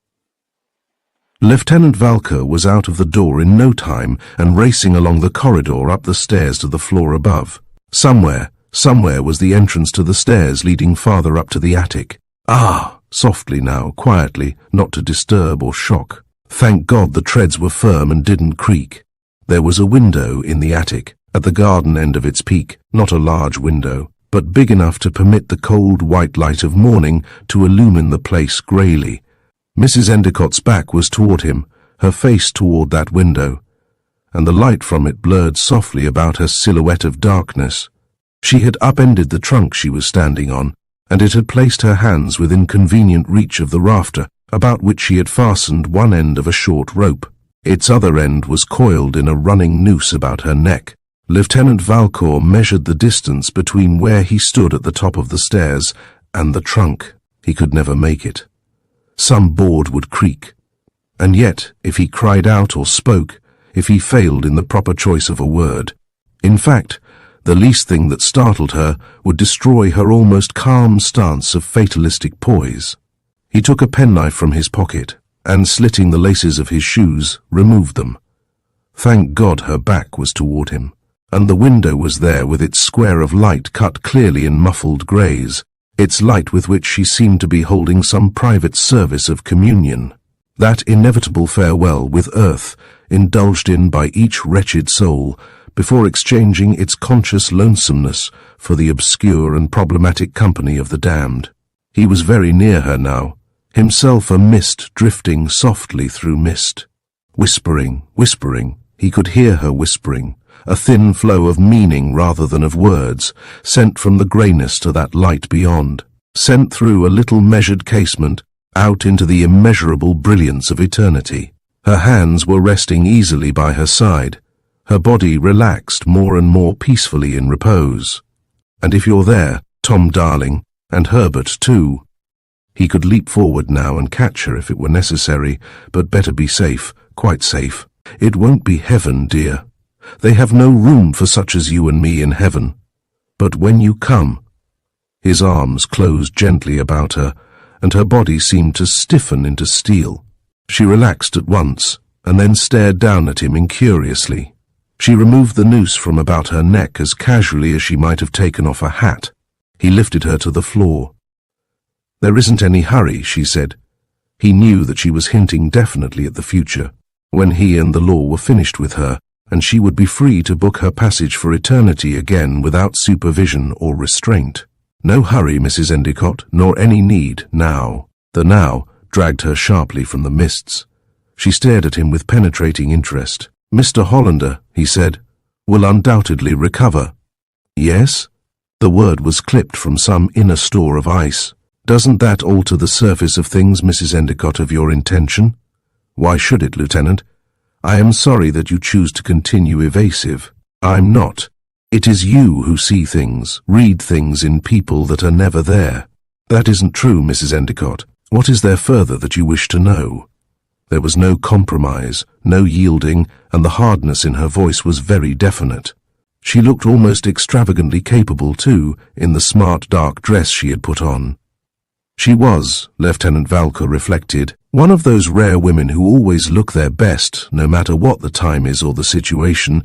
A: Lieutenant Valcour was out of the door in no time and racing along the corridor up the stairs to the floor above. Somewhere was the entrance to the stairs leading farther up to the attic. "Ah!" softly now, quietly, not to disturb or shock. Thank God the treads were firm and didn't creak. There was a window in the attic, at the garden end of its peak, not a large window, but big enough to permit the cold white light of morning to illumine the place greyly. Mrs. Endicott's back was toward him, her face toward that window, and the light from it blurred softly about her silhouette of darkness. She had upended the trunk she was standing on, and it had placed her hands within convenient reach of the rafter, about which she had fastened one end of a short rope. Its other end was coiled in a running noose about her neck. Lieutenant Valcour measured the distance between where he stood at the top of the stairs and the trunk. He could never make it. Some board would creak. And yet, if he cried out or spoke, if he failed in the proper choice of a word, in fact, the least thing that startled her would destroy her almost calm stance of fatalistic poise. He took a penknife from his pocket, and slitting the laces of his shoes, removed them. Thank God her back was toward him, and the window was there with its square of light cut clearly in muffled greys, its light with which she seemed to be holding some private service of communion. That inevitable farewell with earth, indulged in by each wretched soul, before exchanging its conscious lonesomeness for the obscure and problematic company of the damned. He was very near her now, himself a mist drifting softly through mist. Whispering, he could hear her whispering, a thin flow of meaning rather than of words, sent from the greyness to that light beyond, sent through a little measured casement, out into the immeasurable brilliance of eternity. Her hands were resting easily by her side, her body relaxed more and more peacefully in repose. And if you're there, Tom darling, and Herbert too. He could leap forward now and catch her if it were necessary, but better be safe, quite safe. It won't be heaven, dear. They have no room for such as you and me in heaven. But when you come—" His arms closed gently about her, and her body seemed to stiffen into steel. She relaxed at once, and then stared down at him incuriously. She removed the noose from about her neck as casually as she might have taken off a hat. He lifted her to the floor. "There isn't any hurry," she said. He knew that she was hinting definitely at the future, when he and the law were finished with her, and she would be free to book her passage for eternity again without supervision or restraint. "No hurry, Mrs. Endicott, nor any need now." The now dragged her sharply from the mists. She stared at him with penetrating interest. "Mr. Hollander," he said, "will undoubtedly recover." "Yes?" The word was clipped from some inner store of ice. "Doesn't that alter the surface of things, Mrs. Endicott, of your intention?" "Why should it, Lieutenant? I am sorry that you choose to continue evasive." "I'm not. It is you who see things, read things in people that are never there." "That isn't true, Mrs. Endicott. What is there further that you wish to know?" There was no compromise, no yielding, and the hardness in her voice was very definite. She looked almost extravagantly capable, too, in the smart dark dress she had put on. She was, Lieutenant Valcour reflected, one of those rare women who always look their best, no matter what the time is or the situation,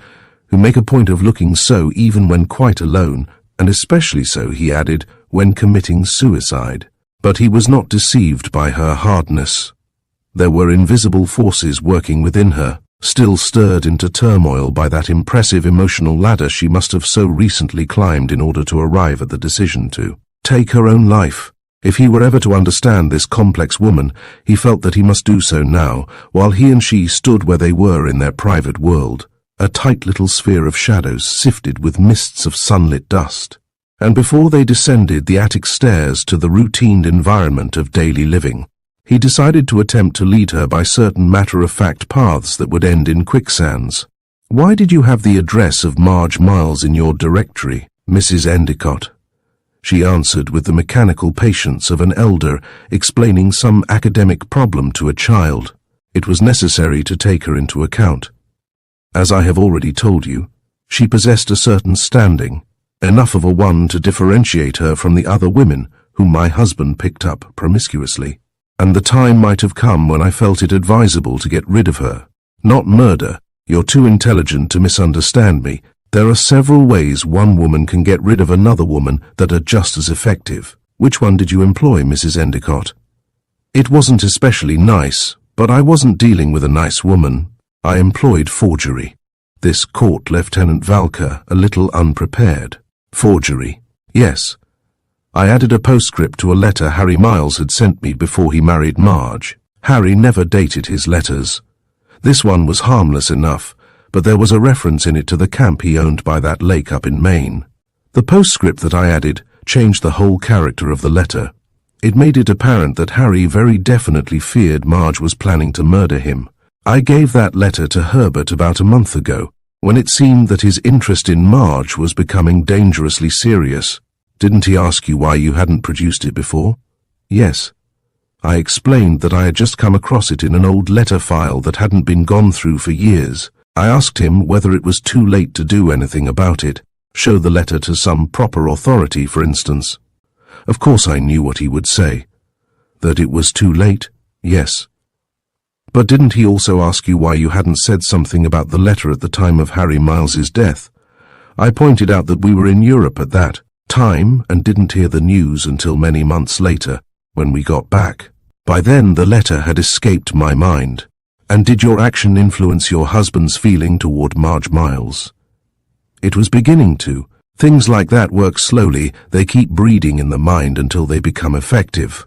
A: who make a point of looking so even when quite alone, and especially so, he added, when committing suicide. But he was not deceived by her hardness. There were invisible forces working within her, still stirred into turmoil by that impressive emotional ladder she must have so recently climbed in order to arrive at the decision to take her own life. If he were ever to understand this complex woman, he felt that he must do so now, while he and she stood where they were in their private world, a tight little sphere of shadows sifted with mists of sunlit dust. And before they descended the attic stairs to the routine environment of daily living, he decided to attempt to lead her by certain matter-of-fact paths that would end in quicksands. "Why did you have the address of Marge Miles in your directory, Mrs. Endicott?" She answered with the mechanical patience of an elder explaining some academic problem to a child. It was necessary to take her into account. As I have already told you, she possessed a certain standing, enough of a one to differentiate her from the other women whom my husband picked up promiscuously. And the time might have come when I felt it advisable to get rid of her. Not murder. You're too intelligent to misunderstand me. There are several ways one woman can get rid of another woman that are just as effective. Which one did you employ, Mrs. Endicott? It wasn't especially nice, but I wasn't dealing with a nice woman. I employed forgery. This caught Lieutenant Valcour a little unprepared. Forgery. Yes. I added a postscript to a letter Harry Miles had sent me before he married Marge. Harry never dated his letters. This one was harmless enough, but there was a reference in it to the camp he owned by that lake up in Maine. The postscript that I added changed the whole character of the letter. It made it apparent that Harry very definitely feared Marge was planning to murder him. I gave that letter to Herbert about a month ago, when it seemed that his interest in Marge was becoming dangerously serious. Didn't he ask you why you hadn't produced it before? Yes. I explained that I had just come across it in an old letter file that hadn't been gone through for years. I asked him whether it was too late to do anything about it, show the letter to some proper authority, for instance. Of course I knew what he would say. That it was too late? Yes. But didn't he also ask you why you hadn't said something about the letter at the time of Harry Miles's death? I pointed out that we were in Europe at that time and didn't hear the news until many months later, when we got back. By then the letter had escaped my mind. And did your action influence your husband's feeling toward Marge Miles? It was beginning to. Things like that work slowly. They keep breeding in the mind until they become effective.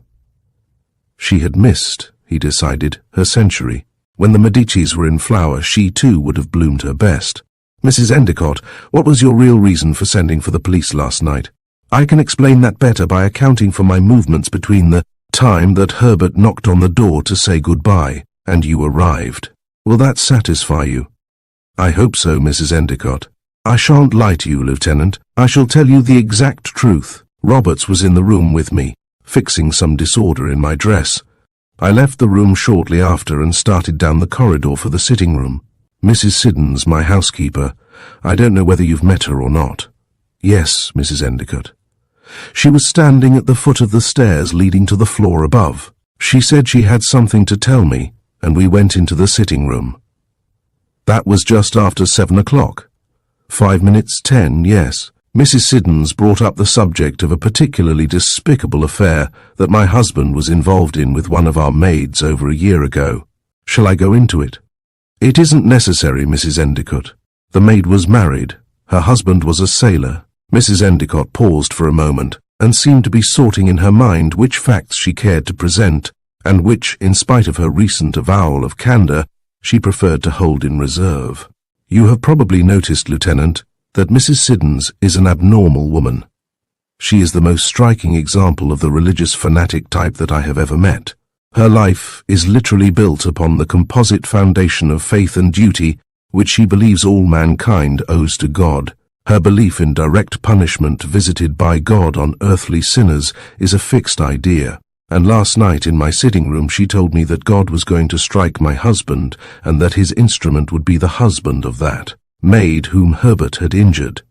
A: She had missed, he decided, her century. When the Medicis were in flower, she too would have bloomed her best. Mrs. Endicott, what was your real reason for sending for the police last night? I can explain that better by accounting for my movements between the time that Herbert knocked on the door to say goodbye and you arrived. Will that satisfy you? I hope so, Mrs. Endicott. I shan't lie to you, Lieutenant. I shall tell you the exact truth. Roberts was in the room with me, fixing some disorder in my dress. I left the room shortly after and started down the corridor for the sitting room. Mrs. Siddons, my housekeeper. I don't know whether you've met her or not. Yes, Mrs. Endicott. She was standing at the foot of the stairs leading to the floor above. She said she had something to tell me, and we went into the sitting room. That was just after 7 o'clock. 5 minutes 10, yes. Mrs. Siddons brought up the subject of a particularly despicable affair that my husband was involved in with one of our maids over a year ago. Shall I go into it? It isn't necessary, Mrs. Endicott. The maid was married. Her husband was a sailor. Mrs. Endicott paused for a moment and seemed to be sorting in her mind which facts she cared to present and which, in spite of her recent avowal of candour, she preferred to hold in reserve. You have probably noticed, Lieutenant, that Mrs. Siddons is an abnormal woman. She is the most striking example of the religious fanatic type that I have ever met. Her life is literally built upon the composite foundation of faith and duty which she believes all mankind owes to God. Her belief in direct punishment visited by God on earthly sinners is a fixed idea. And last night in my sitting room she told me that God was going to strike my husband and that his instrument would be the husband of that maid whom Herbert had injured.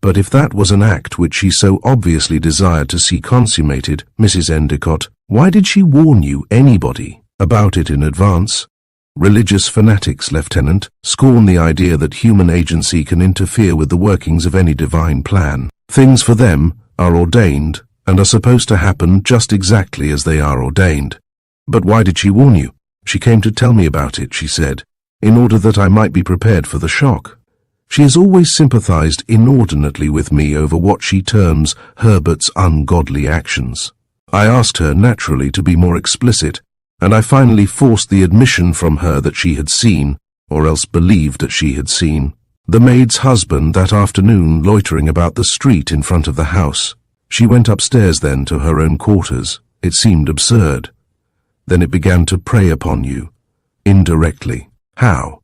A: But if that was an act which she so obviously desired to see consummated, Mrs. Endicott, why did she warn you, anybody, about it in advance? Religious fanatics, Lieutenant, scorn the idea that human agency can interfere with the workings of any divine plan. Things for them are ordained and are supposed to happen just exactly as they are ordained. But why did she warn you? She came to tell me about it, she said, in order that I might be prepared for the shock. She has always sympathized inordinately with me over what she terms Herbert's ungodly actions. I asked her, naturally, to be more explicit, and I finally forced the admission from her that she had seen, or else believed that she had seen, the maid's husband that afternoon loitering about the street in front of the house. She went upstairs then to her own quarters. It seemed absurd. Then it began to prey upon you. Indirectly. How?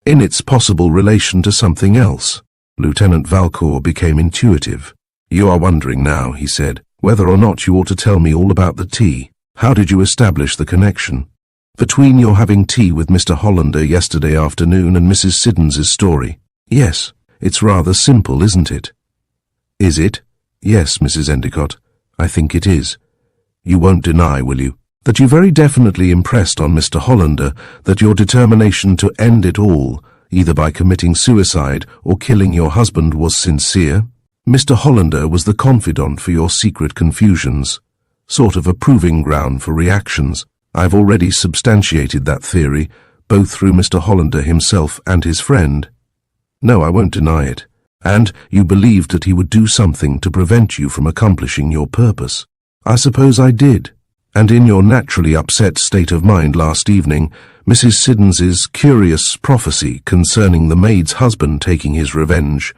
A: In its possible relation to something else. Lieutenant Valcour became intuitive. You are wondering now, he said, whether or not you ought to tell me all about the tea. How did you establish the connection between your having tea with Mr. Hollander yesterday afternoon and Mrs. Siddons's story? Yes, it's rather simple, isn't it? Is it? Yes, Mrs. Endicott, I think it is. You won't deny, will you, that you very definitely impressed on Mr. Hollander that your determination to end it all, either by committing suicide or killing your husband, was sincere? Mr. Hollander was the confidant for your secret confusions, sort of a proving ground for reactions. I've already substantiated that theory, both through Mr. Hollander himself and his friend. No, I won't deny it. And you believed that he would do something to prevent you from accomplishing your purpose. I suppose I did. And in your naturally upset state of mind last evening, Mrs. Siddons's curious prophecy concerning the maid's husband taking his revenge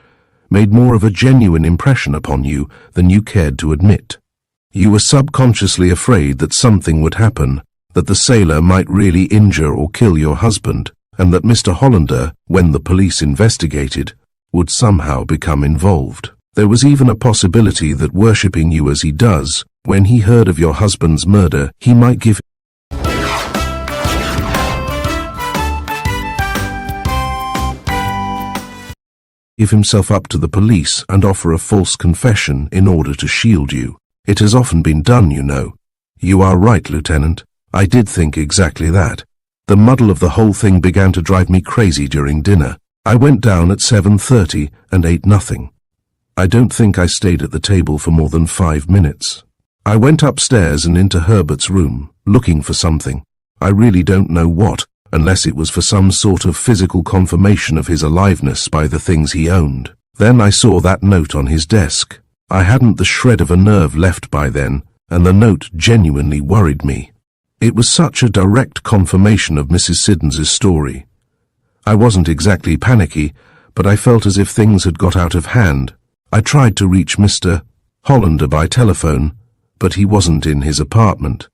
A: made more of a genuine impression upon you than you cared to admit. You were subconsciously afraid that something would happen, that the sailor might really injure or kill your husband, and that Mr. Hollander, when the police investigated, would somehow become involved. There was even a possibility that, worshipping you as he does, when he heard of your husband's murder, he might give himself up to the police and offer a false confession in order to shield you. It has often been done, you know. You are right, Lieutenant. I did think exactly that. The muddle of the whole thing began to drive me crazy during dinner. I went down at 7:30 and ate nothing. I don't think I stayed at the table for more than 5 minutes. I went upstairs and into Herbert's room, looking for something. I really don't know what, unless it was for some sort of physical confirmation of his aliveness by the things he owned. Then I saw that note on his desk. I hadn't the shred of a nerve left by then, and the note genuinely worried me. It was such a direct confirmation of Mrs. Siddons's story. I wasn't exactly panicky, but I felt as if things had got out of hand. I tried to reach Mr. Hollander by telephone, but he wasn't in his apartment.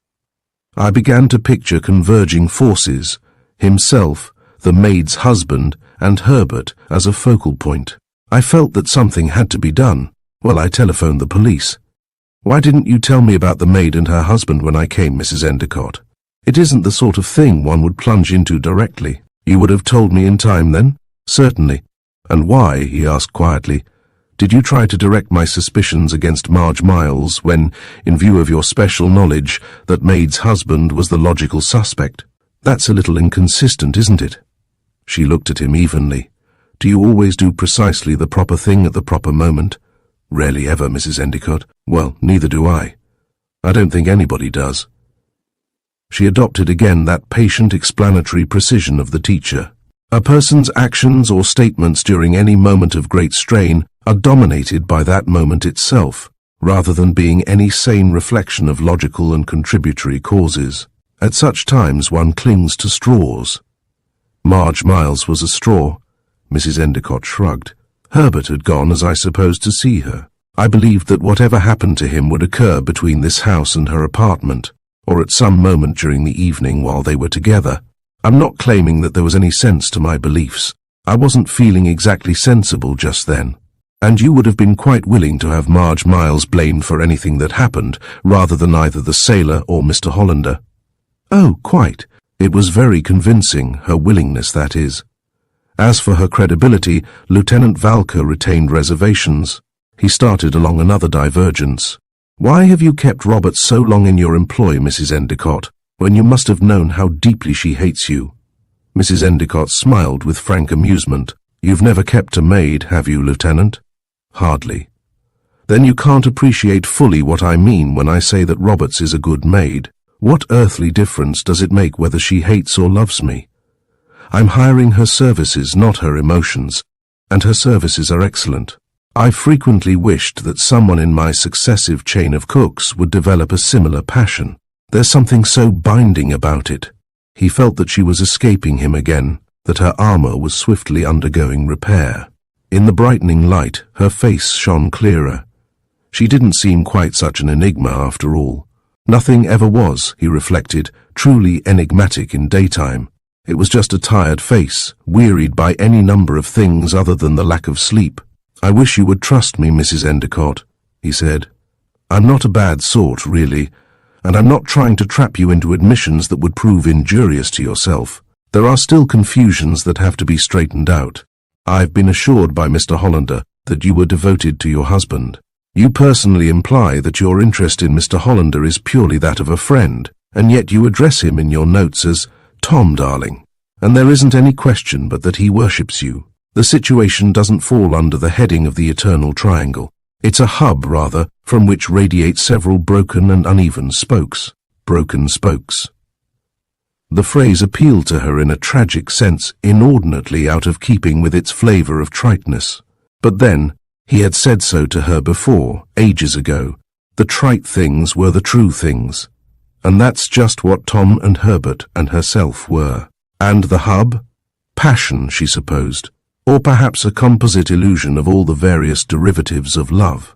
A: I began to picture converging forces, himself, the maid's husband, and Herbert as a focal point. I felt that something had to be done. Well, I telephoned the police. Why didn't you tell me about the maid and her husband when I came, Mrs. Endicott? It isn't the sort of thing one would plunge into directly. You would have told me in time then? "Certainly. And why?" he asked quietly. "Did you try to direct my suspicions against Marge Miles when, in view of your special knowledge, that maid's husband was the logical suspect? That's a little inconsistent, isn't it?" She looked at him evenly. "Do you always do precisely the proper thing at the proper moment?" "Rarely ever, Mrs. Endicott." "Well, neither do I. I don't think anybody does." She adopted again that patient explanatory precision of the teacher. A person's actions or statements during any moment of great strain are dominated by that moment itself, rather than being any sane reflection of logical and contributory causes. At such times one clings to straws. Marge Miles was a straw. Mrs. Endicott shrugged. "Herbert had gone, as I supposed, to see her. I believed that whatever happened to him would occur between this house and her apartment, or at some moment during the evening while they were together. I'm not claiming that there was any sense to my beliefs. I wasn't feeling exactly sensible just then. And you would have been quite willing to have Marge Miles blamed for anything that happened, rather than either the sailor or Mr. Hollander?" "Oh, quite. It was very convincing, her willingness, that is." As for her credibility, Lieutenant Valcour retained reservations. He started along another divergence. "Why have you kept Robert so long in your employ, Mrs. Endicott, when you must have known how deeply she hates you?" Mrs. Endicott smiled with frank amusement. "You've never kept a maid, have you, Lieutenant?" "Hardly." "Then you can't appreciate fully what I mean when I say that Roberts is a good maid. What earthly difference does it make whether she hates or loves me? I'm hiring her services, not her emotions, and her services are excellent. I frequently wished that someone in my successive chain of cooks would develop a similar passion. There's something so binding about it." He felt that she was escaping him again, that her armor was swiftly undergoing repair. In the brightening light, her face shone clearer. She didn't seem quite such an enigma after all. Nothing ever was, he reflected, truly enigmatic in daytime. It was just a tired face, wearied by any number of things other than the lack of sleep. "I wish you would trust me, Mrs. Endicott," he said. "I'm not a bad sort, really, and I'm not trying to trap you into admissions that would prove injurious to yourself. There are still confusions that have to be straightened out. I've been assured by Mr. Hollander that you were devoted to your husband. You personally imply that your interest in Mr. Hollander is purely that of a friend, and yet you address him in your notes as Tom, darling. And there isn't any question but that he worships you. The situation doesn't fall under the heading of the eternal triangle. It's a hub, rather, from which radiate several broken and uneven spokes. Broken spokes." The phrase appealed to her in a tragic sense, inordinately out of keeping with its flavor of triteness. But then, he had said so to her before, ages ago. The trite things were the true things. And that's just what Tom and Herbert and herself were. And the hub? Passion, she supposed. Or perhaps a composite illusion of all the various derivatives of love.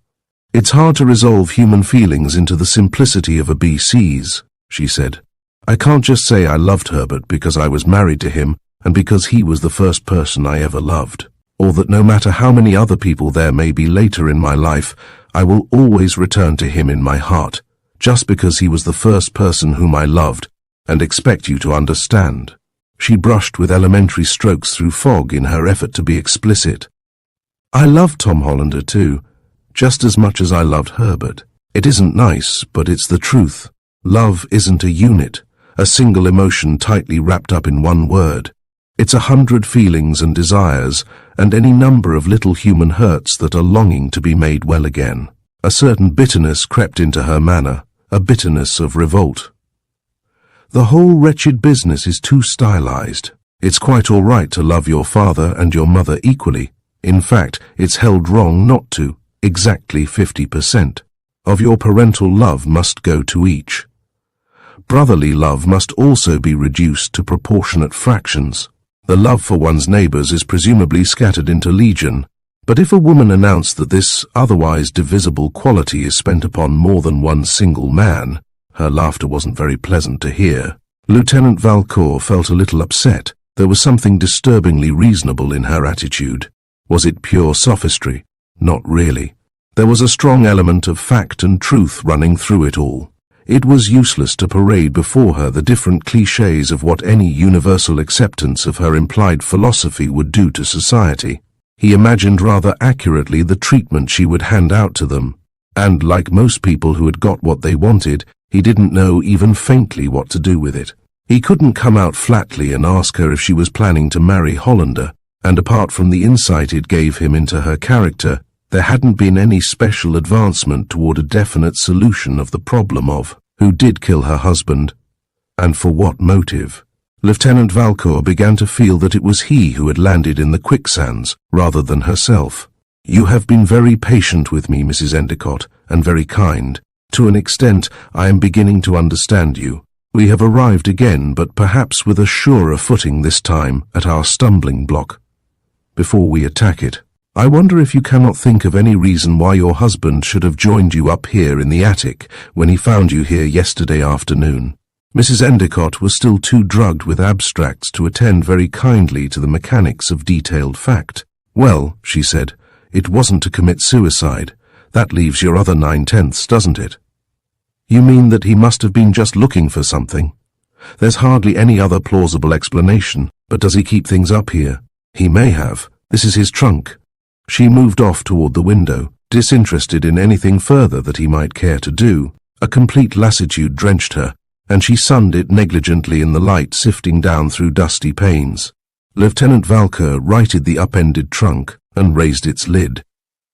A: "It's hard to resolve human feelings into the simplicity of a BC's, she said. "I can't just say I loved Herbert because I was married to him and because he was the first person I ever loved. Or that no matter how many other people there may be later in my life, I will always return to him in my heart, just because he was the first person whom I loved, and expect you to understand." She brushed with elementary strokes through fog in her effort to be explicit. "I loved Tom Hollander too, just as much as I loved Herbert. It isn't nice, but it's the truth. Love isn't a unit, a single emotion tightly wrapped up in one word. It's 100 feelings and desires, and any number of little human hurts that are longing to be made well again." A certain bitterness crept into her manner, a bitterness of revolt. "The whole wretched business is too stylized. It's quite all right to love your father and your mother equally. In fact, it's held wrong not to. Exactly 50% of your parental love must go to each. Brotherly love must also be reduced to proportionate fractions. The love for one's neighbors is presumably scattered into legion, but if a woman announced that this otherwise divisible quality is spent upon more than one single man," her laughter wasn't very pleasant to hear. Lieutenant Valcour felt a little upset. There was something disturbingly reasonable in her attitude. Was it pure sophistry? Not really. There was a strong element of fact and truth running through it all. It was useless to parade before her the different clichés of what any universal acceptance of her implied philosophy would do to society. He imagined rather accurately the treatment she would hand out to them, and like most people who had got what they wanted, he didn't know even faintly what to do with it. He couldn't come out flatly and ask her if she was planning to marry Hollander, and apart from the insight it gave him into her character, there hadn't been any special advancement toward a definite solution of the problem of who did kill her husband, and for what motive. Lieutenant Valcour began to feel that it was he who had landed in the quicksands, rather than herself. "You have been very patient with me, Mrs. Endicott, and very kind. To an extent, I am beginning to understand you. We have arrived again, but perhaps with a surer footing this time, at our stumbling block. Before we attack it, I wonder if you cannot think of any reason why your husband should have joined you up here in the attic when he found you here yesterday afternoon." Mrs. Endicott was still too drugged with abstracts to attend very kindly to the mechanics of detailed fact. "Well," she said, "it wasn't to commit suicide. That leaves your other 9/10, doesn't it?" "You mean that he must have been just looking for something? There's hardly any other plausible explanation, but does he keep things up here?" "He may have. This is his trunk." She moved off toward the window, disinterested in anything further that he might care to do. A complete lassitude drenched her, and she sunned it negligently in the light sifting down through dusty panes. Lieutenant Valcour righted the upended trunk and raised its lid.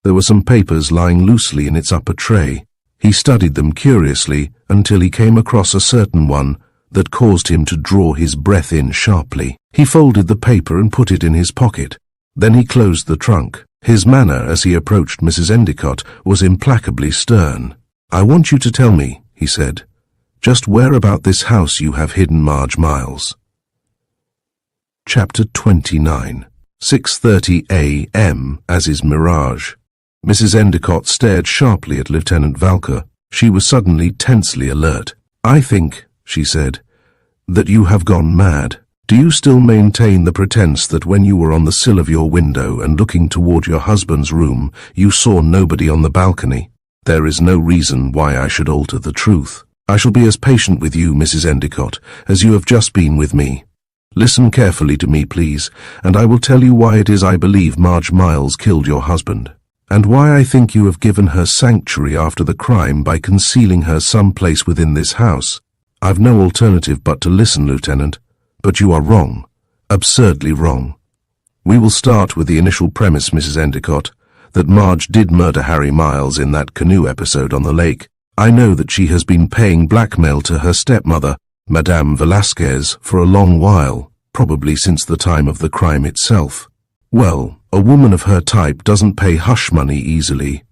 A: There were some papers lying loosely in its upper tray. He studied them curiously until he came across a certain one that caused him to draw his breath in sharply. He folded the paper and put it in his pocket. Then he closed the trunk. His manner as he approached Mrs. Endicott was implacably stern. "I want you to tell me," he said, "just where about this house you have hidden Marge Miles." Chapter 29. 6:30 a.m. as is mirage. Mrs. Endicott stared sharply at Lieutenant Valcour. She was suddenly tensely alert. "I think," she said, "that you have gone mad. Do you still maintain the pretense that when you were on the sill of your window and looking toward your husband's room, you saw nobody on the balcony? There is no reason why I should alter the truth. I shall be as patient with you, Mrs. Endicott, as you have just been with me. Listen carefully to me, please, and I will tell you why it is I believe Marge Miles killed your husband, and why I think you have given her sanctuary after the crime by concealing her someplace within this house. I've no alternative but to listen, Lieutenant. But you are wrong, absurdly wrong. We will start with the initial premise, Mrs. Endicott, that Marge did murder Harry Miles in that canoe episode on the lake. I know that she has been paying blackmail to her stepmother, Madame Velasquez, for a long while, probably since the time of the crime itself. Well, a woman of her type doesn't pay hush money easily.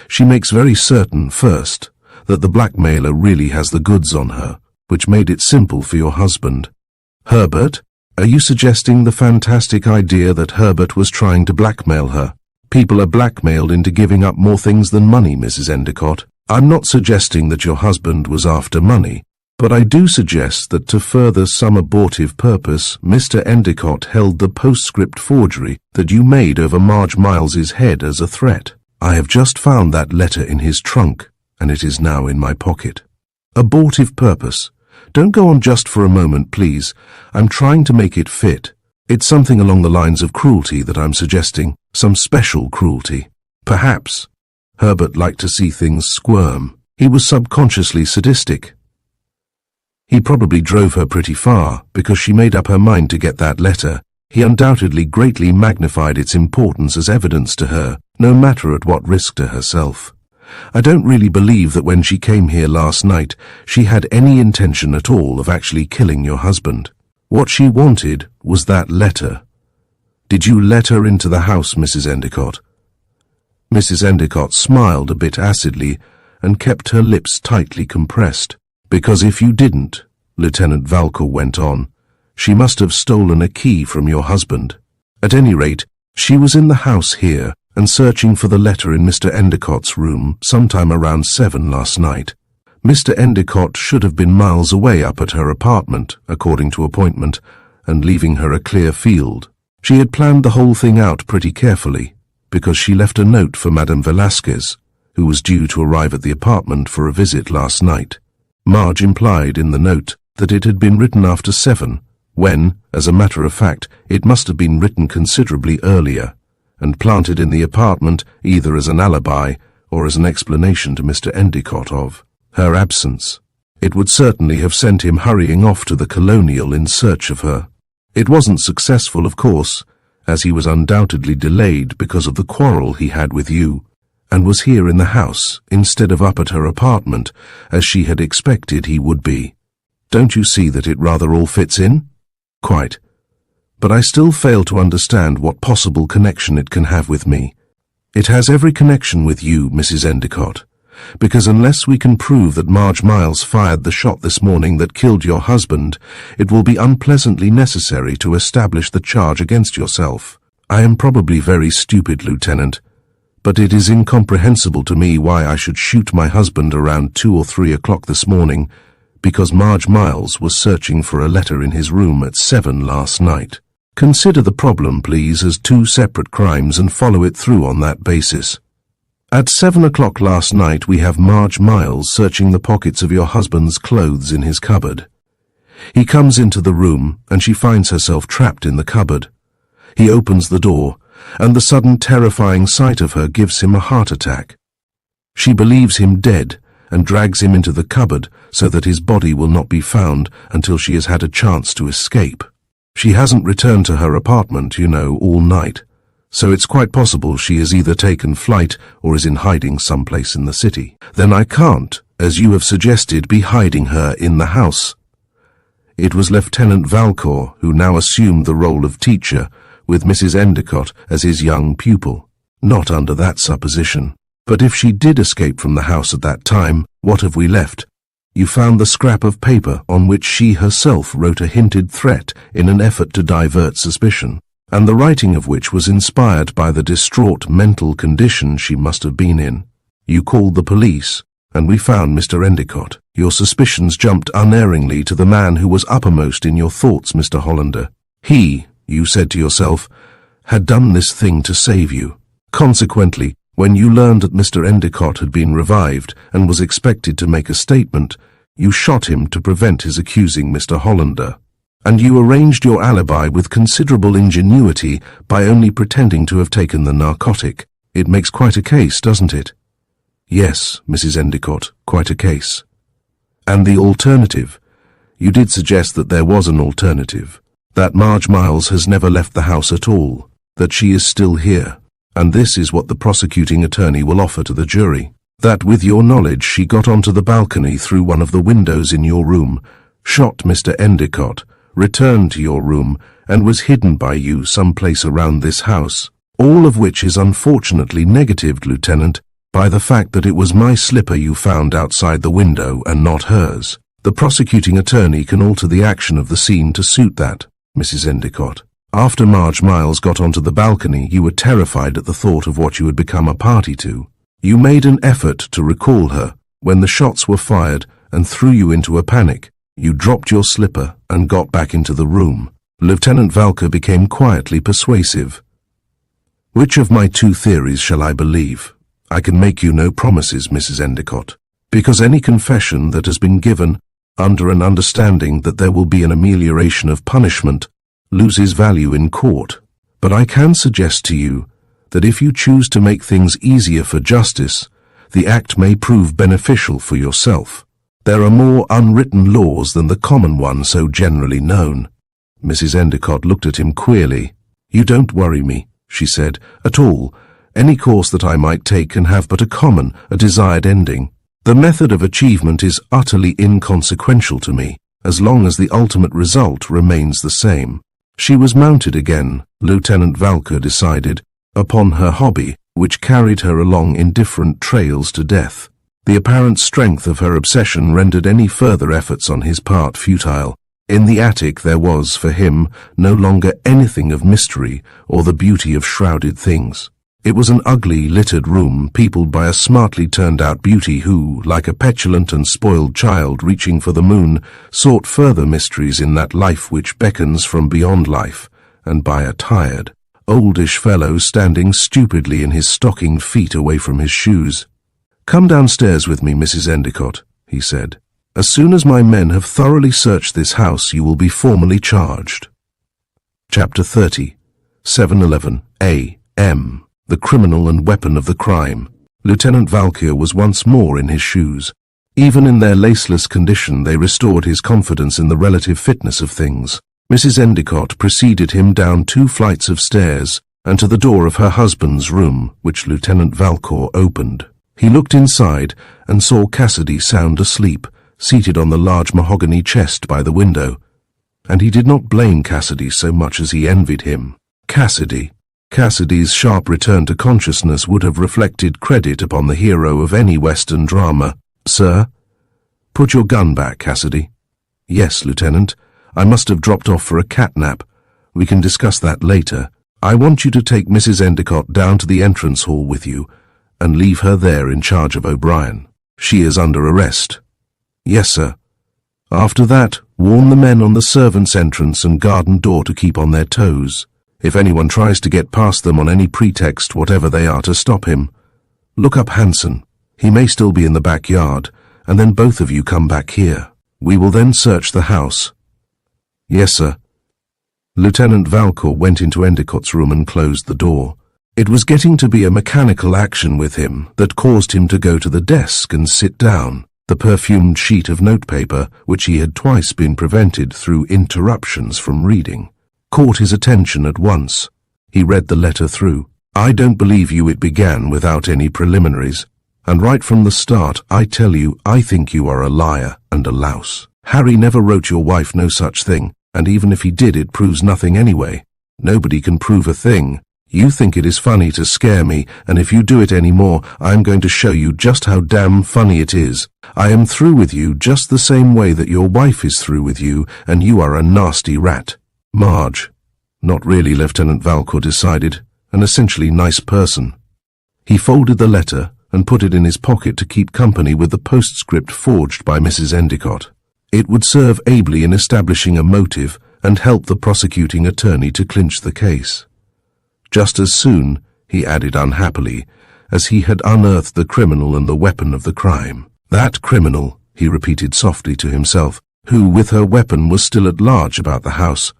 A: She makes very certain, first, that the blackmailer really has the goods on her, which made it simple for your husband. Herbert, are you suggesting the fantastic idea that Herbert was trying to blackmail her? People are blackmailed into giving up more things than money, Mrs. Endicott. I'm not suggesting that your husband was after money, but I do suggest that to further some abortive purpose, Mr. Endicott held the postscript forgery that you made over Marge Miles's head as a threat. I have just found that letter in his trunk, and it is now in my pocket. Abortive purpose. Don't go on just for a moment, please. I'm trying to make it fit. It's something along the lines of cruelty that I'm suggesting, some special cruelty. Perhaps. Herbert liked to see things squirm. He was subconsciously sadistic. He probably drove her pretty far, because she made up her mind to get that letter. He undoubtedly greatly magnified its importance as evidence to her, no matter at what risk to herself. I don't really believe that when she came here last night, she had any intention at all of actually killing your husband. What she wanted was that letter. Did you let her into the house, Mrs. Endicott? Mrs. Endicott smiled a bit acidly and kept her lips tightly compressed. Because if you didn't, Lieutenant Valcour went on, she must have stolen a key from your husband. At any rate, she was in the house here and searching for the letter in Mr. Endicott's room sometime around 7 last night. Mr. Endicott should have been miles away up at her apartment, according to appointment, and leaving her a clear field. She had planned the whole thing out pretty carefully, because she left a note for Madame Velasquez, who was due to arrive at the apartment for a visit last night. Marge implied in the note that it had been written after 7, when, as a matter of fact, it must have been written considerably earlier, and planted in the apartment either as an alibi or as an explanation to Mr. Endicott of her absence. It would certainly have sent him hurrying off to the Colonial in search of her. It wasn't successful, of course, as he was undoubtedly delayed because of the quarrel he had with you, and was here in the house instead of up at her apartment, as she had expected he would be. Don't you see that it rather all fits in? Quite. But I still fail to understand what possible connection it can have with me. It has every connection with you, Mrs. Endicott, because unless we can prove that Marge Miles fired the shot this morning that killed your husband, it will be unpleasantly necessary to establish the charge against yourself. I am probably very stupid, Lieutenant, but it is incomprehensible to me why I should shoot my husband around 2 or 3 o'clock this morning, because Marge Miles was searching for a letter in his room at 7 last night. Consider the problem, please, as 2 separate crimes and follow it through on that basis. At 7 o'clock last night we have Marge Miles searching the pockets of your husband's clothes in his cupboard. He comes into the room and she finds herself trapped in the cupboard. He opens the door, and the sudden terrifying sight of her gives him a heart attack. She believes him dead and drags him into the cupboard so that his body will not be found until she has had a chance to escape. She hasn't returned to her apartment, you know, all night, so it's quite possible she has either taken flight or is in hiding someplace in the city. Then I can't, as you have suggested, be hiding her in the house. It was Lieutenant Valcour who now assumed the role of teacher, with Mrs. Endicott as his young pupil. Not under that supposition. But if she did escape from the house at that time, what have we left? You found the scrap of paper on which she herself wrote a hinted threat in an effort to divert suspicion, and the writing of which was inspired by the distraught mental condition she must have been in. You called the police, and we found Mr. Endicott. Your suspicions jumped unerringly to the man who was uppermost in your thoughts, Mr. Hollander. He, you said to yourself, had done this thing to save you. Consequently, when you learned that Mr. Endicott had been revived and was expected to make a statement, you shot him to prevent his accusing Mr. Hollander. And you arranged your alibi with considerable ingenuity by only pretending to have taken the narcotic. It makes quite a case, doesn't it? Yes, Mrs. Endicott, quite a case. And the alternative? You did suggest that there was an alternative, that Marge Miles has never left the house at all, that she is still here. And this is what the prosecuting attorney will offer to the jury, that with your knowledge she got onto the balcony through one of the windows in your room, shot Mr. Endicott, returned to your room, and was hidden by you someplace around this house, all of which is unfortunately negatived, Lieutenant, by the fact that it was my slipper you found outside the window and not hers. The prosecuting attorney can alter the action of the scene to suit that, Mrs. Endicott. After Marge Miles got onto the balcony, you were terrified at the thought of what you had become a party to. You made an effort to recall her when the shots were fired and threw you into a panic. You dropped your slipper and got back into the room. Lieutenant Valcour became quietly persuasive. Which of my 2 theories shall I believe? I can make you no promises, Mrs. Endicott, because any confession that has been given under an understanding that there will be an amelioration of punishment loses value in court. But I can suggest to you that if you choose to make things easier for justice, the act may prove beneficial for yourself. There are more unwritten laws than the common one so generally known. Mrs. Endicott looked at him queerly. You don't worry me, she said, at all. Any course that I might take can have but a desired ending. The method of achievement is utterly inconsequential to me, as long as the ultimate result remains the same. She was mounted again, Lieutenant Valcour decided, upon her hobby, which carried her along in different trails to death. The apparent strength of her obsession rendered any further efforts on his part futile. In the attic there was, for him, no longer anything of mystery or the beauty of shrouded things. It was an ugly, littered room peopled by a smartly turned-out beauty who, like a petulant and spoiled child reaching for the moon, sought further mysteries in that life which beckons from beyond life, and by a tired, oldish fellow standing stupidly in his stockinged feet away from his shoes. "Come downstairs with me, Mrs. Endicott," he said. As soon as my men have thoroughly searched this house, you will be formally charged. Chapter 30. 7:11 a.m. The criminal and weapon of the crime. Lieutenant Valcour was once more in his shoes. Even in their laceless condition, they restored his confidence in the relative fitness of things. Mrs. Endicott preceded him down 2 flights of stairs and to the door of her husband's room, which Lieutenant Valcour opened. He looked inside and saw Cassidy sound asleep, seated on the large mahogany chest by the window. And he did not blame Cassidy so much as he envied him. Cassidy's sharp return to consciousness would have reflected credit upon the hero of any Western drama. "Sir?" "Put your gun back, Cassidy." "Yes, Lieutenant. I must have dropped off for a cat nap. We can discuss that later. I want you to take Mrs. Endicott down to the entrance hall with you and leave her there in charge of O'Brien. She is under arrest." "Yes, sir." "After that, warn the men on the servants' entrance and garden door to keep on their toes. If anyone tries to get past them on any pretext, whatever they are, to stop him. Look up Hanson. He may still be in the backyard, and then both of you come back here. We will then search the house." "Yes, sir." Lieutenant Valcour went into Endicott's room and closed the door. It was getting to be a mechanical action with him that caused him to go to the desk and sit down. The perfumed sheet of notepaper, which he had twice been prevented through interruptions from reading, caught his attention at once. He read the letter through. "I don't believe you it began without any preliminaries. And right from the start, I tell you, I think you are a liar and a louse. Harry never wrote your wife no such thing, and even if he did, it proves nothing anyway. Nobody can prove a thing. You think it is funny to scare me, and if you do it any more, I am going to show you just how damn funny it is. I am through with you just the same way that your wife is through with you, and you are a nasty rat. Marge." Not really, Lieutenant Valcour decided. An essentially nice person. He folded the letter and put it in his pocket to keep company with the postscript forged by Mrs. Endicott. It would serve ably in establishing a motive and help the prosecuting attorney to clinch the case. Just as soon, he added unhappily, as he had unearthed the criminal and the weapon of the crime. That criminal, he repeated softly to himself, who with her weapon was still at large about the house,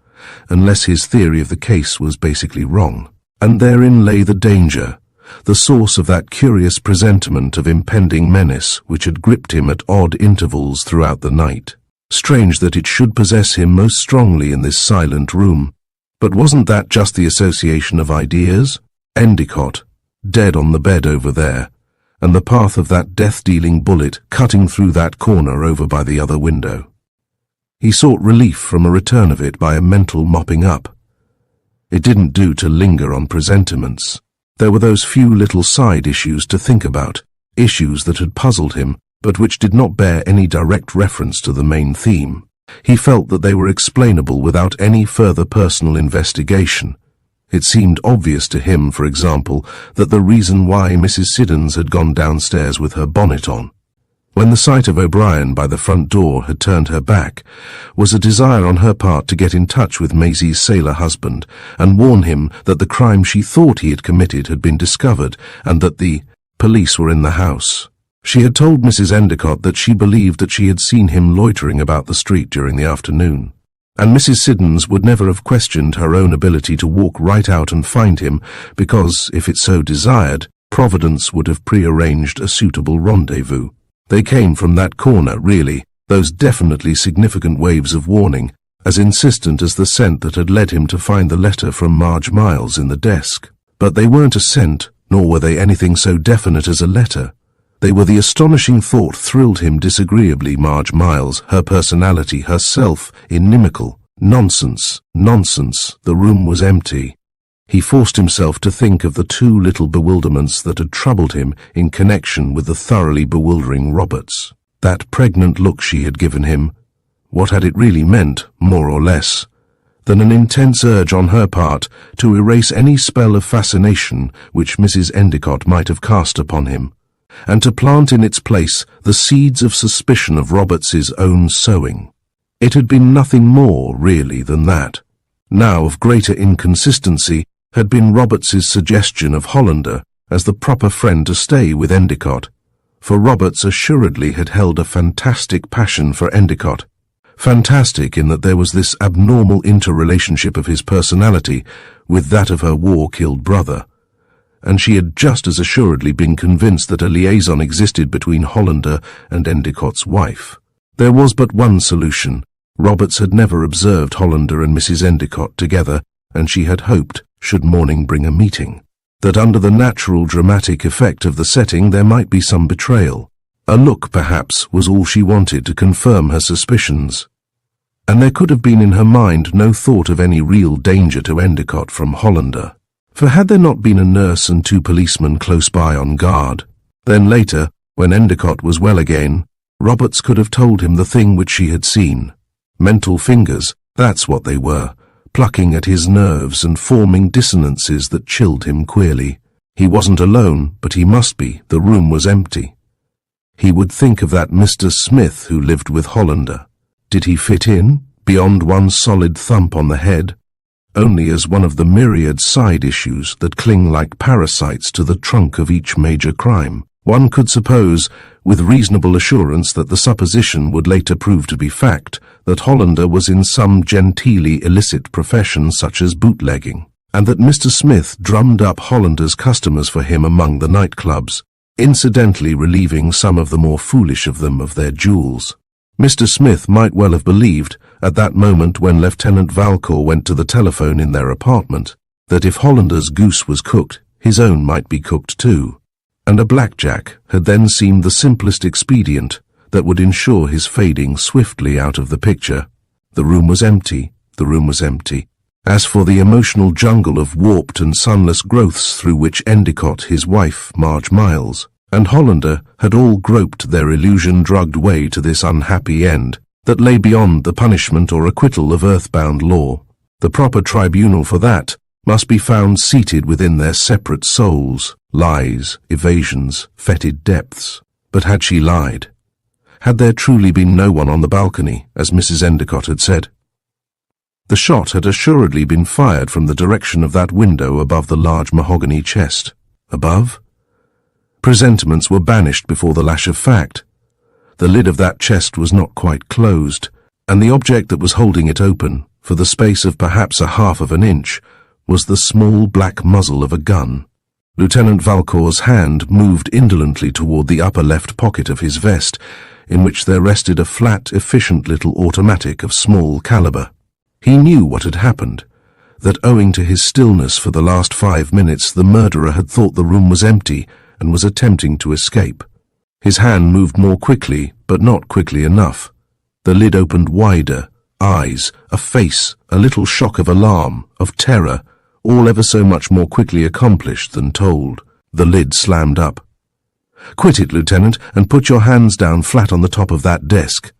A: unless his theory of the case was basically wrong. And therein lay the danger, the source of that curious presentiment of impending menace which had gripped him at odd intervals throughout the night. Strange that it should possess him most strongly in this silent room. But wasn't that just the association of ideas? Endicott, dead on the bed over there, and the path of that death-dealing bullet cutting through that corner over by the other window. He sought relief from a return of it by a mental mopping up. It didn't do to linger on presentiments. There were those few little side issues to think about, issues that had puzzled him, but which did not bear any direct reference to the main theme. He felt that they were explainable without any further personal investigation. It seemed obvious to him, for example, that the reason why Mrs. Siddons had gone downstairs with her bonnet on, when the sight of O'Brien by the front door had turned her back, was a desire on her part to get in touch with Maisie's sailor husband and warn him that the crime she thought he had committed had been discovered and that the police were in the house. She had told Mrs. Endicott that she believed that she had seen him loitering about the street during the afternoon, and Mrs. Siddons would never have questioned her own ability to walk right out and find him because, if it so desired, Providence would have prearranged a suitable rendezvous. They came from that corner, really, those definitely significant waves of warning, as insistent as the scent that had led him to find the letter from Marge Miles in the desk. But they weren't a scent, nor were they anything so definite as a letter. They were the astonishing thought thrilled him disagreeably. Marge Miles, her personality, herself, inimical. Nonsense, nonsense, the room was empty. He forced himself to think of the 2 little bewilderments that had troubled him in connection with the thoroughly bewildering Roberts. That pregnant look she had given him. What had it really meant, more or less, than an intense urge on her part to erase any spell of fascination which Mrs. Endicott might have cast upon him, and to plant in its place the seeds of suspicion of Roberts's own sowing. It had been nothing more, really, than that. Now of greater inconsistency had been Roberts's suggestion of Hollander as the proper friend to stay with Endicott. for Roberts assuredly had held a fantastic passion for Endicott. Fantastic in that there was this abnormal interrelationship of his personality with that of her war-killed brother, and she had just as assuredly been convinced that a liaison existed between Hollander and Endicott's wife. There was but one solution. Roberts had never observed Hollander and Mrs. Endicott together, and she had hoped, should morning bring a meeting, that under the natural dramatic effect of the setting there might be some betrayal. A look, perhaps, was all she wanted to confirm her suspicions. And there could have been in her mind no thought of any real danger to Endicott from Hollander. For had there not been a nurse and 2 policemen close by on guard? Then later, when Endicott was well again, Roberts could have told him the thing which she had seen. Mental fingers, that's what they were, plucking at his nerves and forming dissonances that chilled him queerly. He wasn't alone, but he must be. The room was empty. He would think of that Mr. Smith who lived with Hollander. Did he fit in, beyond one solid thump on the head, only as one of the myriad side issues that cling like parasites to the trunk of each major crime? One could suppose, with reasonable assurance that the supposition would later prove to be fact, that Hollander was in some genteelly illicit profession such as bootlegging, and that Mr. Smith drummed up Hollander's customers for him among the nightclubs, incidentally relieving some of the more foolish of them of their jewels. Mr. Smith might well have believed, at that moment when Lieutenant Valcour went to the telephone in their apartment, that if Hollander's goose was cooked, his own might be cooked too, and a blackjack had then seemed the simplest expedient that would ensure his fading swiftly out of the picture. The room was empty, the room was empty. As for the emotional jungle of warped and sunless growths through which Endicott, his wife, Marge Miles, and Hollander had all groped their illusion-drugged way to this unhappy end that lay beyond the punishment or acquittal of earthbound law, the proper tribunal for that must be found seated within their separate souls, lies, evasions, fetid depths. But had she lied? Had there truly been no one on the balcony, as Mrs. Endicott had said? The shot had assuredly been fired from the direction of that window above the large mahogany chest. Above? Presentiments were banished before the lash of fact. The lid of that chest was not quite closed, and the object that was holding it open, for the space of perhaps a half of an inch, was the small black muzzle of a gun. Lieutenant Valcour's hand moved indolently toward the upper left pocket of his vest, in which there rested a flat, efficient little automatic of small caliber. He knew what had happened, that owing to his stillness for the last 5 minutes the murderer had thought the room was empty and was attempting to escape. His hand moved more quickly, but not quickly enough. The lid opened wider, eyes, a face, a little shock of alarm, of terror, all ever so much more quickly accomplished than told. The lid slammed up. "Quit it, Lieutenant, and put your hands down flat on the top of that desk."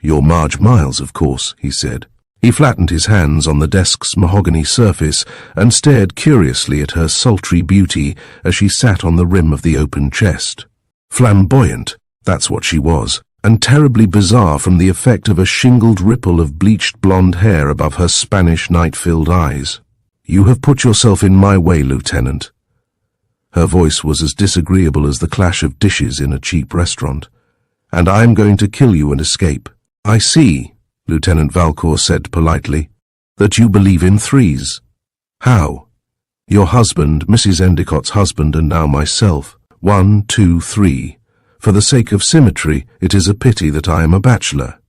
A: "You're Marge Miles, of course," he said. He flattened his hands on the desk's mahogany surface and stared curiously at her sultry beauty as she sat on the rim of the open chest. Flamboyant, that's what she was, and terribly bizarre from the effect of a shingled ripple of bleached blonde hair above her Spanish night-filled eyes. "You have put yourself in my way, Lieutenant." Her voice was as disagreeable as the clash of dishes in a cheap restaurant. "And I am going to kill you and escape." "I see," Lieutenant Valcour said politely, "that you believe in threes." "How?" "Your husband, Mrs. Endicott's husband, and now myself. 1, 2, 3. For the sake of symmetry, it is a pity that I am a bachelor."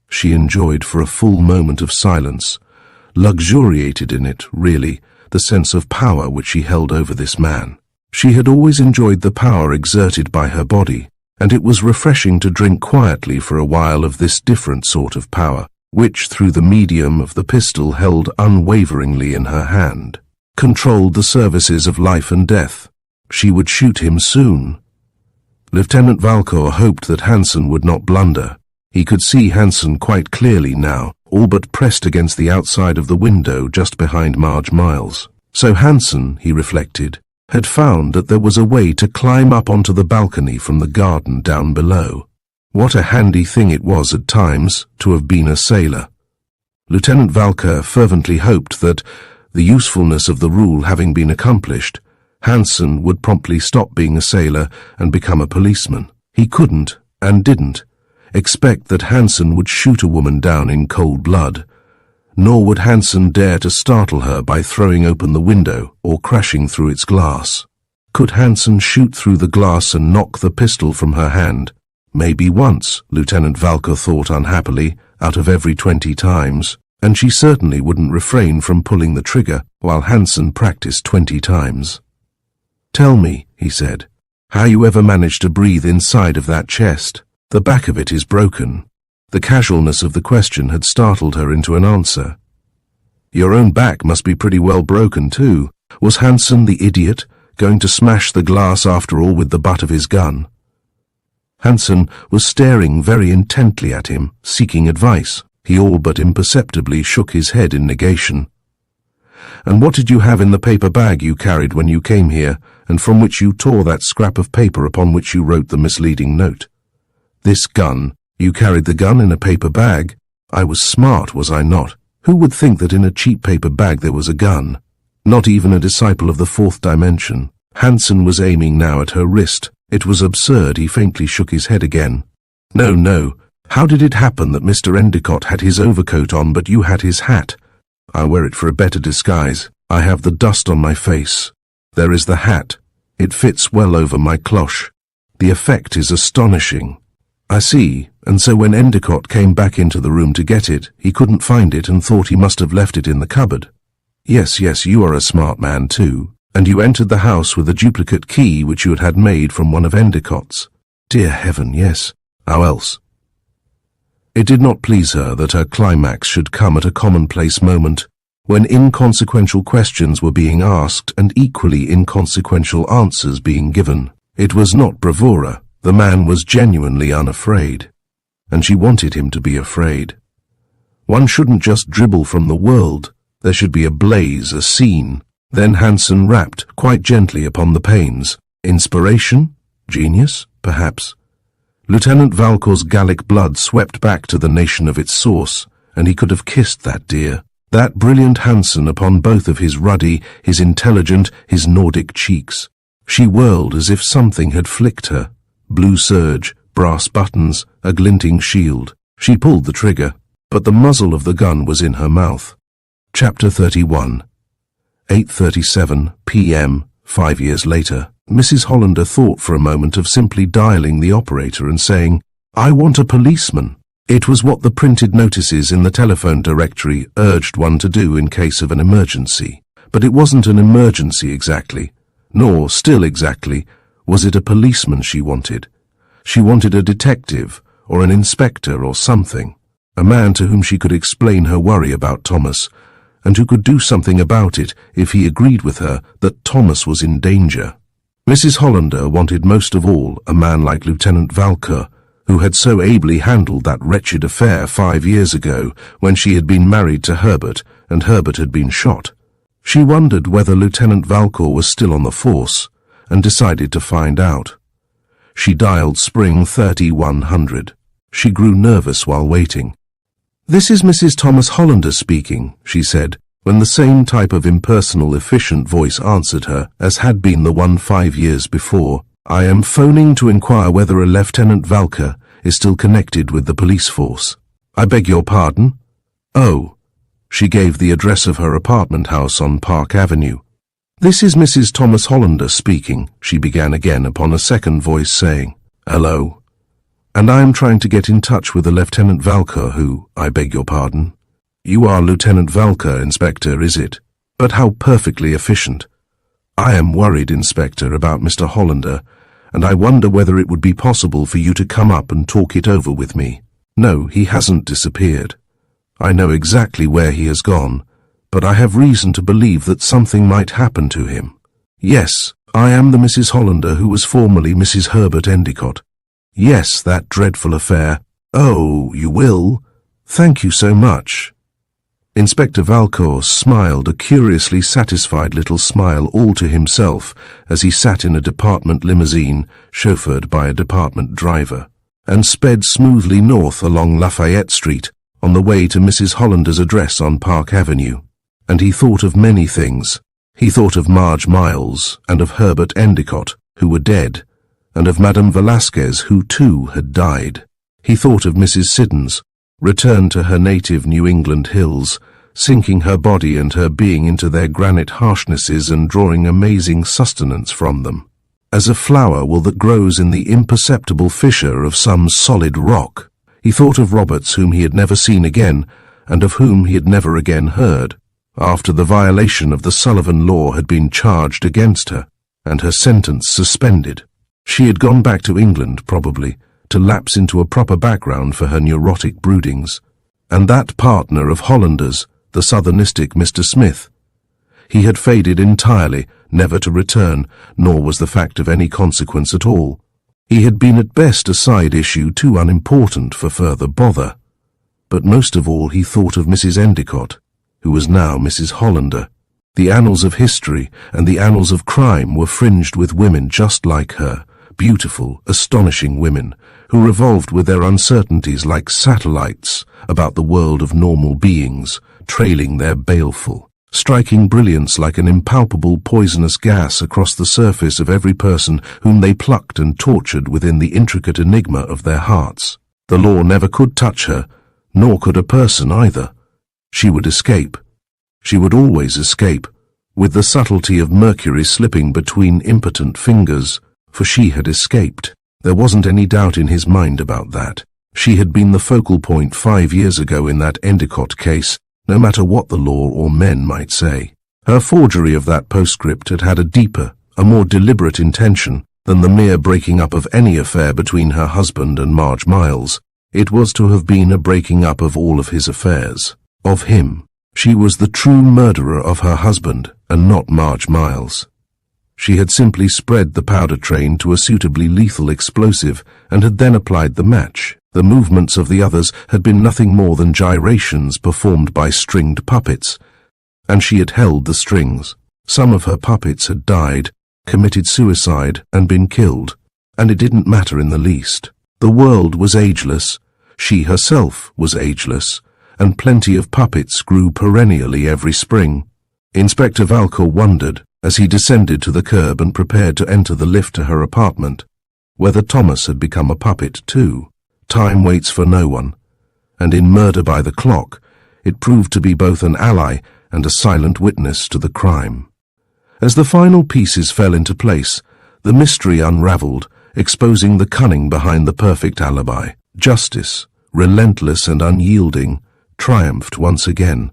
A: She enjoyed for a full moment of silence, luxuriated in it, really, the sense of power which she held over this man. She had always enjoyed the power exerted by her body, and it was refreshing to drink quietly for a while of this different sort of power, which, through the medium of the pistol held unwaveringly in her hand, controlled the services of life and death. She would shoot him soon. Lieutenant Valcour hoped that Hansen would not blunder. He could see Hansen quite clearly now, all but pressed against the outside of the window just behind Marge Miles. So Hansen, he reflected, had found that there was a way to climb up onto the balcony from the garden down below. What a handy thing it was at times to have been a sailor. Lieutenant Valcour fervently hoped that, the usefulness of the rule having been accomplished, Hansen would promptly stop being a sailor and become a policeman. He couldn't, and didn't, expect that Hansen would shoot a woman down in cold blood. Nor would Hansen dare to startle her by throwing open the window or crashing through its glass. Could Hansen shoot through the glass and knock the pistol from her hand? Maybe once, Lieutenant Valcour thought unhappily, out of every 20 times, and she certainly wouldn't refrain from pulling the trigger while Hansen practiced 20 times. "Tell me," he said, "how you ever managed to breathe inside of that chest. The back of it is broken." The casualness of the question had startled her into an answer. "Your own back must be pretty well broken too. Was Hansen, the idiot, going to smash the glass after all with the butt of his gun?" Hansen was staring very intently at him, seeking advice. He all but imperceptibly shook his head in negation. "And what did you have in the paper bag you carried when you came here, and from which you tore that scrap of paper upon which you wrote the misleading note?" "This gun. You carried the gun in a paper bag? I was smart, was I not? Who would think that in a cheap paper bag there was a gun? Not even a disciple of the fourth dimension." Hansen was aiming now at her wrist. It was absurd. He faintly shook his head again. "No, no. How did it happen that Mr. Endicott had his overcoat on but you had his hat? I wear it for a better disguise. I have the dust on my face. There is the hat. It fits well over my cloche. The effect is astonishing." "I see. And so when Endicott came back into the room to get it, he couldn't find it and thought he must have left it in the cupboard." "Yes, yes, you are a smart man too. And you entered the house with a duplicate key which you had made from one of Endicott's." "Dear heaven, yes. How else?" It did not please her that her climax should come at a commonplace moment, when inconsequential questions were being asked and equally inconsequential answers being given. It was not bravura. The man was genuinely unafraid, and she wanted him to be afraid. One shouldn't just dribble from the world. There should be a blaze, a scene. Then Hansen rapped quite gently upon the panes. Inspiration? Genius? Perhaps. Lieutenant Valcour's Gallic blood swept back to the nation of its source, and he could have kissed that dear, that brilliant Hansen upon both of his ruddy, his intelligent, his Nordic cheeks. She whirled as if something had flicked her. Blue serge, brass buttons, a glinting shield. She pulled the trigger, but the muzzle of the gun was in her mouth. Chapter 31. 8:37 p.m., 5 years later. Mrs. Hollander thought for a moment of simply dialing the operator and saying, "I want a policeman." It was what the printed notices in the telephone directory urged one to do in case of an emergency. But it wasn't an emergency exactly, nor, still exactly, was it a policeman she wanted. She wanted a detective, or an inspector or something, a man to whom she could explain her worry about Thomas, and who could do something about it if he agreed with her that Thomas was in danger. Mrs. Hollander wanted most of all a man like Lieutenant Valcour, who had so ably handled that wretched affair 5 years ago when she had been married to Herbert and Herbert had been shot. She wondered whether Lieutenant Valcour was still on the force, and decided to find out. She dialed Spring 3100. She grew nervous while waiting. "This is Mrs. Thomas Hollander speaking," she said, when the same type of impersonal, efficient voice answered her as had been the one 5 years before. "I am phoning to inquire whether a Lieutenant Valcour is still connected with the police force." "I beg your pardon?" "Oh." She gave the address of her apartment house on Park Avenue. "This is Mrs. Thomas Hollander speaking," she began again upon a second voice saying, "Hello. And I am trying to get in touch with a Lieutenant Valcour who, I beg your pardon." "You are Lieutenant Valcour, Inspector, is it? But how perfectly efficient. I am worried, Inspector, about Mr. Hollander, and I wonder whether it would be possible for you to come up and talk it over with me." "No, he hasn't disappeared. I know exactly where he has gone, but I have reason to believe that something might happen to him." "Yes, I am the Mrs. Hollander who was formerly Mrs. Herbert Endicott." "Yes, that dreadful affair." "Oh, you will? Thank you so much." Inspector Valcour smiled a curiously satisfied little smile all to himself as he sat in a department limousine chauffeured by a department driver, and sped smoothly north along Lafayette Street on the way to Mrs. Hollander's address on Park Avenue. And he thought of many things. He thought of Marge Miles and of Herbert Endicott, who were dead, and of Madame Velasquez, who too had died. He thought of Mrs. Siddons, returned to her native New England hills, sinking her body and her being into their granite harshnesses and drawing amazing sustenance from them. As a flower that grows in the imperceptible fissure of some solid rock. He thought of Roberts, whom he had never seen again, and of whom he had never again heard, after the violation of the Sullivan law had been charged against her, and her sentence suspended. She had gone back to England, probably, to lapse into a proper background for her neurotic broodings. And that partner of Hollander's, the southernistic Mr. Smith. He had faded entirely, never to return, nor was the fact of any consequence at all. He had been at best a side issue too unimportant for further bother. But most of all he thought of Mrs. Endicott, who was now Mrs. Hollander. The annals of history and the annals of crime were fringed with women just like her, beautiful, astonishing women, who revolved with their uncertainties like satellites about the world of normal beings, trailing their baleful, striking brilliance like an impalpable poisonous gas across the surface of every person whom they plucked and tortured within the intricate enigma of their hearts. The law never could touch her, nor could a person either. She would escape. She would always escape, with the subtlety of mercury slipping between impotent fingers, for she had escaped. There wasn't any doubt in his mind about that. She had been the focal point 5 years ago in that Endicott case, no matter what the law or men might say. Her forgery of that postscript had had a deeper, a more deliberate intention than the mere breaking up of any affair between her husband and Marge Miles. It was to have been a breaking up of all of his affairs. Of him. She was the true murderer of her husband, and not Marge Miles. She had simply spread the powder train to a suitably lethal explosive, and had then applied the match. The movements of the others had been nothing more than gyrations performed by stringed puppets, and she had held the strings. Some of her puppets had died, committed suicide, and been killed, and it didn't matter in the least. The world was ageless, she herself was ageless, and plenty of puppets grew perennially every spring. Inspector Valcour wondered, as he descended to the curb and prepared to enter the lift to her apartment, whether Thomas had become a puppet too. Time waits for no one, and in Murder by the Clock, it proved to be both an ally and a silent witness to the crime. As the final pieces fell into place, the mystery unraveled, exposing the cunning behind the perfect alibi. Justice, relentless and unyielding, triumphed once again.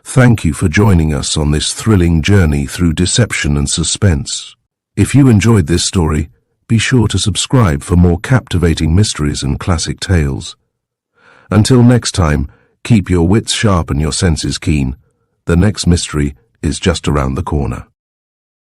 A: Thank you for joining us on this thrilling journey through deception and suspense. If you enjoyed this story, be sure to subscribe for more captivating mysteries and classic tales. Until next time, keep your wits sharp and your senses keen. The next mystery is just around the corner.